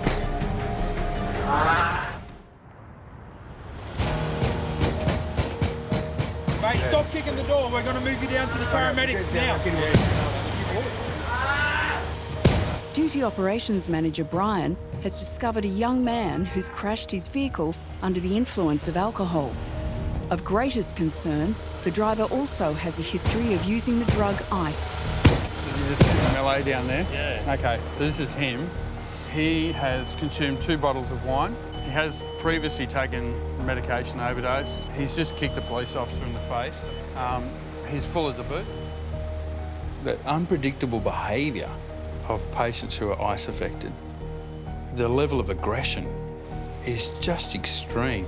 Mate, stop kicking the door. We're going to move you down to the paramedics now. Duty Operations Manager Brian has discovered a young man who's crashed his vehicle under the influence of alcohol. Of greatest concern, the driver also has a history of using the drug ice. You just see the LA down there? Yeah. Okay, so this is him. He has consumed 2 bottles of wine. He has previously taken medication overdose. He's just kicked the police officer in the face. He's full as a boot. The unpredictable behaviour of patients who are ice affected, the level of aggression is just extreme.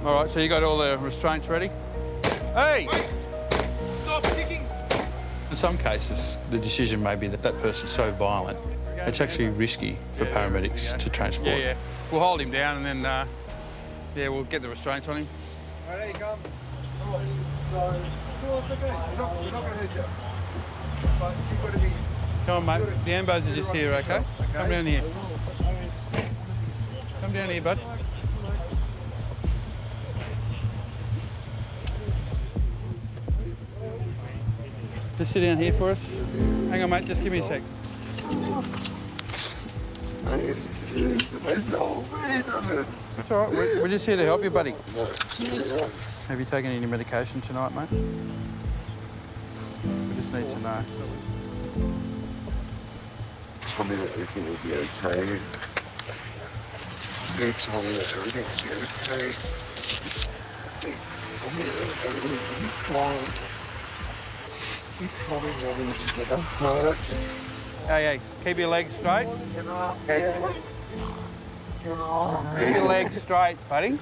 All right, so you got all the restraints ready? Hey! Wait. Stop kicking! In some cases, the decision may be that that person's so violent, it's actually risky for paramedics to transport. Yeah. We'll hold him down and then, we'll get the restraints on him. All right, there you come. Come on. So, it's okay. We're not going to hurt you. But you've got to be... Come on, mate. The ambos are just here, okay? Come down here. Come down here, bud. Just sit down here for us. Hang on, mate. Just give me a sec. It's all right. We're just here to help you, buddy. Have you taken any medication tonight, mate? We just need to know. Tell me that everything will be okay. They told me that everything will be okay. They told me that everything will be fine. They told me that everything will be hurt. Hey, keep your legs straight. Get Keep your legs straight, buddy.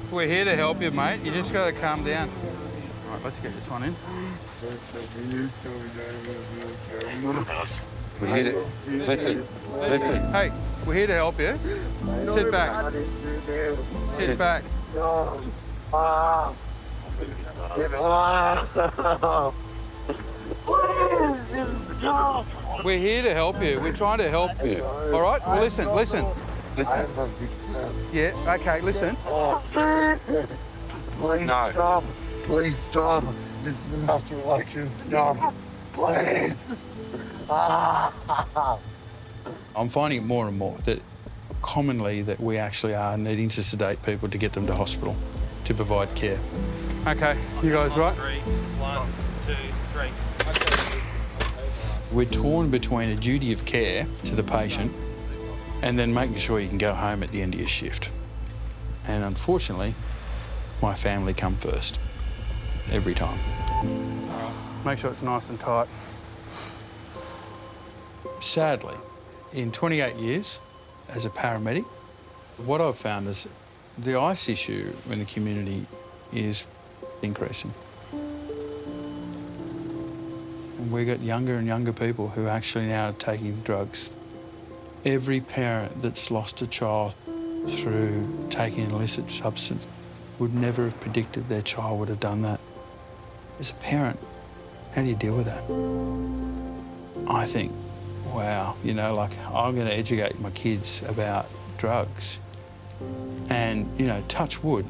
We're here to help you, mate. You just got to calm down. All right, let's get this one in. We're here to... Listen. Hey, we're here to help you. Sit back. Sit back. Stop. Please, stop. We're here to help you. We're trying to help you. All right? Well, listen. Yeah, okay, listen. Please stop. Please stop. This is an isolation. Stop. Please. I'm finding it more and more that commonly that we actually are needing to sedate people to get them to hospital to provide care. Okay, you guys right? 3, 1, 2, 3. We're torn between a duty of care to the patient and then making sure you can go home at the end of your shift. And unfortunately, my family come first, every time. Make sure it's nice and tight. Sadly, in 28 years as a paramedic, what I've found is the ice issue in the community is increasing. And we've got younger and younger people who are actually now taking drugs. Every parent that's lost a child through taking an illicit substance would never have predicted their child would have done that. As a parent, how do you deal with that? I think, wow, you know, like, I'm going to educate my kids about drugs and, you know, touch wood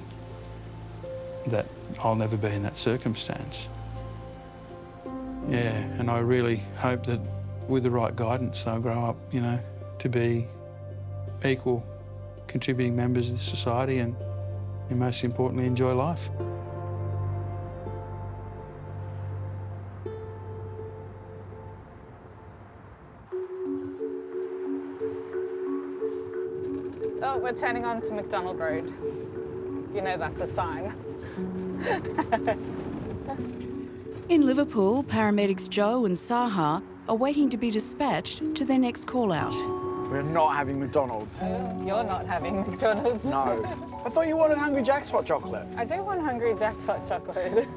that I'll never be in that circumstance. Yeah, and I really hope that with the right guidance, they'll grow up, you know, to be equal contributing members of society and most importantly, enjoy life. Oh, we're turning on to McDonald Road. You know that's a sign. In Liverpool, paramedics Joe and Saha are waiting to be dispatched to their next call-out. We're not having McDonald's. You're not having McDonald's. No. I thought you wanted Hungry Jack's hot chocolate. I do want Hungry Jack's hot chocolate.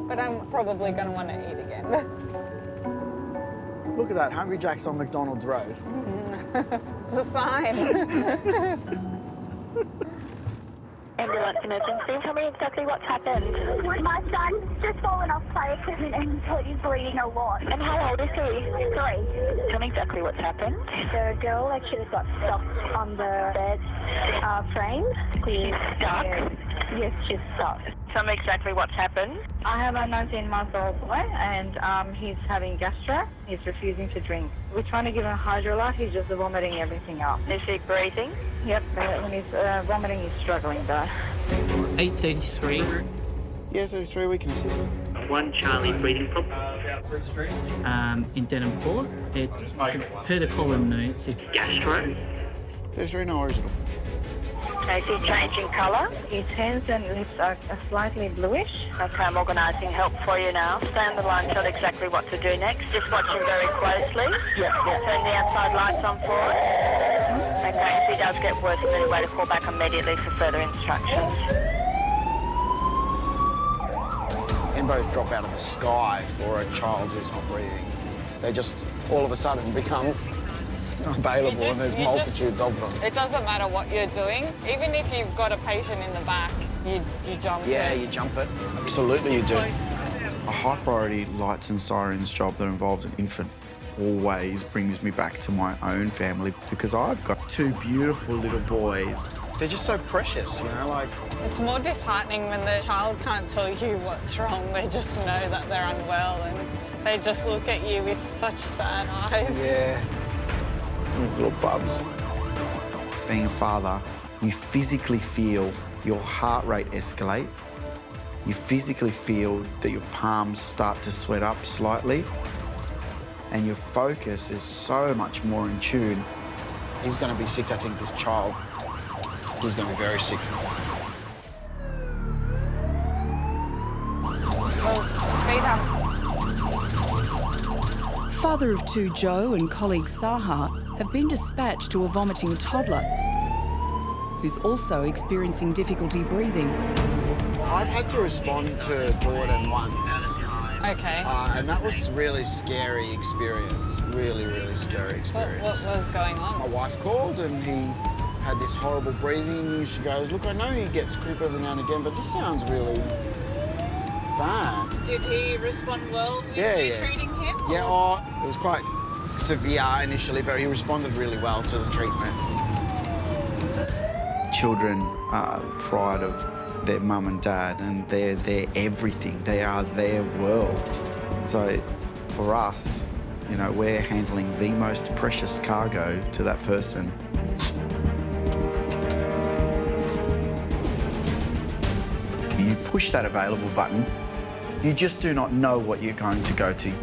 But I'm probably going to want to eat again. Look at that, Hungry Jack's on McDonald's Road. It's a sign. Ambulance emergency. Tell me exactly what's happened. My son's just fallen off play equipment and he's bleeding a lot. And how old is he? 3. Tell me exactly what's happened. The girl actually got stuck on the bed frame. She's stuck? Yes, she's stuck. Tell me exactly what's happened. I have a 19-month-old boy and he's having gastro. He's refusing to drink. We're trying to give him a hydrolyte. He's just vomiting everything up. Is he breathing? Yep. When he's vomiting, he's struggling though. 833. Yeah, 33, we can assist. 1 Charlie breathing problem. In Denham Court, per the column notes, it's gastro. 33, no worries at all. Okay, so he's changing colour. His hands and lips are slightly bluish. Okay, I'm organising help for you now. Stay on the line, tell exactly what to do next. Just watch him very closely. Yeah. Turn the outside lights on for us. Okay, if he does get worse, there's any way to call back immediately for further instructions. Embos drop out of the sky for a child who's not breathing. They just all of a sudden become available and there's multitudes of them. It doesn't matter what you're doing. Even if you've got a patient in the back, you jump Yeah, it. you jump it. Absolutely you do. A high priority lights and sirens job that involved an infant always brings me back to my own family because I've got 2 beautiful little boys. They're just so precious, you know, like... It's more disheartening when the child can't tell you what's wrong. They just know that they're unwell and they just look at you with such sad eyes. Yeah. Little bubs. Being a father, you physically feel your heart rate escalate. You physically feel that your palms start to sweat up slightly. And your focus is so much more in tune. He's going to be sick, I think, this child. He's going to be very sick. Speed up. Father of 2 Joe and colleague Saha have been dispatched to a vomiting toddler who's also experiencing difficulty breathing. I've had to respond to Jordan once. Okay. And that was a really scary experience. Really, really scary experience. What was going on? My wife called and he had this horrible breathing. She goes, look, I know he gets croup every now and again, but this sounds really bad. Did he respond well with you treating him? Yeah, it was quite severe initially, but he responded really well to the treatment. Children are the pride of their mum and dad, and they're their everything. They are their world. So for us, you know, we're handling the most precious cargo to that person. You push that available button, you just do not know what you're going to go to.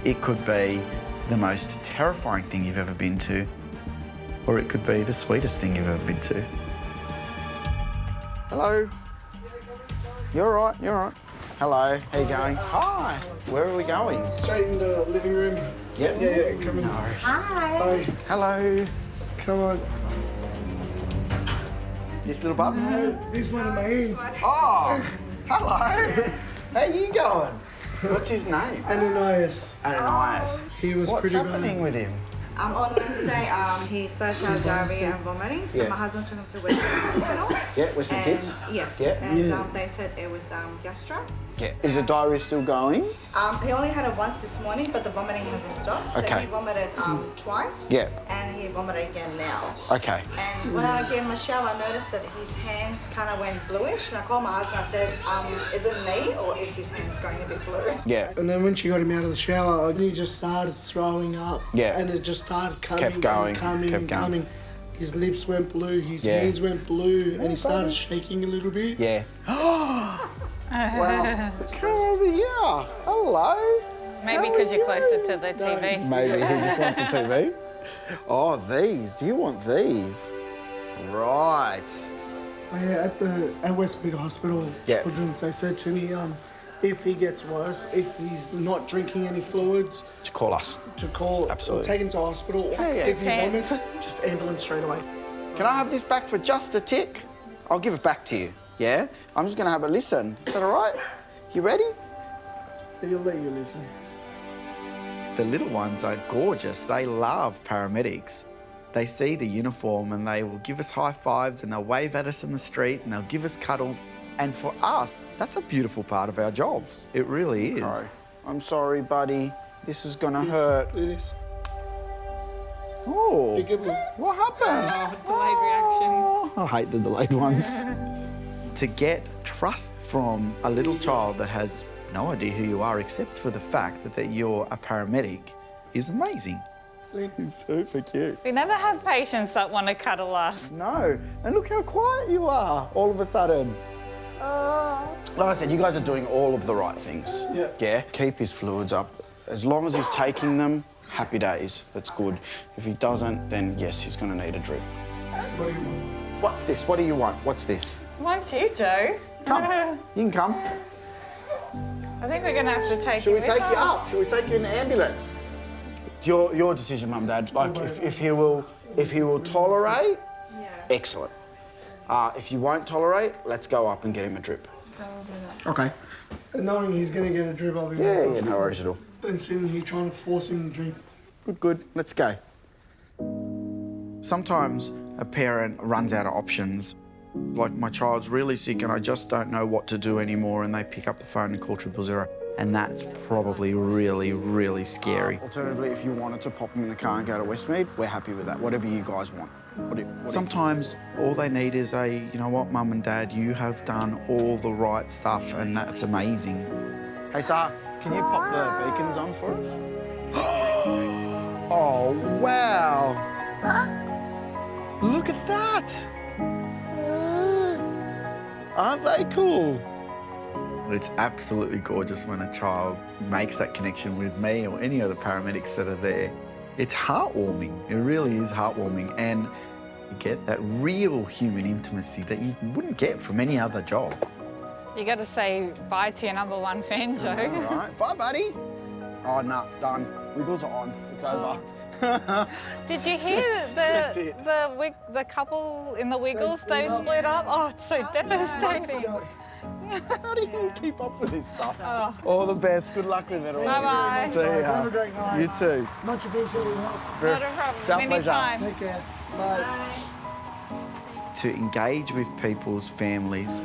It could be the most terrifying thing you've ever been to, or it could be the sweetest thing you've ever been to. Hello. You're all right, you're all right. Hello, how you going? Hi. Where are we going? Straight into the living room. Yep. Yeah, come in. No worries. Hi. Hello. Come on. This little bub? No, this one of my hands. Oh, hello. How you going? What's his name? Ananias. Ananias. He was What's pretty happening bad. with him? On Wednesday, he started to have diarrhea and vomiting, so my husband took him to Westmead Hospital. Yeah, Westmead Kids? Yes, Yeah. and they said it was gastro. Yeah. Is the diarrhea still going? He only had it once this morning, but the vomiting hasn't stopped. So Okay. he vomited twice. Yeah. And he vomited again now. Okay. And when I gave him a shower, I noticed that his hands kind of went bluish. And I called my husband. I said, "Is it me or is his hands going a bit blue?" Yeah. And then when she got him out of the shower, he just started throwing up. Yeah. And it just started coming. Kept going, Coming, kept going. coming. His lips went blue, his Yeah. hands went blue, and he started shaking a little bit. Yeah. Wow. Let's come over here. Hello. Maybe because you're closer to the TV. Maybe he just wants a TV. Oh, these. Do you want these? Right. At Westmead Hospital, Yeah. children's, they said to me, if he gets worse, if he's not drinking any fluids, To call us. to call, Absolutely. or take him to hospital. Yeah, yeah. If he vomits, just ambulance straight away. Can I have this back for just a tick? I'll give it back to you, yeah? I'm just going to have a listen. Is that all right? You ready? He'll let you listen. The little ones are gorgeous. They love paramedics. They see the uniform and they will give us high fives and they'll wave at us in the street and they'll give us cuddles. And for us, that's a beautiful part of our job. It really is. Okay. I'm sorry, buddy. This is going to hurt. This. Oh, what happened? Delayed reaction. I hate the delayed ones. To get trust from a little child that has no idea who you are except for the fact that you're a paramedic is amazing. It's super cute. We never have patients that want to cuddle us. No, and look how quiet you are all of a sudden. Like I said, you guys are doing all of the right things. Yeah. Yeah, keep his fluids up. As long as he's taking them, happy days, that's good. If he doesn't, then yes, he's going to need a drip. What do you want? What's this? What do you want? What's this? Wants you, Joe. Come. You can come. I think we're going to have to take Should you we with take you us. up? Should we take you in the ambulance? It's your decision, Mum, Dad. Like, if he will tolerate, excellent. If you won't tolerate, let's go up and get him a drip. Okay. And knowing he's going to get a drip, I'll be Yeah, no worries at all. Been sitting here trying to force him to drink. Good. Let's go. Sometimes a parent runs out of options. Like, my child's really sick and I just don't know what to do anymore, and they pick up the phone and call 000. And that's probably really, really scary. Alternatively, if you wanted to pop them in the car and go to Westmead, we're happy with that. Whatever you guys want. Sometimes all they need is a, you know what, Mum and Dad, you have done all the right stuff, and that's amazing. Hey, Sarah, can you pop the beacons on for us? Oh, wow. Look at that. Aren't they cool? It's absolutely gorgeous when a child makes that connection with me or any other paramedics that are there. It's heartwarming. It really is heartwarming. And you get that real human intimacy that you wouldn't get from any other job. You got to say bye to your #1 fan, Joe. All right. Bye, buddy. Oh, no, done. Wiggles are on. It's over. Did you hear the couple in the Wiggles? They split up. Oh, it's so devastating. How do you keep up with this stuff? Oh. All the best. Good luck with it all. Bye-bye. See ya. Have a great night. You too. Much appreciated. Not a problem. It's our pleasure. Anytime. Take care. Bye. to engage with people's families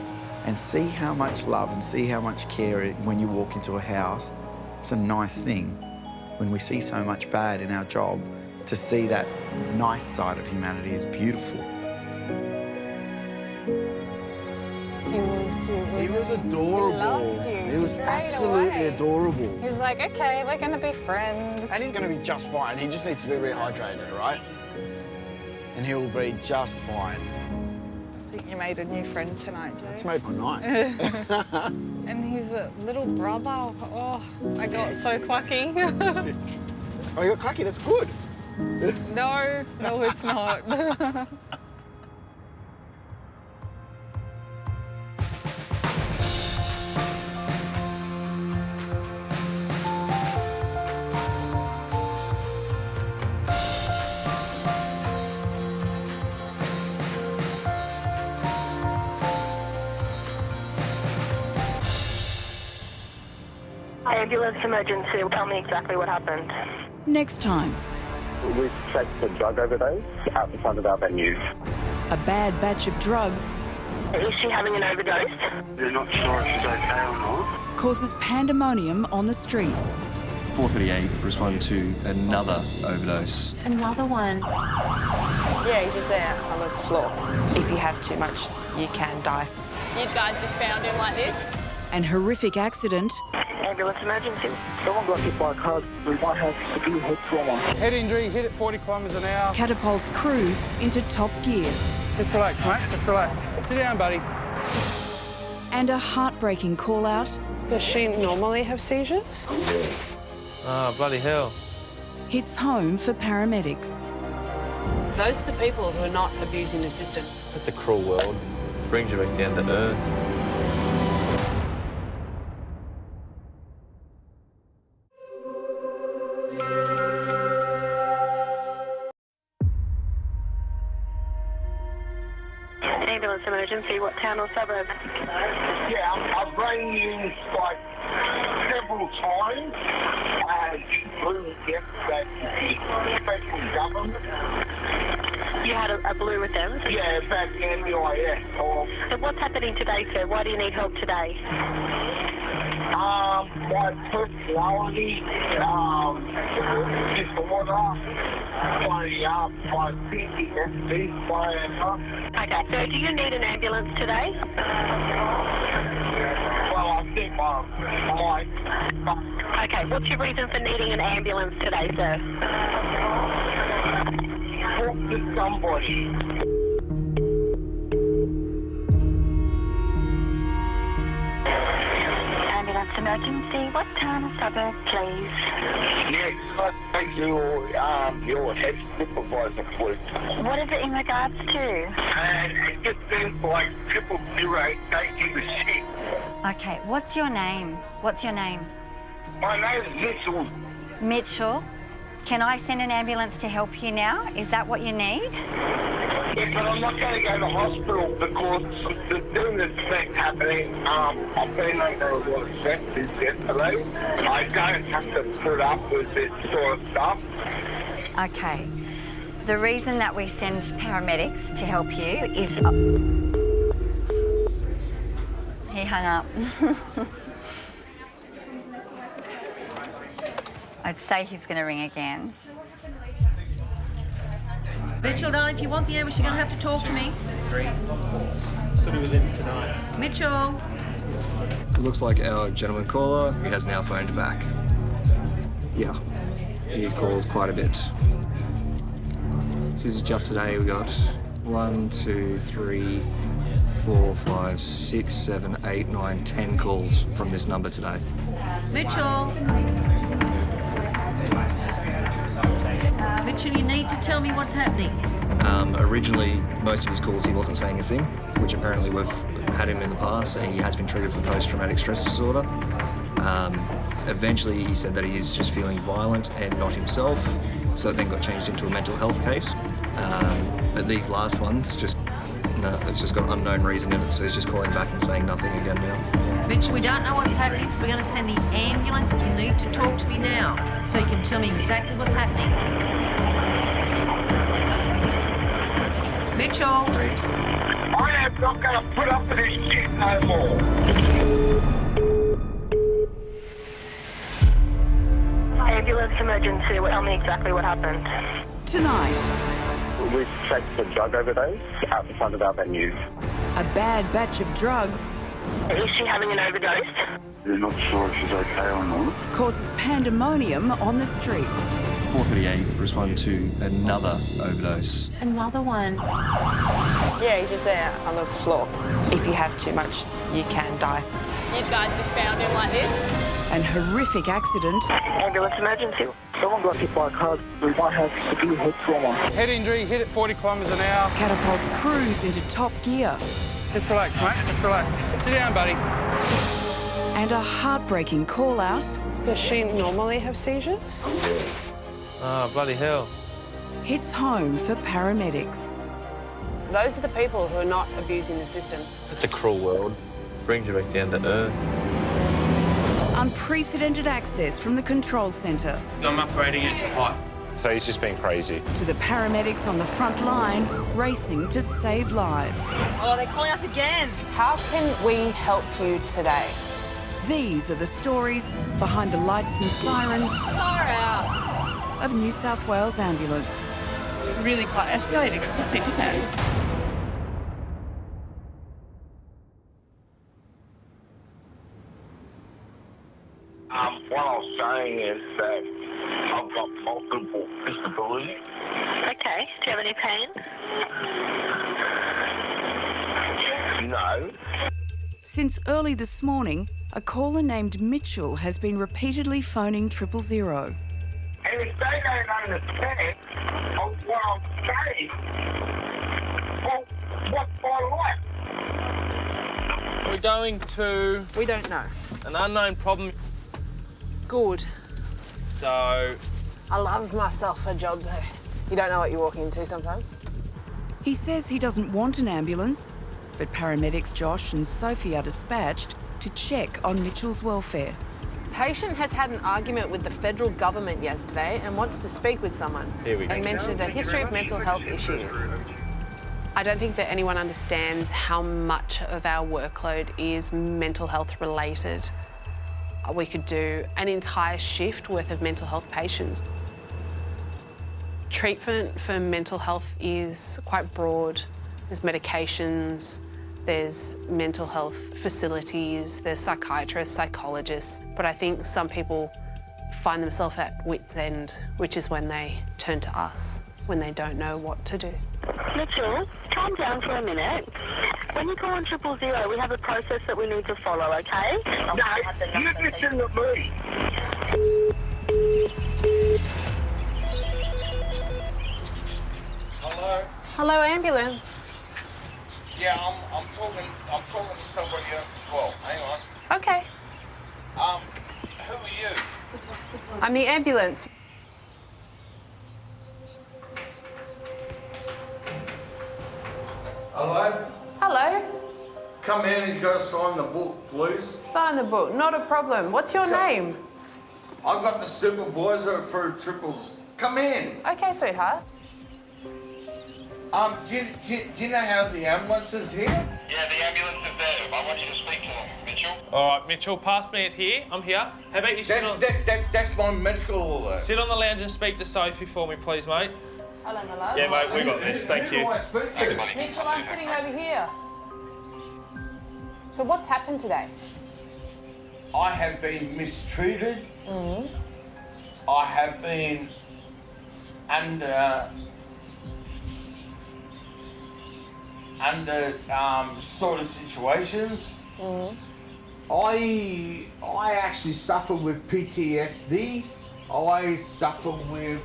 and see how much love and see how much care when you walk into a house. It's a nice thing. When we see so much bad in our job, to see that nice side of humanity is beautiful. He was cute. He was adorable. He loved you. He was absolutely adorable. He was like, okay, we're going to be friends. And he's going to be just fine. He just needs to be rehydrated, right? And he'll be just fine. I think you made a new friend tonight, Joe. It's made my night. And his little brother, oh, I got so clucky. Oh, you got clucky? That's good. No, it's not. Ambulance emergency. Tell me exactly what happened. Next time. We checked the drug overdose out the front of our venue. A bad batch of drugs Is she having an overdose? They're not sure if she's okay or not. causes pandemonium on the streets. 438 respond to another overdose. Another one. Yeah, he's just there on the floor. If you have too much, you can die. You guys just found him like this? An horrific accident Ambulance emergency. Someone got hit by a car. We might have severe head trauma. Head injury, hit at 40 kilometres an hour. catapults crews into top gear. Just relax, mate, just relax. Sit down, buddy. And a heartbreaking call-out Does she normally have seizures? Oh, bloody hell. hits home for paramedics. Those are the people who are not abusing the system. It's a cruel world. Brings you back down to earth. Ambulance emergency. What town or suburb? Yeah, I've rang you like several times. Blue yesterday, special government. You had a blue with them? Yeah, back in the NDIS. So what's happening today, sir? Why do you need help today? My personality, disorder, my PTSD, Okay, so do you need an ambulance today? Well, I think I might. Okay, what's your reason for needing an ambulance today, sir? Talk to somebody. Ambulance emergency. What town or suburb, please? Yes, I think your head supervisor, please. What is it in regards to? And it just seems like 008 taking the shit. Okay, what's your name? What's your name? My name's Mitchell. Mitchell. Can I send an ambulance to help you now? Is that what you need? Yeah, but I'm not going to go to hospital because the thing that's been happening, I've been under a lot of stress since yesterday. I don't have to put up with this sort of stuff. Okay. The reason that we send paramedics to help you is... He hung up. I'd say he's going to ring again. Mitchell, darling, if you want the ambulance, you're going to have to talk to me. 3, 4. Thought he was in tonight. Mitchell. It looks like our gentleman caller has now phoned back. Yeah, he's called quite a bit. This is just today. We got 1, 2, 3, 4, 5, 6, 7, 8, 9, 10 calls from this number today. Mitchell. Mitchell, you need to tell me what's happening. Originally, most of his calls he wasn't saying a thing, which apparently we've had him in the past, and he has been triggered for post-traumatic stress disorder. Eventually, he said that he is just feeling violent and not himself, so it then got changed into a mental health case. But these last ones, it's just got unknown reason in it, so he's just calling back and saying nothing again now. Mitchell, we don't know what's happening, so we're going to send the ambulance. You need to talk to me now, so you can tell me exactly what's happening. Mitchell. I'm not going to put up with this shit no more. Hi, ambulance emergency. Tell me exactly what happened. Tonight, We've checked for drug overdose out the front of our venue. a bad batch of drugs Is she having an overdose? We're not sure if she's okay or not. causes pandemonium on the streets. 4:38, respond to another overdose. Another one. Yeah, he's just there on the floor. If you have too much, you can die. You guys just found him like this? An horrific accident Ambulance emergency. Someone got hit by a car. We might have severe head trauma. Head injury, hit at 40 kilometres an hour. catapults crews into top gear, Just relax, mate, just relax. Sit down, buddy. and a heartbreaking call-out Does she normally have seizures? Oh, bloody hell. hits home for paramedics. Those are the people who are not abusing the system. It's a cruel world. Brings you back down to earth. Unprecedented access from the control centre I'm operating at height. So he's just been crazy. to the paramedics on the front line, racing to save lives. Oh, they're calling us again. How can we help you today? These are the stories behind the lights and sirens Far out. of New South Wales Ambulance. Really quite escalated quickly, didn't it? What I was saying is that I've got multiple disabilities. Okay. Do you have any pain? No. Since early this morning, a caller named Mitchell has been repeatedly phoning 000. And if they don't understand what I'm saying, well, what's my life? We're going to We don't know. an unknown problem. Good. So, I love myself a job though. You don't know what you're walking into sometimes. He says he doesn't want an ambulance, but paramedics Josh and Sophie are dispatched to check on Mitchell's welfare. Patient has had an argument with the federal government yesterday and wants to speak with someone. Here we go. And mentioned a history of mental health issues. I don't think that anyone understands how much of our workload is mental health related. We could do an entire shift worth of mental health patients. Treatment for mental health is quite broad. There's medications, there's mental health facilities, there's psychiatrists, psychologists, but I think some people find themselves at wit's end, which is when they turn to us, when they don't know what to do. Mitchell, calm down for a minute. When you call on 000, we have a process that we need to follow, okay? No, you listen to me. hello? Hello, ambulance. Yeah, I'm talking to somebody else as well. Hang on. Okay. Who are you? I'm the ambulance. Hello? Hello. Come in and you got to sign the book, please. Sign the book, not a problem. What's your name? I've got the supervisor for triples. Come in. Okay, sweetheart. Do you know how the ambulance is here? Yeah, the ambulance is there. I want you to speak to them, Mitchell. All right, Mitchell, pass me it here. I'm here. How about you sit on... That's my medical... Sit on the lounge and speak to Sophie for me, please, mate. Hello, my love. Yeah, mate, we got this. Thank you. Who do I speak to? Mitchell, I'm sitting over here. So what's happened today? I have been mistreated. I have been under sort of situations. I actually suffer with PTSD. I suffer with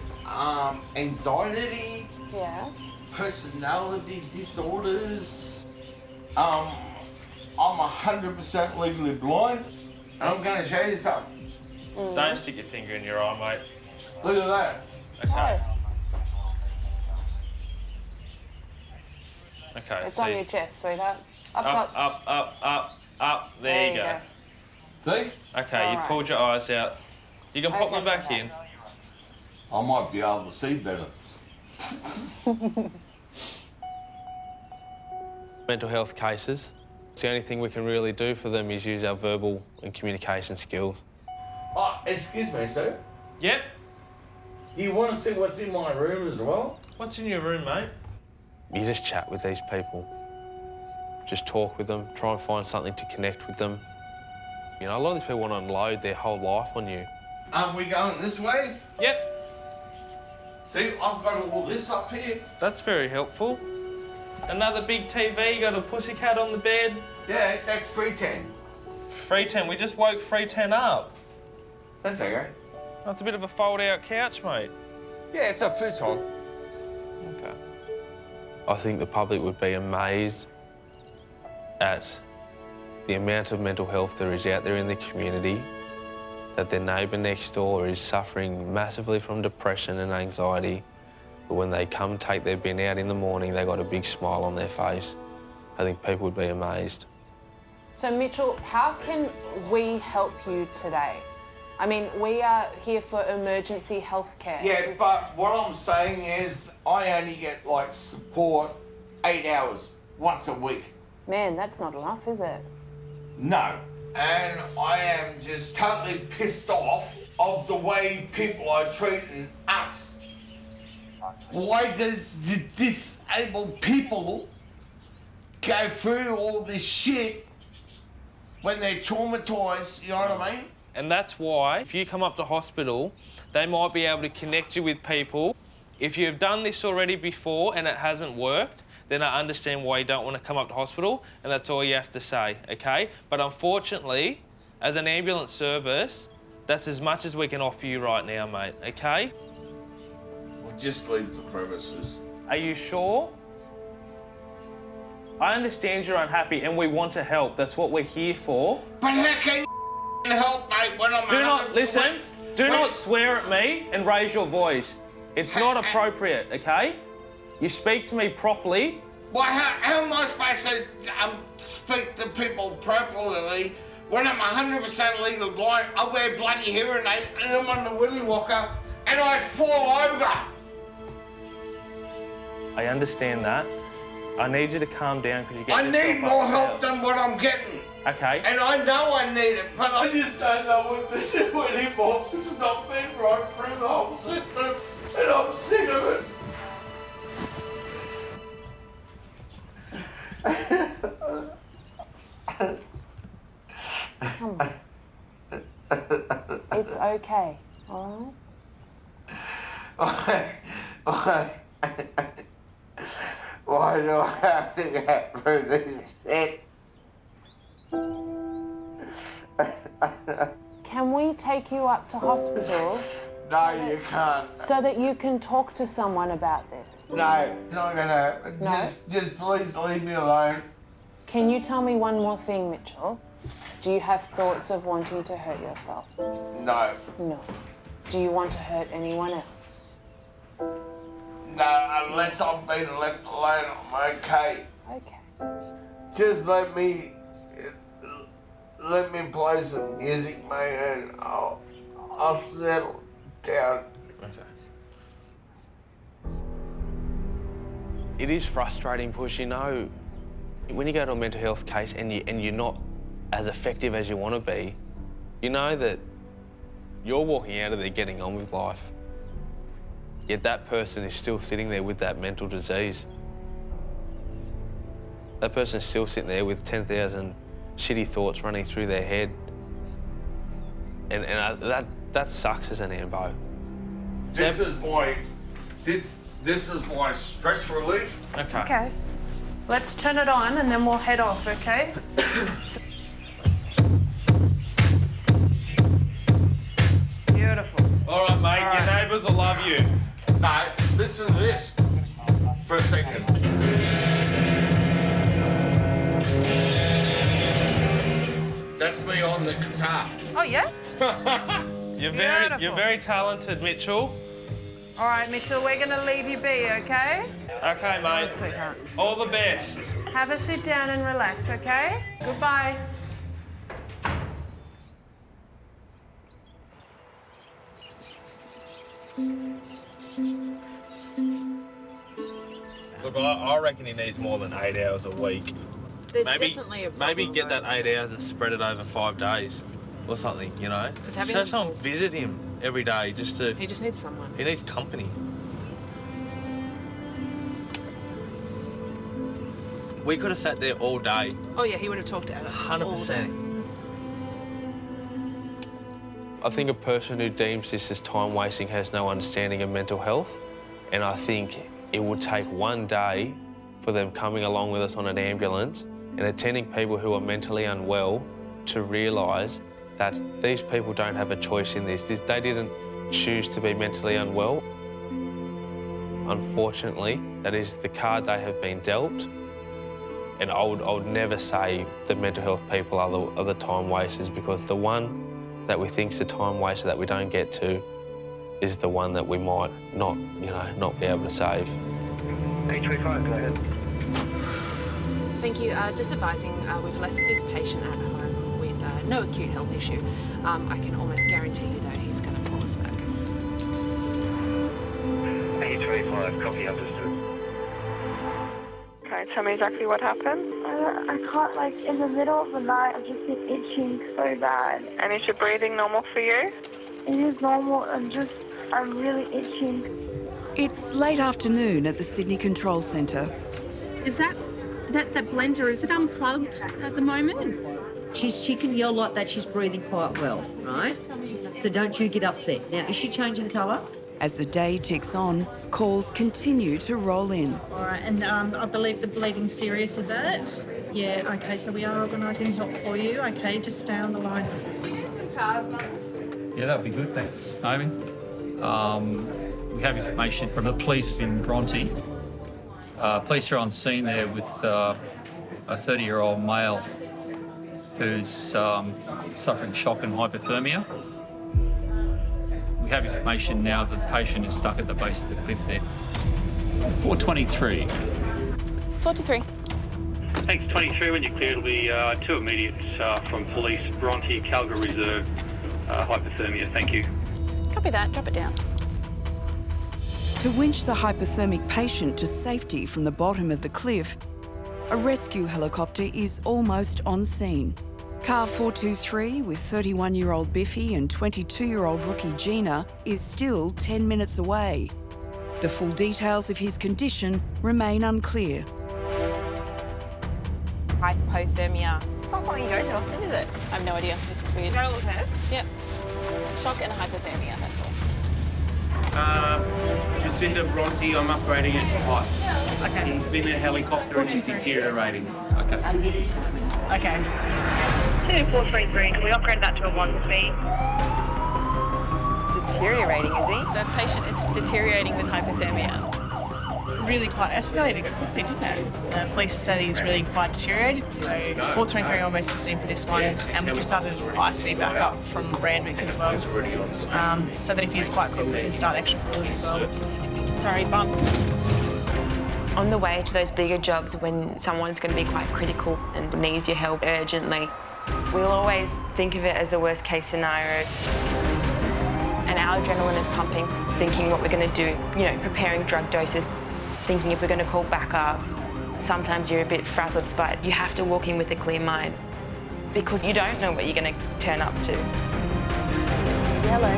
anxiety. Yeah. Personality disorders. I'm 100% legally blind, and I'm going to show you something. Don't stick your finger in your eye, mate. Look at that. Okay. Okay. It's on your chest, sweetheart. Up top. Up. There you go. See? Okay, All you right. pulled your eyes out. You can pop Okay, them back sweetheart. in. I might be able to see better. mental health cases. The only thing we can really do for them is use our verbal and communication skills. Oh, excuse me, sir. Yep. Do you want to see what's in my room as well? What's in your room, mate? You just chat with these people. Just talk with them, try and find something to connect with them. You know, a lot of these people want to unload their whole life on you. Aren't we going this way? Yep. See, I've got all this up here. That's very helpful. Another big TV, got a pussycat on the bed. Yeah, that's 310. 310, we just woke 310 up. That's okay. That's a bit of a fold-out couch, mate. Yeah, it's a futon. Okay. I think the public would be amazed at the amount of mental health there is out there in the community, that their neighbour next door is suffering massively from depression and anxiety, but when they come take their bin out in the morning, they got a big smile on their face. I think people would be amazed. So Mitchell, how can we help you today? I mean, we are here for emergency health care. Yeah, but what I'm saying is I only get, like, support 8 hours once a week. Man, that's not enough, is it? No. And I am just totally pissed off of the way people are treating us. Why do disabled people go through all this shit when they're traumatised, you know what I mean? And that's why, if you come up to hospital, they might be able to connect you with people. If you've done this already before and it hasn't worked, then I understand why you don't want to come up to hospital, and that's all you have to say, okay? But unfortunately, as an ambulance service, that's as much as we can offer you right now, mate, okay? We'll just leave the premises. Are you sure? I understand you're unhappy and we want to help. That's what we're here for. But how can you help, mate, when I'm... Do not, listen, do not swear at me and raise your voice. It's not appropriate, okay? You speak to me properly. Well, how am I supposed to speak to people properly when I'm 100% legally blind? I wear bloody hearing aids and I'm on the willy walker and I fall over. I understand that. I need you to calm down because you're getting I need more help than what I'm getting. Okay. And I know I need it, but I just don't know what to do anymore because I've been right through the whole system and I'm sick of it. Come on. It's okay, all right? Why do I have to get through this shit? Can we take you up to hospital? No, you can't. So that you can talk to someone about this? No, it's not gonna happen. No? Just please leave me alone. Can you tell me one more thing, Mitchell? Do you have thoughts of wanting to hurt yourself? No. No. Do you want to hurt anyone else? No, unless I'm being left alone, I'm okay. Okay. Just let me play some music, mate, and I'll settle down. Okay. It is frustrating, Push, you know, when you go to a mental health case and you're not as effective as you want to be, you know that you're walking out of there getting on with life. Yet that person is still sitting there with that mental disease. That person is still sitting there with 10,000 shitty thoughts running through their head. And that sucks as an ambo. This is my stress relief. Okay. Okay. Let's turn it on and then we'll head off, okay? Beautiful. All right, mate, your neighbours will love you. No, listen to this for a second. That's me on the guitar. Oh, yeah? You're very talented, Mitchell. All right, Mitchell, we're going to leave you be, okay? Okay, mate. Oh, sweetheart. All the best. Have a sit down and relax, okay? Goodbye. The Look, I reckon he needs more than 8 hours a week. There's definitely a problem, maybe get that 8 hours and spread it over 5 days or something, you know? Just have someone visit him every day just to... He just needs someone. He needs company. We could have sat there all day. Oh yeah, he would have talked to us 100%. I think a person who deems this as time wasting has no understanding of mental health, and I think it would take one day for them coming along with us on an ambulance and attending people who are mentally unwell to realise that these people don't have a choice in this. They didn't choose to be mentally unwell. Unfortunately, that is the card they have been dealt. And I would never say the mental health people are the time wasters, because the one that we think's the time waster that we don't get to is the one that we might not be able to save. 825, go ahead. Thank you. Just advising, we've left this patient at home with no acute health issue. I can almost guarantee you, though, he's going to call us back. 825, copy, understood. Okay, tell me exactly what happened. I can't, like, in the middle of the night, I've just been itching so bad. And is your breathing normal for you? It is normal, and I'm really itching. It's late afternoon at the Sydney Control Centre. Is that blender, is it unplugged at the moment? She can yell like that, she's breathing quite well, right? So don't you get upset. Now, is she changing colour? As the day ticks on, calls continue to roll in. All right, and I believe the bleeding's serious, is it? Yeah, okay, so we are organising help for you. Okay, just stay on the line. Yeah, that would be good, thanks, Naomi. We have information from the police in Bronte. Police are on scene there with a 30-year-old male who's suffering shock and hypothermia. We have information now that the patient is stuck at the base of the cliff there. 423. 43. Thanks, 23. When you're clear, it'll be 2 immediates from police, Bronte, Calgary Reserve, hypothermia. Thank you. Copy that. Drop it down. To winch the hypothermic patient to safety from the bottom of the cliff, a rescue helicopter is almost on scene. Car 423 with 31-year-old Biffy and 22-year-old rookie Gina is still 10 minutes away. The full details of his condition remain unclear. Hypothermia. It's not something you go to often, is it? I have no idea. This is weird. Is that all it says? Yep. Shock and hypothermia, that's all. Jacinda Bronte, I'm upgrading it to hot. Okay. He's been in a helicopter and he's deteriorating. Okay. Okay. 2433, can we upgrade that to a 1 speed? Deteriorating, is he? So patient is deteriorating with hypothermia. Really quite escalated quickly, didn't it? The police have said he's really quite deteriorated, so 423 almost the same for this one, and we just started IC back up from Randwick as well, so that if he's quite quick, we can start extra fluid as well. Sorry, bum. On the way to those bigger jobs, when someone's going to be quite critical and needs your help urgently, we'll always think of it as the worst case scenario. And our adrenaline is pumping, thinking what we're going to do, preparing drug doses, thinking if we're going to call back up. Sometimes you're a bit frazzled, but you have to walk in with a clear mind because you don't know what you're going to turn up to. Hello.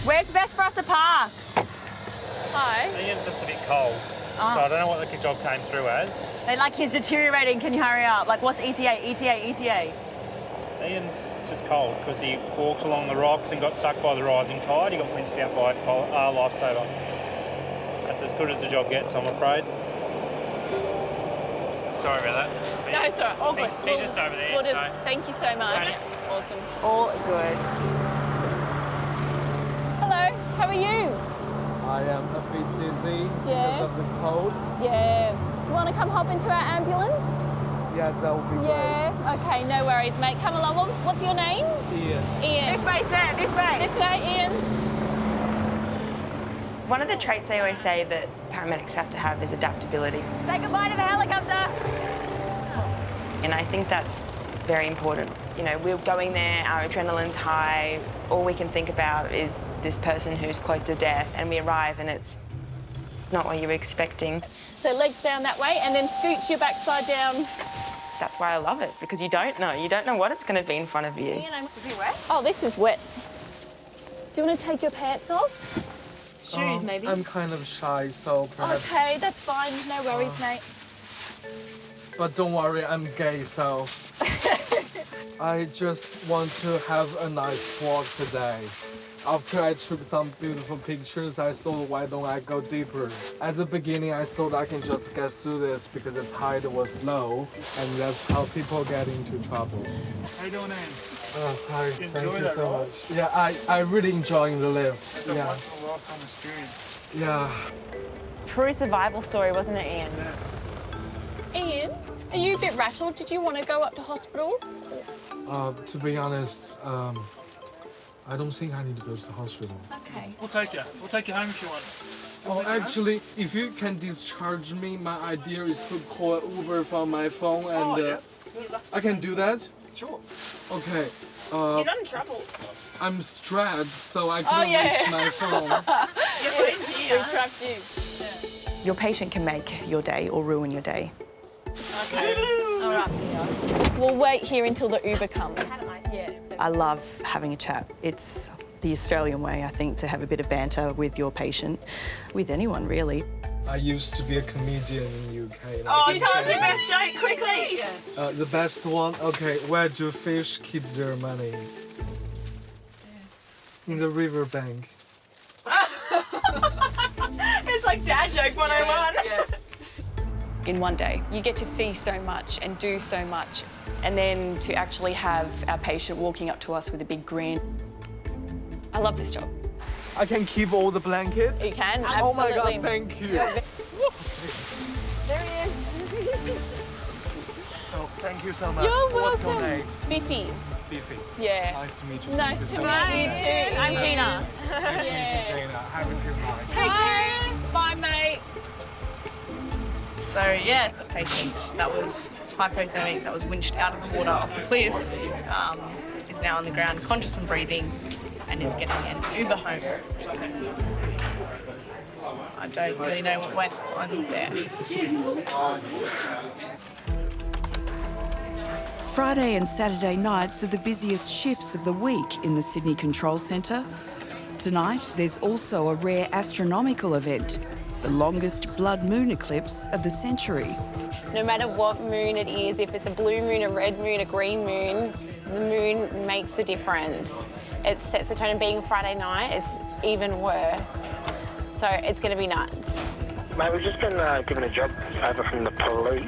Where's best for us to park? Hi. Ian's just a bit cold, so I don't know what the job came through as. He's deteriorating. Can you hurry up? What's ETA? Ian's just cold because he walked along the rocks and got stuck by the rising tide. He got winched out by a lifesaver. That's as good as the job gets, I'm afraid. Sorry about that. No, it's all right. All good. He's just over there. Thank you so much. Awesome. All good. Hello, how are you? I am a bit dizzy because of the cold. Yeah. You want to come hop into our ambulance? Yes, that would be great. Yeah, okay, no worries, mate. Come along. What's your name? Ian. This way, sir, this way. This way, Ian. One of the traits they always say that paramedics have to have is adaptability. Say goodbye to the helicopter. And I think that's very important You know, we're going there, our adrenaline's high, all we can think about is this person who's close to death, and we arrive and it's not what you were expecting. So legs down that way and then scooch your backside down. That's why I love it, because you don't know what it's going to be in front of you. Is it wet? Oh, this is wet. Do you want to take your pants off? Shoes, maybe? I'm kind of shy, so perhaps... Okay, that's fine. No worries, mate. But don't worry, I'm gay, so... I just want to have a nice walk today. After I took some beautiful pictures, I thought, why don't I go deeper? At the beginning, I thought I can just get through this because the tide was low, and that's how people get into trouble. How you doing, Anne? Hi, thank you so much. Ride? Yeah, I really enjoying the lift. It's a once-in-a-lifetime experience. Yeah. True survival story, wasn't it, Ian? Ian, are you a bit rattled? Did you want to go up to hospital? To be honest, I don't think I need to go to the hospital. Okay. We'll take you. We'll take you home if you want. Oh, actually, if you can discharge me, my idea is to call Uber from my phone, and I can do that? Sure. Okay. You're not in trouble. I'm strapped, so I can't reach my phone. We trapped you. Yeah. Your patient can make your day or ruin your day. Okay. All right. We'll wait here until the Uber comes. Yeah. I love having a chat. It's the Australian way, I think, to have a bit of banter with your patient, with anyone, really. I used to be a comedian in UK. Oh, tell us your best joke, quickly! The best one? Okay, where do fish keep their money? In the riverbank. It's like dad joke 101. Yeah. In one day. You get to see so much and do so much. And then to actually have our patient walking up to us with a big grin. I love this job. I can keep all the blankets? You can, Oh my God, absolutely. thank you. There he is. So, thank you so much. You're What's welcome. your name? Biffy. Biffy. Yeah. Nice to meet you. Nice to meet you too. I'm Gina. Nice to meet you, Jana. Have a good night. Take care. Bye, mate. So yeah, the patient that was hypothermic, that was winched out of the water off the cliff, is now on the ground, conscious and breathing, and is getting an Uber home. I don't really know what went on there. Friday and Saturday nights are the busiest shifts of the week in the Sydney Control Centre. Tonight, there's also a rare astronomical event, the longest blood moon eclipse of the century. No matter what moon it is, if it's a blue moon, a red moon, a green moon, the moon makes a difference. It sets the tone, and being Friday night, it's even worse. So it's going to be nuts. Mate, we've just been given a job over from the police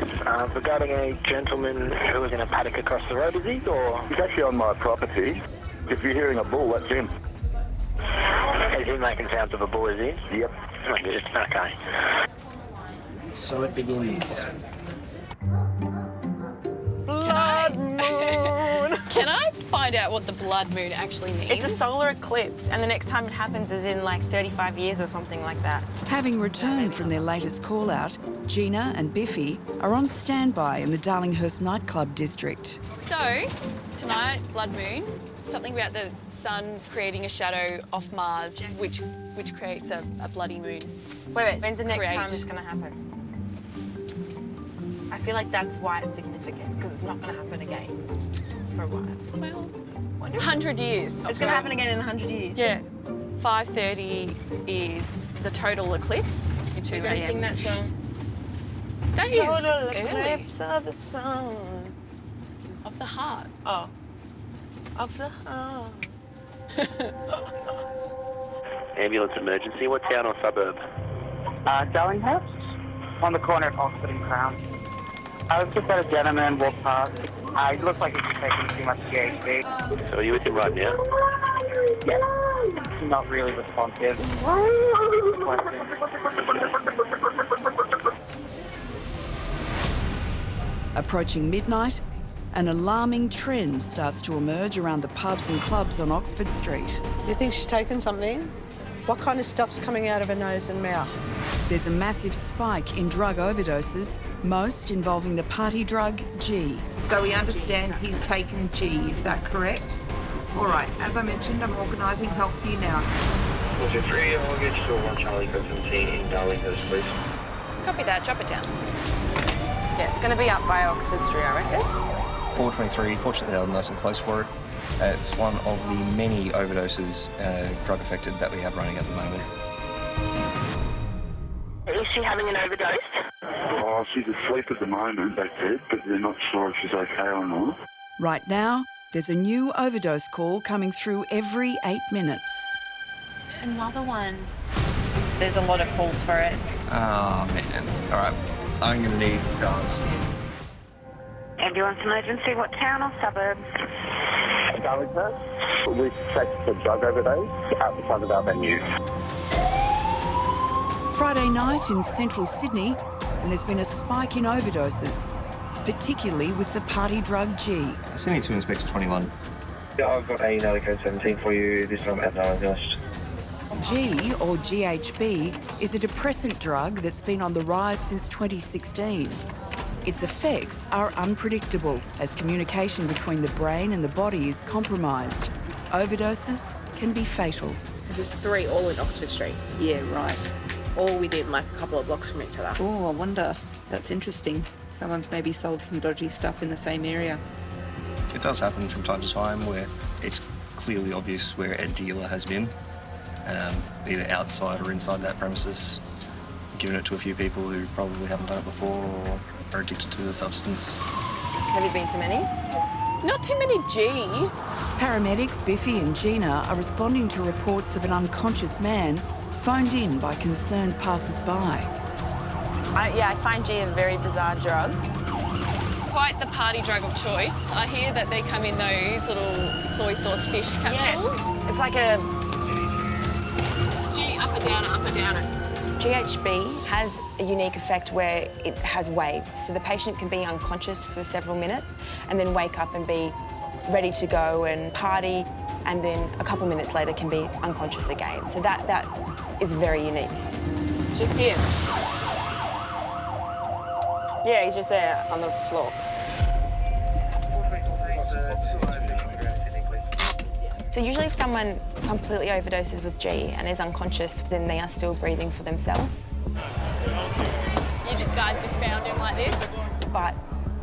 regarding a gentleman who was in a paddock across the road, is he? Or He's actually on my property. If you're hearing a bull, that's him. is he making sounds of a bull, is he? Yep. Okay. So it begins. Blood moon! Can I find out what the blood moon actually means? It's a solar eclipse, and the next time it happens is in like 35 years or something like that. Having returned from their latest call-out, Gina and Biffy are on standby in the Darlinghurst nightclub district. So, tonight, blood moon, something about the sun creating a shadow off Mars, which creates a bloody moon. Wait, when's the next Create. time it's going to happen? I feel like that's why it's significant, because it's not going to happen again for a while. Well, 100 years. It's going to happen again in 100 years. Yeah. 5:30 is the total eclipse. You're going to sing that song? That is Total early. eclipse of the sun. Of the heart. Oh. Of the heart. Ambulance emergency. What town or suburb? Darlinghurst, on the corner of Oxford and Crown. I was just had a gentleman walk past. He looked like he was taking too much THC. So are you with him right now? Yeah. Not really responsive. Approaching midnight, an alarming trend starts to emerge around the pubs and clubs on Oxford Street. You think she's taken something? What kind of stuff's coming out of her nose and mouth? There's a massive spike in drug overdoses, most involving the party drug G. So we understand he's taken G, is that correct? All right, as I mentioned, I'm organising help for you now. 423, I'll get you to 1 Charlie 17 in Darlinghurst, please. Copy that, drop it down. Yeah, it's going to be up by Oxford Street, I reckon. 423, fortunately they're nice and close for it. It's one of the many overdoses, drug affected, that we have running at the moment. Is she having an overdose? Oh, she's asleep at the moment, they said, but they're not sure if she's okay or not. Right now, there's a new overdose call coming through every 8 minutes. Another one. There's a lot of calls for it. Oh, man. All right, I'm going to need guys. Ambulance emergency, what town or suburbs? Darlinghurst. We suspect a drug overdose out the front of our venue. Friday night in central Sydney, and there's been a spike in overdoses, particularly with the party drug G. Sydney to Inspector 21. Yeah, I've got a Narrated 17 for you, this time at Darlinghurst. G, or GHB, is a depressant drug that's been on the rise since 2016. Its effects are unpredictable as communication between the brain and the body is compromised. Overdoses can be fatal. There's 3 all in Oxford Street. Yeah, right. All within like a couple of blocks from each other. Oh, I wonder. That's interesting. Someone's maybe sold some dodgy stuff in the same area. It does happen from time to time where it's clearly obvious where a dealer has been, either outside or inside that premises, giving it to a few people who probably haven't done it before or are addicted to the substance. Have you been to many? Not too many G. Paramedics Biffy and Gina are responding to reports of an unconscious man phoned in by concerned passers-by. I find G a very bizarre drug. Quite the party drug of choice. I hear that they come in those little soy sauce fish capsules. Yes. It's like a... G, up or downer, up or downer. GHB has a unique effect where it has waves. So the patient can be unconscious for several minutes and then wake up and be ready to go and party, and then a couple minutes later can be unconscious again. So that is very unique. Just here. Yeah, he's just there on the floor. So usually if someone completely overdoses with G and is unconscious, then they are still breathing for themselves. You guys just found him like this? But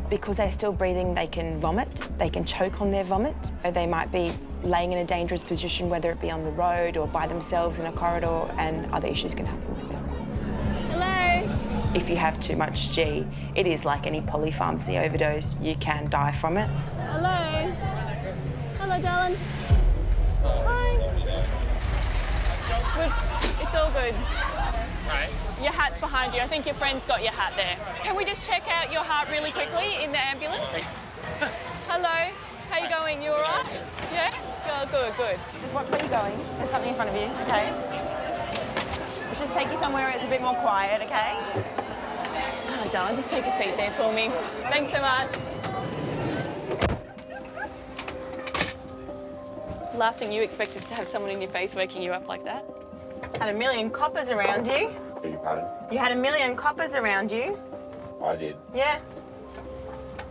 because they're still breathing, they can vomit, they can choke on their vomit. They might be laying in a dangerous position, whether it be on the road or by themselves in a corridor, and other issues can happen with them. Hello? If you have too much G, it is like any polypharmacy overdose. You can die from it. Hello? Hello, darling. Hi. It's all good. Right. Your hat's behind you. I think your friend's got your hat there. Can we just check out your heart really quickly in the ambulance? Hello. How you going? You all right? Yeah? Good. Just watch where you're going. There's something in front of you, okay? Let's just take you somewhere where it's a bit more quiet, okay? Oh, darling, just take a seat there for me. Thanks so much. Last thing you expected to have someone in your face waking you up like that. Had a million coppers around you. Beg your pardon? You had a million coppers around you. I did. Yeah.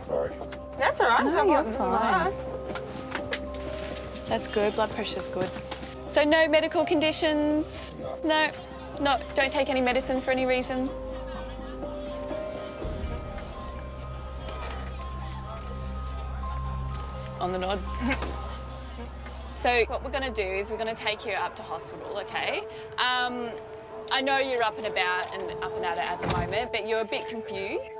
Sorry. That's all right. No, Don't you're worry. fine. That's good. Blood pressure's good. So no medical conditions? No. Don't take any medicine for any reason? On the nod. So what we're going to do is we're going to take you up to hospital, okay? I know you're up and about and up and at it at the moment, but you're a bit confused.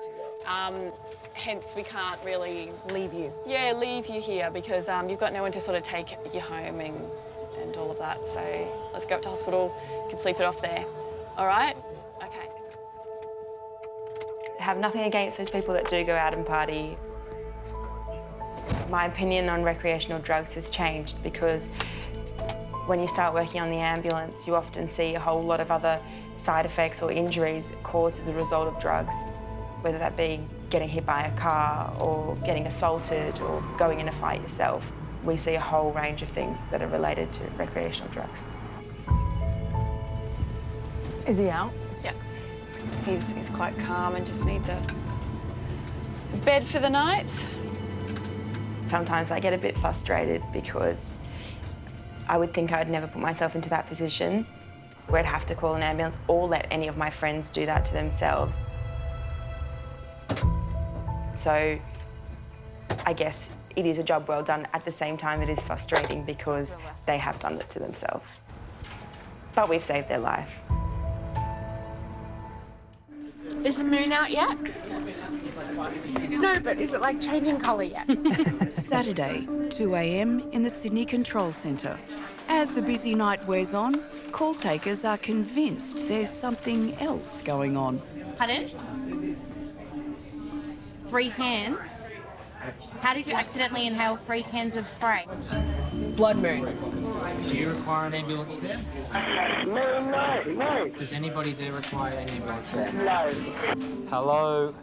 Hence, we can't really... Leave you. Yeah, leave you here because you've got no one to sort of take you home and all of that. So let's go up to hospital. You can sleep it off there. All right? Okay. I have nothing against those people that do go out and party. My opinion on recreational drugs has changed because when you start working on the ambulance, you often see a whole lot of other side effects or injuries caused as a result of drugs, whether that be getting hit by a car or getting assaulted or going in a fight yourself. We see a whole range of things that are related to recreational drugs. Is he out? Yeah. He's quite calm and just needs a bed for the night. Sometimes I get a bit frustrated because I would think I would never put myself into that position where I'd have to call an ambulance or let any of my friends do that to themselves. So I guess it is a job well done. At the same time, it is frustrating because they have done it to themselves. But we've saved their life. Is the moon out yet? No, but is it like changing colour yet? Saturday, 2 a.m. in the Sydney Control Centre. As the busy night wears on, call takers are convinced there's something else going on. Pardon? 3 cans? How did you accidentally inhale 3 cans of spray? Blood moon. Do you require an ambulance there? No. Does anybody there require an ambulance there? No. Hello?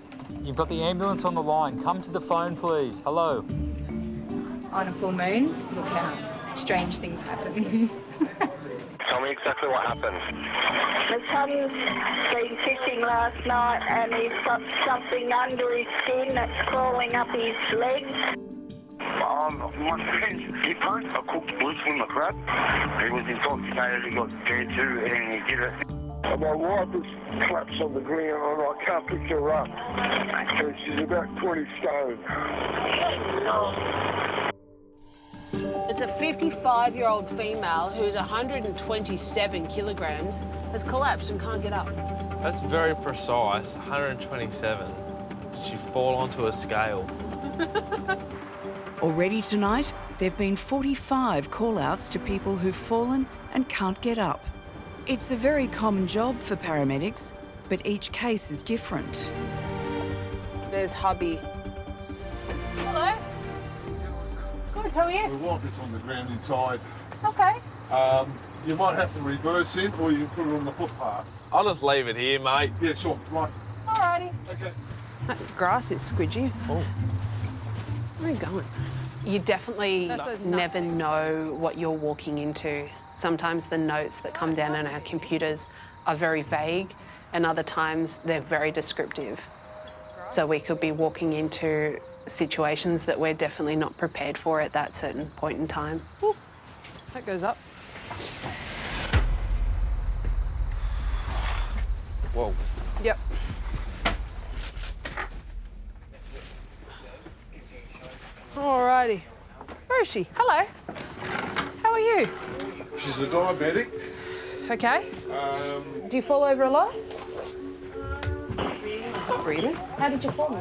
You've got the ambulance on the line. Come to the phone, please. Hello? On a full moon, look how strange things happen. Tell me exactly what happened. My son's been fishing last night and he's got something under his skin that's crawling up his legs. My friend's different. I cooked blues from the crab. He was intoxicated, he got scared too, and he did it. My wife is collapsed on the ground and I can't pick her up. So she's about 20 stone. It's a 55-year-old female who's 127 kilograms, has collapsed and can't get up. That's very precise, 127. Did she fall onto a scale? Already tonight, there have been 45 call-outs to people who've fallen and can't get up. It's a very common job for paramedics, but each case is different. There's hubby. Hello. Good, how are you? The walker's on the ground inside. Okay. You might have to reverse it or you can put it on the footpath. I'll just leave it here, mate. Yeah, sure, right. Alrighty. Okay. That grass is squidgy. Oh. Where are you going? You definitely That's a never know what you're walking into. Sometimes the notes that come down on our computers are very vague, and other times they're very descriptive. So we could be walking into situations that we're definitely not prepared for at that certain point in time. Ooh, that goes up. Whoa. Yep. Alrighty. Where is she? Hello. How are you? She's a diabetic. Okay. Do you fall over a lot? Not really. How did you fall?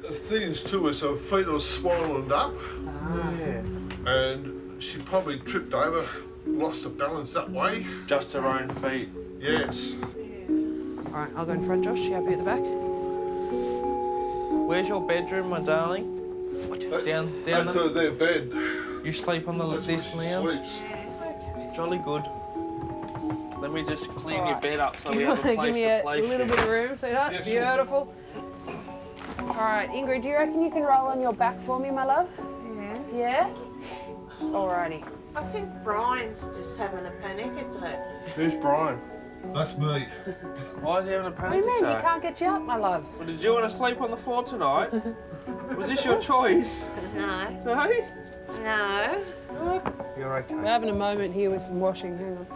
The thing is too is her feet are spiraled up. And she probably tripped over, lost her balance that way. Just her own feet? Yes. All right, I'll go in front, Josh. You happy at the back? Where's your bedroom, my darling? Down That's their bed. You sleep on this lounge? Sleeps. Jolly good. Let me just clean your bed up so Do we you have want a to place give me to a place little you. bit of room, sweetheart? Yeah, sure. Beautiful. All right, Ingrid, do you reckon you can roll on your back for me, my love? Yeah? Alrighty. I think Brian's just having a panic attack. Who's Brian? That's me. Why is he having a What do panic you mean? He attack? can't get you up, my love. Well, did you want to sleep on the floor tonight? Was this your choice? No. No? No. You're okay. We're having a moment here with some washing. Hang on.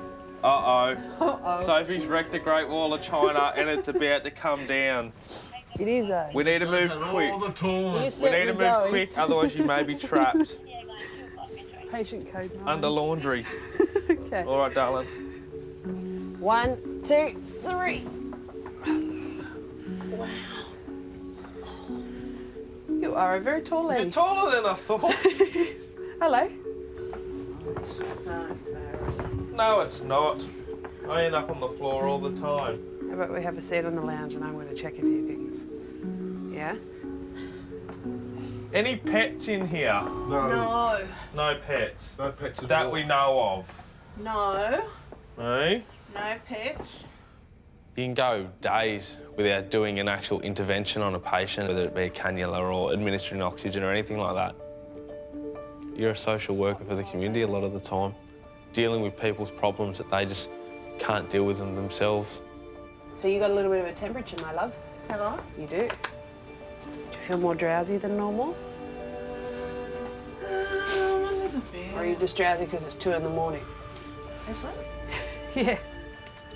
Uh-oh. Uh-oh. Sophie's wrecked the Great Wall of China and it's about to come down. It is, eh? We need to move quick. All the time. You We set need me to move going. quick, otherwise you may be trapped Patient code 9. under laundry. Okay. All right, darling. 1, 2, 3. Wow. You are a very tall lady. You're taller than I thought. Hello. This is so embarrassing. No, it's not. I end up on the floor all the time. How about we have a seat on the lounge and I'm going to check a few things. Yeah? Any pets in here? No. No pets. No pets at That all. we know of. No. No? No pets. You can go days without doing an actual intervention on a patient, whether it be a cannula or administering oxygen or anything like that. You're a social worker for the community a lot of the time. dealing with people's problems that they just can't deal with them themselves. So you got a little bit of a temperature, my love. Hello? You do. Do you feel more drowsy than normal? A little bit. Or are you just drowsy because it's 2 in the morning? Is it? Yeah.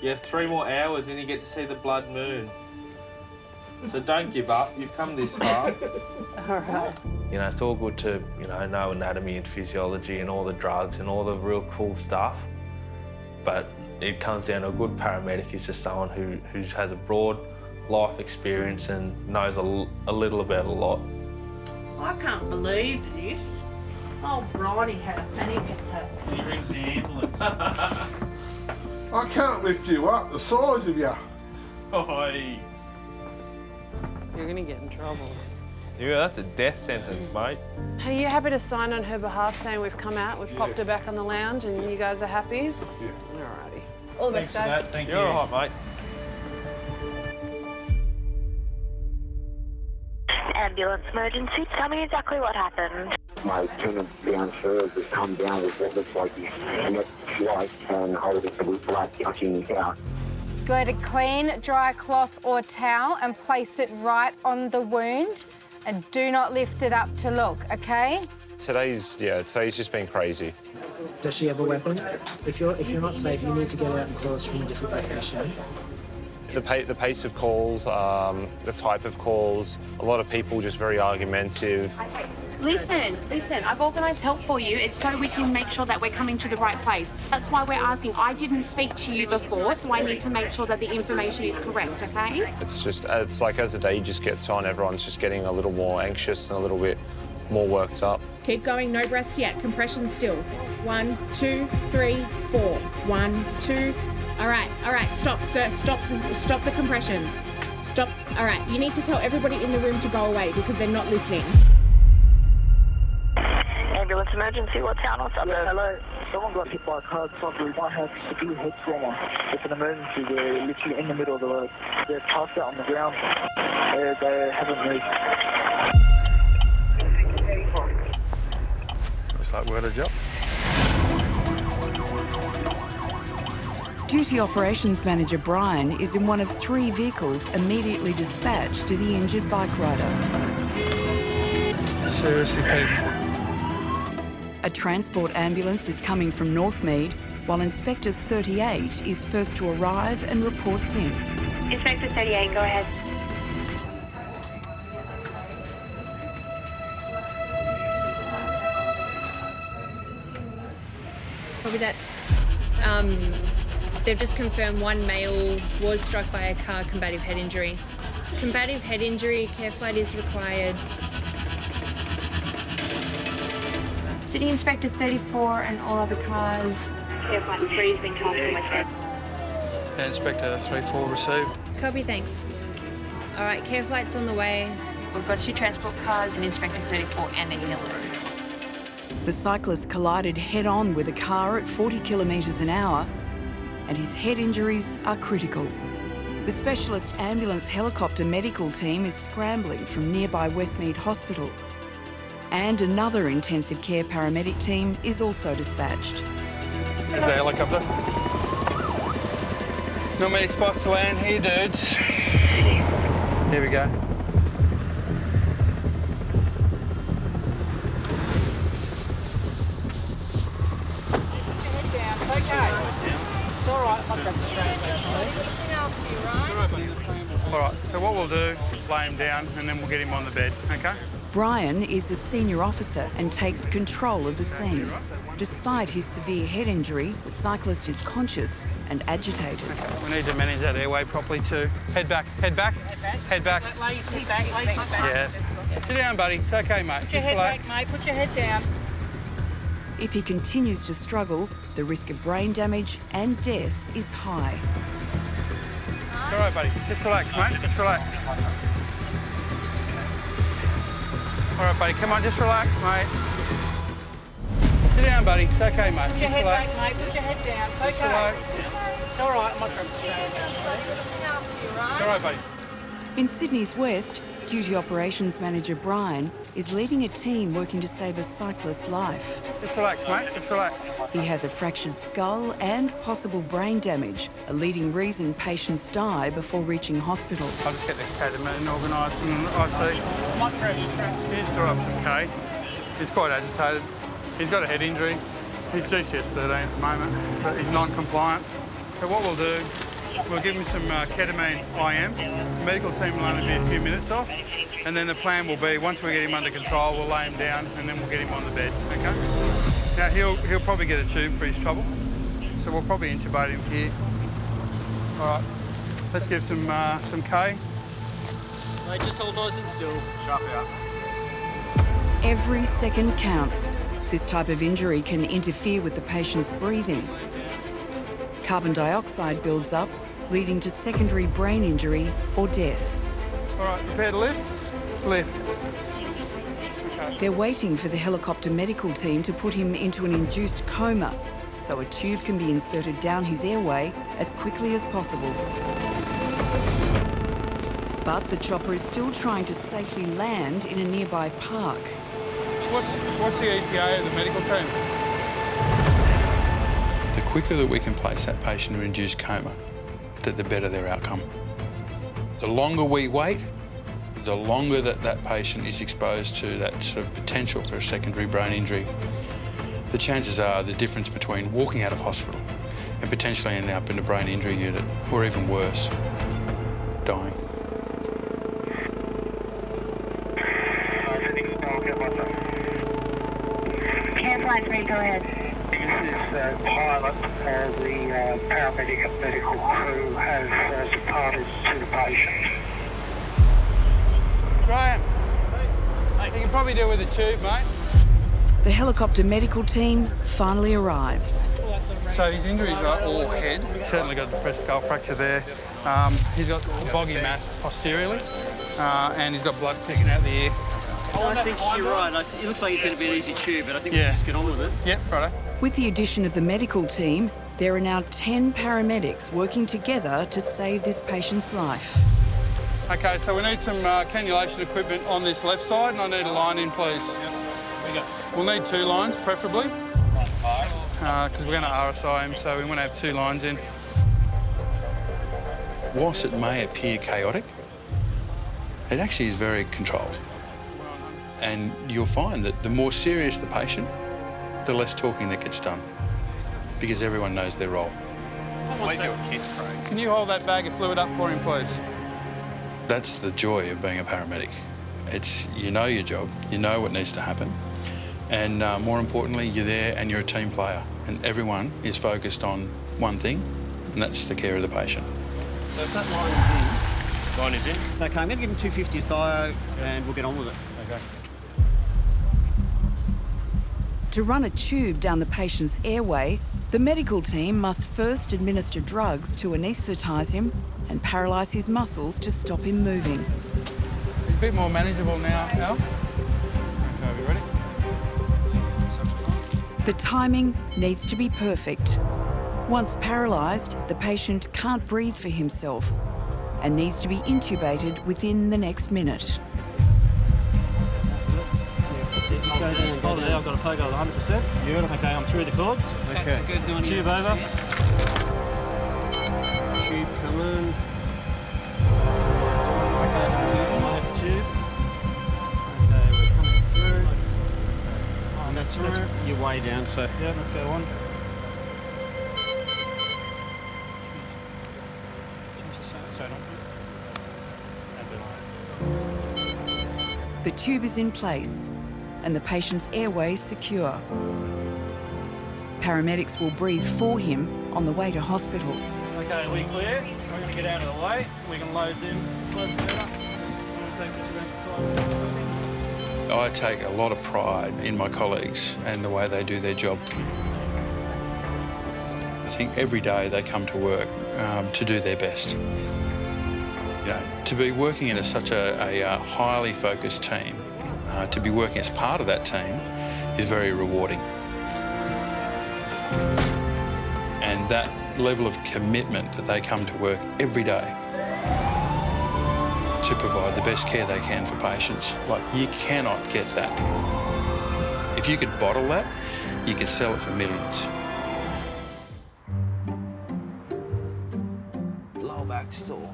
You have 3 more hours and you get to see the blood moon. So don't give up, you've come this far. All right. You know, it's all good to, know anatomy and physiology and all the drugs and all the real cool stuff, but it comes down to a good paramedic is just someone who has a broad life experience and knows a little about a lot. I can't believe this. Oh, Bridie had a panic attack. He rings the ambulance. I can't lift you up, the size of you. Oi. You're going to get in trouble. Yeah, that's a death sentence, mate. Are you happy to sign on her behalf saying we've come out, we've popped her back on the lounge and you guys are happy? Yeah. Alrighty. All the best, guys. Thank you. You're all right, mate. Ambulance emergency. Tell me exactly what happened. My tenant downstairs has come down with what looks like his neck slice and holding it with blood gushing out. Get a clean, dry cloth or towel and place it right on the wound and do not lift it up to look, okay? Today's just been crazy. Does she have a weapon? If you're not safe, you need to get out and call us from a different location. The pace of calls, the type of calls, a lot of people just very argumentative. Listen, I've organised help for you. It's so we can make sure that we're coming to the right place. That's why we're asking. I didn't speak to you before, so I need to make sure that the information is correct, okay? It's like as the day just gets on, everyone's just getting a little more anxious and a little bit more worked up. Keep going, no breaths yet. Compression still. 1, 2, 3, 4. 1, 2. All right, stop, sir. Stop the compressions. Stop. All right, you need to tell everybody in the room to go away because they're not listening. Ambulance emergency, what town or suburb? Hello. Someone got hit by a car. They might have severe head trauma. It's an emergency. They're literally in the middle of the road. They're passed out on the ground. They haven't moved. Looks like we're at a job. Duty Operations Manager Brian is in one of 3 vehicles immediately dispatched to the injured bike rider. Seriously, people. A transport ambulance is coming from Northmead, while Inspector 38 is first to arrive and reports in. Inspector 38, go ahead. Probably that. They've just confirmed 1 male was struck by a car, combative head injury. Combative head injury, care flight is required. City Inspector 34 and all other cars. Care flight 3 has been tasked with head. Inspector 34 received. Copy, thanks. All right, care flight's on the way. We've got 2 transport cars and Inspector 34 and a yellow. The cyclist collided head-on with a car at 40 kilometres an hour, and his head injuries are critical. The specialist ambulance helicopter medical team is scrambling from nearby Westmead Hospital. And another intensive care paramedic team is also dispatched. There's the helicopter. Not many spots to land here, dudes. Here we go. All right, so what we'll do is lay him down and then we'll get him on the bed, okay? Brian is a senior officer and takes control of the scene. Despite his severe head injury, the cyclist is conscious and agitated. We need to manage that airway properly too. Head back, head back, head back. Yeah. Sit down, buddy. It's okay, mate. Put your head back, mate. Put your head down. If he continues to struggle, the risk of brain damage and death is high. All right, buddy. Just relax, mate. Just relax. All right, buddy. Come on, just relax, mate. Sit down, buddy. It's okay, mate. Put your head back, mate. Put your head down. It's okay. It's all right. I'm not going to say It's all right, buddy. In Sydney's west, Off-duty operations manager Brian is leading a team working to save a cyclist's life. Just relax, mate, just relax. He has a fractured skull and possible brain damage, a leading reason patients die before reaching hospital. I'll just get the ketamine organised and I see. Might grab his straps. He's still up some K. He's quite agitated. He's got a head injury. He's GCS 13 at the moment, but he's non-compliant. So what we'll do, we'll give him some ketamine IM. The medical team will only be a few minutes off, and then the plan will be, once we get him under control, we'll lay him down and then we'll get him on the bed, okay? Now, he'll probably get a tube for his trouble, so we'll probably intubate him here. All right, let's give some K. Mate, just hold nice and still. Sharp out. Every second counts. This type of injury can interfere with the patient's breathing. Carbon dioxide builds up, leading to secondary brain injury or death. All right, prepare to lift? Lift. Okay. They're waiting for the helicopter medical team to put him into an induced coma, so a tube can be inserted down his airway as quickly as possible. But the chopper is still trying to safely land in a nearby park. What's the ETA of the medical team? The quicker that we can place that patient in induced coma, the better their outcome. The longer we wait, the longer that patient is exposed to that sort of potential for a secondary brain injury, the chances are the difference between walking out of hospital and potentially ending up in a brain injury unit, or even worse, dying. Go ahead. This is pilot. The paramedic and medical crew have departed to the patient. Graham, you can probably deal with the tube, mate. The helicopter medical team finally arrives. So his injuries are all head. He's certainly got a depressed skull fracture there. He's got a boggy mass posteriorly, and he's got blood pissing out the ear. I think you're right. It looks like he's going to be an easy tube, but I think we should just get on with it. Yep, righto. With the addition of the medical team, there are now 10 paramedics working together to save this patient's life. Okay, so we need some cannulation equipment on this left side, and I need a line in, please. We'll need 2 lines, preferably, because we're going to RSI him, so we want to have 2 lines in. Whilst it may appear chaotic, it actually is very controlled. And you'll find that the more serious the patient, the less talking that gets done, because everyone knows their role. Can you hold that bag of fluid up for him, please? That's the joy of being a paramedic. It's, you know your job, you know what needs to happen, and more importantly, you're there and you're a team player, and everyone is focused on one thing, and that's the care of the patient. So if that line is in. Okay, I'm going to give him 250 thio and we'll get on with it. Okay. To run a tube down the patient's airway, the medical team must first administer drugs to anaesthetise him and paralyse his muscles to stop him moving. It's a bit more manageable now, Al. Okay, we ready? The timing needs to be perfect. Once paralysed, the patient can't breathe for himself and needs to be intubated within the next minute. Go down. Hold it there, I've got a pogo of 100%. Beautiful. Okay, I'm through the cords. Okay. That's a good 98%. Tube over. Tube come in. Okay, I have the tube. Okay, we're coming through. And that's you're way down, so yeah, let's go on. The tube is in place and the patient's airways secure. Paramedics will breathe for him on the way to hospital. Okay, we clear. We're going to get out of the way. We can load them. I take a lot of pride in my colleagues and the way they do their job. I think every day they come to work to do their best. You know, to be working in such a highly focused team, to be working as part of that team is very rewarding. And that level of commitment that they come to work every day to provide the best care they can for patients. Like, you cannot get that. If you could bottle that, you could sell it for millions. Low back sore.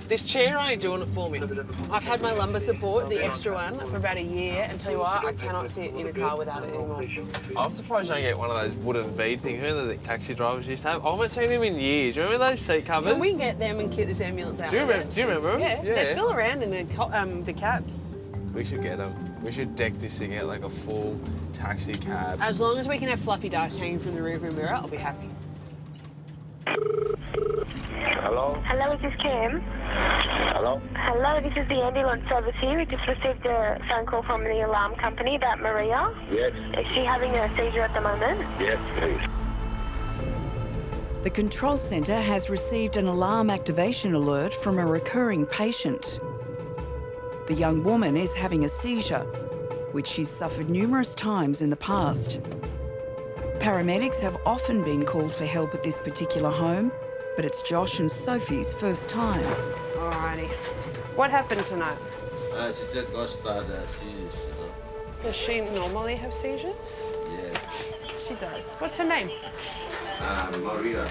This chair ain't doing it for me. I've had my lumbar support, the extra one, for about a year, and tell you what, I cannot sit in a car without it anymore. I'm surprised I don't get one of those wooden bead things. Remember that taxi drivers used to have? I haven't seen them in years. Remember those seat covers? Can we get them and kit this ambulance out? Do you remember them? Yeah, they're still around in the cabs. We should get them. We should deck this thing out like a full taxi cab. As long as we can have fluffy dice hanging from the rearview mirror, I'll be happy. Hello? Hello, is this Kim? Hello? Hello, this is the ambulance service here. We just received a phone call from the alarm company about Maria. Yes. Is she having a seizure at the moment? Yes, please. The control centre has received an alarm activation alert from a recurring patient. The young woman is having a seizure, which she's suffered numerous times in the past. Paramedics have often been called for help at this particular home, but it's Josh and Sophie's first time. Alrighty. What happened tonight? She just got started seizures, you know. Does she normally have seizures? Yes. She does. What's her name? Maria.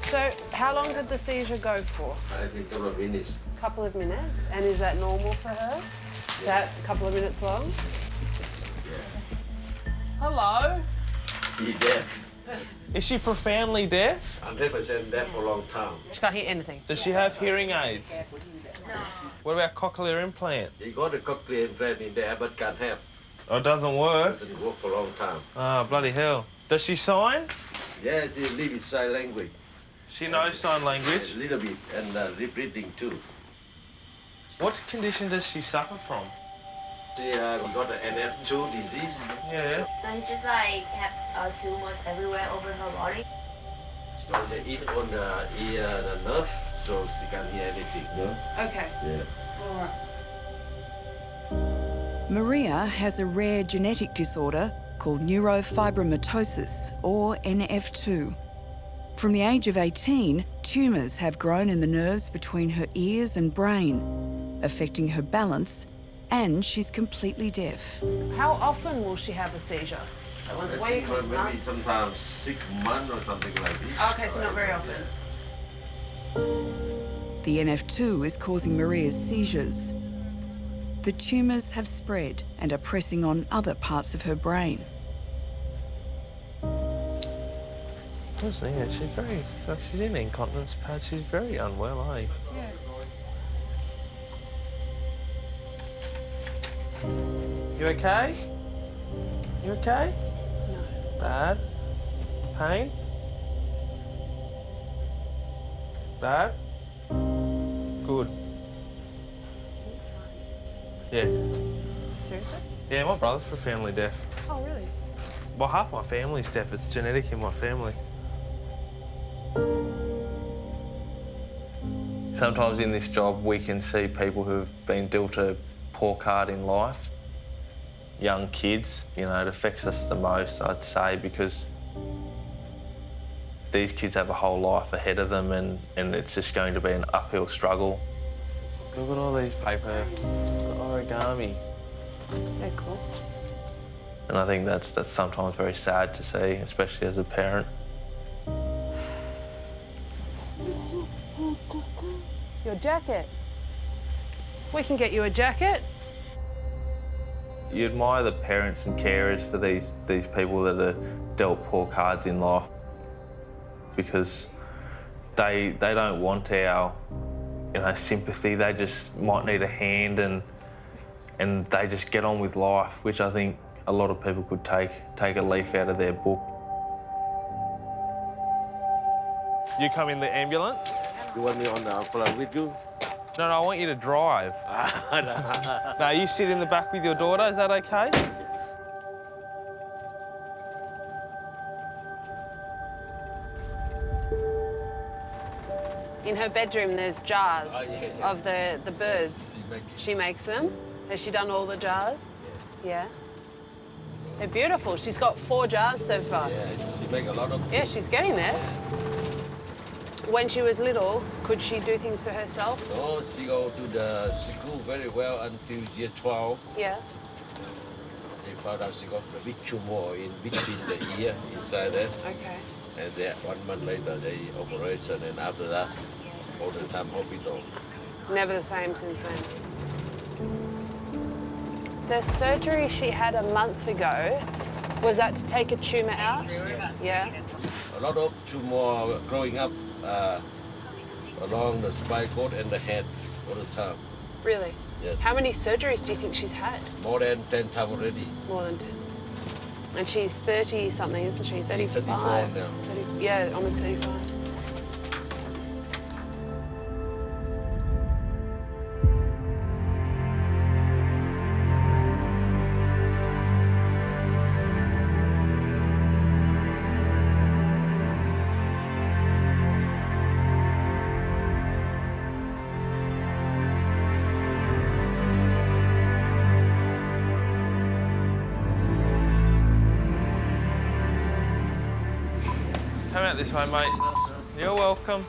So, how long did the seizure go for? I think a couple of minutes. A couple of minutes. And is that normal for her? Is that a couple of minutes long? Hello? She's deaf. Is she profoundly deaf? 100% deaf for a long time. She can't hear anything. Does she have hearing aids? No. What about cochlear implant? He got a cochlear implant in there, but can't have. Oh, it doesn't work? Doesn't work for a long time. Ah, bloody hell. Does she sign? Yeah, they live in sign language. She knows sign language? A little bit, and lip reading too. What condition does she suffer from? She got an NSW disease. Yeah. So it's just like have tumors everywhere over her body. So they eat on the ear, the nerve, so she can't hear anything. Yeah. Okay. Yeah. All right. Maria has a rare genetic disorder called neurofibromatosis, or NF2. From the age of 18, tumours have grown in the nerves between her ears and brain, affecting her balance, and she's completely deaf. How often will she have a seizure? Like once a week, once a month? Maybe sometimes 6 months or something like this. Okay, so not very often. The NF2 is causing Maria's seizures. The tumours have spread and are pressing on other parts of her brain. Yeah, she's in incontinence pad. She's very unwell, eh? Yeah. You okay? You okay? No. Bad? Pain? Bad? Good. Yeah. Seriously? Yeah, my brother's profoundly deaf. Oh, really? Well, half my family's deaf. It's genetic in my family. Sometimes in this job, we can see people who've been dealt a poor card in life. Young kids, you know, it affects us the most, I'd say, because these kids have a whole life ahead of them and it's just going to be an uphill struggle. Look at all these paper origami. They're cool. And I think that's sometimes very sad to see, especially as a parent. Your jacket. We can get you a jacket. You admire the parents and carers for these people that are dealt poor cards in life because they don't want our, you know, sympathy. They just might need a hand and they just get on with life, which I think a lot of people could take a leaf out of their book. You come in the ambulance? You want me on the ambulance with you? No, I want you to drive. No, you sit in the back with your daughter, is that okay? In her bedroom, there's jars of the birds. She makes them. Has she done all the jars? Yeah. They're beautiful. She's got 4 jars so far. Yeah, she makes a lot of them. Yeah, she's getting there. When she was little, could she do things for herself? Oh, she go to the school very well until year 12. Yeah. They found out she got a big tumor in between the ear inside there. Okay. And then 1 month later, they operation, and after that, all the time hospital. Never the same since then. The surgery she had a month ago, was that to take a tumour out? Yeah. A lot of tumor growing up along the spinal cord and the head all the time. Really? Yes. How many surgeries do you think she's had? More than 10 times already. More than 10. And she's 30-something, isn't she? 35? 34 now. 30, yeah, almost 35. Come out this way, mate. You're welcome.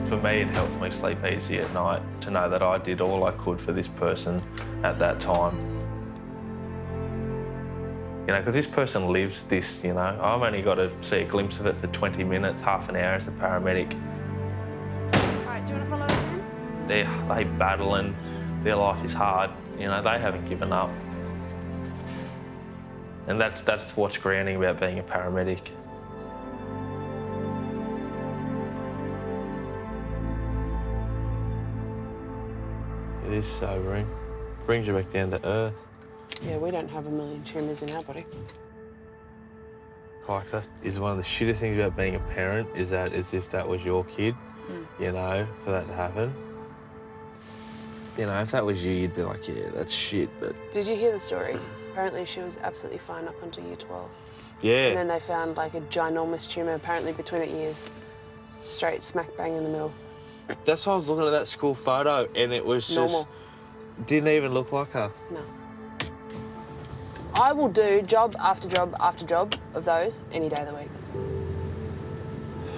For me, it helps me sleep easy at night to know that I did all I could for this person at that time. You know, because this person lives this, you know. I've only got to see a glimpse of it for 20 minutes, half an hour as a paramedic. All right, do you want to follow him? They battle and their life is hard. You know, they haven't given up. And that's what's grounding about being a paramedic. It is sobering. Brings you back down to earth. Yeah, we don't have a million tumours in our body. Like, that is one of the shittest things about being a parent, is that as if that was your kid, you know, for that to happen. You know, if that was you, you'd be like, yeah, that's shit, but... Did you hear the story? Apparently she was absolutely fine up until year 12. Yeah. And then they found like a ginormous tumour apparently between her ears, straight smack bang in the middle. That's why I was looking at that school photo and it was just... Normal. Didn't even look like her. No. I will do job after job after job of those any day of the week.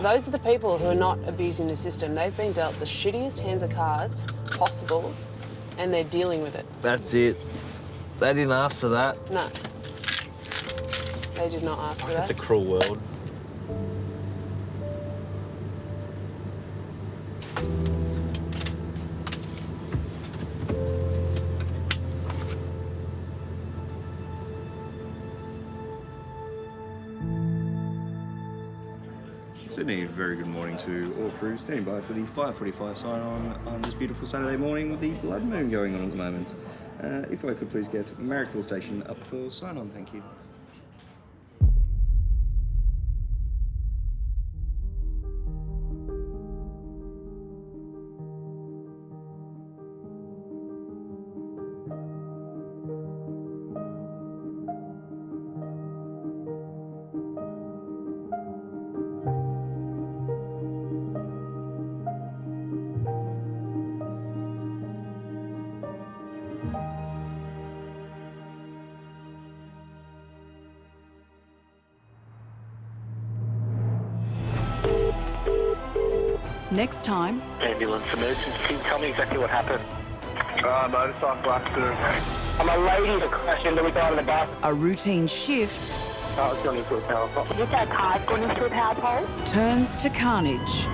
Those are the people who are not abusing the system. They've been dealt the shittiest hands of cards possible and they're dealing with it. That's it. They didn't ask for that. No. They did not ask for that. It's a cruel world. Sydney, very good morning to all crews standing by for the 5:45 sign on this beautiful Saturday morning with the blood moon going on at the moment. If I could please get Marrickville Station up for sign on, thank you. Next time... Ambulance emergency. Tell me exactly what happened. Motorcycle accident. I'm a lady that crashed into a guy in the bus. A routine shift... It's gone into a power pole. Is that car gone into a power pole? ...turns to carnage.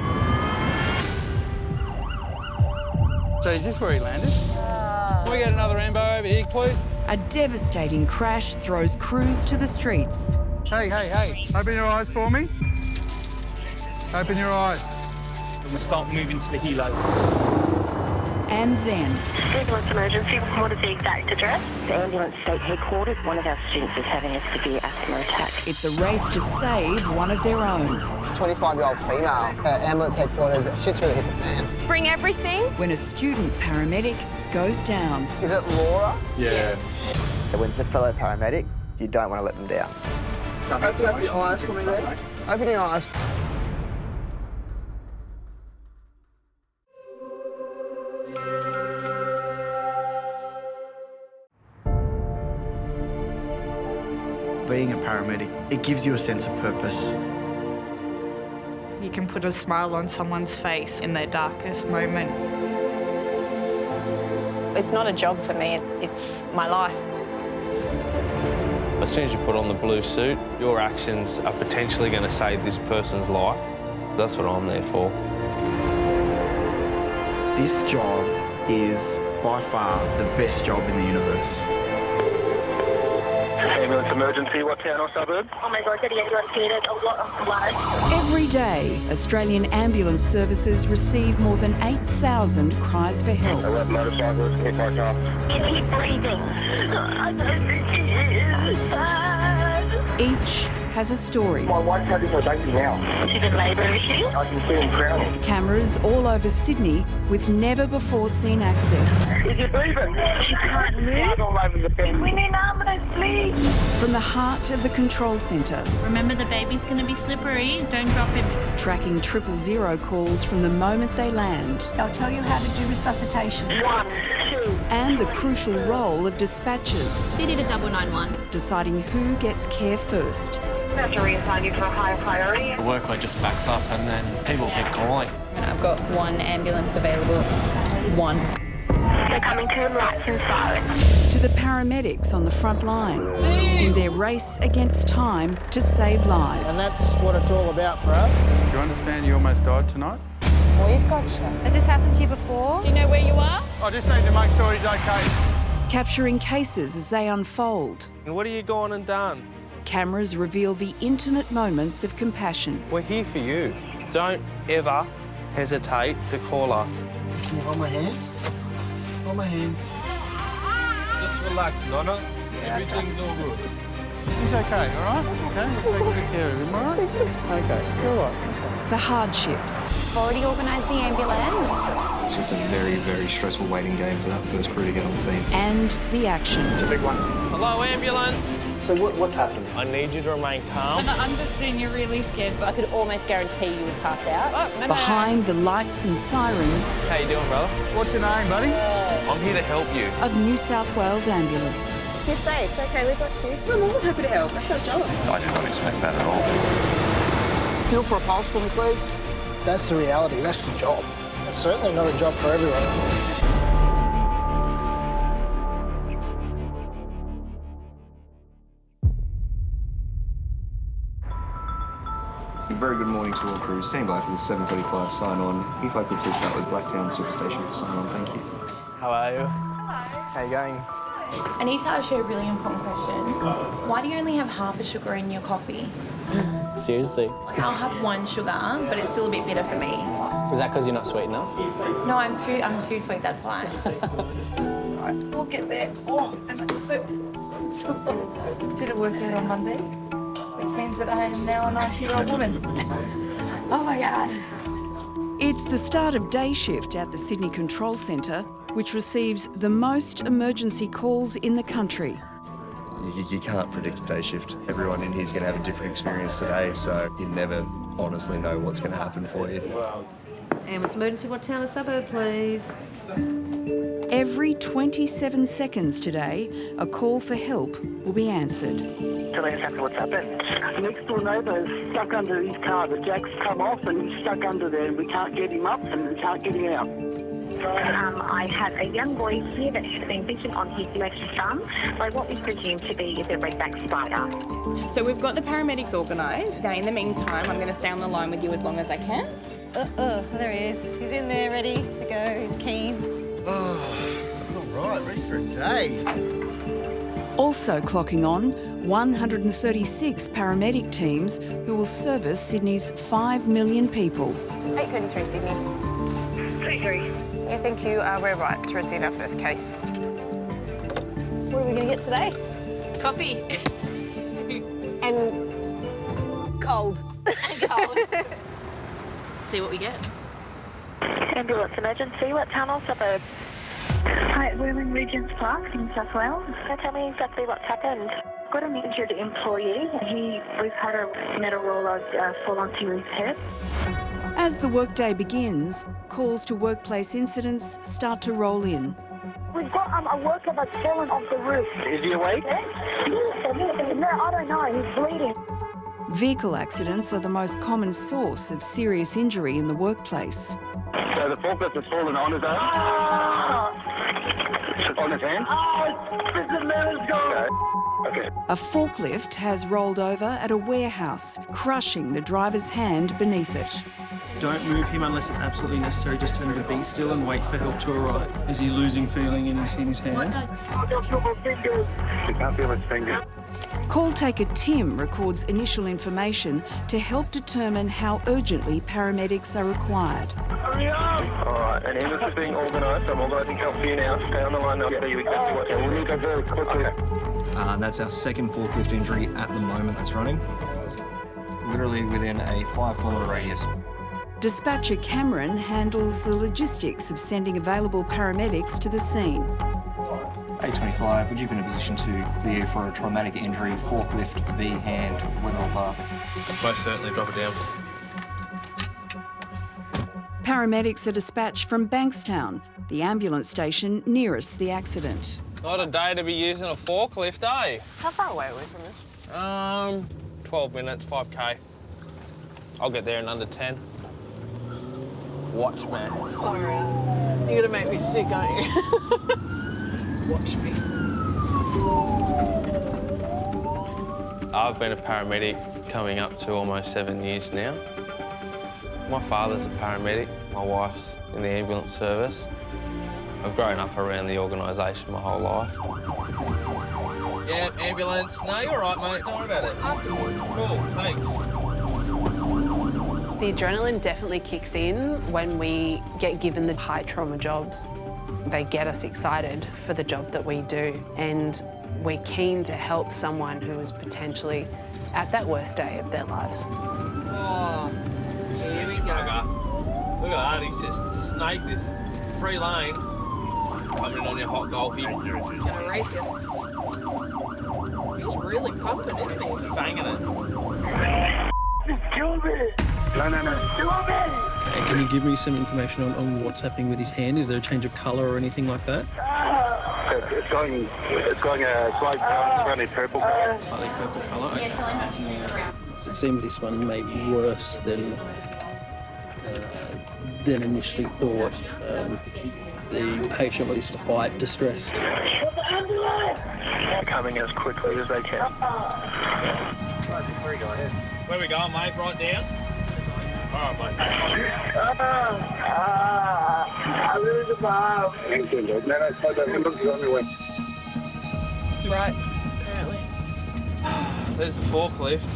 So is this where he landed? Can we get another ambo over here, please? A devastating crash throws crews to the streets. Hey, hey, hey. Open your eyes for me. Open your eyes. We start moving to the helo. And then... Ambulance emergency, what is the exact address? The ambulance state headquarters. One of our students is having a severe asthma attack. It's a race to save one of their own. 25-year-old female at ambulance headquarters. Shit's really hit the fan. Bring everything. When a student paramedic goes down. Is it Laura? Yeah. When it's a fellow paramedic, you don't want to let them down. Open up your eyes for me, there. Open your eyes. being a paramedic, it gives you a sense of purpose. You can put a smile on someone's face in their darkest moment. It's not a job for me, it's my life. As soon as you put on the blue suit, your actions are potentially going to save this person's life. That's what I'm there for. This job is by far the best job in the universe. Ambulance emergency, what town or suburb? Oh my God, Daddy, everyone's here. There's a lot of blood. Every day, Australian ambulance services receive more than 8,000 cries for help. 11 motorcyclists, hit by car. Is he breathing? I don't think he is. Each has a story. My wife's having her baby now. She's in labour, is she? I can see him crowding. Cameras all over Sydney with never-before-seen access. Is he breathing? She can't move. All over the bed. We need an ambulance, please. From the heart of the control centre, Remember, the baby's going to be slippery. Don't drop him. tracking 000 calls from the moment they land. They'll tell you how to do resuscitation. 1, 2. And the crucial role of dispatchers. City to 999. Deciding who gets care first. We have to reassign you for a higher priority. The workload just backs up and then people keep calling. I've got one ambulance available. One. They're coming to lights and sirens. To the paramedics on the front line in their race against time to save lives. And that's what it's all about for us. Do you understand you almost died tonight? We've got you. Has this happened to you before? Do you know where you are? I just need to make sure he's okay. Capturing cases as they unfold. What have you gone and done? Cameras reveal the intimate moments of compassion. We're here for you. Don't ever hesitate to call us. Can you hold my hands? Hold my hands. Just relax, Nonna. Everything's all good. He's okay, all right? Okay, we'll take good care of him, all right? Okay, all right. The hardships. I've already organised the ambulance. It's just a very, very stressful waiting game for that first crew to get on scene. And the action. It's a big one. Hello, ambulance. So what's happened? I need you to remain calm. I understand you're really scared, but I could almost guarantee you would pass out. Oh, no. Behind the lights and sirens. How you doing, brother? What's your name, buddy? I'm here to help you. Of New South Wales Ambulance. You're safe. Okay, we've got you. We're more than happy to help. That's our job. I did not expect that at all. Feel for a pulse for me, please. That's the reality. That's the job. It's certainly not a job for everyone. Very good morning to all crews. Stand by for the 7:45 sign-on. If I could please start with Blacktown Superstation for sign-on, thank you. How are you? How you going? I need to ask you a really important question. Why do you only have half a sugar in your coffee? Seriously? I'll have one sugar, but it's still a bit bitter for me. Is that because you're not sweet enough? No, I'm too sweet, that's why. We'll get there. Oh, and so did it work out on Monday? Which means that I am now a 90-year-old woman. Oh my God. It's the start of day shift at the Sydney Control Centre, which receives the most emergency calls in the country. You can't predict a day shift. Everyone in here is going to have a different experience today, so you never honestly know what's going to happen for you. Ambulance emergency, what town or suburb, please? Every 27 seconds today, a call for help will be answered. Tell me exactly what's happened. The next door neighbour is stuck under his car. The jack's come off and he's stuck under there and we can't get him up and we can't get him out. I have a young boy here that has been bitten on his left thumb by what we presume to be the redback spider. So we've got the paramedics organised. Now, in the meantime, I'm going to stay on the line with you as long as I can. There he is. He's in there, ready to go. He's keen. Oh, all right, ready for a day. Also clocking on, 136 paramedic teams who will service Sydney's 5 million people. 8:33 Sydney. 33. Yeah, thank you. We're right to receive our first case. What are we going to get today? Coffee. And cold. See what we get. Ambulance emergency, what town or suburb? Hi, we're in Regent's Park in South Wales. So tell me exactly what's happened. Got an injured employee. We've had a metal roller fall onto his head. As the workday begins, calls to workplace incidents start to roll in. We've got a worker that's fallen off the roof. Is he awake? No, I don't know. He's bleeding. Vehicle accidents are the most common source of serious injury in the workplace. So the forklift has fallen on his arm? On his hand? Okay. A forklift has rolled over at a warehouse, crushing the driver's hand beneath it. Don't move him unless it's absolutely necessary. Just tell him to be still and wait for help to arrive. Is he losing feeling in his hand? I can't feel my fingers. He can't feel his fingers. Call taker Tim records initial information to help determine how urgently paramedics are required. Hurry up! All right, and this is being organised. I'm organising help for you now. Stay on the line. I'll tell you exactly what. We'll need to go very quickly. That's our second forklift injury at the moment that's running. Literally within a 5-kilometre radius. Dispatcher Cameron handles the logistics of sending available paramedics to the scene. A25, would you be in a position to clear for a traumatic injury, forklift, V hand, whether or bar? Most certainly, drop it down. Paramedics are dispatched from Bankstown, the ambulance station nearest the accident. Not a day to be using a forklift, eh? How far away are we from this? 12 minutes, 5K. I'll get there in under 10. Watch, man. All right. You're gonna make me sick, aren't you? Watch me. I've been a paramedic coming up to almost 7 years now. My father's a paramedic, my wife's in the ambulance service. I've grown up around the organisation my whole life. Yeah, ambulance. No, you're all right, mate. Don't worry about it. After you. Cool, thanks. The adrenaline definitely kicks in when we get given the high trauma jobs. They get us excited for the job that we do, and we're keen to help someone who is potentially at that worst day of their lives. Oh, here we go. Look at that, he's just snaked this free lane. He's coming on your hot golfy. He's gonna race you. He's really pumping, isn't he? Banging it. Kill me! No. Kill me! And can you give me some information on what's happening with his hand? Is there a change of colour or anything like that? It's going a slight slightly purple colour. Slightly purple colour. Okay. So it seems this one may be worse than initially thought. The patient was quite distressed. Coming as quickly as they can. Where we going, mate? Right down? All right, mate. I lose the bar. Right, apparently. There's the forklift.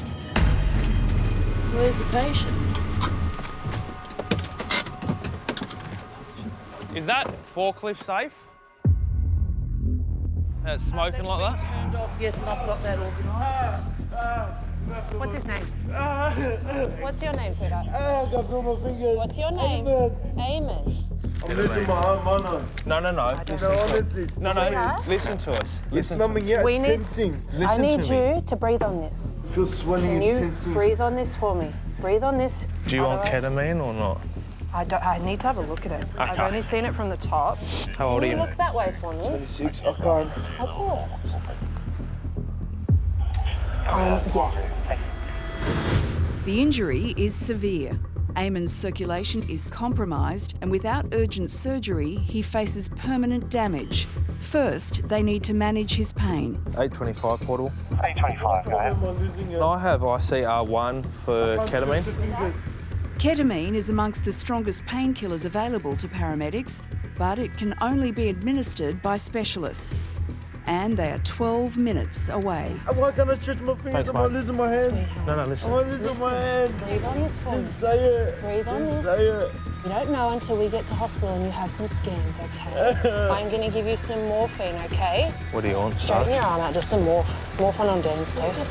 Where's the patient? Is that forklift safe? It's smoking like that? Turned off, yes, and I've got that organised. What's his name? What's your name, sweetheart? What's your name? Eamon. I'm losing my arm, No. Listen to us. No, listen to us. Listen to us. We need. Tensing. I need you to breathe on this. I feel swelling. Can you breathe on this for me? Breathe on this. Do you want ketamine or not? I need to have a look at it. Okay. I've only seen it from the top. How old are you? Look that way for me. 26. I can't. That's it. Yes. The injury is severe. Eamon's circulation is compromised, and without urgent surgery, he faces permanent damage. First, they need to manage his pain. 825 portal. 825, go ahead. I have ICR1 for ketamine. Ketamine is amongst the strongest painkillers available to paramedics, but it can only be administered by specialists. And they are 12 minutes away. Why can't I stretch my fingers? I'm losing my hand. No, listen. I'm losing my hand. Breathe on this for me. Just say it. Breathe on Just this. say it. You don't know until we get to hospital and you have some scans, okay? I'm going to give you some morphine, okay? What do you want, Straighten your arm out, just some morphine on Dan's, please.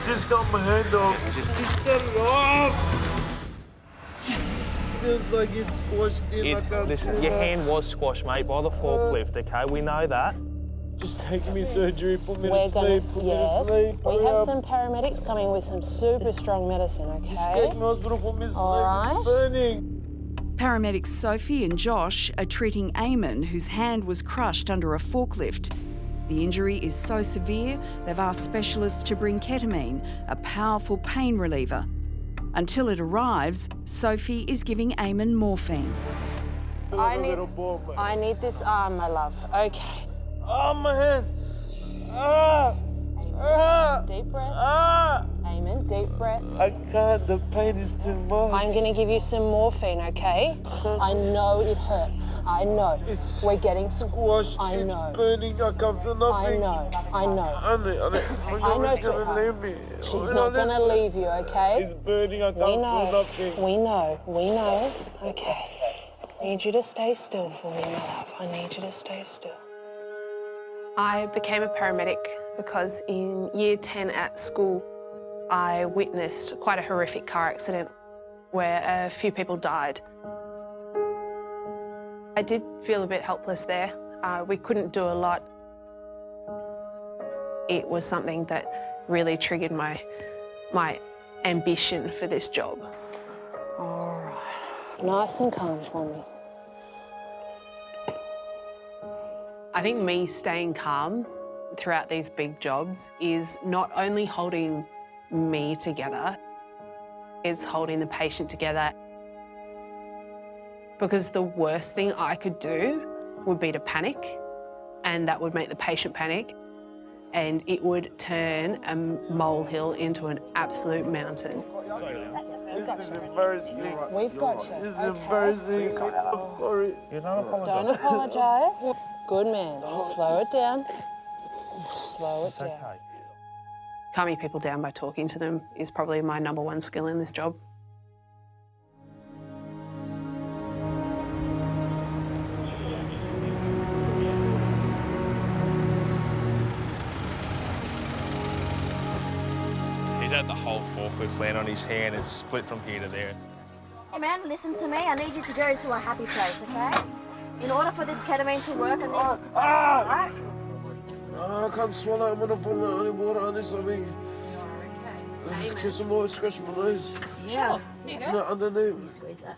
Just got my hand off. Just get it off. Feels like it's squashed in. Listen, your hand was squashed, mate, by the forklift, okay? We know that. Just take me surgery, put me We're to sleep, gonna, put me to yes. sleep. We have some paramedics coming with some super strong medicine, Just okay? get me to hospital, put me to sleep. All right. It's burning. Paramedics Sophie and Josh are treating Eamon, whose hand was crushed under a forklift. The injury is so severe, they've asked specialists to bring ketamine, a powerful pain reliever. Until it arrives, Sophie is giving Eamon morphine. I need this arm, my love. Okay. Oh, my head. Deep breaths. Eamon, deep breaths. I can't, the pain is too much. I'm going to give you some morphine, okay? I know it hurts. I know. We're getting squashed. I know. It's burning. I can't feel nothing. I know. I know, sweetheart. Leave me. She's not going to leave you, okay? It's burning. I can't feel nothing. We know. Okay. I need you to stay still for me, my love. I need you to stay still. I became a paramedic because in year 10 at school, I witnessed quite a horrific car accident where a few people died. I did feel a bit helpless there. We couldn't do a lot. It was something that really triggered my ambition for this job. All right, nice and calm for me. I think me staying calm throughout these big jobs is not only holding me together, it's holding the patient together. Because the worst thing I could do would be to panic, and that would make the patient panic, and it would turn a molehill into an absolute mountain. This is embarrassing. We've got you. This is embarrassing. I'm sorry. Don't apologise. Good man. Slow it down. Slow it down. Calming people down by talking to them is probably my #1 skill in this job. He's had the whole forklift land on his hand. It's split from here to there. Hey man, listen to me. I need you to go to a happy place, okay? In order for this ketamine to work, I need you to focus, right? I can't swallow. I'm gonna vomit. I need water. I need something. Okay. Get some more. Scratch my nose. Sure. Here you go. No, underneath. You squeeze that.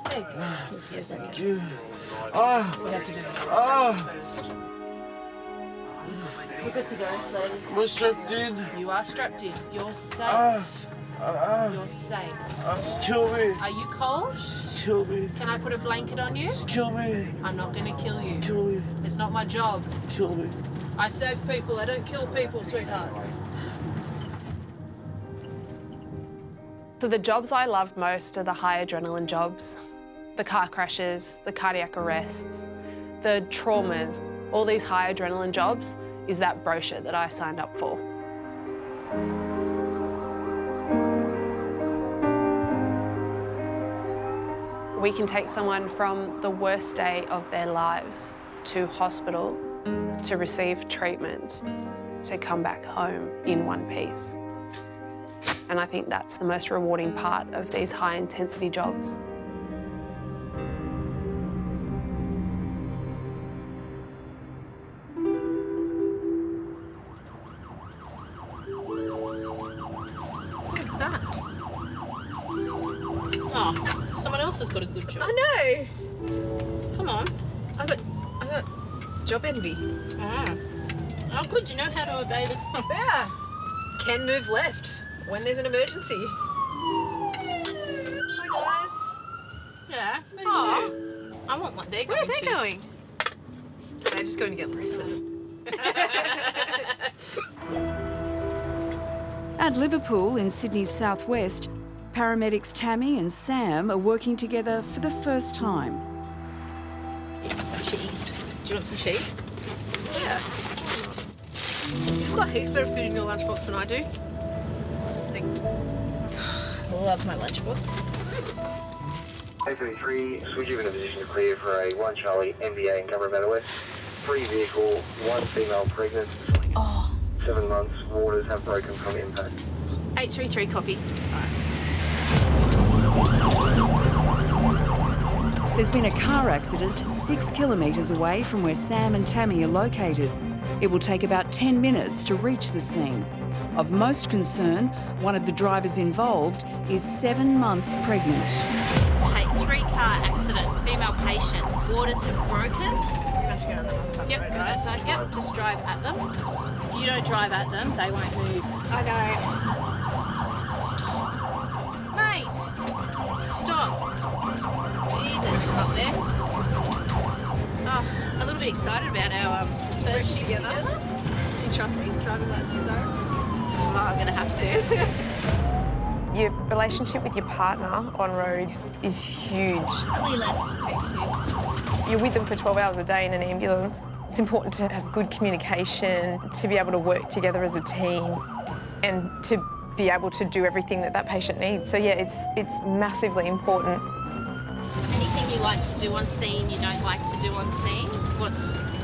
There you go. Just for a second. Thank you. We have to do this first. We're good to go, slowly. Am I strapped in? You are strapped in. You're safe. You're safe. Just kill me. Are you cold? Just kill me. Can I put a blanket on you? Just kill me. I'm not going to kill you. Kill me. It's not my job. Kill me. I save people. I don't kill people, sweetheart. So the jobs I love most are the high adrenaline jobs. The car crashes, the cardiac arrests, the traumas. All these high adrenaline jobs is that brochure that I signed up for. We can take someone from the worst day of their lives to hospital to receive treatment, to come back home in one piece. And I think that's the most rewarding part of these high-intensity jobs. What's that? Oh, someone else has got a good job. I know. Come on. I got job envy. Oh, good. You know how to obey the... Yeah. Can move left when there's an emergency. Hi, guys. Yeah, me too. I want what they're going to. Where are they going? They're just going to get breakfast. At Liverpool in Sydney's southwest, paramedics Tammy and Sam are working together for the first time. It's cheese. Do you want some cheese? Yeah. You've got heaps better food in your lunchbox than I do. Love my lunchbox. A33, would you be in a position to clear for a 1 Charlie MVA and cover Meadow West? 3 vehicle, 1 female pregnant. 7 months, waters have broken from impact. 833 copy. There's been a car accident 6 kilometres away from where Sam and Tammy are located. It will take about 10 minutes to reach the scene. Of most concern, one of the drivers involved is 7 months pregnant. Hey, 3-car accident, female patient. Waters have broken. Yep, go outside. Yep, just drive at them. If you don't drive at them, they won't move. I know. Stop. Mate! Stop. Jesus, up there. Oh, a little bit excited about our first shift together. Do you trust me driving lights and sirens? Oh, I'm going to have to. Your relationship with your partner on road is huge. Clear left. Thank you. You're with them for 12 hours a day in an ambulance. It's important to have good communication, to be able to work together as a team and to be able to do everything that patient needs. So yeah, it's massively important. Anything you like to do on scene, you don't like to do on scene?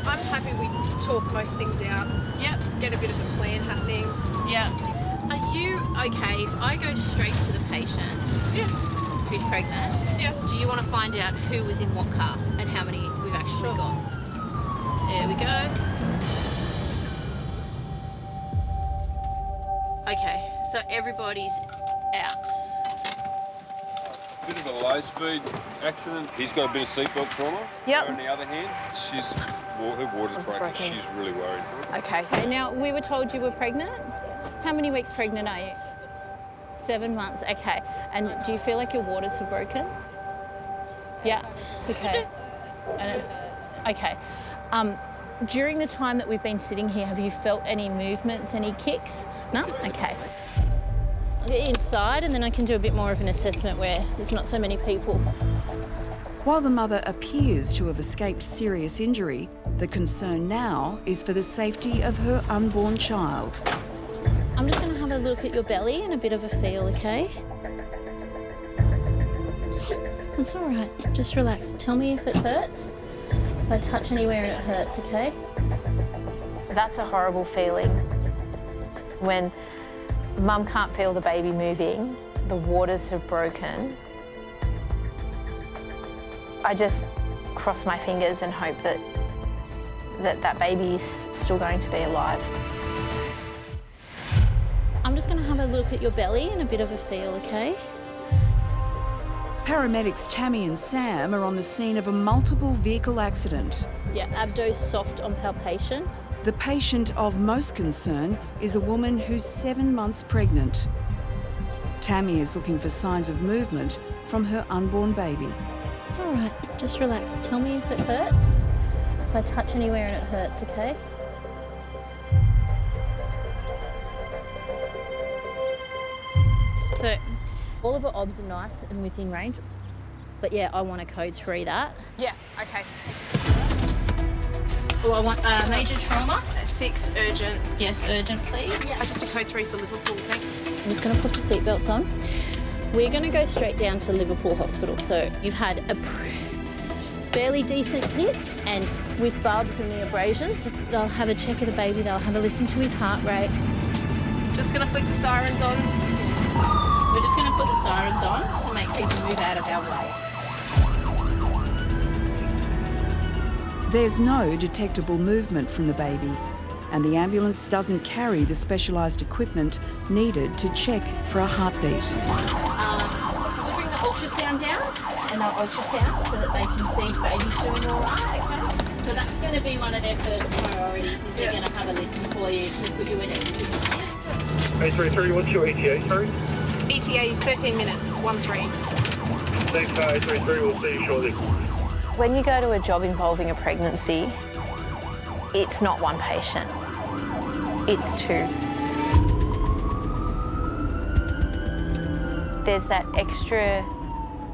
I'm happy we talk most things out. Yep. Get a bit of a plan happening. Yep. Are you okay if I go straight to the patient who's pregnant? Yeah. Do you want to find out who was in what car and how many we've actually got? There we go. Okay, so everybody's out. Bit of a low-speed accident. He's got a bit of seatbelt trauma. Yep. Her, on the other hand, her water's broken. She's really worried. Okay. Now, we were told you were pregnant. How many weeks pregnant are you? 7 months, okay. And do you feel like your waters have broken? Yeah, it's okay. Okay. During the time that we've been sitting here, have you felt any movements, any kicks? No? Okay. I'll get you inside and then I can do a bit more of an assessment where there's not so many people. While the mother appears to have escaped serious injury, the concern now is for the safety of her unborn child. I'm just going to have a look at your belly and a bit of a feel, okay? It's all right. Just relax. Tell me if it hurts. If I touch anywhere and it hurts, okay? That's a horrible feeling. When mum can't feel the baby moving, the waters have broken. I just cross my fingers and hope that baby is still going to be alive. I'm just going to have a look at your belly and a bit of a feel, okay? Paramedics Tammy and Sam are on the scene of a multiple vehicle accident. Yeah, abdo soft on palpation. The patient of most concern is a woman who's 7 months pregnant. Tammy is looking for signs of movement from her unborn baby. It's all right, just relax. Tell me if it hurts. If I touch anywhere and it hurts, okay? So, all of her obs are nice and within range. But yeah, I want to code 3 that. Yeah, okay. Oh, I want major trauma. 6 urgent. Yes, urgent, please. Yeah, just a code 3 for Liverpool, thanks. I'm just going to put the seatbelts on. We're going to go straight down to Liverpool Hospital. So you've had a fairly decent hit, and with bubs and the abrasions, they'll have a check of the baby, they'll have a listen to his heart rate. Just going to flick the sirens on. So we're just going to put the sirens on to make people move out of our way. There's no detectable movement from the baby, and the ambulance doesn't carry the specialised equipment needed to check for a heartbeat. We'll bring the ultrasound down, and they'll ultrasound so that they can see if baby's doing all right, okay? So that's going to be one of their first priorities, is they're going to have a listen for you to put you in exit. 833, what's your ETA, sorry? ETA is 13 minutes, 1-3. Thanks, 833, we'll see you shortly. When you go to a job involving a pregnancy, it's not one patient, it's 2. There's that extra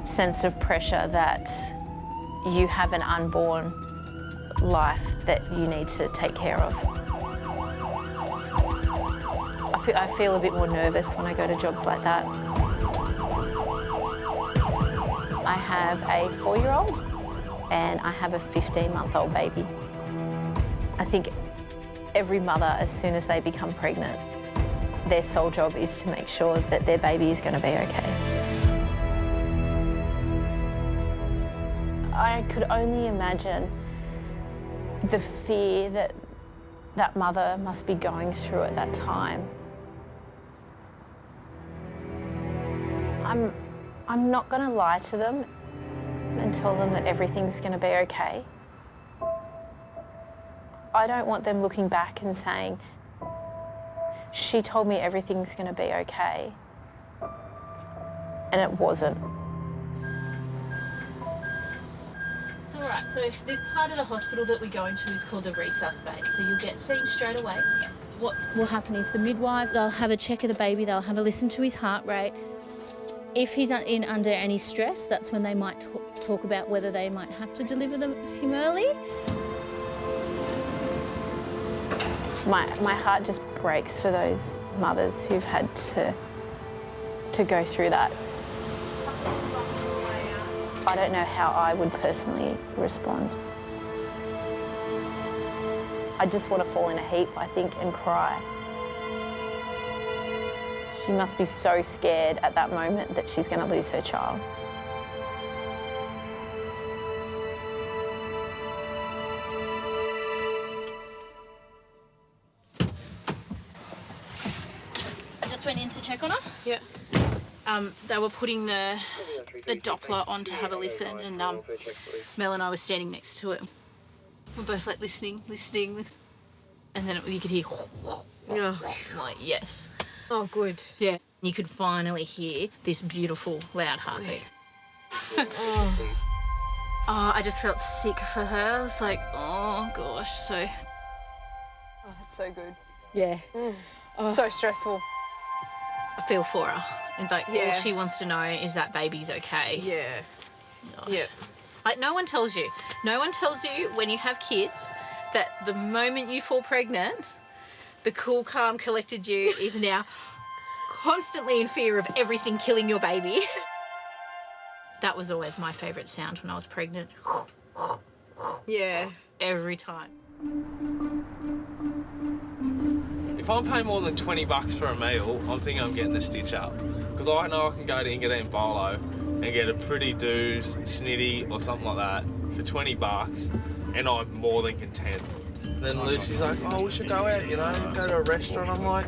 sense of pressure that you have an unborn life that you need to take care of. I feel a bit more nervous when I go to jobs like that. I have a 4-year-old and I have a 15-month-old baby. I think every mother, as soon as they become pregnant, their sole job is to make sure that their baby is going to be okay. I could only imagine the fear that that mother must be going through at that time. I'm not going to lie to them and tell them that everything's going to be okay. I don't want them looking back and saying, she told me everything's going to be okay, and it wasn't. It's all right. So this part of the hospital that we go into is called the resus bay. So you'll get seen straight away. What will happen is the midwives, they'll have a check of the baby, they'll have a listen to his heart rate. If he's under any stress, that's when they might talk about whether they might have to deliver him early. My heart just breaks for those mothers who've had to go through that. I don't know how I would personally respond. I just want to fall in a heap, I think, and cry. She must be so scared at that moment that she's going to lose her child. I just went in to check on her. Yeah. They were putting the Doppler on to have a listen, and Mel and I were standing next to it. We're both like listening, and then you could hear. Like, yes. Oh, good. Yeah. You could finally hear this beautiful, loud heartbeat. I just felt sick for her. I was like, oh, gosh, so... Oh, it's so good. Yeah. So stressful. I feel for her. And, like, all she wants to know is that baby's okay. Yeah. Gosh. Yeah. Like, no one tells you when you have kids that the moment you fall pregnant, the cool, calm, collected you is now constantly in fear of everything killing your baby. That was always my favourite sound when I was pregnant. Yeah. Every time. If I'm paying more than $20 for a meal, I'm thinking I'm getting the stitch up. Because I know I can go to Ingadine Bolo and get a pretty doos, snitty or something like that for $20, and I'm more than content. Then Lucy's like, oh, we should go out, you know, go to a restaurant. I'm like,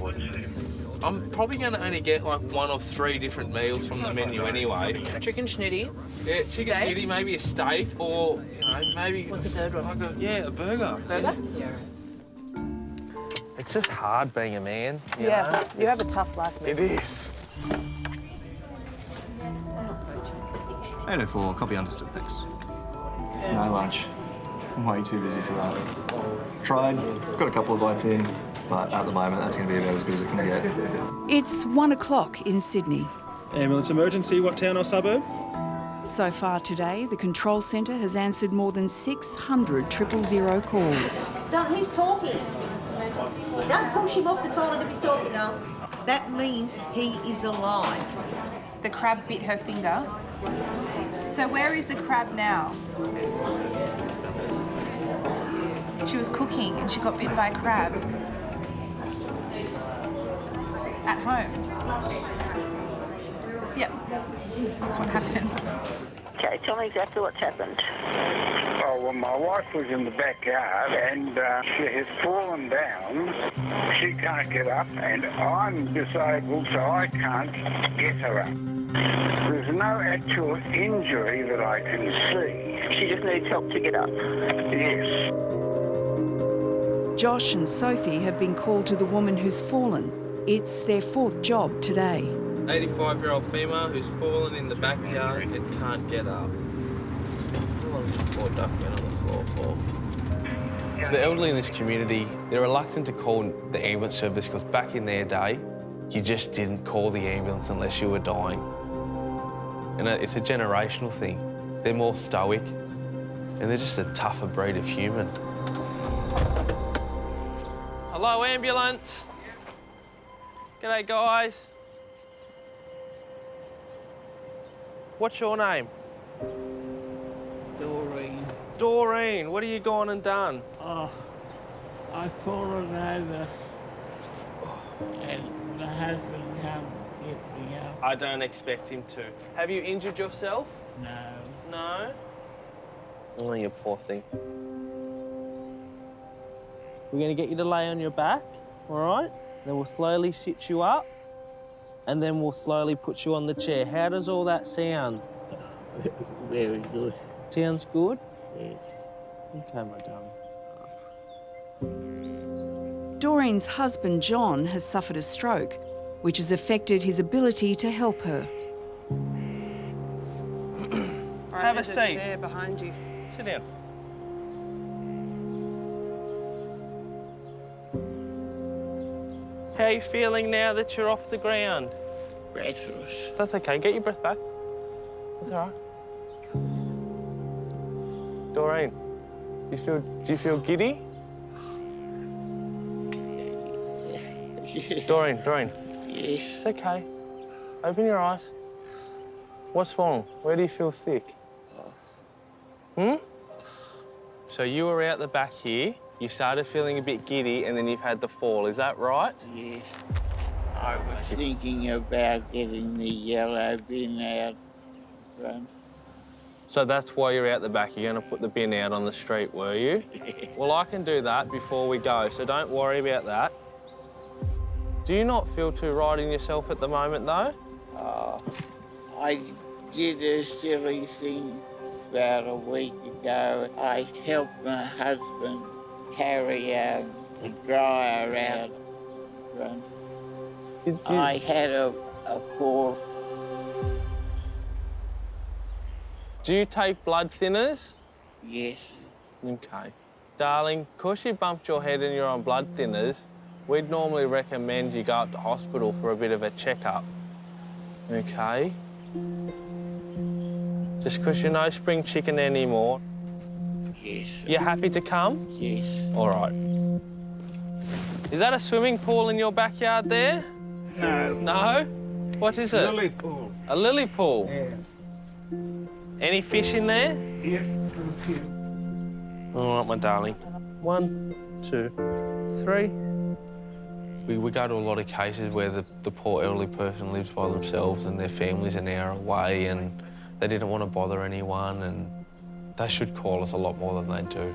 I'm probably going to only get like 1 or 3 different meals from the menu anyway. Chicken schnitty. Yeah, chicken steak? schnitty, maybe a steak, or, you know, maybe... What's the third one? Like a burger. Burger? Yeah. It's just hard being a man, you Yeah, know? you have a tough life, man. It is. 804, copy understood, thanks. No lunch. I'm way too busy for that. Tried, got a couple of bites in, but at the moment that's going to be about as good as it can get. It's 1 o'clock in Sydney. Ambulance emergency, what town or suburb? So far today, the control centre has answered more than 600 000 calls. He's talking. Don't push him off the toilet if he's talking now. That means he is alive. The crab bit her finger. So where is the crab now? She was cooking and she got bitten by a crab. At home. Yep. That's what happened. Okay, tell me exactly what's happened. Oh, well, my wife was in the backyard and she has fallen down. She can't get up and I'm disabled, so I can't get her up. There's no actual injury that I can see. She just needs help to get up. Yes. Josh and Sophie have been called to the woman who's fallen. It's their 4th job today. 85-year-old female who's fallen in the backyard and can't get up. Poor duck went on the floor for. The elderly in this community, they're reluctant to call the ambulance service because back in their day, you just didn't call the ambulance unless you were dying. And it's a generational thing. They're more stoic, and they're just a tougher breed of human. Hello, ambulance. G'day, guys. What's your name? Doreen. Doreen, what have you gone and done? Oh, I've fallen over and the husband come get me up. I don't expect him to. Have you injured yourself? No. No? Oh, you poor thing. We're going to get you to lay on your back, all right? Then we'll slowly sit you up. and then we'll slowly put you on the chair. How does all that sound? Very good. Sounds good? Yes. Okay, my darling. Doreen's husband, John, has suffered a stroke, which has affected his ability to help her. Have a seat. Chair behind you. Sit down. How are you feeling now that you're off the ground? Breathless. That's okay. Get your breath back. That's all right. Doreen, do you feel giddy? Yes. Doreen. Yes. It's okay. Open your eyes. What's wrong? Where do you feel sick? So you were out the back here, you started feeling a bit giddy, and then you've had the fall. Is that right? Yes. I was thinking about getting the yellow bin out front. So that's why you're out the back. You're going to put the bin out on the street, were you? Well, I can do that before we go, so don't worry about that. Do you not feel too right in yourself at the moment, though? I did a silly thing about a week ago. I helped my husband carry the dryer out front. I had a fall. Do you take blood thinners? Yes. Okay. Darling, because you bumped your head and you're on blood thinners, we'd normally recommend you go up to hospital for a bit of a checkup. Okay? Just because you're no spring chicken anymore. Yes. You happy to come? Yes. All right. Is that a swimming pool in your backyard there? No. No? What is it? Lily pool. A lily pool? Yeah. Any fish in there? Yeah, a few. All right, my darling. 1, 2, 3. We go to a lot of cases where the poor elderly person lives by themselves and their family's an hour away and they didn't want to bother anyone, and they should call us a lot more than they do.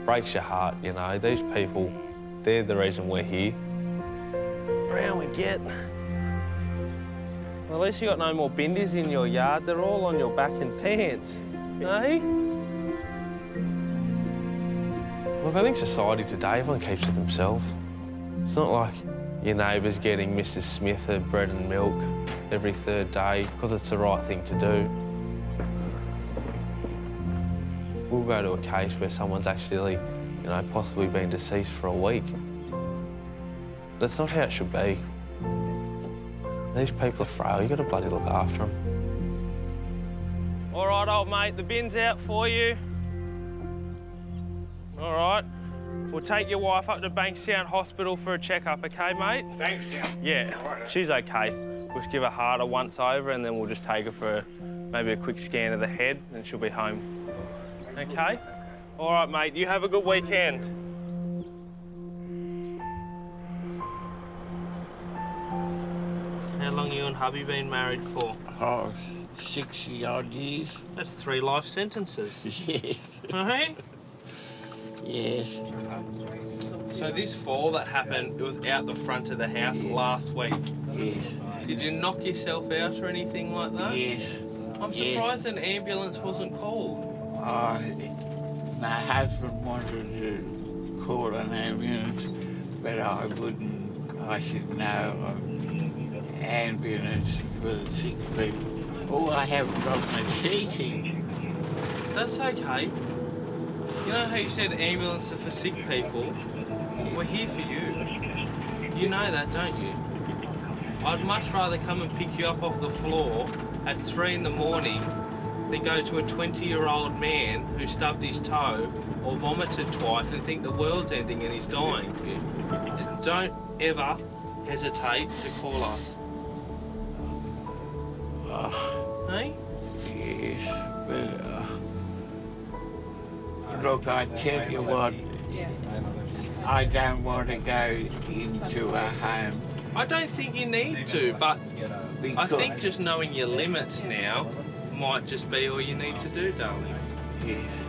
Breaks your heart, you know. These people, they're the reason we're here. Around we get. Well, at least you got no more binders in your yard. They're all on your back and pants, eh? Look, I think society today, everyone keeps to themselves. It's not like your neighbour's getting Mrs. Smith her bread and milk every third day because it's the right thing to do. We'll go to a case where someone's actually, you know, possibly been deceased for a week. That's not how it should be. These people are frail. You've got to bloody look after them. All right, old mate, the bin's out for you. All right. We'll take your wife up to Bankstown Hospital for a checkup, okay, mate? Bankstown? Yeah, she's okay. We'll just give her heart a once over and then we'll just take her for maybe a quick scan of the head and she'll be home. Okay? All right, mate, you have a good weekend. How long you and hubby been married for? Oh, 60-odd years. That's 3 life sentences. Yes. Right? Yes. So this fall that happened, it was out the front of the house last week? Yes. Did you knock yourself out or anything like that? Yes. I'm surprised an ambulance wasn't called. My husband wanted to call an ambulance, but I wouldn't. I said no, ambulance for the sick people. Oh, I haven't got my seating. That's okay. You know how you said ambulance are for sick people? We're here for you. You know that, don't you? I'd much rather come and pick you up off the floor at 3 in the morning than go to a 20-year-old man who stubbed his toe or vomited twice and think the world's ending and he's dying. Don't ever hesitate to call us. Hey? Yes, but look, I tell you what, I don't want to go into a home. I don't think you need to, but I think just knowing your limits now might just be all you need to do, darling. Yes.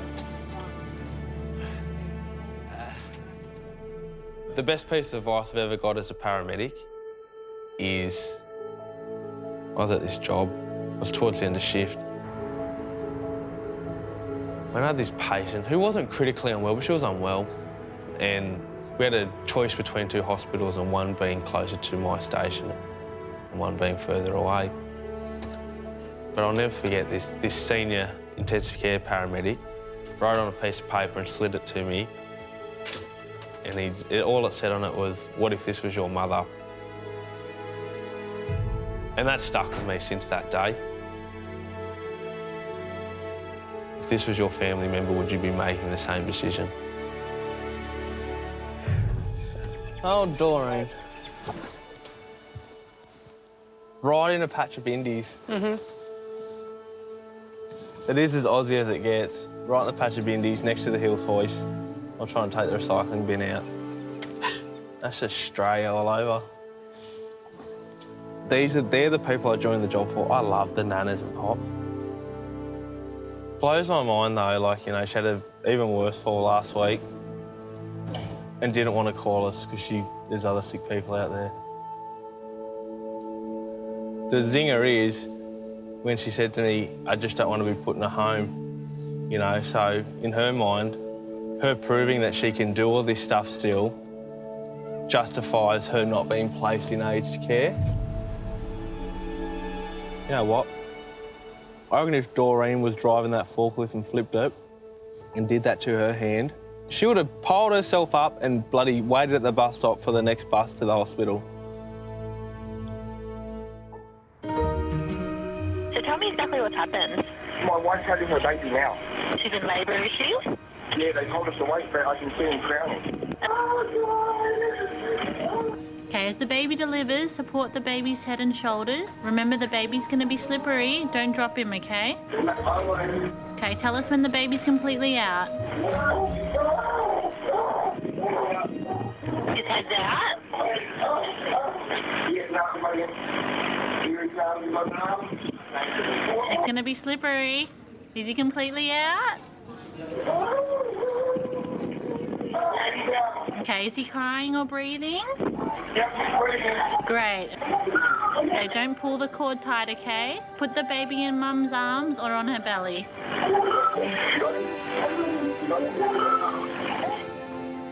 The best piece of advice I've ever got as a paramedic is I was at this job. I was towards the end of shift. I had this patient who wasn't critically unwell, but she was unwell. And we had a choice between two hospitals, and one being closer to my station and one being further away. But I'll never forget this senior intensive care paramedic wrote on a piece of paper and slid it to me. And all it said on it was, "What if this was your mother?" And that stuck with me since that day. If this was your family member, would you be making the same decision? Oh, Doreen. Right in a patch of Indies. It is as Aussie as it gets. Right in the patch of Indies, next to the Hills hoist. I'll try and take the recycling bin out. That's just stray all over. They're the people I joined the job for. I love the nanas and pops. Blows my mind though, like, you know, she had an even worse fall last week and didn't want to call us because there's other sick people out there. The zinger is when she said to me, "I just don't want to be put in a home," you know, so in her mind, her proving that she can do all this stuff still justifies her not being placed in aged care. You know what? I reckon if Doreen was driving that forklift and flipped it and did that to her hand, she would have piled herself up and bloody waited at the bus stop for the next bus to the hospital. So tell me exactly what's happened. My wife's having her baby now. She's in labour, is she? Yeah, they told us to wait, but I can see him crowning. Okay, as the baby delivers, support the baby's head and shoulders. Remember, the baby's going to be slippery. Don't drop him, okay? Okay, tell us when the baby's completely out. His head's out. It's going to be slippery. Is he completely out? Okay, is he crying or breathing? Great. Okay, don't pull the cord tight, okay? Put the baby in mum's arms or on her belly.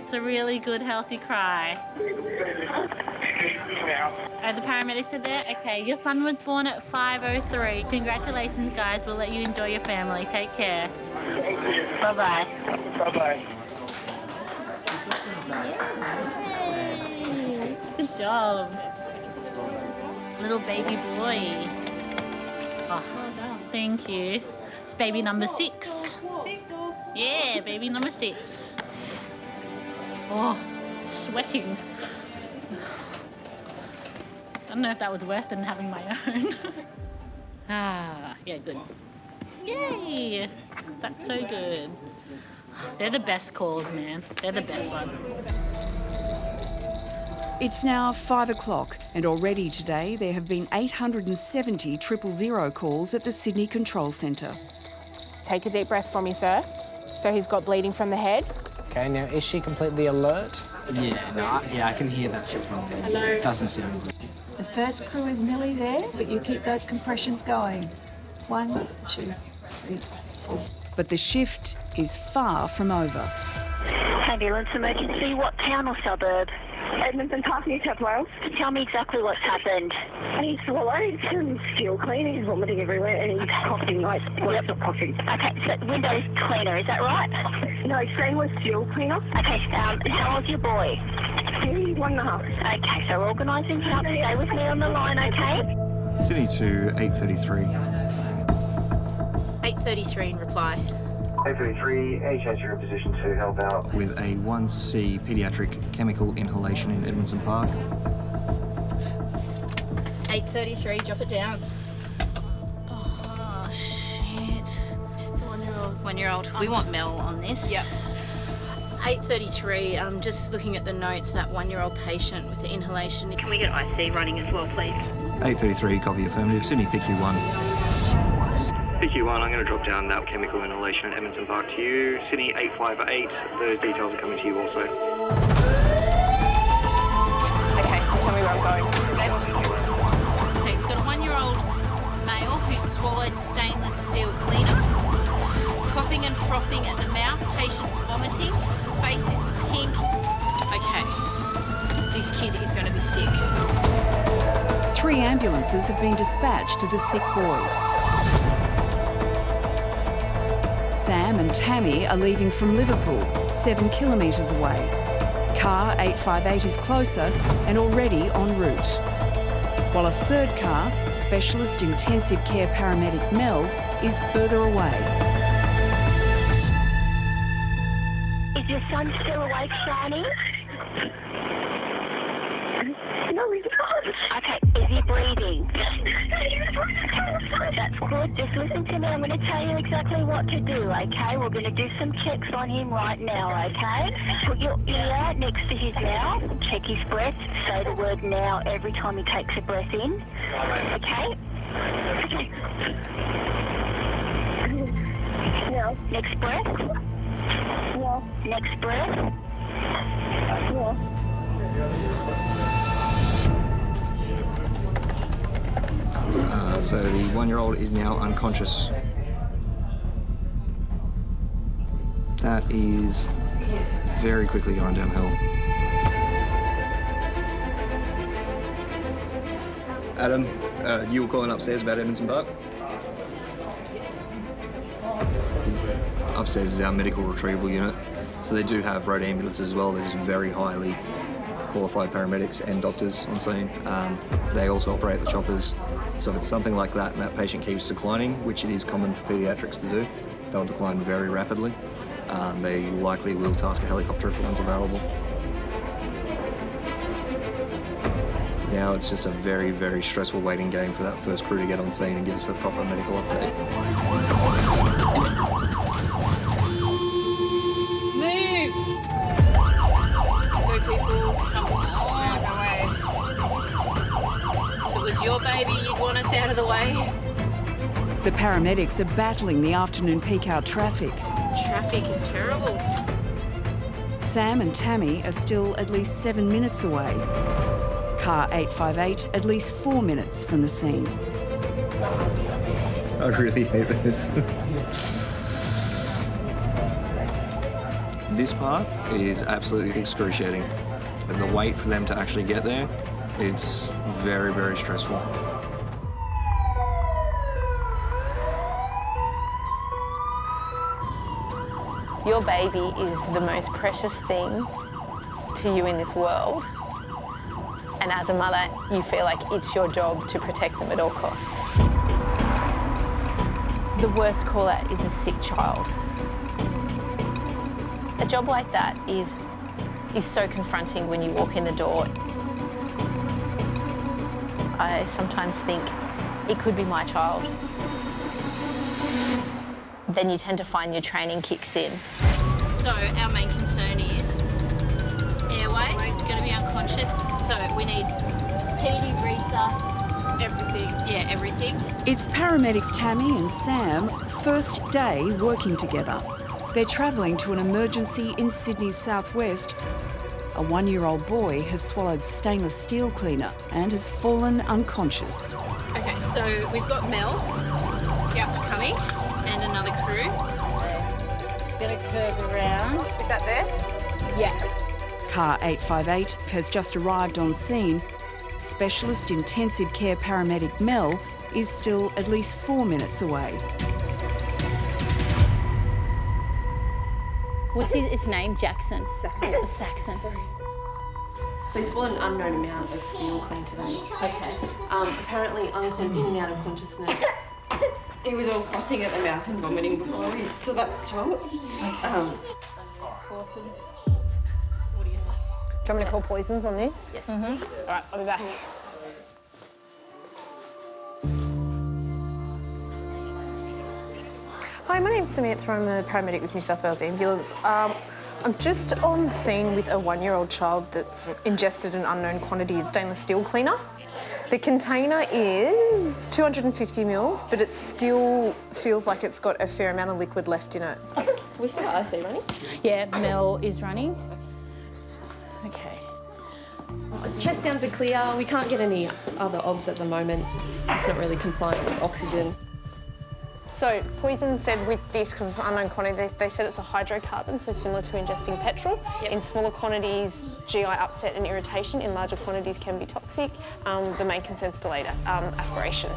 It's a really good, healthy cry. Are the paramedics are there? Okay, your son was born at 5:03. Congratulations, guys. We'll let you enjoy your family. Take care. Bye-bye. Bye-bye. Yay. Good job. Little baby boy. Oh, thank you. It's baby number 6. Yeah, baby number 6. Oh, sweating. I don't know if that was worse than having my own. Yeah, good. Yay! That's so good. They're the best calls, man. They're the best one. It's now 5 o'clock, and already today there have been 870 000 calls at the Sydney Control Centre. Take a deep breath for me, sir. So he's got bleeding from the head. Okay, now is she completely alert? Yeah, I can hear that she's running. Hello. Doesn't sound good. The first crew is nearly there, but you keep those compressions going. 1, 2, 3, 4. But the shift is far from over. Ambulance emergency, what town or suburb? Edmonton Park, New South Wales. Tell me exactly what's happened. He's swallowed some steel cleaner, he's vomiting everywhere, and he's coughing like, well, not coughing. Okay, so window cleaner, is that right? No, stainless steel cleaner. Okay, how old's your boy? He's 1.5. Okay, so we're organising help. Stay with me on the line, okay? Sydney to 8:33. 8:33 in reply. 833, AHS, you're in position to help out. With a 1C pediatric chemical inhalation in Edmondson Park. 8:33, drop it down. Oh, shit. It's a 1-year-old. 1-year-old. We want Mel on this. Yep. 8:33, I'm just looking at the notes, that 1-year-old patient with the inhalation. Can we get IC running as well, please? 8:33, copy affirmative. Sydney PQ1. PQ1, I'm going to drop down that chemical inhalation at Edmondson Park to you. Sydney 858, those details are coming to you also. Okay, tell me where I'm going. Left. Okay, we've got a 1-year-old male who's swallowed stainless steel cleaner, coughing and frothing at the mouth, patient's vomiting, face is pink. Okay, this kid is going to be sick. 3 ambulances have been dispatched to the sick boy. Sam and Tammy are leaving from Liverpool, 7 kilometres away. Car 858 is closer and already en route. While a third car, Specialist Intensive Care Paramedic Mel, is further away. Is your son still awake, Shani? No, he's not. Okay, is he breathing? That's good. Just listen to me. I'm going to tell you exactly what to do, okay? We're going to do some checks on him right now, okay? Put your ear next to his mouth. Check his breath. Say the word now every time he takes a breath in. Okay? Okay. No. Next breath. No. Next breath. No. So the 1-year-old is now unconscious. That is very quickly going downhill. Adam, you were calling upstairs about Edmondson Park? Upstairs is our medical retrieval unit. So they do have road ambulances as well. They're just very highly qualified paramedics and doctors on scene. They also operate the choppers. So if it's something like that and that patient keeps declining, which it is common for pediatrics to do, they'll decline very rapidly. They likely will task a helicopter if one's available. Now it's just a very, very stressful waiting game for that first crew to get on scene and give us a proper medical update. Move! Go people, come on, away. If it was your baby, you'd want us out of the way. The paramedics are battling the afternoon peak hour traffic. Traffic is terrible. Sam and Tammy are still at least 7 minutes away. Car 858 at least 4 minutes from the scene. I really hate this. This part is absolutely excruciating. And the wait for them to actually get there, it's very, very stressful. Your baby is the most precious thing to you in this world. And as a mother, you feel like it's your job to protect them at all costs. The worst call-out is a sick child. A job like that is so confronting when you walk in the door. I sometimes think it could be my child. Then you tend to find your training kicks in. So our main concern is airway. He's going to be unconscious. So we need PD, resus, everything. Yeah, everything. It's paramedics Tammy and Sam's first day working together. They're travelling to an emergency in Sydney's southwest. A 1-year-old boy has swallowed stainless steel cleaner and has fallen unconscious. Okay, so we've got Mel coming and another crew. It's going to curve around. Is that there? Yeah. Car 858 has just arrived on scene. Specialist Intensive Care Paramedic Mel is still at least 4 minutes away. What's his name? Jackson? Saxon. Saxon. Sorry. So he swallowed an unknown amount of steel clean today. Okay. Apparently in and out of consciousness. He was all frothing at the mouth and vomiting before he stood up strong. Awesome. Do you want me to call poisons on this? Yes. Mm-hmm. All right, I'll be back. Hi, my name's Samantha. I'm a paramedic with New South Wales Ambulance. I'm just on scene with a 1-year-old child that's ingested an unknown quantity of stainless steel cleaner. The container is 250 mils, but it still feels like it's got a fair amount of liquid left in it. We still got IC running? Yeah, Mel is running. Okay. Chest sounds are clear. We can't get any other obs at the moment. It's not really compliant with oxygen. So poison said with this, because it's unknown quantity, they said it's a hydrocarbon, so similar to ingesting petrol. Yep. In smaller quantities, GI upset and irritation. In larger quantities can be toxic. The main concern's delayed aspiration.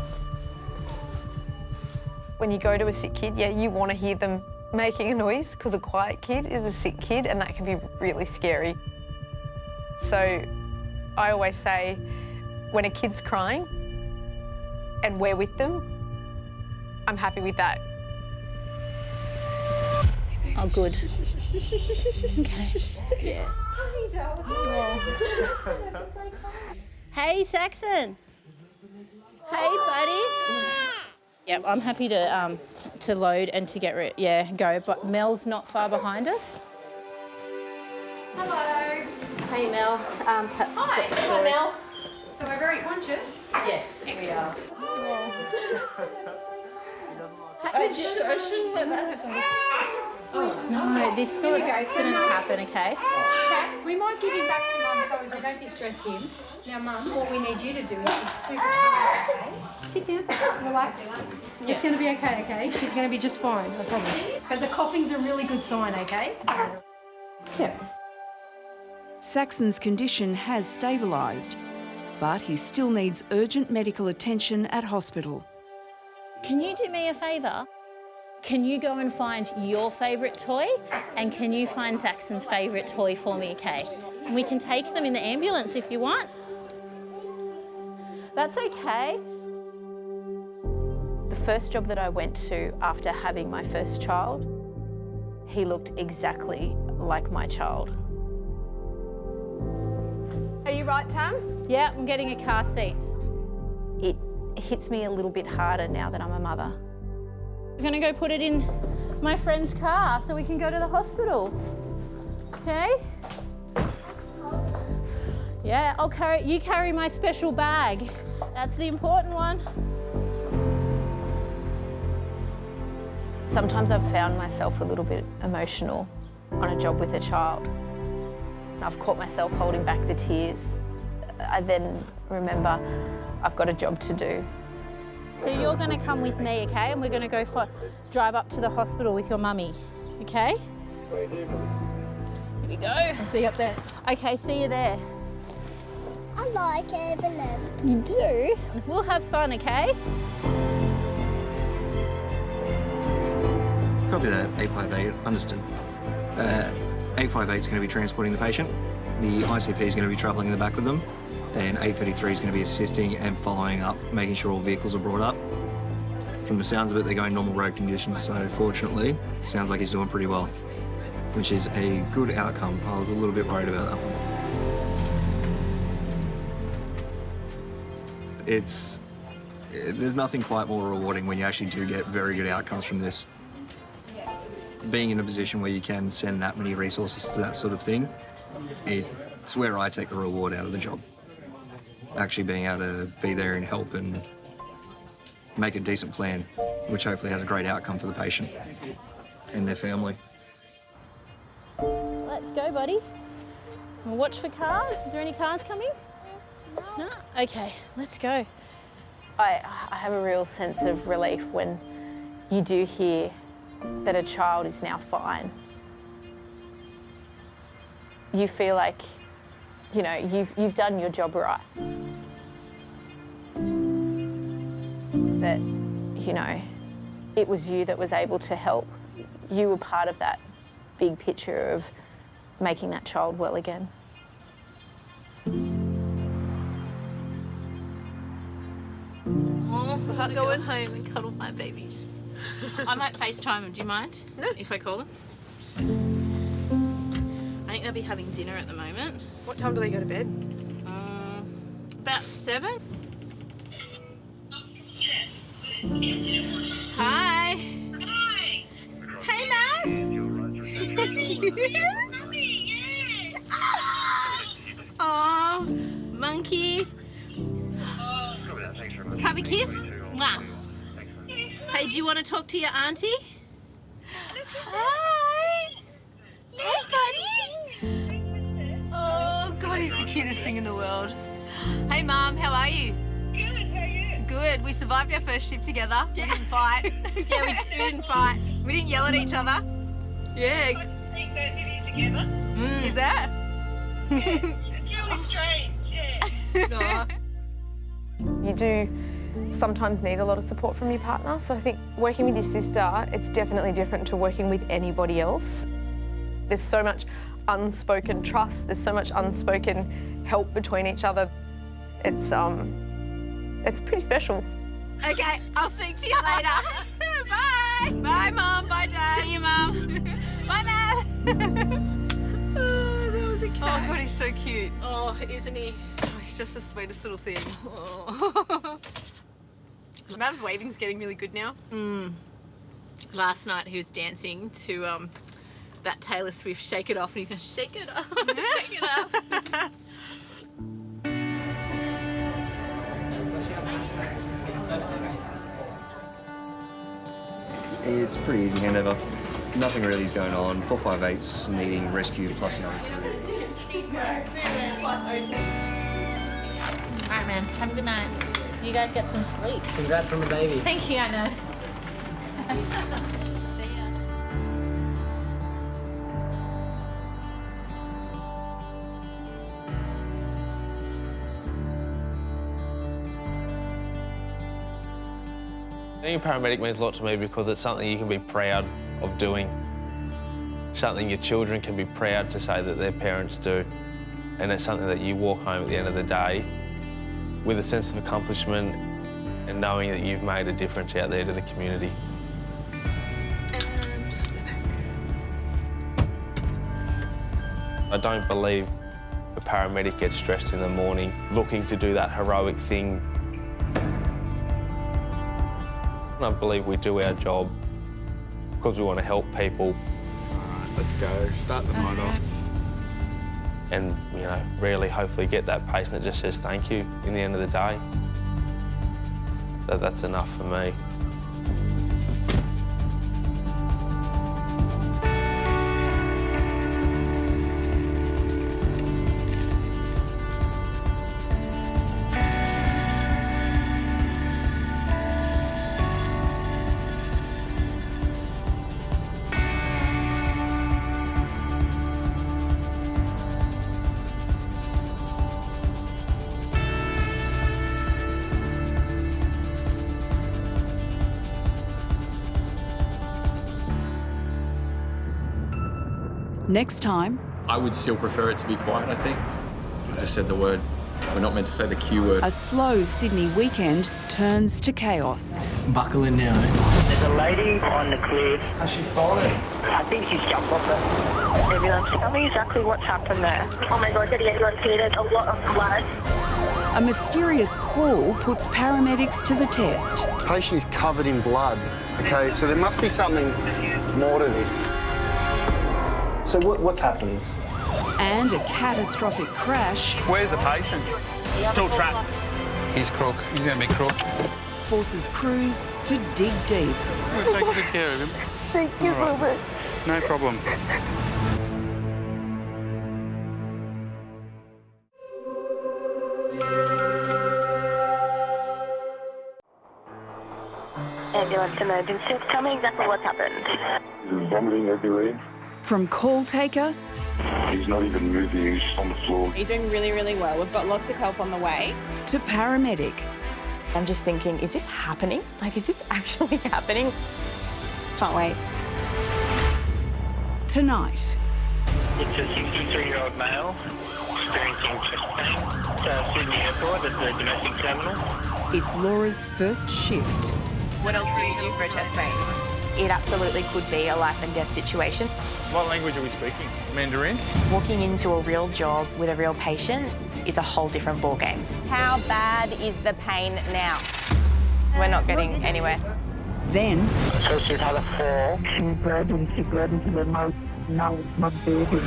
When you go to a sick kid, yeah, you want to hear them making a noise, because a quiet kid is a sick kid, and that can be really scary. So I always say, when a kid's crying and we're with them, I'm happy with that. Oh, good. Okay. Hey, Saxon. Hey, buddy. Yep, I'm happy to load and to get go. But Mel's not far behind us. Hello. Hey, Mel. Tat's Hi. got the Hello, story. Mel. So we're very conscious. Yes, we are. I shouldn't let that happen. No, this sort of accidents happen, okay? Tat, we might give him back to Mum, so as we don't distress him. Now, Mum, what we need you to do is be super calm, okay? Sit down, relax. It's going to be okay, okay? He's going to be just fine, I promise. But the coughing's a really good sign, okay? Yeah. Saxon's condition has stabilised, but he still needs urgent medical attention at hospital. Can you do me a favour? Can you go and find your favourite toy, and can you find Saxon's favourite toy for me, okay? And we can take them in the ambulance if you want. That's okay. The first job that I went to after having my first child, he looked exactly like my child. Are you right, Tam? Yeah, I'm getting a car seat. It hits me a little bit harder now that I'm a mother. I'm gonna go put it in my friend's car so we can go to the hospital. Okay? Yeah, you carry my special bag. That's the important one. Sometimes I've found myself a little bit emotional on a job with a child. I've caught myself holding back the tears. I then remember I've got a job to do. So you're going to come with me, okay? And we're going to go drive up to the hospital with your mummy, okay? Here we go. I'll see you up there. Okay, see you there. I like ambulance. You do? We'll have fun, okay? Copy that, 858, understood. 858 is going to be transporting the patient. The ICP is going to be travelling in the back with them. And 833 is going to be assisting and following up, making sure all vehicles are brought up. From the sounds of it, they're going normal road conditions, so fortunately, it sounds like he's doing pretty well, which is a good outcome. I was a little bit worried about that one. There's nothing quite more rewarding when you actually do get very good outcomes from this. Being in a position where you can send that many resources to that sort of thing, it's where I take the reward out of the job. Actually being able to be there and help and make a decent plan, which hopefully has a great outcome for the patient and their family. Let's go, buddy. We'll watch for cars. Is there any cars coming? No? Okay, let's go. I have a real sense of relief when you do hear that a child is now fine. You feel like, you know, you've done your job right. That, you know, it was you that was able to help. You were part of that big picture of making that child well again. Oh, I'll go home and cuddle my babies. I might FaceTime them. Do you mind? No. If I call them? I think they'll be having dinner at the moment. What time do they go to bed? About 7. Hi. Hi. Hey, Matt. Oh, monkey. Have a kiss? Mwah. Hey, do you want to talk to your auntie? Hi. Hey, buddy. Oh, God, he's the cutest thing in the world. Hey, Mum, how are you? Good, how are you? Good. We survived our first shift together. Yeah. We didn't fight. Yeah, we didn't fight. We didn't yell at each other. Yeah. I've seen both of you together. Is that? Yeah, it's really strange, yeah. You do sometimes need a lot of support from your partner, so I think working with your sister, it's definitely different to working with anybody else. There's so much unspoken trust, there's so much unspoken help between each other. It's pretty special. Okay, I'll speak to you later. Bye. Bye, Mum. Bye, Dad. See you, Mum. Bye, Mum. Oh, that was a cat. Oh, God, he's so cute. Oh, isn't he? Oh, he's just the sweetest little thing. Oh. Mav's waving's getting really good now. Last night he was dancing to that Taylor Swift Shake It Off, and he's going, shake it off, shake it off. It's a pretty easy handover. Nothing really is going on. 458's needing rescue plus another crew. All right, man. Have a good night. You guys get some sleep. Congrats on the baby. Thank you, I know. Being a paramedic means a lot to me because it's something you can be proud of doing. Something your children can be proud to say that their parents do. And it's something that you walk home at the end of the day with a sense of accomplishment and knowing that you've made a difference out there to the community. I don't believe a paramedic gets stressed in the morning looking to do that heroic thing. I believe we do our job because we want to help people. All right, let's go. Start the night off. And, you know, really hopefully get that patient that just says thank you in the end of the day. That's enough for me. Next time. I would still prefer it to be quiet, I think. I just said the word. We're not meant to say the Q word. A slow Sydney weekend turns to chaos. Buckle in now. There's a lady on the cliff. Has she fallen? I think she's jumped off it. Ambulance, tell me exactly what's happened there. Oh my God, the ambulance here, there's a lot of blood. A mysterious call puts paramedics to the test. The patient is covered in blood. Okay, so there must be something more to this. So what's happened? And a catastrophic crash. Where's the patient? Still trapped. He's crook. He's going to be crook. Forces crews to dig deep. We'll take good care of him. Thank you so much. No problem. Ambulance emergencies, tell me exactly what's happened. There's vomiting everywhere. From call taker. He's not even moving, he's just on the floor. You're doing really, really well. We've got lots of help on the way. To paramedic. I'm just thinking, is this happening? Like, is this actually happening? Can't wait. Tonight. It's a 63-year-old male experiencing chest pain at Sydney Airport at the domestic terminal. It's Laura's first shift. What else do you do for a chest pain? It absolutely could be a life and death situation. What language are we speaking? Mandarin? Walking into a real job with a real patient is a whole different ballgame. How bad is the pain now? We're not getting anywhere. Then... So she's had a fall. She bled into the mouth. Now it's not breathing.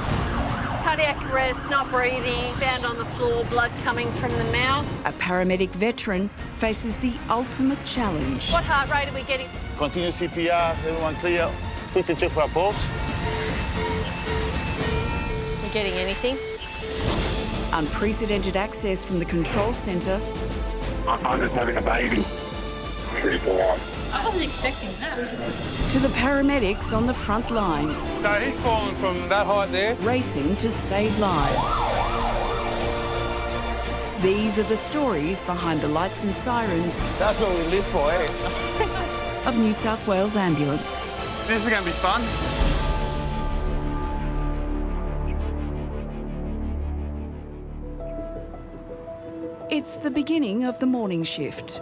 Cardiac arrest, not breathing, found on the floor, blood coming from the mouth. A paramedic veteran faces the ultimate challenge. What heart rate are we getting? Continue CPR, everyone clear. Quickly check for a pulse. You getting anything? Unprecedented access from the control centre. I'm just having a baby. Critical on. I wasn't expecting that. To the paramedics on the front line. So he's fallen from that height there. Racing to save lives. These are the stories behind the lights and sirens. That's what we live for, eh? Of New South Wales Ambulance. This is going to be fun. It's the beginning of the morning shift.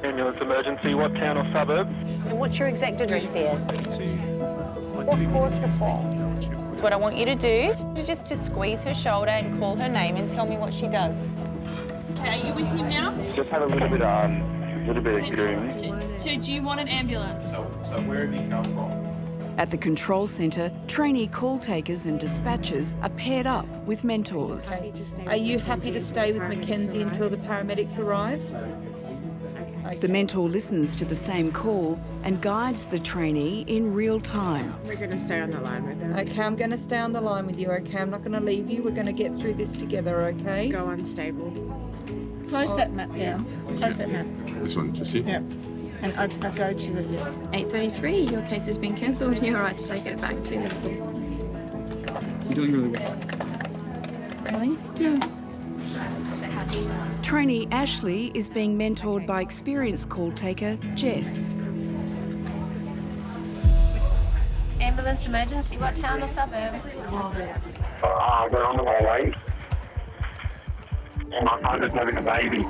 Ambulance emergency, what town or suburb? And what's your exact address there? What caused the fall? So what I want you to do is just to squeeze her shoulder and call her name and tell me what she does. Okay, are you with him now? Just had a little bit of gloom. So do you want an ambulance? So where have you come from? At the control centre, trainee call takers and dispatchers are paired up with mentors. Are you happy to stay with Mackenzie until the paramedics arrive? The mentor listens to the same call and guides the trainee in real time. We're going to stay on the line with her. Okay, I'm going to stay on the line with you, okay? I'm not going to leave you. We're going to get through this together, okay? Go unstable. Close that map down. Close that map. This one, just here? Yep. And I go to the 8:33. Your case has been cancelled. You're right to take it back to Liverpool. You're doing really well. Really? Yeah. Trainee Ashley is being mentored by experienced call taker Jess. Ambulance emergency. What town or suburb? We're on the way. I'm just having a baby.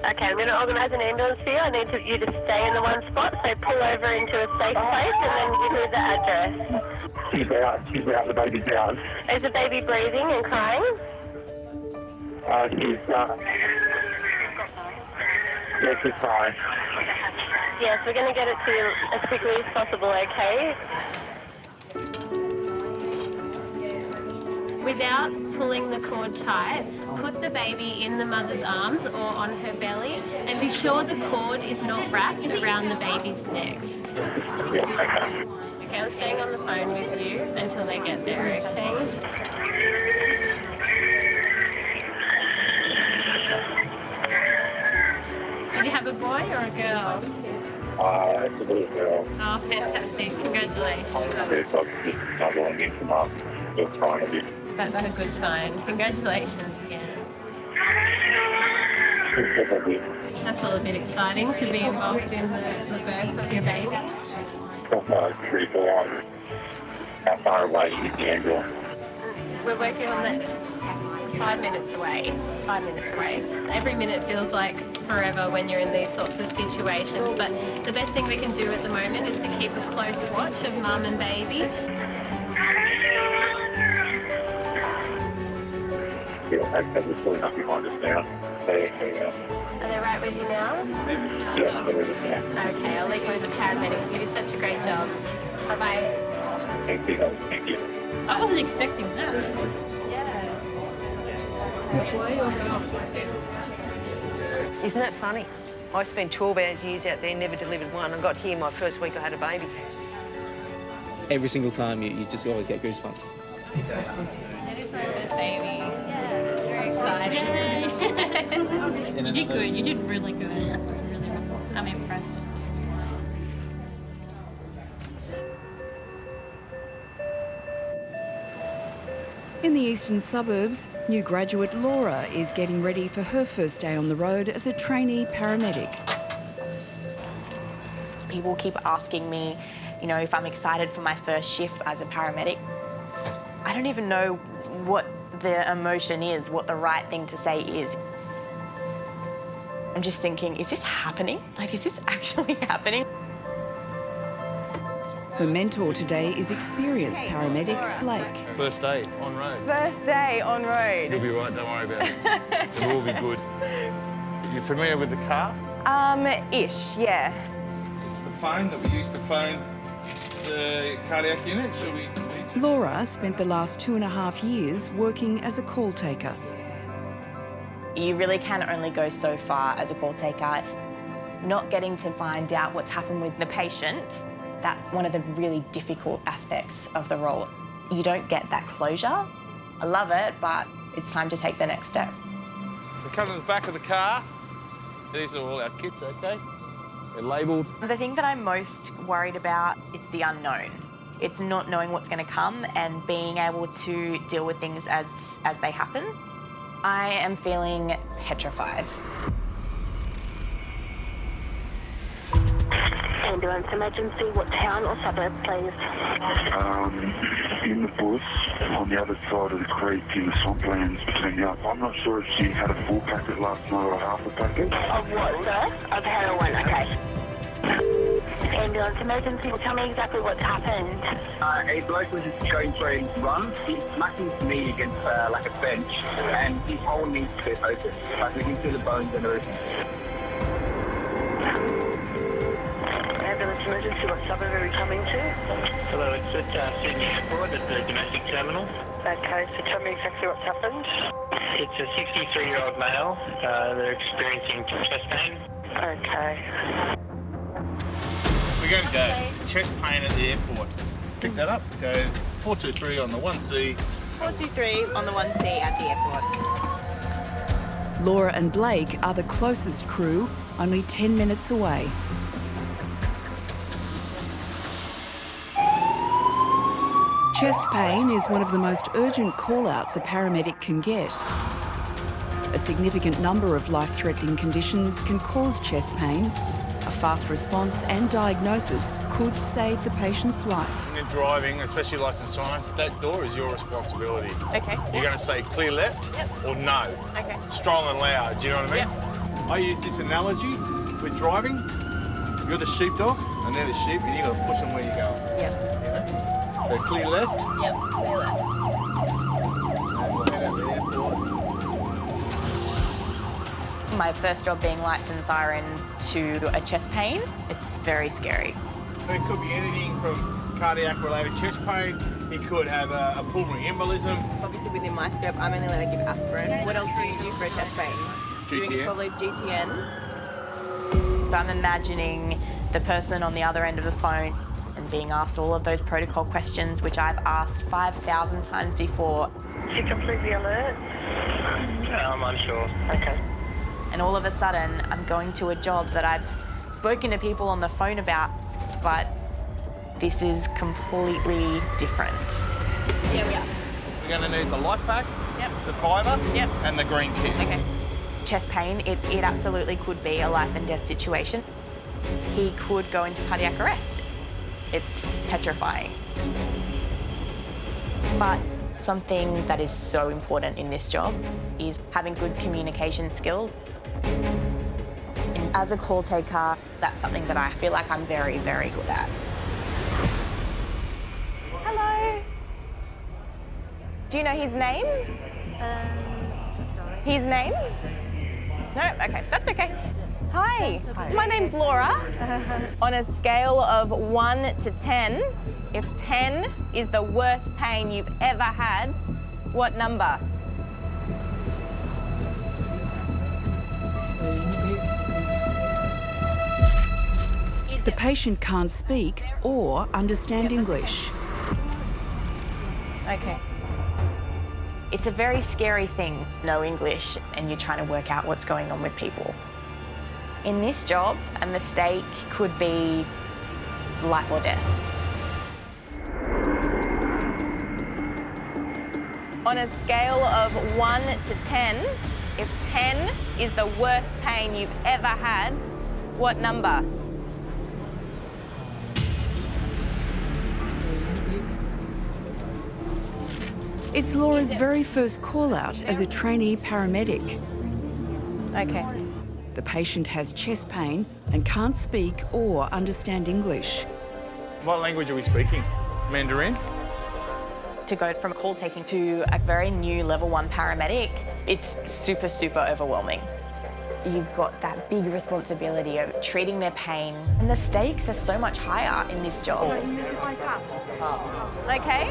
Okay, I'm going to organise an ambulance for you. I need you to stay in the one spot, so pull over into a safe place and then give me the address. She's out, the baby's out. Is the baby breathing and crying? She's fine. Yes, we're going to get it to you as quickly as possible, okay? Without pulling the cord tight, put the baby in the mother's arms or on her belly and be sure the cord is not wrapped around the baby's neck. Okay, I'm staying on the phone with you until they get there, okay? Did you have a boy or a girl? It's a little girl. Oh, fantastic. Congratulations. That's a good sign. Congratulations again. That's all a bit exciting to be involved in the birth of your baby. How far away is the ambulance? We're working on that. 5 minutes away. 5 minutes away. Every minute feels like forever when you're in these sorts of situations, but the best thing we can do at the moment is to keep a close watch of mum and baby. Yeah, that's pulling up behind us now. Are they right with you now? Yeah, they're with us now. Okay, I'll leave you with the paramedics. You did such a great job. Bye-bye. Thank you. I wasn't expecting that. Isn't that funny? I spent 12 years out there, never delivered one. I got here my first week I had a baby. Every single time you just always get goosebumps. It is my first baby. Yes, very exciting. You did good. You did really good. Really, I'm impressed. In the eastern suburbs, new graduate Laura is getting ready for her first day on the road as a trainee paramedic. People keep asking me, if I'm excited for my first shift as a paramedic. I don't even know what the emotion is, what the right thing to say is. I'm just thinking, is this happening? Is this actually happening? Her mentor today is experienced paramedic Blake. First day on road. First day on road. You'll be right, don't worry about it. It will be good. You familiar with the car? Ish, yeah. This is the phone that we use to phone the cardiac unit. Should we? Laura spent the last 2.5 years working as a call taker. You really can only go so far as a call taker. Not getting to find out what's happened with the patient, that's one of the really difficult aspects of the role. You don't get that closure. I love it, but it's time to take the next step. We come to the back of the car. These are all our kits, okay? They're labelled. The thing that I'm most worried about is the unknown. It's not knowing what's going to come and being able to deal with things as they happen. I am feeling petrified. Ambulance emergency, what town or suburb, please? In the bush, on the other side of the creek in the swamplands between the I'm not sure if she had a full packet last night or half a packet. Of what, sir? Of heroin, okay. Ambulance emergency, tell me exactly what's happened. A bloke was just going for a run. He's smacking his knee against like a bench, and his whole knee's split open. Like we can see the bones and everything. Ambulance emergency, what suburb are we coming to? Hello, it's at Sydney Airport at the domestic terminal. Okay, so tell me exactly what's happened. It's a 63-year-old male. They're experiencing chest pain. Okay. We're going to go to chest pain at the airport. Pick that up. Go 423 on the 1C. 423 on the 1C at the airport. Laura and Blake are the closest crew, only 10 minutes away. Chest pain is one of the most urgent call-outs a paramedic can get. A significant number of life-threatening conditions can cause chest pain. A fast response and diagnosis could save the patient's life. When you're driving, especially licensed signs, that door is your responsibility. Okay. You're going to say clear left or no. Okay. Strong and loud, do you know what I mean? I use this analogy with driving. You're the sheepdog and they're the sheep and you've got to push them where you're going. Yep. You know? So clear left. Yep, clear left. And we'll head out the airport. My first job being lights and siren to a chest pain, it's very scary. It could be anything from cardiac-related chest pain. It could have a pulmonary embolism. Obviously within my scope, I'm only allowed to give aspirin. What else do you do for a chest pain? GTN. Probably GTN. So I'm imagining the person on the other end of the phone and being asked all of those protocol questions, which I've asked 5,000 times before. Is she completely alert? I'm unsure. Okay. And all of a sudden, I'm going to a job that I've spoken to people on the phone about, but this is completely different. Yeah, we are. We're going to need the life pack, the fibre, and the green kit. Okay. Chest pain, it absolutely could be a life and death situation. He could go into cardiac arrest. It's petrifying. But something that is so important in this job is having good communication skills. And as a call taker, that's something that I feel like I'm very, very good at. Hello. Do you know his name? His name? No? Okay, that's okay. Hi, my name's Laura. On a scale of 1 to 10, if 10 is the worst pain you've ever had, what number? The patient can't speak or understand English. Okay. It's a very scary thing, no English, and you're trying to work out what's going on with people. In this job, a mistake could be life or death. On a scale of 1 to 10, if 10 is the worst pain you've ever had, what number? It's Laura's very first call-out as a trainee paramedic. Okay. The patient has chest pain and can't speak or understand English. What language are we speaking? Mandarin? To go from call taking to a very new level 1 paramedic, it's super, super overwhelming. You've got that big responsibility of treating their pain, and the stakes are so much higher in this job. Okay?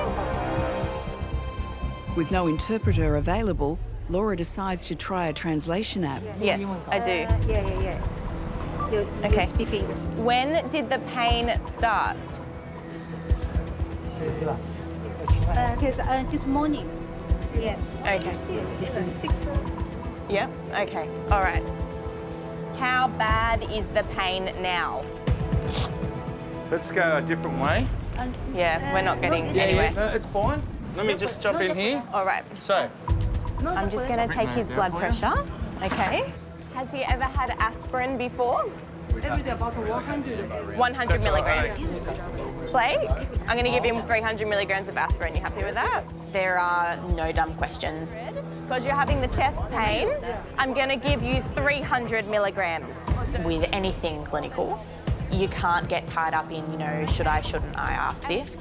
With no interpreter available, Laura decides to try a translation app. Yes, I do. Yeah. Okay. You're speaking. When did the pain start? Because this morning, yes. Okay. 6. Yeah, okay, all right. How bad is the pain now? Let's go a different way. Yeah, we're not getting anywhere. No, it's fine. Let me just jump in here. All right. So. I'm just going to take his blood pressure. Okay. Has he ever had aspirin before? Every day about 100. 100 milligrams. Plague? I'm going to give him 300 milligrams of aspirin. You happy with that? There are no dumb questions. Because you're having the chest pain, I'm going to give you 300 milligrams. With anything clinical, you can't get tied up in, you know, should I, shouldn't I ask this?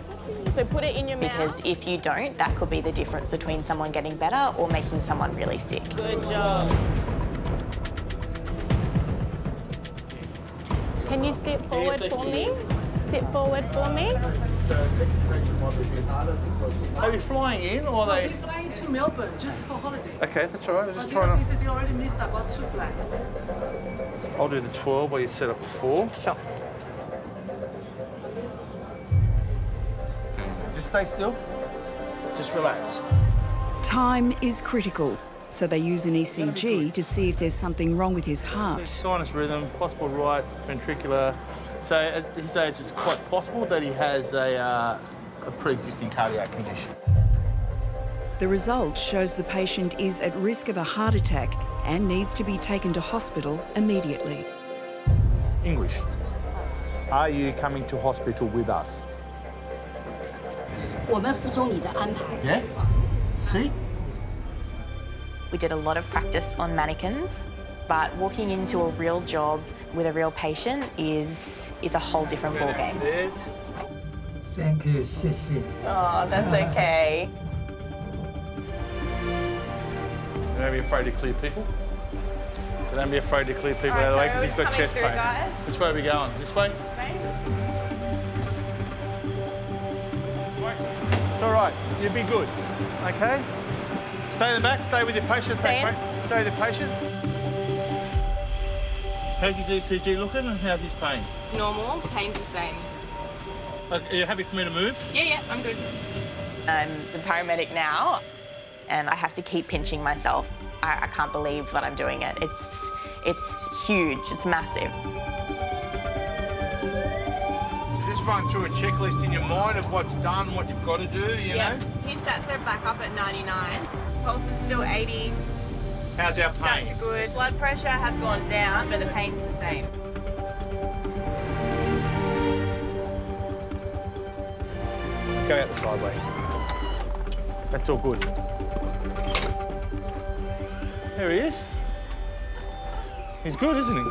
So put it in your mouth. Because if you don't, that could be the difference between someone getting better or making someone really sick. Good job. Can you sit forward for me? Sit forward for me. Are they flying in or are they? They're flying to Melbourne just for holiday. Okay, that's all right. I'm just But trying to. they already missed about 2 flights. I'll do the 12 where you set up before. Sure. Just stay still. Just relax. Time is critical, so they use an ECG to see if there's something wrong with his heart. Sinus rhythm, possible right ventricular. So at his age, it's quite possible that he has a pre-existing cardiac condition. The result shows the patient is at risk of a heart attack and needs to be taken to hospital immediately. English. Are you coming to hospital with us? Yeah? See? We did a lot of practice on mannequins, but walking into a real job with a real patient is a whole different ballgame. Thank you, Sissy. Oh, that's okay. Don't be afraid to clear people. So don't be afraid to clear people out of the way because he's got chest pain. Guys. Which way are we going? This way? It's all right. You'll be good. Okay? Stay in the back. Stay with your patient. Thanks, mate. Stay with your patient. How's his ECG looking and how's his pain? It's normal. Pain's the same. Are you happy for me to move? Yeah, I'm good. I'm the paramedic now, and I have to keep pinching myself. I can't believe that I'm doing it. It's huge. It's massive. So just run through a checklist in your mind of what's done, what you've got to do, you know? His stats are back up at 99. Pulse is still 80. How's our pain? Stats are good. Blood pressure has gone down, but the pain's the same. Go out the side way. That's all good. There he is. He's good, isn't he?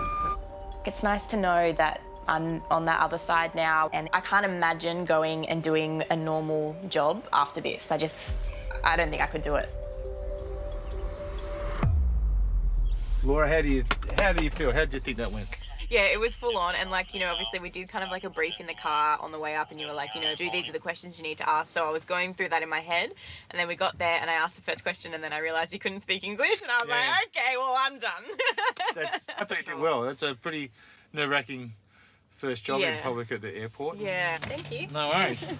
It's nice to know that I'm on that other side now, and I can't imagine going and doing a normal job after this. I don't think I could do it. Laura, how do you feel? How did you think that went? Yeah, it was full on, and obviously we did kind of like a brief in the car on the way up, and you were like, these are the questions you need to ask. So I was going through that in my head, and then we got there and I asked the first question, and then I realised you couldn't speak English, and I was like, okay, well, I'm done. I think you did well. That's a pretty nerve-wracking first job in public at the airport. Yeah, thank you. No worries.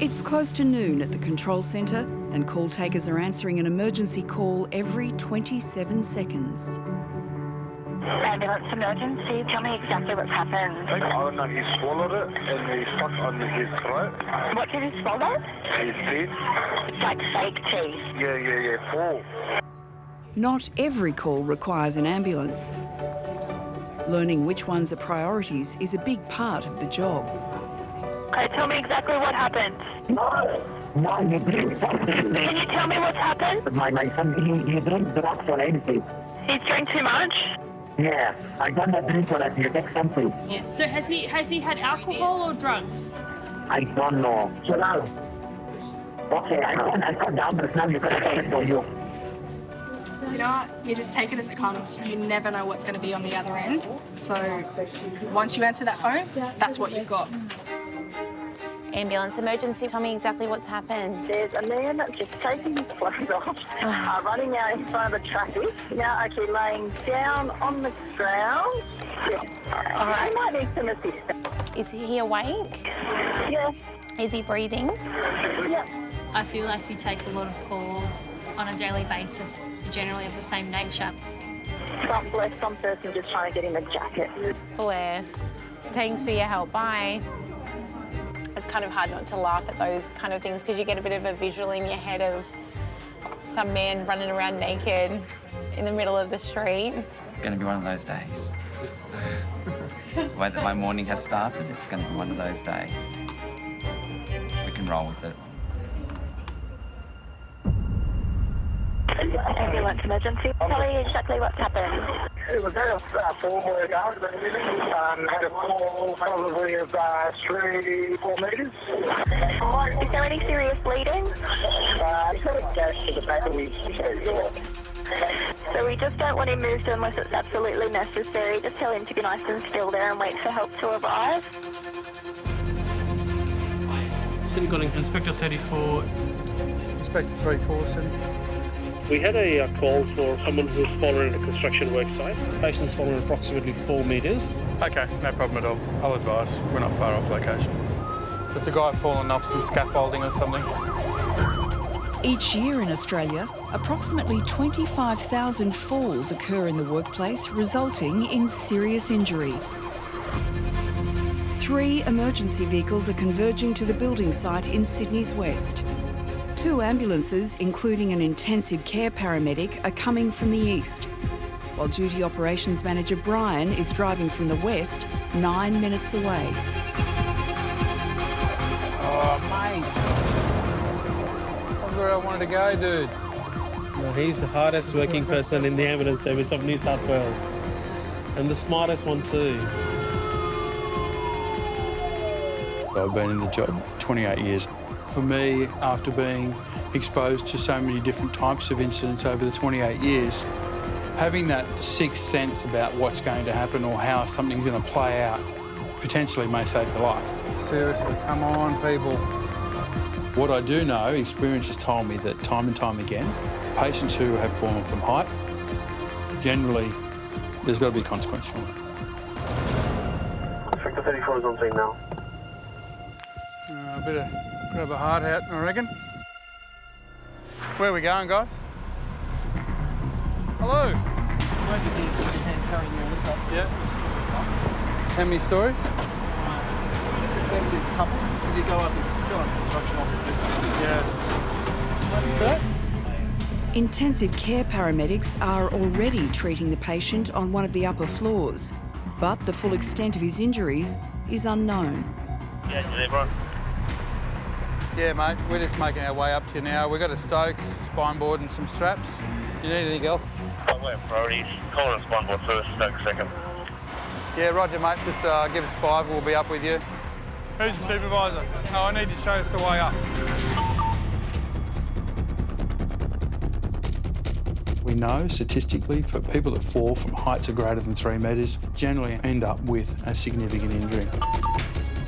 It's close to noon at the control centre and call takers are answering an emergency call every 27 seconds. Ambulance emergency, tell me exactly what's happened. I don't know, he swallowed it and he stuck on his throat. What did he swallow? His teeth. It's like fake teeth. Yeah, full. Not every call requires an ambulance. Learning which ones are priorities is a big part of the job. Okay, tell me exactly what happened. No, you drink something. Can you tell me what's happened? My son, he drinks drugs or anything. He's drank too much? Yeah, I don't drink for that. You take something. Yeah. So has he had alcohol or drugs? I don't know. So now, okay, I got down, but now you got to take it for you. You know what? You just take it as it comes. You never know what's going to be on the other end. So once you answer that phone, that's what you've got. Ambulance emergency, tell me exactly what's happened. There's a man that's just taking his clothes off, running out in front of the traffic, now actually laying down on the ground. Yeah. All right. He might need some assistance. Is he awake? Yeah. Is he breathing? Yeah. I feel like you take a lot of calls on a daily basis, generally of the same nature. Some person just trying to get him a jacket. Bless. Thanks for your help. Bye. It's kind of hard not to laugh at those kind of things because you get a bit of a visual in your head of some man running around naked in the middle of the street. It's going to be one of those days. The way that my morning has started, it's going to be one of those days. We can roll with it. Ambulance emergency. Tell me exactly what's happened. It was at a formal yard. Had a call probably of 3-4 metres. Is there any serious bleeding? He's got a gash to the back of his head. So we just don't want him moved unless it's absolutely necessary. Just tell him to be nice and still there and wait for help to arrive. Sydney calling Inspector 34. Inspector 34, Sydney. We had a call for someone who's fallen in a construction work site. Patient's fallen approximately 4 metres. Okay, no problem at all. I'll advise. We're not far off location. So it's a guy fallen off some scaffolding or something. Each year in Australia, approximately 25,000 falls occur in the workplace, resulting in serious injury. 3 emergency vehicles are converging to the building site in Sydney's west. 2 ambulances, including an intensive care paramedic, are coming from the east, while Duty Operations Manager Brian is driving from the west, 9 minutes away. Oh, mate. That's where I wanted to go, dude. Well, he's the hardest working person in the ambulance service of New South Wales. And the smartest one too. I've been in the job 28 years. For me, after being exposed to so many different types of incidents over the 28 years, having that sixth sense about what's going to happen or how something's going to play out potentially may save your life. Seriously, come on, people. What I do know, experience has told me that time and time again, patients who have fallen from height, generally, there's got to be consequence for them. Inspector 34 is on scene now. A bit of a hard hat, I reckon. Where are we going, guys? Hello. Yeah. How many stories? Couple, because you go up, it's still on construction office. Yeah. Intensive care paramedics are already treating the patient on one of the upper floors, but the full extent of his injuries is unknown. Yeah, you there, Brian? Yeah, mate, we're just making our way up to you now. We've got a Stokes, spine board and some straps. You need anything else? We have priorities. Call and spine board first, Stokes second. Yeah, roger, mate. Just give us 5, we'll be up with you. Who's the supervisor? No, I need to show us the way up. We know statistically for people that fall from heights of greater than 3 metres generally end up with a significant injury.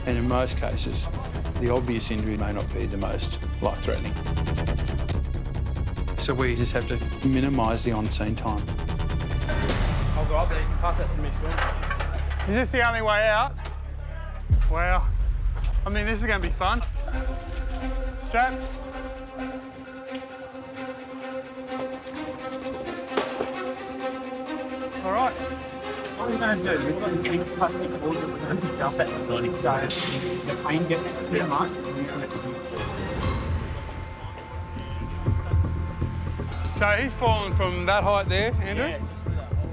And in most cases, the obvious injury may not be the most life-threatening. So we just have to minimise the on-scene time. I'll go up there, you can pass that to me if you want. Is this the only way out? Wow. I mean, this is going to be fun. Straps. All right. What we're going to do, we've got this big plastic board that we're going to pick up. So if the pain gets too much, we can let the So he's fallen from that height there, Andrew? Yeah, just through that hole,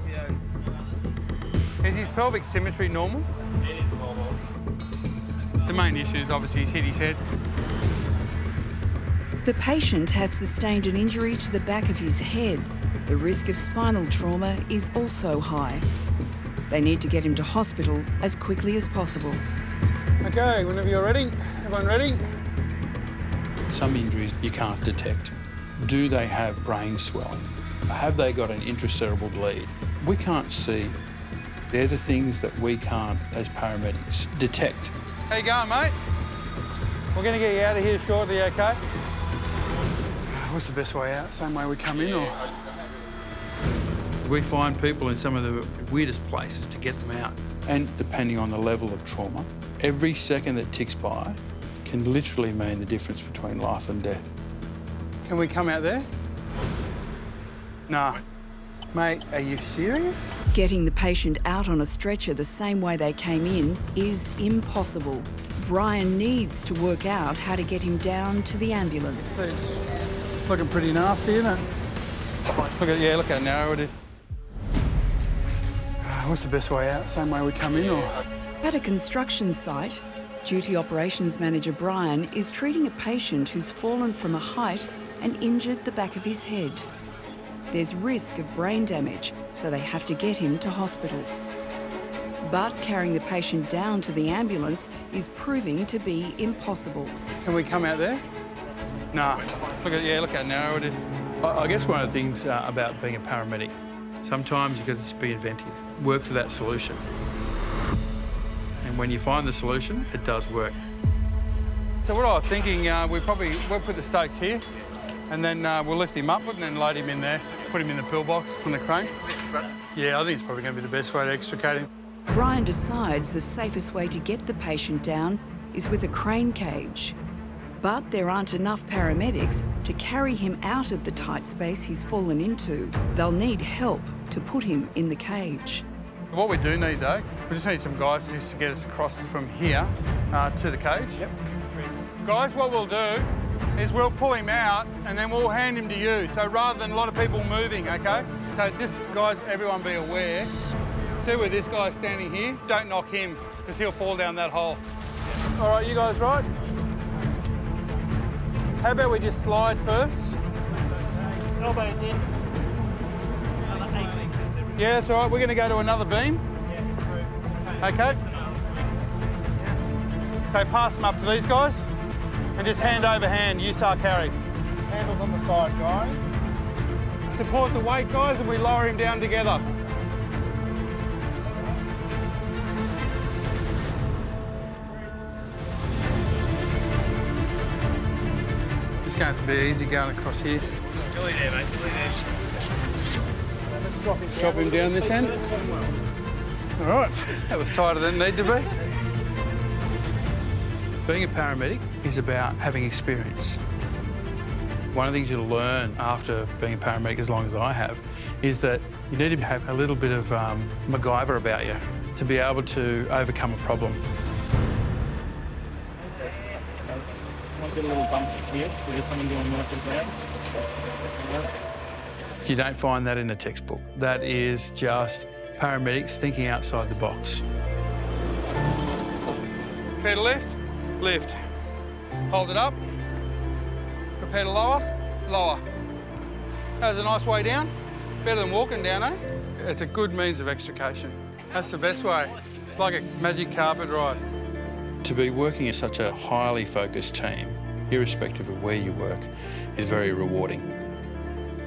Is his pelvic symmetry normal? It is normal. The main issue is obviously he's hit his head. The patient has sustained an injury to the back of his head. The risk of spinal trauma is also high. They need to get him to hospital as quickly as possible. Okay, whenever you're ready. Everyone ready? Some injuries you can't detect. Do they have brain swelling? Have they got an intracerebral bleed? We can't see. They're the things that we can't, as paramedics, detect. How you going, mate? We're going to get you out of here shortly, okay? What's the best way out? Same way we come in, or...? We find people in some of the weirdest places to get them out. And depending on the level of trauma Every second that ticks by can literally mean the difference between life and death. Can we come out there? Nah. Mate, are you serious? Getting the patient out on a stretcher the same way they came in is impossible. Brian needs to work out how to get him down to the ambulance. It's looking pretty nasty, isn't it? Look how narrow it is. What's the best way out? Same way we come in, or? At a construction site, Duty Operations Manager Brian is treating a patient who's fallen from a height and injured the back of his head. There's risk of brain damage, so they have to get him to hospital. But carrying the patient down to the ambulance is proving to be impossible. Can we come out there? Nah. Look how narrow it is. I guess one of the things about being a paramedic, sometimes you've got to just be inventive, work for that solution. And when you find the solution, it does work. So what I was thinking, we'll put the stakes here, and then we'll lift him up and then load him in there, put him in the pillbox on the crane. Yeah, I think it's probably going to be the best way to extricate him. Brian decides the safest way to get the patient down is with a crane cage. But there aren't enough paramedics to carry him out of the tight space he's fallen into. They'll need help to put him in the cage. What we do need, though, we just need some guys just to get us across from here to the cage. Yep. Guys, what we'll do is we'll pull him out and then we'll hand him to you. So rather than a lot of people moving, OK? So just, guys, everyone be aware. See where this guy's standing here? Don't knock him, because he'll fall down that hole. All right, you guys right? How about we just slide first? Elbows in. Yeah, that's all right. We're going to go to another beam. OK? So pass them up to these guys and just hand over hand, use our carry. Handles on the side, guys. Support the weight, guys, and we lower him down together. It's going to be easy going across here. Billy there, mate. Billy there. Let's Drop him down this end. All right, that was tighter than it needed to be. Being a paramedic is about having experience. One of the things you'll learn after being a paramedic, as long as I have, is that you need to have a little bit of MacGyver about you to be able to overcome a problem. Might get a little bump here, so you're coming down nice and flat. You don't find that in a textbook. That is just paramedics thinking outside the box. Prepare to lift, lift. Hold it up. Prepare to lower, lower. That's a nice way down. Better than walking down, eh? It's a good means of extrication. That's the best way. It's like a magic carpet ride. To be working in such a highly focused team, irrespective of where you work, is very rewarding.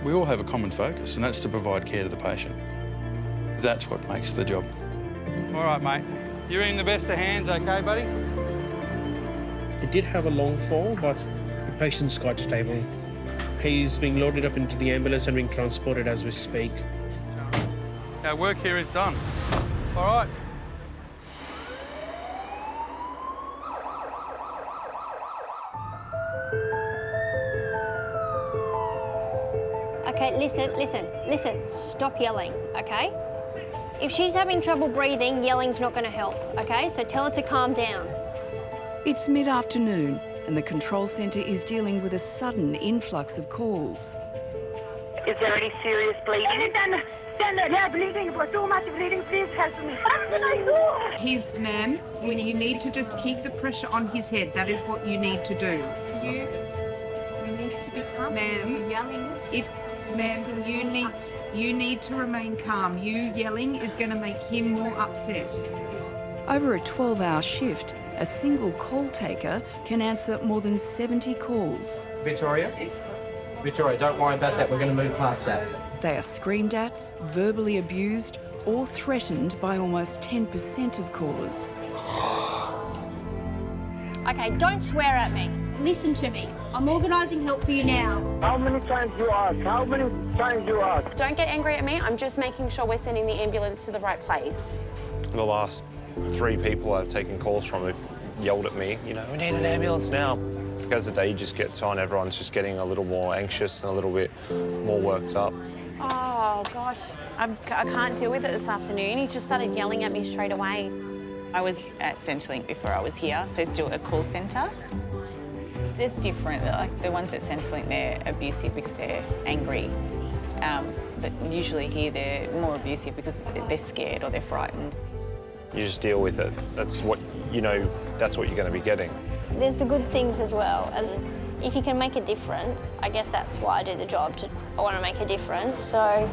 We all have a common focus, and that's to provide care to the patient. That's what makes the job. All right, mate. You're in the best of hands, OK, buddy? He did have a long fall, but the patient's quite stable. He's being loaded up into the ambulance and being transported as we speak. Our work here is done. All right. Okay, listen. Stop yelling, okay? If she's having trouble breathing, yelling's not going to help, okay? So tell her to calm down. It's mid-afternoon and the control centre is dealing with a sudden influx of calls. Is there any serious bleeding? They're bleeding, but too much bleeding. Please help me. What can I do? Ma'am, you need to just keep the pressure on his head. That is what you need to do. You need to be calm. Ma'am, Yelling. Ma'am, you need to remain calm. You yelling is going to make him more upset. Over a 12-hour shift, a single call taker can answer more than 70 calls. Victoria, don't worry about that. We're going to move past that. They are screamed at, verbally abused, or threatened by almost 10% of callers. Okay, don't swear at me. Listen to me. I'm organising help for you now. How many times you ask? How many times you ask? Don't get angry at me. I'm just making sure we're sending the ambulance to the right place. In the last 3 people I've taken calls from have yelled at me, you know, we need an ambulance now. As the day just gets on, everyone's just getting a little more anxious and a little bit more worked up. Oh, gosh. I can't deal with it this afternoon. He just started yelling at me straight away. I was at Centrelink before I was here, so still a call centre. It's different. Like the ones at Centrelink, they're abusive because they're angry. But usually here they're more abusive because they're scared or they're frightened. You just deal with it. That's what, you know, that's what you're going to be getting. There's the good things as well, and if you can make a difference, I guess that's why I do the job. I want to make a difference, so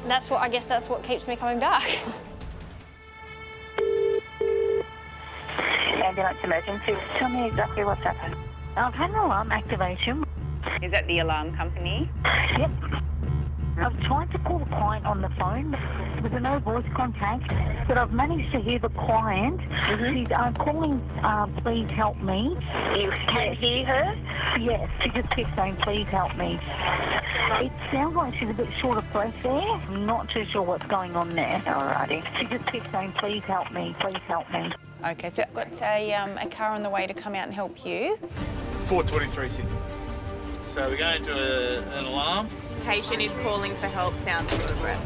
I guess that's what keeps me coming back. Ambulance emergency. Tell me exactly what's happened. I've had an alarm activation. Is that the alarm company? Yep. I've tried to call the client on the phone with no voice contact, but I've managed to hear the client. She's calling, please help me. You can hear her? Yes, she just keeps saying, please help me. It sounds like she's a bit short of breath there. I'm not too sure what's going on there. Alrighty. She just keeps saying, please help me, please help me. Okay, so I've got a car on the way to come out and help you. 423 Sydney. So we're going to an alarm. Patient is calling for help, sounds short of breath.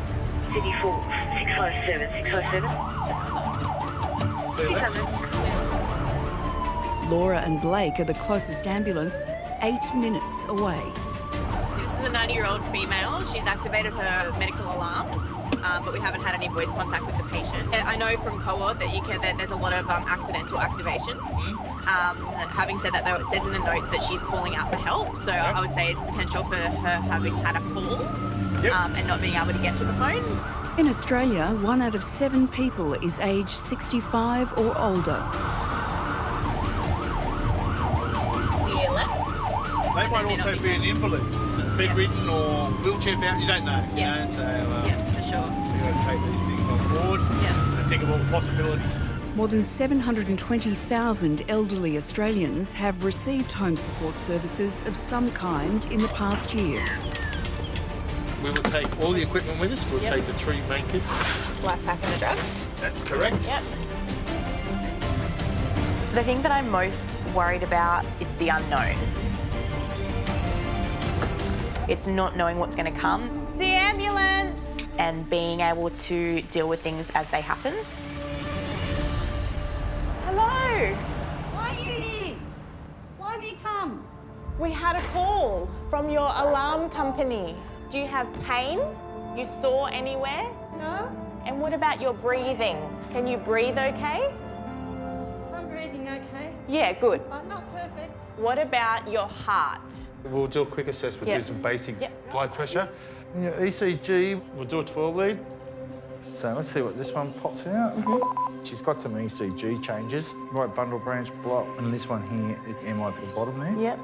City 4, 657, 657. Laura and Blake are the closest ambulance, 8 minutes away. This is a 90-year-old female. She's activated her medical alarm, but we haven't had any voice contact with the patient. I know from co-op that there's a lot of accidental activations. Having said that, though, it says in the note that she's calling out for help, so I would say it's potential for her having had a fall and not being able to get to the phone. In Australia, 1 out of 7 people is aged 65 or older. Clear left. They might also be an invalid, bedridden or wheelchair bound, you don't know. Yeah. You know, so For sure. we've got to take these things on board and think of all the possibilities. More than 720,000 elderly Australians have received home support services of some kind in the past year. We will take all the equipment with us. We'll take the 3 main kits. Life pack and the drugs. That's correct. Yep. The thing that I'm most worried about is the unknown. It's not knowing what's going to come. It's the ambulance! And being able to deal with things as they happen. Hello. Why are you here? Why have you come? We had a call from your alarm company. Do you have pain? You sore anywhere? No. And what about your breathing? Can you breathe okay? I'm breathing okay. Yeah, good. But not perfect. What about your heart? We'll do a quick assessment, Yep. do some basic Yep. blood pressure. And your ECG, we'll do a 12 lead. So let's see what this one pops out. She's got some ECG changes. Right bundle branch block, and this one here, it's MI at the bottom there. Yep.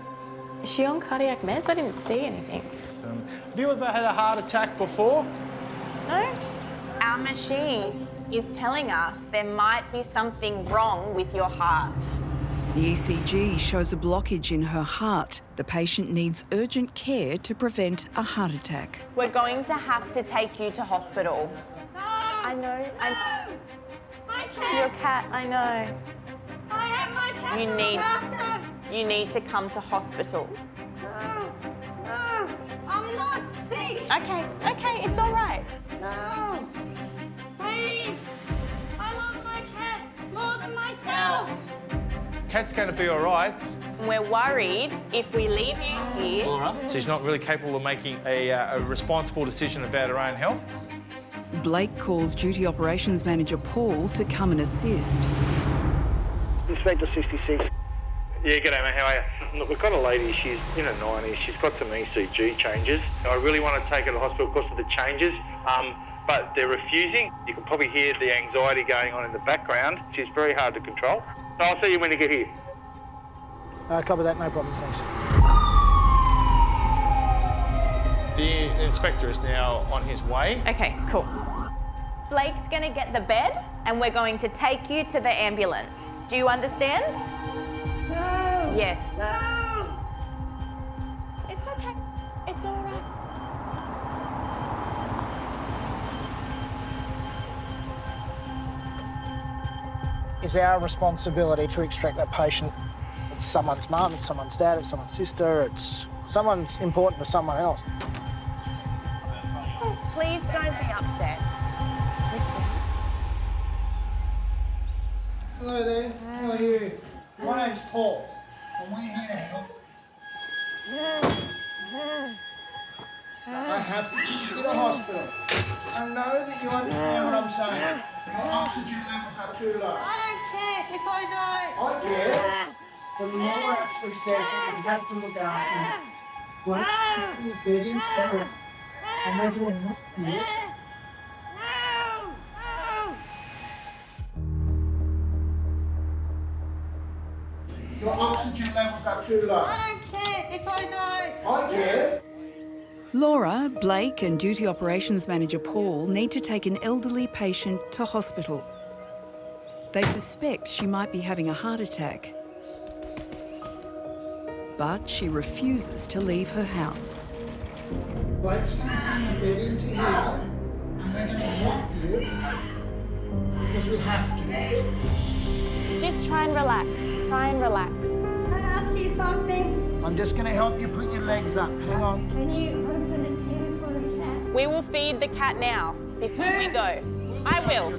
Is she on cardiac meds? I didn't see anything. Have you ever had a heart attack before? No. Our machine is telling us there might be something wrong with your heart. The ECG shows a blockage in her heart. The patient needs urgent care to prevent a heart attack. We're going to have to take you to hospital. No. I know. No. My cat. Your cat, I know. I have my cat You to need- look after. You need to come to hospital. No. No. I'm not sick. Okay, it's all right. No. Please. I love my cat more than myself. Cat's going to be all right. We're worried if we leave you here. Laura. She's not really capable of making a responsible decision about her own health. Blake calls Duty Operations Manager Paul to come and assist. Inspector 66. Yeah, g'day mate, how are you? Look, we've got a lady, she's in her 90s, she's got some ECG changes. I really want to take her to hospital because of the changes, but they're refusing. You can probably hear the anxiety going on in the background. She's very hard to control. So I'll see you when you get here. Cover that, no problem, thanks. The inspector is now on his way. Okay, cool. Blake's gonna get the bed and we're going to take you to the ambulance. Do you understand? No. Yes. No. It's okay. It's all right. It's our responsibility to extract that patient. It's someone's mum, it's someone's dad, it's someone's sister, it's someone's important to someone else. Please don't be upset. Hello there, how are you? My name's Paul, and we're here to help. I have to take you to hospital. I know that you understand what I'm saying. Your oxygen levels are too low. I don't care if I die. I care. The law actually says that we have to look after you. Let's put your bed in terror. And we're doing what here? Your oxygen levels are too low. I don't care if I die. I care. Laura, Blake and Duty Operations Manager Paul need to take an elderly patient to hospital. They suspect she might be having a heart attack. But she refuses to leave her house. Blake's going to bring your bed into here, and we're going to help you because we have to. Just try and relax. Try and relax. Can I ask you something? I'm just going to help you put your legs up. Hang on. Can you open a tin for the cat? We will feed the cat now before we go. I will.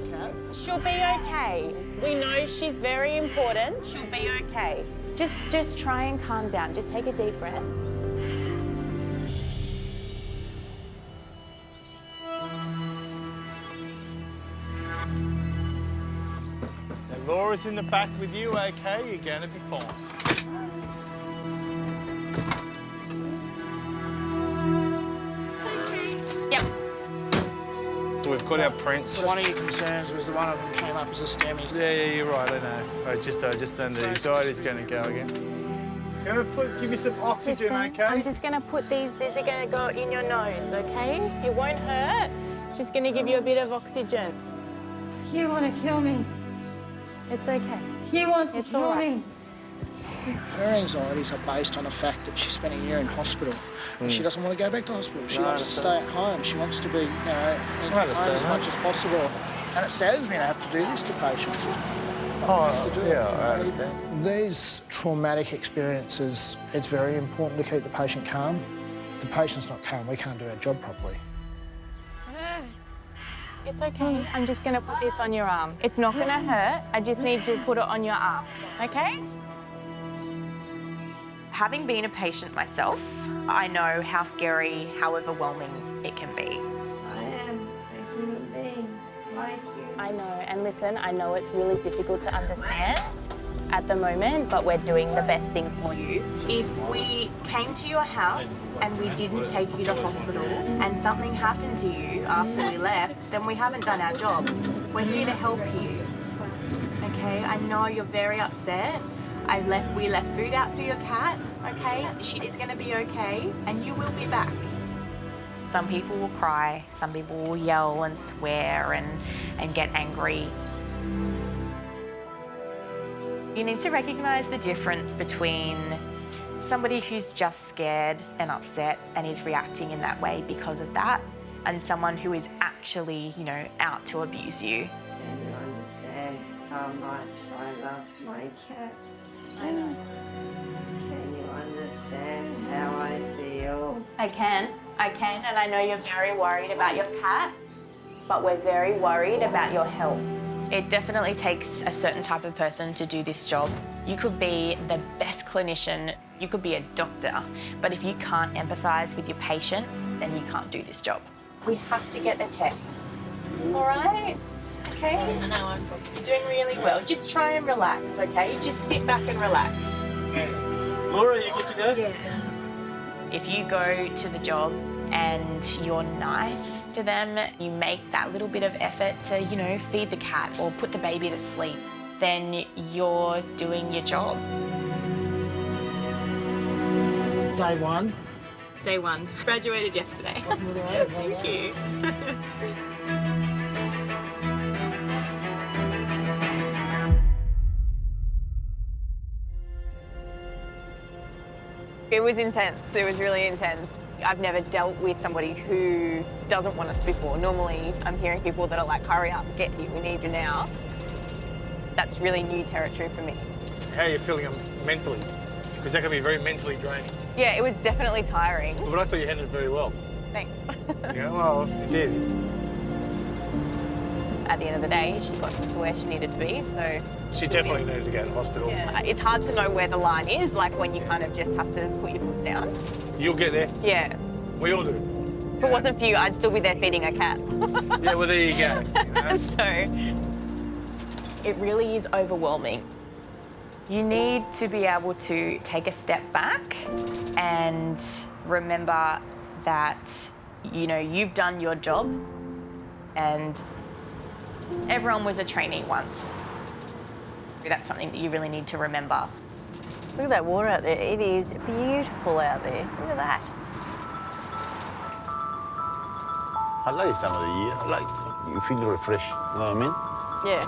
She'll be okay. We know she's very important. She'll be okay. Just try and calm down. Just take a deep breath. Now, Laura's in the back with you, okay? You're going to be fine. Yep. So we've got our prints. One of your concerns was the one of them came up as a STEMI. Yeah, you're right, I know. I just then the anxiety's going to go again. It's going to give you some oxygen, Listen, okay? I'm just going to put these are going to go in your nose, okay? It won't hurt. Just going to give you a bit of oxygen. You want to kill me. It's okay. He wants to kill me. Her anxieties are based on the fact that she spent a year in hospital and she doesn't want to go back to hospital. She wants to stay at home. She wants to be, in home as much as possible. And it saddens me to have to do this to patients. I understand. These traumatic experiences, it's very important to keep the patient calm. If the patient's not calm, we can't do our job properly. It's okay. I'm just going to put this on your arm. It's not going to hurt. I just need to put it on your arm, okay? Having been a patient myself, I know how scary, how overwhelming it can be. I am a human being like you. I know, and listen, I know it's really difficult to understand at the moment, but we're doing the best thing for you. If we came to your house and we didn't take you to hospital and something happened to you after we left, then we haven't done our job. We're here to help you. Okay, I know you're very upset. We left food out for your cat, okay? She is gonna be okay, and you will be back. Some people will cry, some people will yell and swear and get angry. You need to recognise the difference between somebody who's just scared and upset and is reacting in that way because of that, and someone who is actually, out to abuse you. Can you understand how much I love my cat? I know. Can you understand how I feel? I can, and I know you're very worried about your cat, but we're very worried about your health. It definitely takes a certain type of person to do this job. You could be the best clinician, you could be a doctor, but if you can't empathise with your patient, then you can't do this job. We have to get the tests, all right? Okay? I know, you're doing really well. Just try and relax, okay? Just sit back and relax. Laura, you good to go? Yeah. If you go to the job and you're nice to them, you make that little bit of effort to, feed the cat or put the baby to sleep, then you're doing your job. Day one. Day one. Graduated yesterday. Thank you. It was intense. It was really intense. I've never dealt with somebody who doesn't want us before. Normally, I'm hearing people that are like, hurry up, get here, we need you now. That's really new territory for me. How are you feeling mentally? Because that can be very mentally draining. Yeah, it was definitely tiring. But I thought you handled it very well. Thanks. Yeah, well, you did. At the end of the day, she got to where she needed to be, so... She definitely needed to go to hospital. Yeah. It's hard to know where the line is, like when you kind of just have to put your foot down. You'll get there. Yeah. We all do. If it wasn't for you, I'd still be there feeding a cat. Yeah, well, there you go. So, it really is overwhelming. You need to be able to take a step back and remember that, you know, you've done your job and everyone was a trainee once. That's something that you really need to remember. Look at that water out there. It is beautiful out there. Look at that. I like this time of the year. I like, you feel refreshed, you know what I mean? Yeah.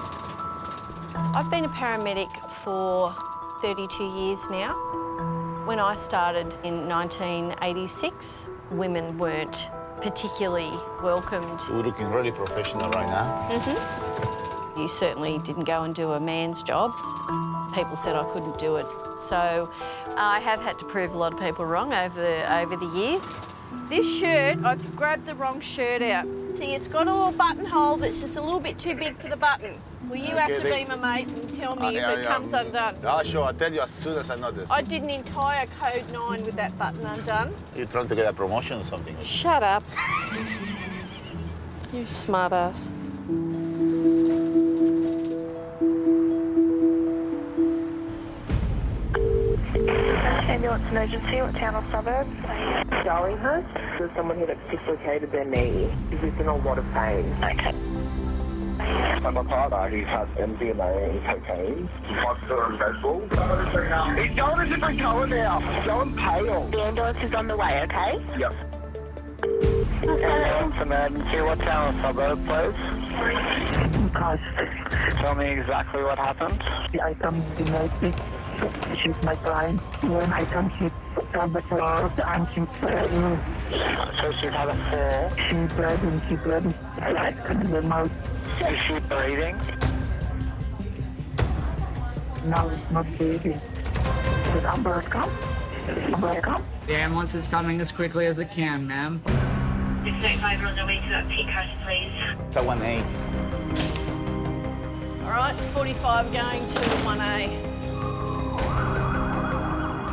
I've been a paramedic for 32 years now. When I started in 1986, women weren't particularly welcomed. We're looking really professional right now. You certainly didn't go and do a man's job. People said I couldn't do it. So I have had to prove a lot of people wrong over the years. This shirt, I've grabbed the wrong shirt out. See, it's got a little buttonhole that's just a little bit too big for the button. Well, you have to be my mate and tell me if it comes undone. Yeah, sure, I'll tell you as soon as I know this. I did an entire code 9 with that button undone. You're trying to get a promotion or something? Shut up. You smart ass. Ambulance emergency, what town or suburb? Darlinghurst. There's someone here that's dislocated their knee. He's in a lot of pain. Okay. My father, he's had MDMA and cocaine. Monster and Red Bull. He's going a different colour now. He's going pale. The ambulance is on the way, okay? Yep. Ambulance emergency, what town or suburb, please? Tell me exactly what happened. I come to my sick. She's my client. When I come, she got the floor and she bled. So she's had a fall? She bled and she bled right in the mouth. Is she bleeding? No, it's not bleeding. Did ambulance come? Ambulance come? The ambulance is coming as quickly as it can, ma'am. 685 on the way to that Peakhurst, please. It's a 1A. All right, 45 going to 1A.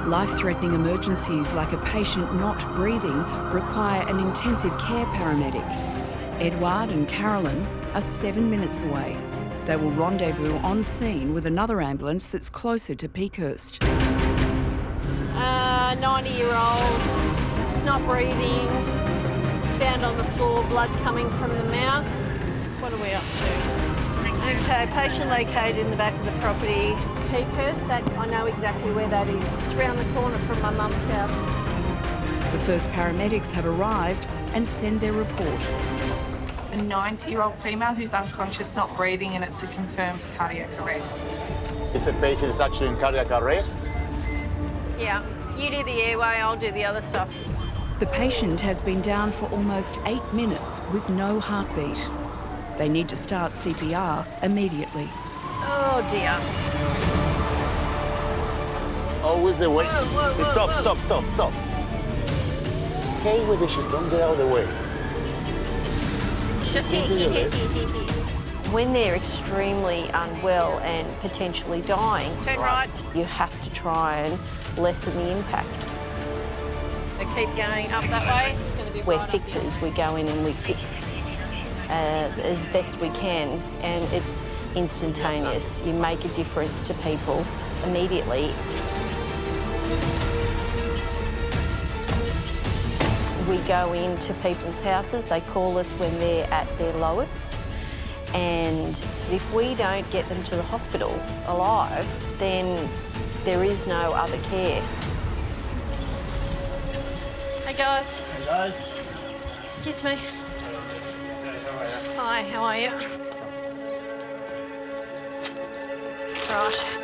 Life-threatening emergencies like a patient not breathing require an intensive care paramedic. Edward and Carolyn are 7 minutes away. They will rendezvous on scene with another ambulance that's closer to Peakhurst. 90-year-old, it's not breathing, found on the floor, blood coming from the mouth. What are we up to? Okay, patient located in the back of the property. Peakhurst, that I know exactly where that is. It's around the corner from my mum's house. The first paramedics have arrived and send their report. A 90-year-old female who's unconscious, not breathing, and it's a confirmed cardiac arrest. Is the patient actually in cardiac arrest? Yeah, you do the airway, I'll do the other stuff. The patient has been down for almost 8 minutes with no heartbeat. They need to start CPR immediately. Oh dear. It's always the way. Stop. Stay with the issues, don't get out of the way. Just here. When they're extremely unwell and potentially dying, turn right. You have to try and lessen the impact. They keep going up that way. It's going to be We're fixers. We go in and we fix as best we can, and it's instantaneous. You make a difference to people immediately. We go into people's houses. They call us when they're at their lowest. And if we don't get them to the hospital alive, then there is no other care. Hey guys. Hey guys. Excuse me. Hi, how are you? Right.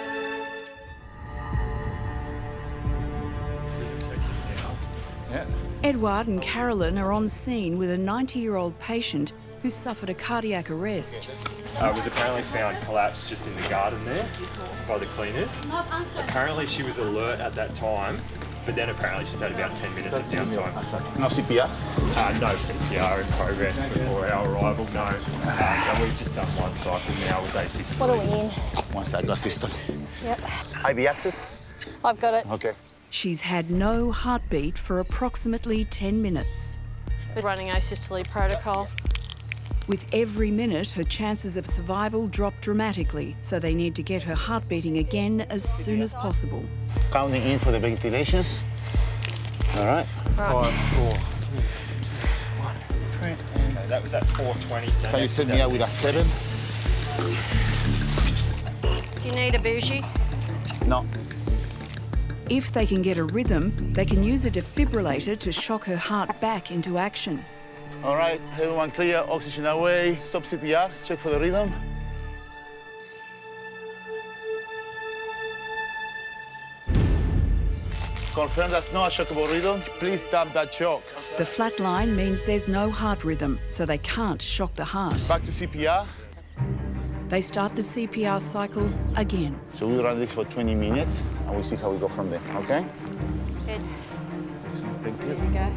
Yeah. Edward and Carolyn are on scene with a 90-year-old patient who suffered a cardiac arrest. was apparently found collapsed just in the garden there by the cleaners. Apparently she was alert at that time, but then apparently she's had about 10 minutes of downtime. No CPR? No CPR in progress before our arrival, no. So we've just done one cycle now with A6. What are we in? One sec, got systole. Yep. IV access? I've got it. Okay. She's had no heartbeat for approximately 10 minutes. We're running asystole protocol. With every minute, her chances of survival drop dramatically, so they need to get her heart beating again as soon as possible. Counting in for the ventilations. All right. 5, 4, 3, 2, 1. Okay, that was at 4:20. So can you set me out with a 7? Do you need a bougie? No. If they can get a rhythm, they can use a defibrillator to shock her heart back into action. All right, everyone clear, oxygen away, stop CPR, check for the rhythm. Confirm that's not a shockable rhythm. Please dump that shock. The flat line means there's no heart rhythm, so they can't shock the heart. Back to CPR. They start the CPR cycle again. So we run this for 20 minutes and we'll see how we go from there, okay? Good. There we go.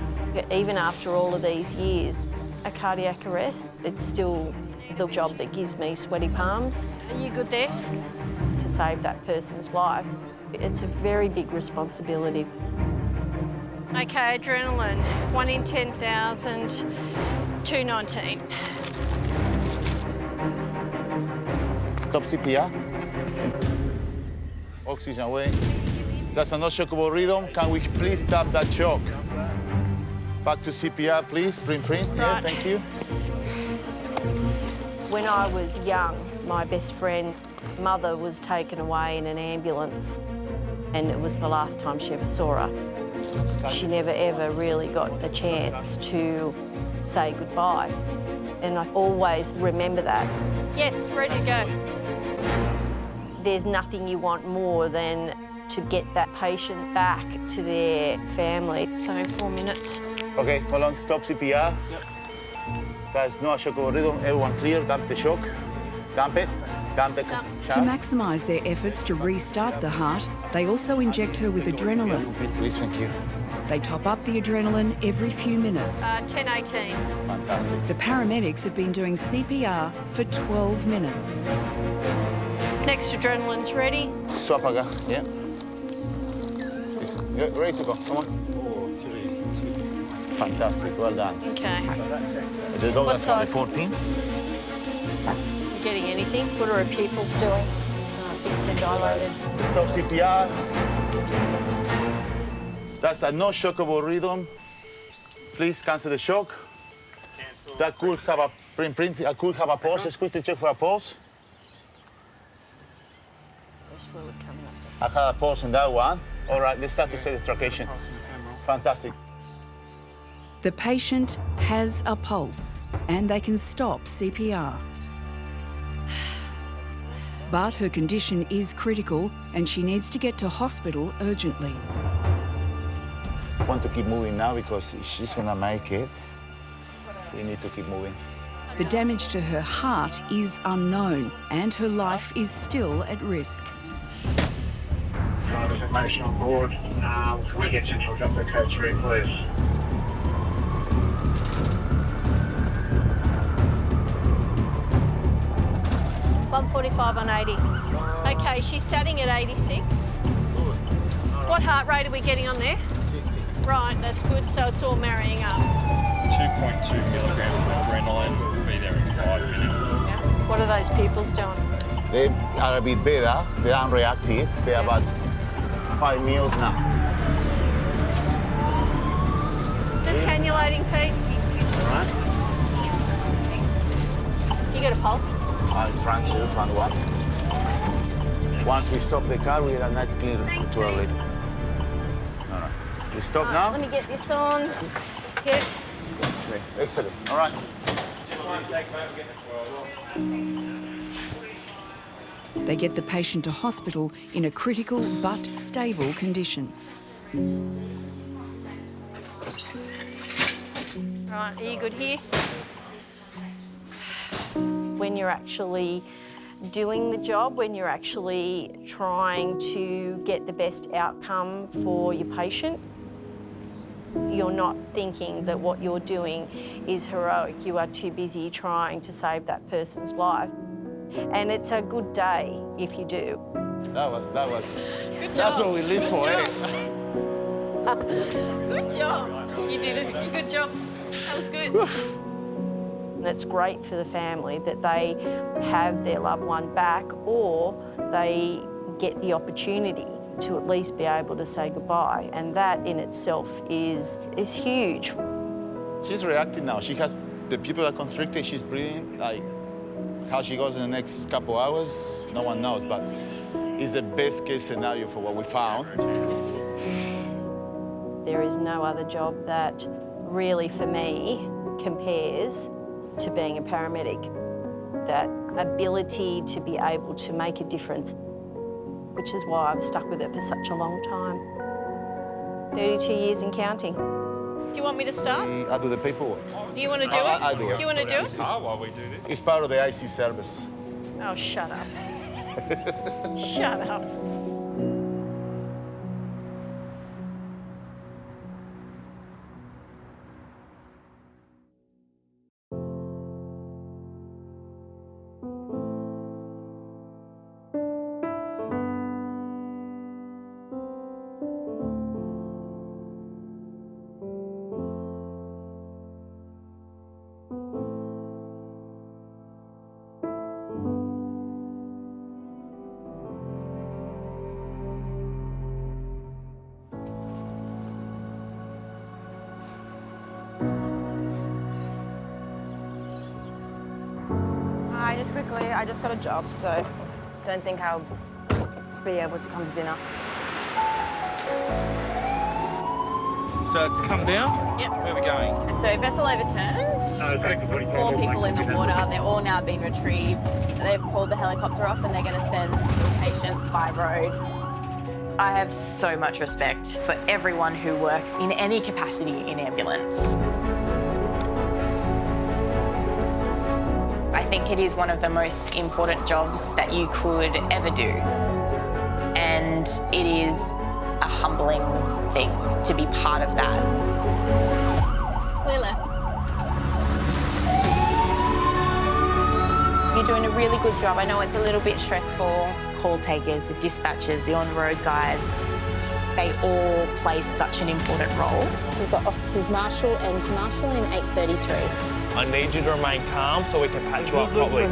Even after all of these years, a cardiac arrest, it's still the job that gives me sweaty palms. Are you good there? To save that person's life, it's a very big responsibility. Okay, adrenaline, 1 in 10,000, 219. Stop CPR. Oxygen away. That's a non-shockable rhythm. Can we please stop that shock? Back to CPR, please. Print. Right. Yeah, thank you. When I was young, my best friend's mother was taken away in an ambulance, and it was the last time she ever saw her. She never, ever really got a chance to say goodbye, and I always remember that. Yes, ready to go. There's nothing you want more than to get that patient back to their family. So 4 minutes. Okay, hold on, stop CPR. Yep. Guys, no shockable rhythm, everyone clear, dump the shock. Dump it, dump the To shock. maximise their efforts to restart the heart, they also inject her with adrenaline. Please, thank you. They top up the adrenaline every few minutes. 10:18. Fantastic. The paramedics have been doing CPR for 12 minutes. Next adrenaline's ready. Swap again, yeah. Good, ready to go, come on. Fantastic, well done. Okay. The dog What that's only size? 14. You getting anything? What are her pupils doing? Fixed and dilated. Stop CPR. That's a no shockable rhythm. Please cancel the shock. That could have a print. I could have a pulse. Let's quickly check for a pulse. There's fluid coming up. I had a pulse in that one. All right, let's start to set the traction. Fantastic. The patient has a pulse and they can stop CPR. But her condition is critical and she needs to get to hospital urgently. I want to keep moving now because she's gonna make it. We need to keep moving. The damage to her heart is unknown and her life is still at risk. Information on board. Can we get central jump for code 3, please? $145 on 80. Okay, she's sitting at 86. What heart rate are we getting on there? 60. Right, that's good. So it's all marrying up. 2.2 milligrams of adrenaline. We'll be there in 5 minutes. Yeah. What are those pupils doing? They are a bit better. They are reactive. They are about 5 mils now. Just cannulating, Pete. All right. You got a pulse? Front 2, front 1. Once we stop the car, we get a nice clear to our lady. All right. We stop now? Let me get this on. Yep. Okay. Excellent. All right. They get the patient to hospital in a critical but stable condition. Right, are you good here? when you're actually doing the job, when you're actually trying to get the best outcome for your patient, you're not thinking that what you're doing is heroic. You are too busy trying to save that person's life. And it's a good day if you do. That's Good that's job. what we live for, eh? Good job. You did a good job. That was good. And it's great for the family that they have their loved one back, or they get the opportunity to at least be able to say goodbye. And that in itself is huge. She's reacting now. She has the people are constricted. She's breathing. Like how she goes in the next couple hours, no one knows. But it's the best case scenario for what we found. There is no other job that really, for me, compares to being a paramedic. That ability to be able to make a difference, which is why I've stuck with it for such a long time. 32 years and counting. Do you want me to start? I do the paperwork. Do you want to do it? I do it. Do you want to do it? While we do this. It's part of the IC service. Oh, shut up. Shut up. Hi, just quickly, I just got a job, so don't think I'll be able to come to dinner. So it's come down? Yep. Where are we going? So vessel overturned, 4 people in the water, they're all now been retrieved. They've pulled the helicopter off and they're going to send patients by road. I have so much respect for everyone who works in any capacity in ambulance. I think it is one of the most important jobs that you could ever do. And it is a humbling thing to be part of that. Clear left. You're doing a really good job. I know it's a little bit stressful. Call takers, the dispatchers, the on-road guys, they all play such an important role. We've got Officers Marshall and Marshall in 833. I need you to remain calm so we can patch you up properly.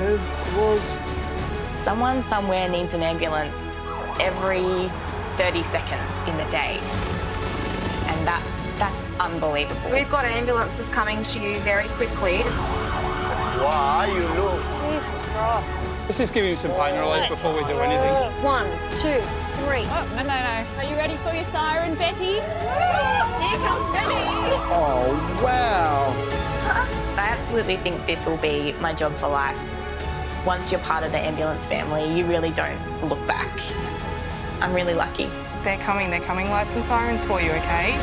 Someone somewhere needs an ambulance every 30 seconds in the day. And that's unbelievable. We've got ambulances coming to you very quickly. Why you look? Jesus Christ. Let's just give him some pain relief before we do anything. 1, 2, 3. Oh, no. Are you ready for your siren, Betty? Here comes Betty! Oh, wow. I absolutely think this will be my job for life. Once you're part of the ambulance family, you really don't look back. I'm really lucky. They're coming, lights and sirens for you, okay?